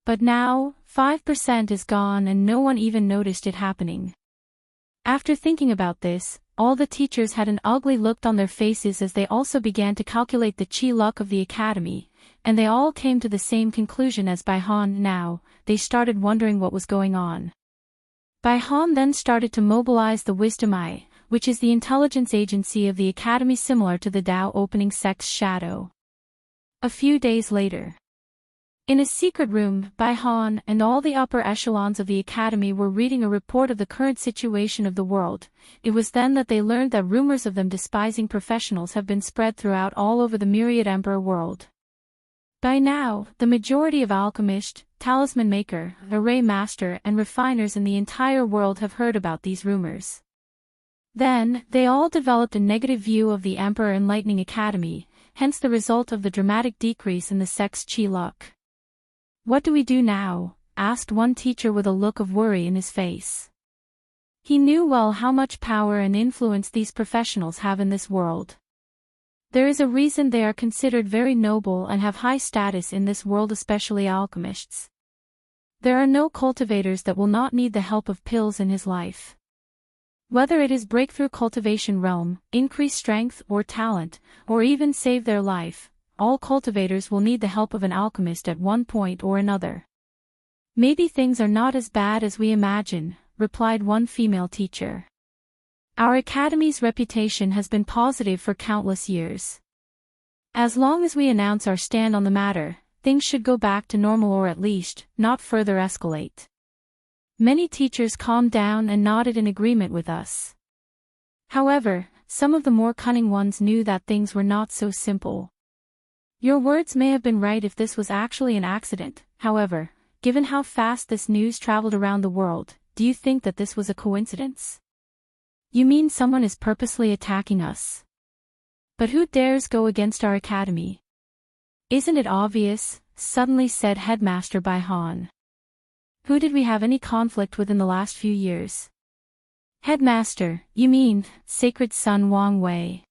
But now, 5% is gone and no one even noticed it happening." After thinking about this, all the teachers had an ugly look on their faces as they also began to calculate the chi luck of the academy, and they all came to the same conclusion as Bai Han. Now, they started wondering what was going on. Bai Han then started to mobilize the Wisdom Eye, which is the intelligence agency of the academy similar to the Tao opening sect's shadow. A few days later, in a secret room, Bai Han and all the upper echelons of the academy were reading a report of the current situation of the world. It was then that they learned that rumors of them despising professionals have been spread throughout all over the myriad emperor world. By now, the majority of alchemists, talisman maker, array master and refiners in the entire world have heard about these rumors. Then, they all developed a negative view of the Emperor Enlightening Academy, hence the result of the dramatic decrease in the sect's chi luck. "What do we do now?" asked one teacher with a look of worry in his face. He knew well how much power and influence these professionals have in this world. There is a reason they are considered very noble and have high status in this world, especially alchemists. There are no cultivators that will not need the help of pills in his life. Whether it is breakthrough cultivation realm, increase strength or talent, or even save their life, all cultivators will need the help of an alchemist at one point or another. "Maybe things are not as bad as we imagine," replied one female teacher. "Our academy's reputation has been positive for countless years. As long as we announce our stand on the matter, things should go back to normal or at least, not further escalate." Many teachers calmed down and nodded in agreement with us. However, some of the more cunning ones knew that things were not so simple. "Your words may have been right if this was actually an accident, however, given how fast this news traveled around the world, do you think that this was a coincidence? You mean someone is purposely attacking us? But who dares go against our academy?" "Isn't it obvious?" suddenly said Headmaster Bai Han. "Who did we have any conflict with in the last few years?" "Headmaster, you mean, Sacred Son Wang Wei?"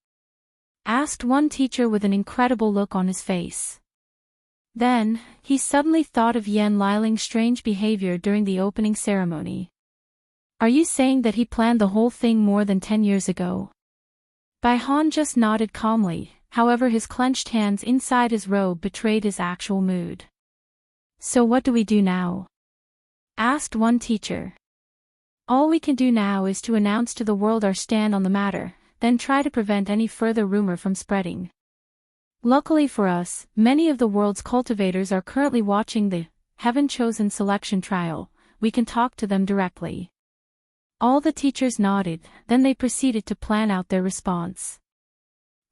asked one teacher with an incredible look on his face. Then, he suddenly thought of Yan Liling's strange behavior during the opening ceremony. "Are you saying that he planned the whole thing more than 10 years ago?" Bai Han just nodded calmly, however his clenched hands inside his robe betrayed his actual mood. "So what do we do now?" asked one teacher. "All we can do now is to announce to the world our stand on the matter, then try to prevent any further rumor from spreading. Luckily for us, many of the world's cultivators are currently watching the Heaven-Chosen Selection Trial. We can talk to them directly." All the teachers nodded, then they proceeded to plan out their response.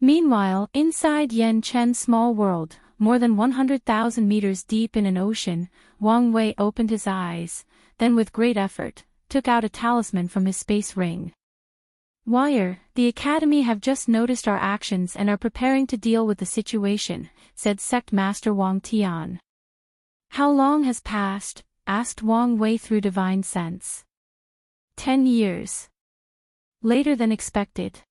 Meanwhile, inside Yan Chen's small world, more than 100,000 meters deep in an ocean, Wang Wei opened his eyes, then with great effort, took out a talisman from his space ring. "Wire, the Academy have just noticed our actions and are preparing to deal with the situation," said Sect Master Wang Tian. "How long has passed?" asked Wang Wei through divine sense. 10 years. Later than expected.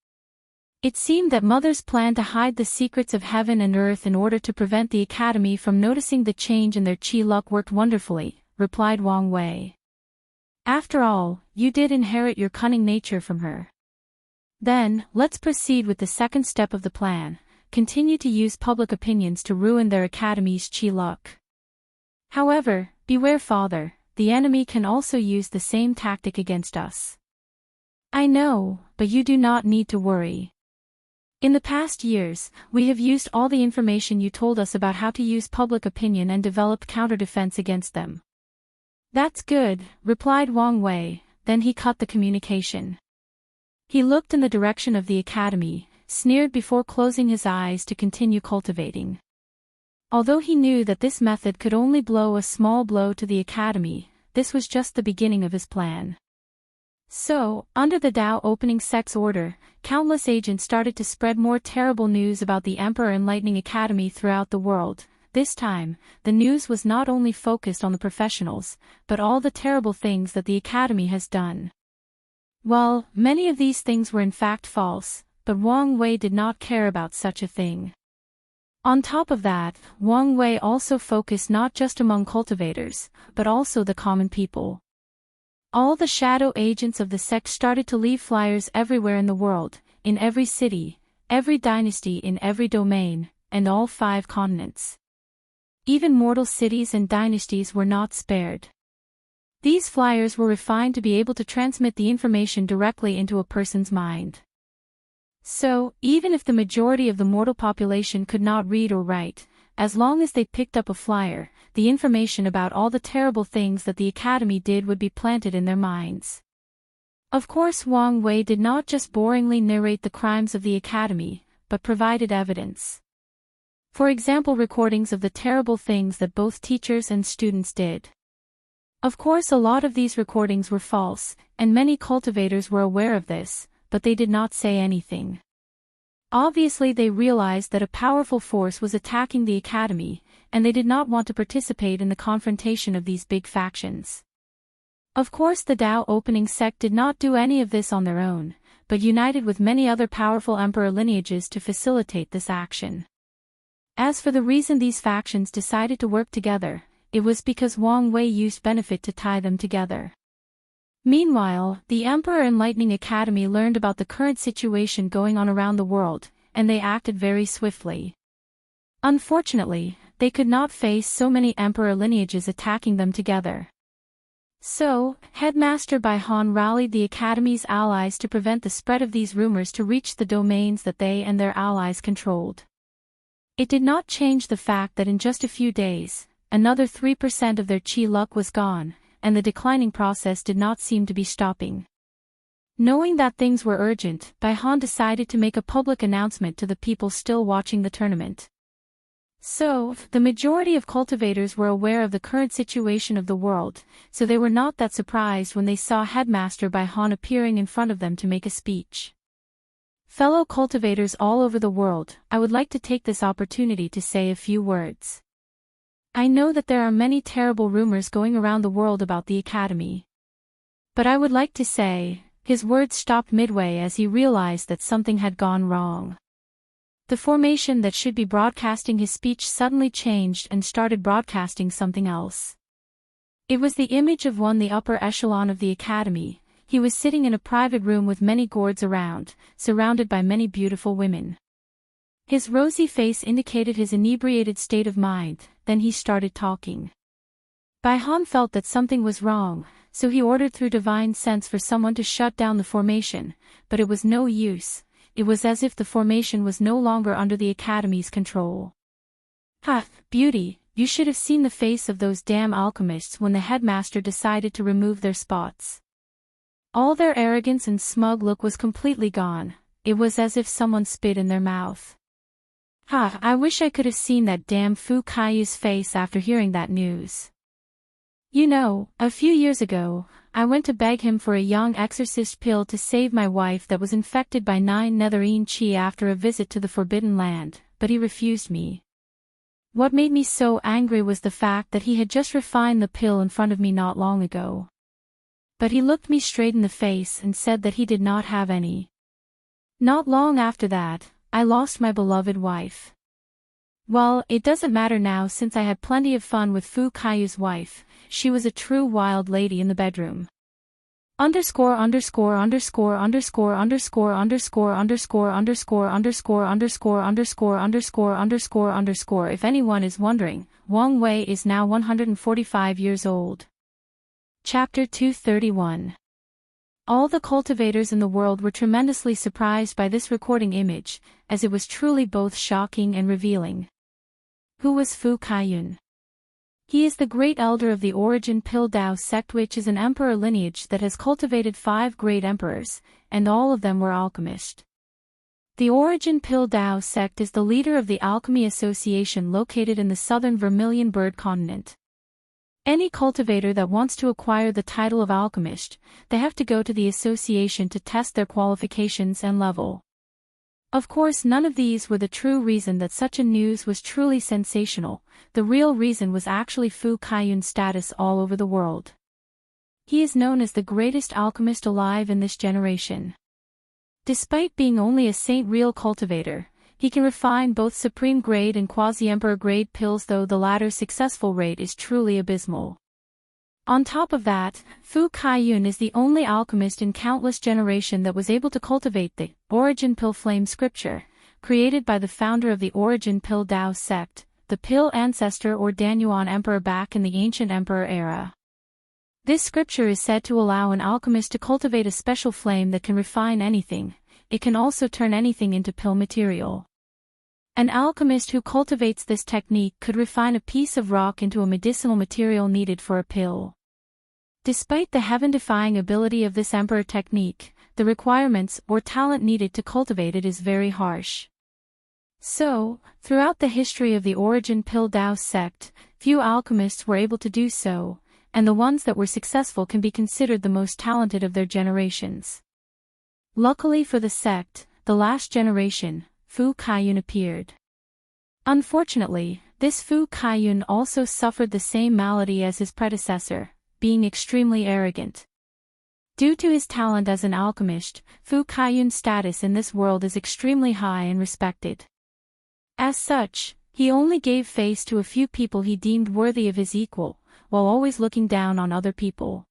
It seemed that mothers planned to hide the secrets of heaven and earth in order to prevent the Academy from noticing the change in their chi luck worked wonderfully, replied Wang Wei. "After all, you did inherit your cunning nature from her. Then, let's proceed with the second step of the plan, continue to use public opinions to ruin their Academy's chi luck. However, beware father, the enemy can also use the same tactic against us." "I know, but you do not need to worry. In the past years, we have used all the information you told us about how to use public opinion and developed counter-defense against them." "That's good," replied Wang Wei, then he cut the communication. He looked in the direction of the Academy, sneered before closing his eyes to continue cultivating. Although he knew that this method could only blow a small blow to the Academy, this was just the beginning of his plan. So, under the Tao opening sect's order, countless agents started to spread more terrible news about the Emperor Enlightening Academy throughout the world. This time, the news was not only focused on the professionals, but all the terrible things that the Academy has done. Well, many of these things were in fact false, but Wang Wei did not care about such a thing. On top of that, Wang Wei also focused not just among cultivators, but also the common people. All the shadow agents of the sect started to leave flyers everywhere in the world, in every city, every dynasty in every domain, and all 5 continents. Even mortal cities and dynasties were not spared. These flyers were refined to be able to transmit the information directly into a person's mind. So, even if the majority of the mortal population could not read or write, as long as they picked up a flyer, the information about all the terrible things that the Academy did would be planted in their minds. Of course, Wang Wei did not just boringly narrate the crimes of the Academy, but provided evidence. For example, recordings of the terrible things that both teachers and students did. Of course, a lot of these recordings were false, and many cultivators were aware of this, but they did not say anything. Obviously, they realized that a powerful force was attacking the Academy, and they did not want to participate in the confrontation of these big factions. Of course, the Dao opening sect did not do any of this on their own, but united with many other powerful emperor lineages to facilitate this action. As for the reason these factions decided to work together, it was because Wang Wei used benefit to tie them together. Meanwhile, the Emperor Enlightening Academy learned about the current situation going on around the world, and they acted very swiftly. Unfortunately, they could not face so many emperor lineages attacking them together. So, Headmaster Bai Han rallied the Academy's allies to prevent the spread of these rumors to reach the domains that they and their allies controlled. It did not change the fact that in just a few days, another 3% of their qi luck was gone, and the declining process did not seem to be stopping. Knowing that things were urgent, Bai Han decided to make a public announcement to the people still watching the tournament. So, the majority of cultivators were aware of the current situation of the world, so they were not that surprised when they saw Headmaster Bai Han appearing in front of them to make a speech. Fellow cultivators all over the world, I would like to take this opportunity to say a few words. I know that there are many terrible rumors going around the world about the Academy. But I would like to say, his words stopped midway as he realized that something had gone wrong. The formation that should be broadcasting his speech suddenly changed and started broadcasting something else. It was the image of the upper echelon of the Academy. He was sitting in a private room with many gourds around, surrounded by many beautiful women. His rosy face indicated his inebriated state of mind. Then he started talking. Bai Han felt that something was wrong, so he ordered through divine sense for someone to shut down the formation, but it was no use. It was as if the formation was no longer under the Academy's control. Ha, beauty, you should have seen the face of those damn alchemists when the headmaster decided to remove their spots. All their arrogance and smug look was completely gone. It was as if someone spit in their mouth. Ha, I wish I could have seen that damn Fu Kaiyu's face after hearing that news. You know, a few years ago, I went to beg him for a young exorcist pill to save my wife that was infected by 9 netherine qi after a visit to the Forbidden Land, but he refused me. What made me so angry was the fact that he had just refined the pill in front of me not long ago. But he looked me straight in the face and said that he did not have any. Not long after that, I lost my beloved wife. Well, it doesn't matter now since I had plenty of fun with Fu Kaiyu's wife. She was a true wild lady in the bedroom. Underscore underscore underscore underscore underscore underscore underscore underscore underscore underscore underscore underscore underscore underscore. If anyone is wondering, Wang Wei is now 145 years old. Chapter 231. All the cultivators in the world were tremendously surprised by this recording image, as it was truly both shocking and revealing. Who was Fu Kaiyun? He is the great elder of the Origin Pill Dao sect, which is an emperor lineage that has cultivated 5 great emperors, and all of them were alchemists. The Origin Pill Dao sect is the leader of the Alchemy Association located in the southern Vermilion Bird continent. Any cultivator that wants to acquire the title of alchemist, they have to go to the association to test their qualifications and level. Of course, none of these were the true reason that such a news was truly sensational. The real reason was actually Fu Kaiyun's status all over the world. He is known as the greatest alchemist alive in this generation. Despite being only a Saint Real cultivator, he can refine both supreme grade and quasi-emperor grade pills, though the latter's successful rate is truly abysmal. On top of that, Fu Kaiyun is the only alchemist in countless generations that was able to cultivate the Origin Pill Flame scripture, created by the founder of the Origin Pill Dao sect, the Pill Ancestor or Danyuan Emperor back in the ancient emperor era. This scripture is said to allow an alchemist to cultivate a special flame that can refine anything. It can also turn anything into pill material. An alchemist who cultivates this technique could refine a piece of rock into a medicinal material needed for a pill. Despite the heaven-defying ability of this emperor technique, the requirements or talent needed to cultivate it is very harsh. So, throughout the history of the Origin Pill Dao sect, few alchemists were able to do so, and the ones that were successful can be considered the most talented of their generations. Luckily for the sect, the last generation, Fu Kaiyun, appeared. Unfortunately, this Fu Kaiyun also suffered the same malady as his predecessor, being extremely arrogant. Due to his talent as an alchemist, Fu Kaiyun's status in this world is extremely high and respected. As such, he only gave face to a few people he deemed worthy of his equal, while always looking down on other people.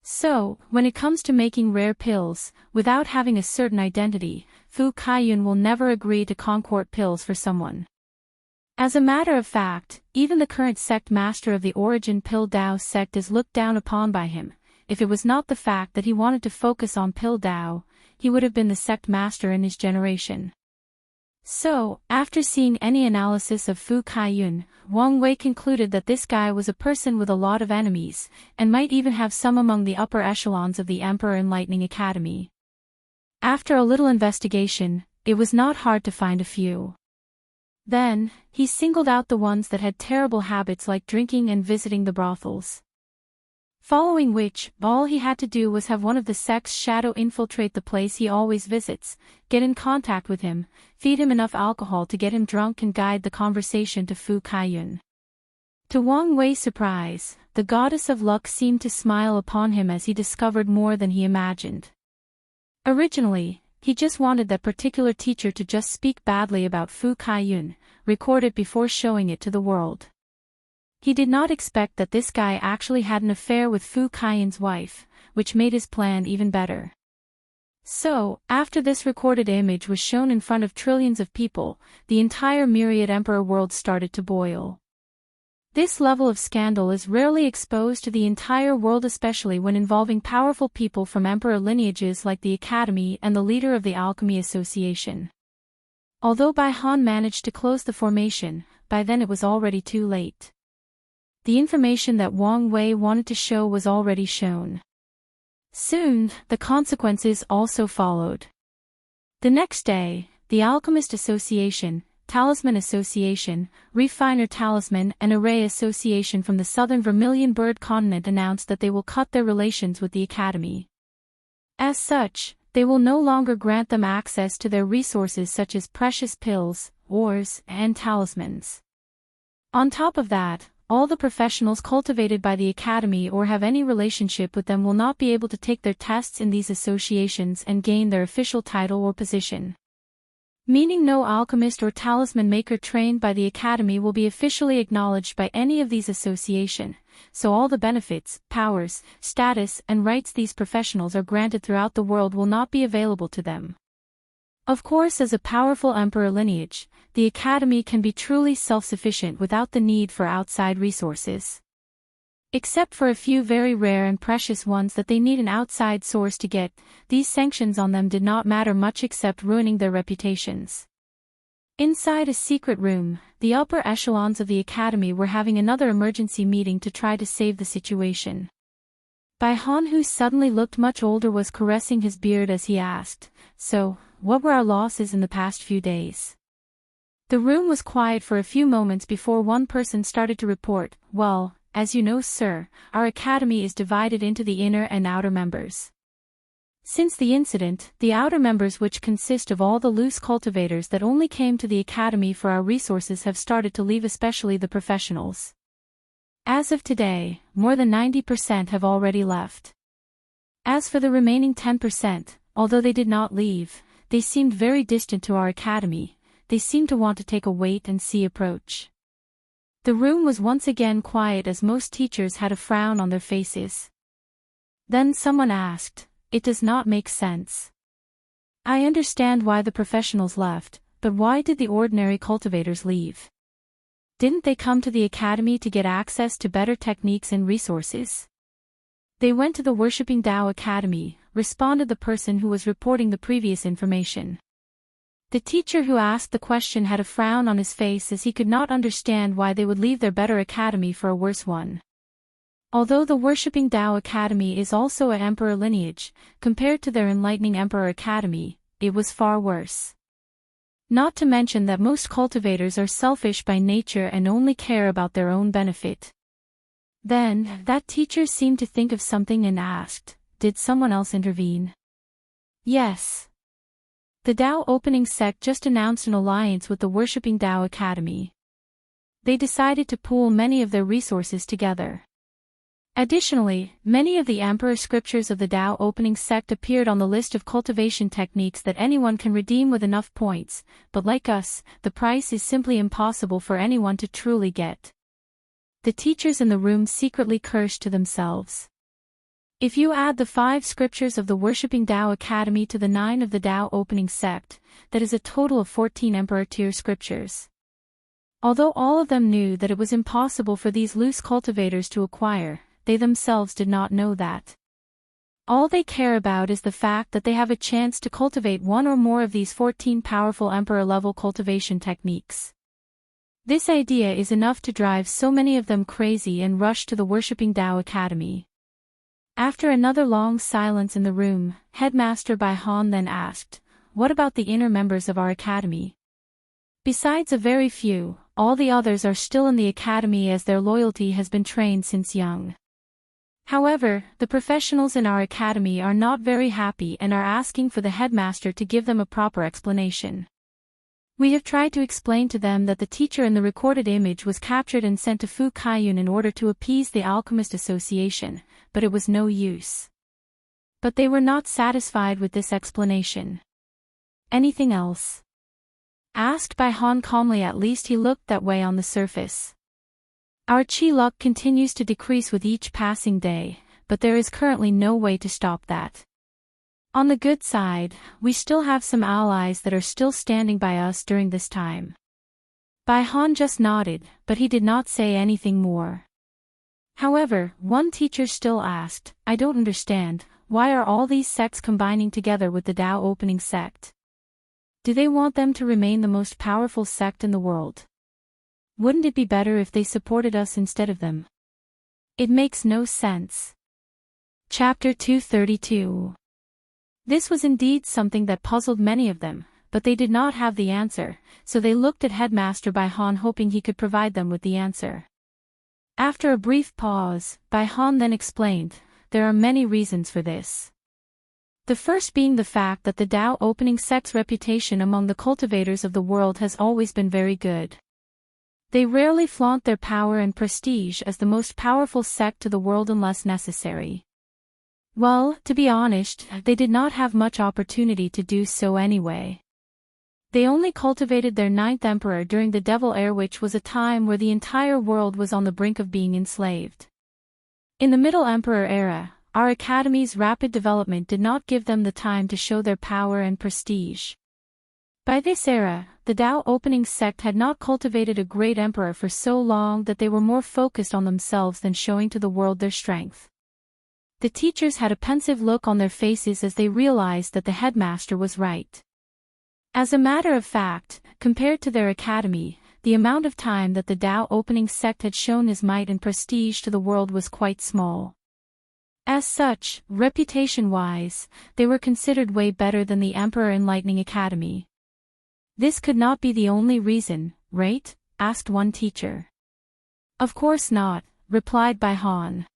So, when it comes to making rare pills, without having a certain identity, Fu Kaiyun will never agree to concourt pills for someone. As a matter of fact, even the current sect master of the Origin Pill Dao sect is looked down upon by him. If it was not the fact that he wanted to focus on Pill Dao, he would have been the sect master in his generation. So, after seeing any analysis of Fu Kaiyun, Wang Wei concluded that this guy was a person with a lot of enemies, and might even have some among the upper echelons of the Emperor Enlightening Academy. After a little investigation, it was not hard to find a few. Then, he singled out the ones that had terrible habits like drinking and visiting the brothels. Following which, all he had to do was have one of the sect's shadow infiltrate the place he always visits, get in contact with him, feed him enough alcohol to get him drunk and guide the conversation to Fu Kaiyun. To Wang Wei's surprise, the goddess of luck seemed to smile upon him as he discovered more than he imagined. Originally, he just wanted that particular teacher to just speak badly about Fu Kaiyun, record it before showing it to the world. He did not expect that this guy actually had an affair with Fu Kaiyun's wife, which made his plan even better. So, after this recorded image was shown in front of trillions of people, the entire myriad emperor world started to boil. This level of scandal is rarely exposed to the entire world, especially when involving powerful people from emperor lineages like the Academy and the leader of the Alchemy Association. Although Bai Han managed to close the formation, by then it was already too late. The information that Wang Wei wanted to show was already shown. Soon, the consequences also followed. The next day, the Alchemist Association, Talisman Association, Refiner Talisman and Array Association from the southern Vermilion Bird continent announced that they will cut their relations with the Academy. As such, they will no longer grant them access to their resources such as precious pills, ores, and talismans. On top of that, all the professionals cultivated by the Academy or have any relationship with them will not be able to take their tests in these associations and gain their official title or position. Meaning no alchemist or talisman maker trained by the Academy will be officially acknowledged by any of these associations, so all the benefits, powers, status and rights these professionals are granted throughout the world will not be available to them. Of course, as a powerful emperor lineage, the Academy can be truly self-sufficient without the need for outside resources. Except for a few very rare and precious ones that they need an outside source to get, these sanctions on them did not matter much except ruining their reputations. Inside a secret room, the upper echelons of the Academy were having another emergency meeting to try to save the situation. Bai Han, who suddenly looked much older, was caressing his beard as he asked, "So, what were our losses in the past few days?" The room was quiet for a few moments before one person started to report, "Well, as you know, sir, our Academy is divided into the inner and outer members. Since the incident, the outer members, which consist of all the loose cultivators that only came to the Academy for our resources, have started to leave, especially the professionals. As of today, more than 90% have already left. As for the remaining 10%, although they did not leave, they seemed very distant to our Academy. They seemed to want to take a wait-and-see approach." The room was once again quiet as most teachers had a frown on their faces. Then someone asked, "It does not make sense. I understand why the professionals left, but why did the ordinary cultivators leave? Didn't they come to the Academy to get access to better techniques and resources?" They went to the Worshipping Tao Academy, responded the person who was reporting the previous information. The teacher who asked the question had a frown on his face as he could not understand why they would leave their better academy for a worse one. Although the Worshipping Tao Academy is also an emperor lineage, compared to their enlightening emperor academy, it was far worse. Not to mention that most cultivators are selfish by nature and only care about their own benefit. Then, that teacher seemed to think of something and asked, "Did someone else intervene?" Yes. The Tao Opening Sect just announced an alliance with the Worshipping Tao Academy. They decided to pool many of their resources together. Additionally, many of the emperor scriptures of the Tao Opening Sect appeared on the list of cultivation techniques that anyone can redeem with enough points, but like us, the price is simply impossible for anyone to truly get. The teachers in the room secretly cursed to themselves. If you add the 5 scriptures of the Worshipping Tao Academy to the 9 of the Tao Opening Sect, that is a total of 14 emperor tier scriptures. Although all of them knew that it was impossible for these loose cultivators to acquire, they themselves did not know that. All they care about is the fact that they have a chance to cultivate one or more of these 14 powerful emperor-level cultivation techniques. This idea is enough to drive so many of them crazy and rush to the Worshipping Tao Academy. After another long silence in the room, Headmaster Bai Han then asked, "What about the inner members of our academy?" Besides a very few, all the others are still in the academy as their loyalty has been trained since young. However, the professionals in our academy are not very happy and are asking for the headmaster to give them a proper explanation. We have tried to explain to them that the teacher in the recorded image was captured and sent to Fu Kaiyun in order to appease the Alchemist Association, but it was no use. But they were not satisfied with this explanation. "Anything else?" asked Bai Han calmly. At least he looked that way on the surface. "Our chi luck continues to decrease with each passing day, but there is currently no way to stop that. On the good side, we still have some allies that are still standing by us during this time." Bai Han just nodded, but he did not say anything more. However, one teacher still asked, "I don't understand, why are all these sects combining together with the Tao Opening Sect? Do they want them to remain the most powerful sect in the world? Wouldn't it be better if they supported us instead of them? It makes no sense." Chapter 232. This was indeed something that puzzled many of them, but they did not have the answer, so they looked at Headmaster Bai Han hoping he could provide them with the answer. After a brief pause, Bai Han then explained, "There are many reasons for this. The first being the fact that the Tao Opening Sect's reputation among the cultivators of the world has always been very good. They rarely flaunt their power and prestige as the most powerful sect to the world unless necessary. Well, to be honest, they did not have much opportunity to do so anyway. They only cultivated their 9th emperor during the Devil Era, which was a time where the entire world was on the brink of being enslaved. In the Middle Emperor era, our academy's rapid development did not give them the time to show their power and prestige. By this era, the Tao Opening Sect had not cultivated a great emperor for so long that they were more focused on themselves than showing to the world their strength. The teachers had a pensive look on their faces as they realized that the headmaster was right. As a matter of fact, compared to their academy, the amount of time that the Tao Opening Sect had shown his might and prestige to the world was quite small. As such, reputation-wise, they were considered way better than the Emperor Enlightening Academy. "This could not be the only reason, right?" asked one teacher. "Of course not," replied Bai Han.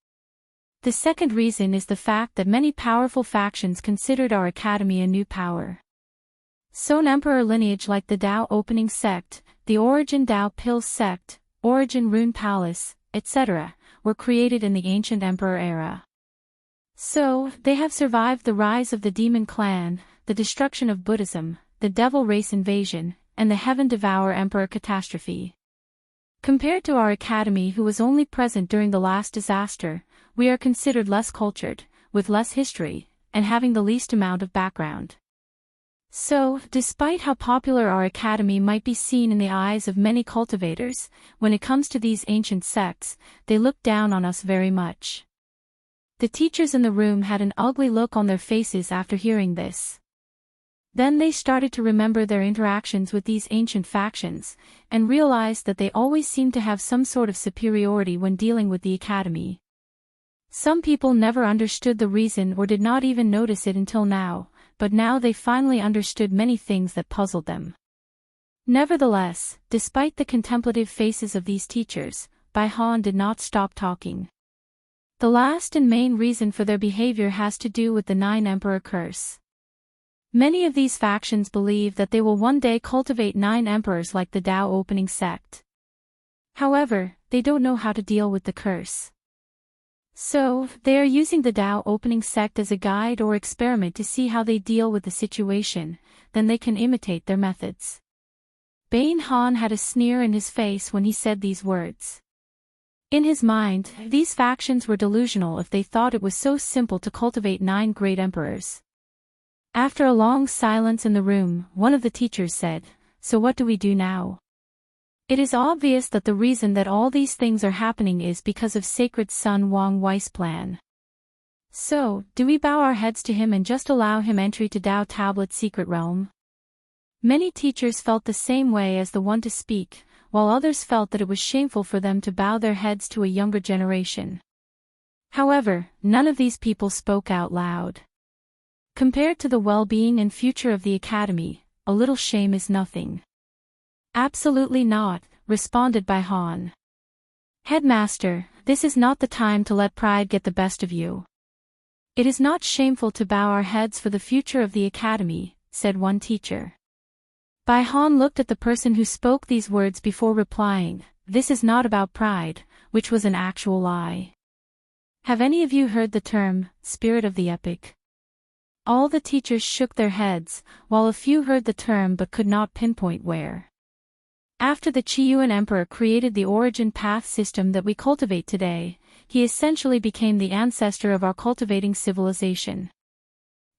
"The second reason is the fact that many powerful factions considered our academy a new power. So an emperor lineage like the Tao Opening Sect, the Origin Tao Pill Sect, Origin Rune Palace, etc., were created in the ancient emperor era. So, they have survived the rise of the Demon Clan, the destruction of Buddhism, the Devil Race invasion, and the Heaven Devour Emperor catastrophe. Compared to our academy, who was only present during the last disaster, we are considered less cultured, with less history, and having the least amount of background. So, despite how popular our academy might be seen in the eyes of many cultivators, when it comes to these ancient sects, they look down on us very much. The teachers in the room had an ugly look on their faces after hearing this. Then they started to remember their interactions with these ancient factions, and realized that they always seemed to have some sort of superiority when dealing with the academy. Some people never understood the reason or did not even notice it until now, but now they finally understood many things that puzzled them. Nevertheless, despite the contemplative faces of these teachers, Bai Han did not stop talking. The last and main reason for their behavior has to do with the 9 Emperor curse. Many of these factions believe that they will one day cultivate 9 emperors like the Tao opening sect. However, they don't know how to deal with the curse. So, they are using the Tao opening sect as a guide or experiment to see how they deal with the situation, then they can imitate their methods. Bai Han had a sneer in his face when he said these words. In his mind, these factions were delusional if they thought it was so simple to cultivate 9 great emperors. After a long silence in the room, one of the teachers said, "So what do we do now?" It is obvious that the reason that all these things are happening is because of Sacred Son Wang Wei's plan. So, do we bow our heads to him and just allow him entry to Tao Tablet's secret realm? Many teachers felt the same way as the one to speak, while others felt that it was shameful for them to bow their heads to a younger generation. However, none of these people spoke out loud. Compared to the well-being and future of the academy, a little shame is nothing. Absolutely not, responded Bai Han. Headmaster, this is not the time to let pride get the best of you. It is not shameful to bow our heads for the future of the academy, said one teacher. Bai Han looked at the person who spoke these words before replying, "This is not about pride," which was an actual lie. Have any of you heard the term, spirit of the epic? All the teachers shook their heads, while a few heard the term but could not pinpoint where. After the Qiyuan Emperor created the origin path system that we cultivate today, he essentially became the ancestor of our cultivating civilization.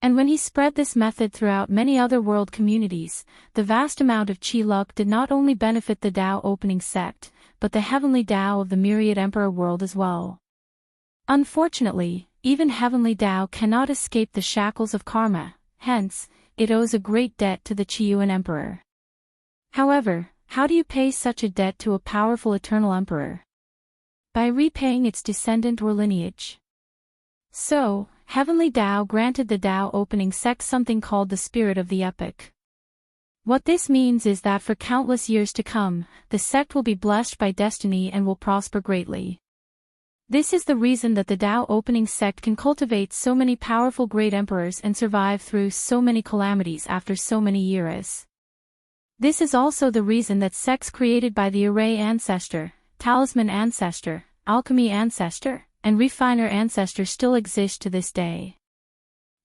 And when he spread this method throughout many other world communities, the vast amount of Qi luck did not only benefit the Tao opening sect, but the heavenly Tao of the myriad emperor world as well. Unfortunately, even heavenly Tao cannot escape the shackles of karma, hence, it owes a great debt to the Qiyuan Emperor. However, how do you pay such a debt to a powerful eternal emperor? By repaying its descendant or lineage. So, heavenly Tao granted the Tao opening sect something called the spirit of the epic. What this means is that for countless years to come, the sect will be blessed by destiny and will prosper greatly. This is the reason that the Tao opening sect can cultivate so many powerful great emperors and survive through so many calamities after so many eras. This is also the reason that sects created by the Array Ancestor, Talisman Ancestor, Alchemy Ancestor, and Refiner Ancestor still exist to this day.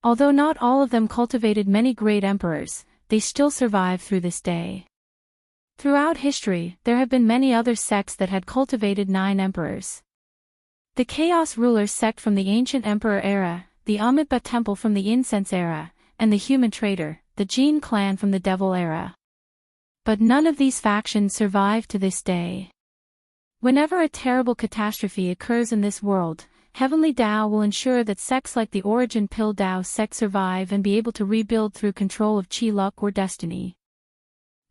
Although not all of them cultivated many great emperors, they still survive through this day. Throughout history, there have been many other sects that had cultivated 9 emperors. The Chaos Ruler sect from the Ancient Emperor era, the Amitabha Temple from the Incense era, and the Human Trader, the Jin clan from the Devil era. But none of these factions survive to this day. Whenever a terrible catastrophe occurs in this world, Heavenly Tao will ensure that sects like the Origin Pill Tao sect survive and be able to rebuild through control of Qi luck or destiny.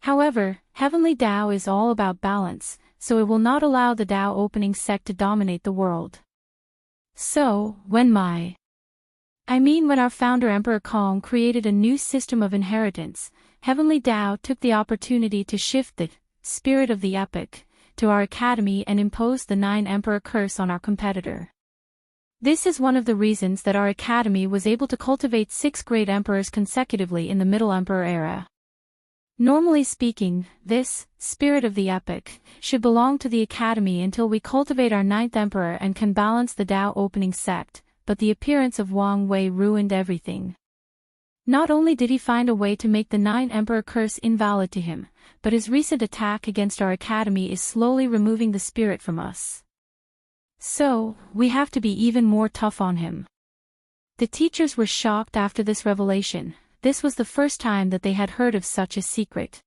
However, Heavenly Tao is all about balance, so it will not allow the Tao opening sect to dominate the world. So, when our founder Emperor Kong created a new system of inheritance, Heavenly Tao took the opportunity to shift the spirit of the epic to our academy and imposed the 9 Emperor curse on our competitor. This is one of the reasons that our academy was able to cultivate 6 great emperors consecutively in the Middle Emperor era. Normally speaking, this spirit of the epic should belong to the academy until we cultivate our 9th emperor and can balance the Tao opening sect, but the appearance of Wang Wei ruined everything. Not only did he find a way to make the 9 Emperor curse invalid to him, but his recent attack against our academy is slowly removing the spirit from us. So, we have to be even more tough on him. The teachers were shocked after this revelation. This was the first time that they had heard of such a secret.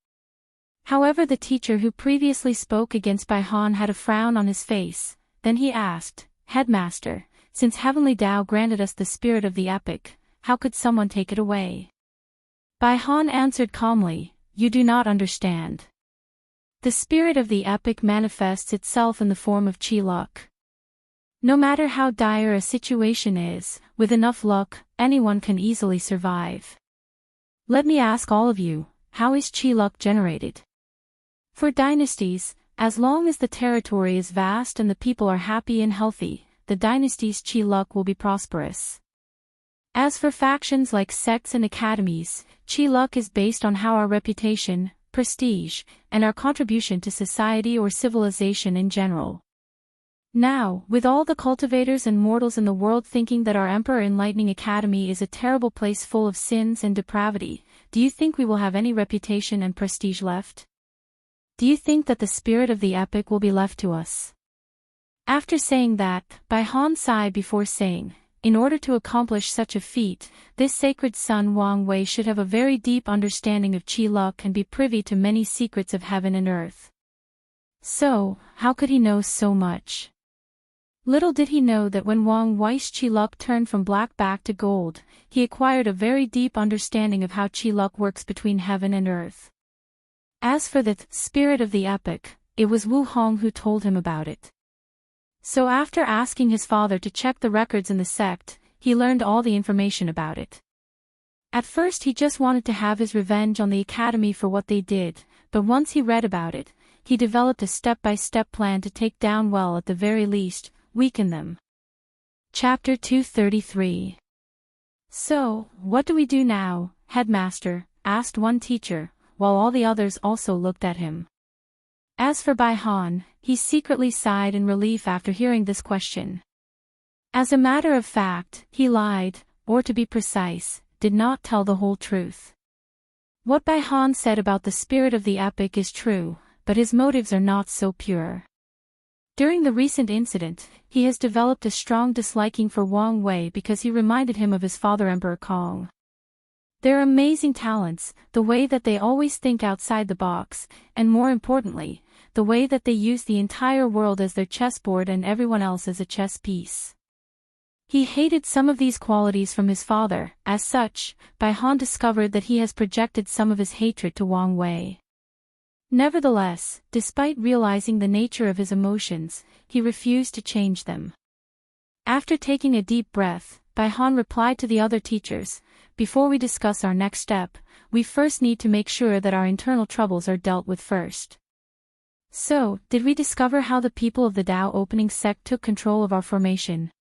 However, the teacher who previously spoke against Bai Han had a frown on his face. Then he asked, "Headmaster, since Heavenly Tao granted us the spirit of the epic, how could someone take it away? Bai Han answered calmly, "You do not understand. The spirit of the epic manifests itself in the form of chi luck. No matter how dire a situation is, with enough luck, anyone can easily survive. Let me ask all of you, how is chi luck generated? For dynasties, as long as the territory is vast and the people are happy and healthy, the dynasty's chi luck will be prosperous. As for factions like sects and academies, chi luck is based on how our reputation, prestige, and our contribution to society or civilization in general. Now, with all the cultivators and mortals in the world thinking that our Emperor Enlightening Academy is a terrible place full of sins and depravity, do you think we will have any reputation and prestige left? Do you think that the spirit of the epic will be left to us?" After saying that, Bai Han sighed before saying, "In order to accomplish such a feat, this sacred son Wang Wei should have a very deep understanding of chi luck and be privy to many secrets of heaven and earth." So, how could he know so much? Little did he know that when Wang Wei's chi luck turned from black back to gold, he acquired a very deep understanding of how chi luck works between heaven and earth. As for the spirit of the epic, it was Wu Hong who told him about it. So after asking his father to check the records in the sect, he learned all the information about it. At first he just wanted to have his revenge on the academy for what they did, but once he read about it, he developed a step-by-step plan to take down, well, at the very least, weaken them. Chapter 233. "So, what do we do now, headmaster?" asked one teacher, while all the others also looked at him. As for Bai Han, he secretly sighed in relief after hearing this question. As a matter of fact, he lied, or to be precise, did not tell the whole truth. What Bai Han said about the spirit of the epic is true, but his motives are not so pure. During the recent incident, he has developed a strong disliking for Wang Wei because he reminded him of his father Emperor Kong. Their amazing talents, the way that they always think outside the box, and more importantly, the way that they use the entire world as their chessboard and everyone else as a chess piece. He hated some of these qualities from his father. As such, Bai Han discovered that he has projected some of his hatred to Wang Wei. Nevertheless, despite realizing the nature of his emotions, he refused to change them. After taking a deep breath, Bai Han replied to the other teachers, "Before we discuss our next step, we first need to make sure that our internal troubles are dealt with first." So, did we discover how the people of the Tao opening sect took control of our formation?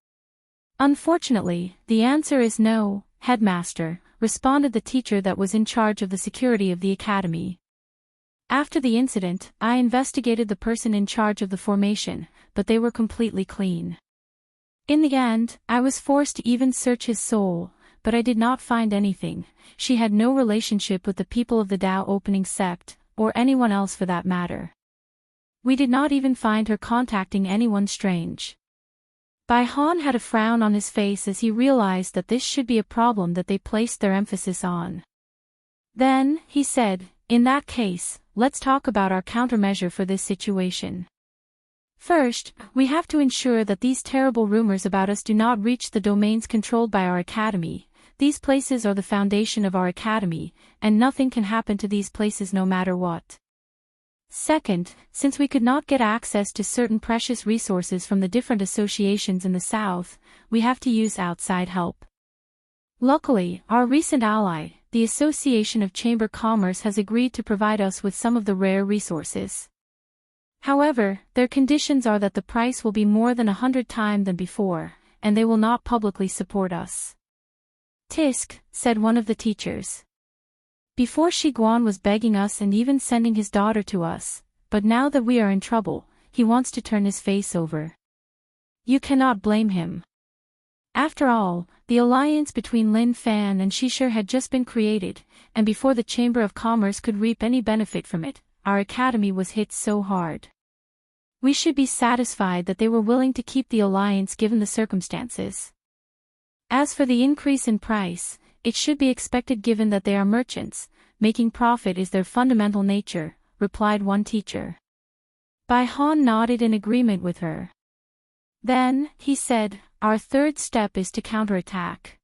Unfortunately, the answer is no, headmaster, responded the teacher that was in charge of the security of the academy. After the incident, I investigated the person in charge of the formation, but they were completely clean. In the end, I was forced to even search his soul, but I did not find anything. She had no relationship with the people of the Tao opening sect, or anyone else for that matter. We did not even find her contacting anyone strange. Bai Han had a frown on his face as he realized that this should be a problem that they placed their emphasis on. Then, he said, "In that case, let's talk about our countermeasure for this situation. First, we have to ensure that these terrible rumors about us do not reach the domains controlled by our academy. These places are the foundation of our academy, and nothing can happen to these places no matter what. Second, since we could not get access to certain precious resources from the different associations in the south, we have to use outside help. Luckily, our recent ally, the Association of Chamber Commerce, has agreed to provide us with some of the rare resources. However, their conditions are that the price will be more than 100 times than before, and they will not publicly support us." "Tisk," said one of the teachers. "Before Shi Guan was begging us and even sending his daughter to us, but now that we are in trouble, he wants to turn his face over. You cannot blame him. After all, the alliance between Lin Fan and Shishir had just been created, and before the Chamber of Commerce could reap any benefit from it, our academy was hit so hard. We should be satisfied that they were willing to keep the alliance given the circumstances. As for the increase in price, it should be expected given that they are merchants, making profit is their fundamental nature," replied one teacher. Bai Han nodded in agreement with her. Then, he said, our third step is to counterattack.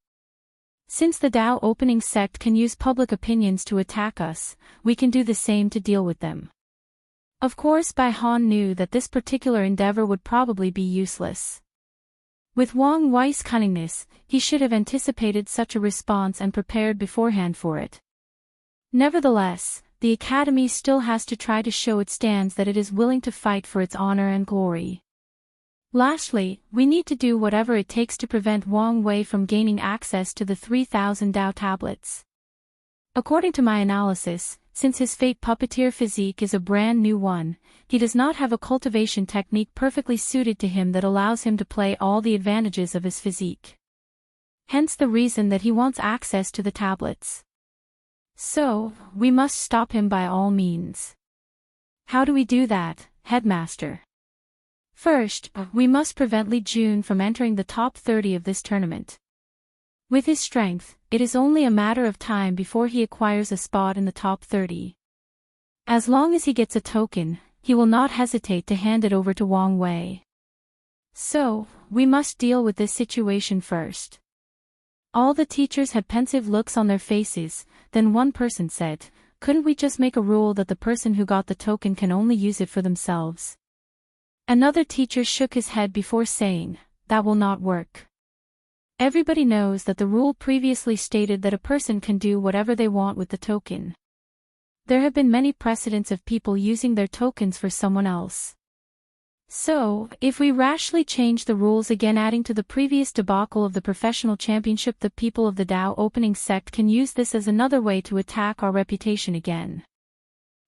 Since the Dao opening sect can use public opinions to attack us, we can do the same to deal with them. Of course, Bai Han knew that this particular endeavor would probably be useless. With Wang Wei's cunningness, he should have anticipated such a response and prepared beforehand for it. Nevertheless, the Academy still has to try to show its stands that it is willing to fight for its honor and glory. Lastly, we need to do whatever it takes to prevent Wang Wei from gaining access to the 3,000 Dao tablets. According to my analysis, since his fate puppeteer physique is a brand new one, he does not have a cultivation technique perfectly suited to him that allows him to play all the advantages of his physique. Hence the reason that he wants access to the tablets. So, we must stop him by all means. How do we do that, Headmaster? First, we must prevent Li Jun from entering the top 30 of this tournament. With his strength, it is only a matter of time before he acquires a spot in the top 30. As long as he gets a token, he will not hesitate to hand it over to Wang Wei. So, we must deal with this situation first. All the teachers had pensive looks on their faces, then one person said, "Couldn't we just make a rule that the person who got the token can only use it for themselves?" Another teacher shook his head before saying, "That will not work. Everybody knows that the rule previously stated that a person can do whatever they want with the token. There have been many precedents of people using their tokens for someone else. So, if we rashly change the rules again, adding to the previous debacle of the professional championship, the people of the Dao opening sect can use this as another way to attack our reputation again.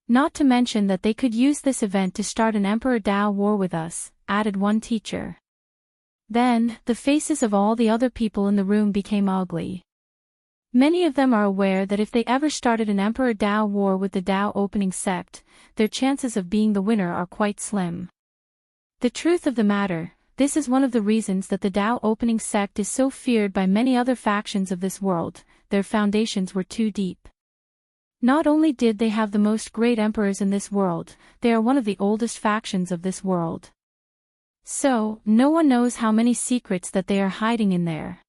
Not to mention that they could use this event to start an Emperor Dao war with us," added one teacher. Then, the faces of all the other people in the room became ugly. Many of them are aware that if they ever started an Emperor Dao war with the Dao opening sect, their chances of being the winner are quite slim. The truth of the matter, this is one of the reasons that the Dao opening sect is so feared by many other factions of this world. Their foundations were too deep. Not only did they have the most great emperors in this world, they are one of the oldest factions of this world. So, no one knows how many secrets that they are hiding in there.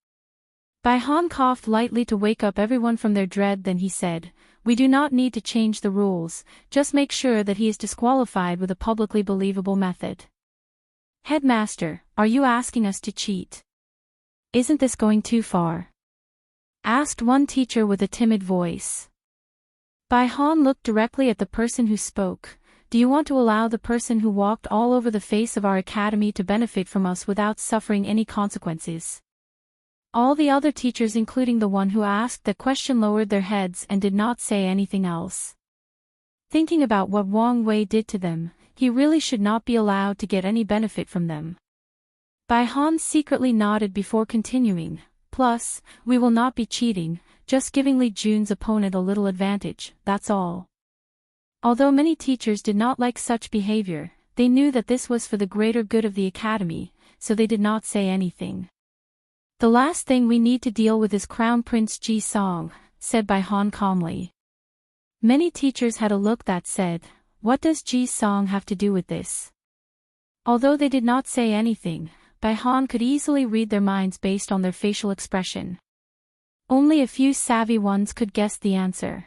Bai Han coughed lightly to wake up everyone from their dread, then he said, "We do not need to change the rules, just make sure that he is disqualified with a publicly believable method." "Headmaster, are you asking us to cheat? Isn't this going too far?" asked one teacher with a timid voice. Bai Han looked directly at the person who spoke. "Do you want to allow the person who walked all over the face of our academy to benefit from us without suffering any consequences?" All the other teachers, including the one who asked the question, lowered their heads and did not say anything else. Thinking about what Wang Wei did to them, he really should not be allowed to get any benefit from them. Bai Han secretly nodded before continuing, "Plus, we will not be cheating, just giving Li Jun's opponent a little advantage, that's all." Although many teachers did not like such behavior, they knew that this was for the greater good of the academy, so they did not say anything. "The last thing we need to deal with is Crown Prince Ji Song," said Bai Han calmly. Many teachers had a look that said, "What does Ji Song have to do with this?" Although they did not say anything, Bai Han could easily read their minds based on their facial expression. Only a few savvy ones could guess the answer.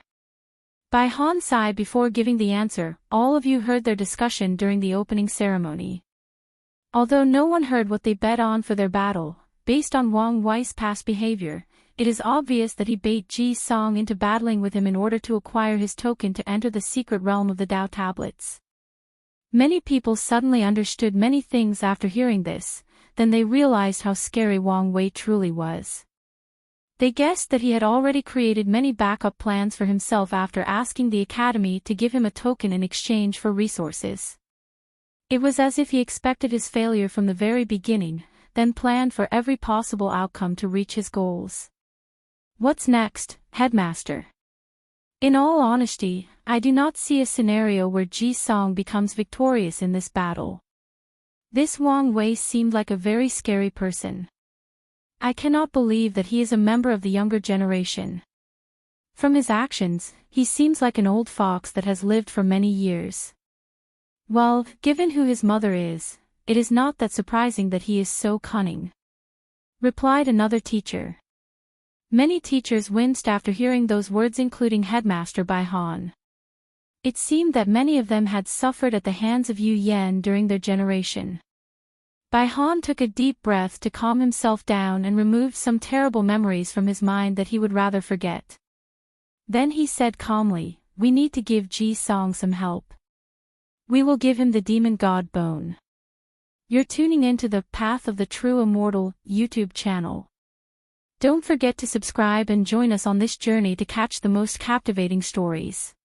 Bai Han sighed before giving the answer. "All of you heard their discussion during the opening ceremony. Although no one heard what they bet on for their battle, based on Wang Wei's past behavior, it is obvious that he bait Ji Song into battling with him in order to acquire his token to enter the secret realm of the Dao tablets." Many people suddenly understood many things after hearing this, then they realized how scary Wang Wei truly was. They guessed that he had already created many backup plans for himself after asking the academy to give him a token in exchange for resources. It was as if he expected his failure from the very beginning, then planned for every possible outcome to reach his goals. "What's next, Headmaster?" "In all honesty, I do not see a scenario where Ji Song becomes victorious in this battle. This Wang Wei seemed like a very scary person. I cannot believe that he is a member of the younger generation. From his actions, he seems like an old fox that has lived for many years. Well, given who his mother is, it is not that surprising that he is so cunning. replied another teacher. Many teachers winced after hearing those words, including Headmaster Bai Han. It seemed that many of them had suffered at the hands of Yu Yan during their generation. Bai Han took a deep breath to calm himself down and removed some terrible memories from his mind that he would rather forget. Then he said calmly, "We need to give Ji Song some help. We will give him the demon god bone." You're tuning into the Path of the True Immortal YouTube channel. Don't forget to subscribe and join us on this journey to catch the most captivating stories.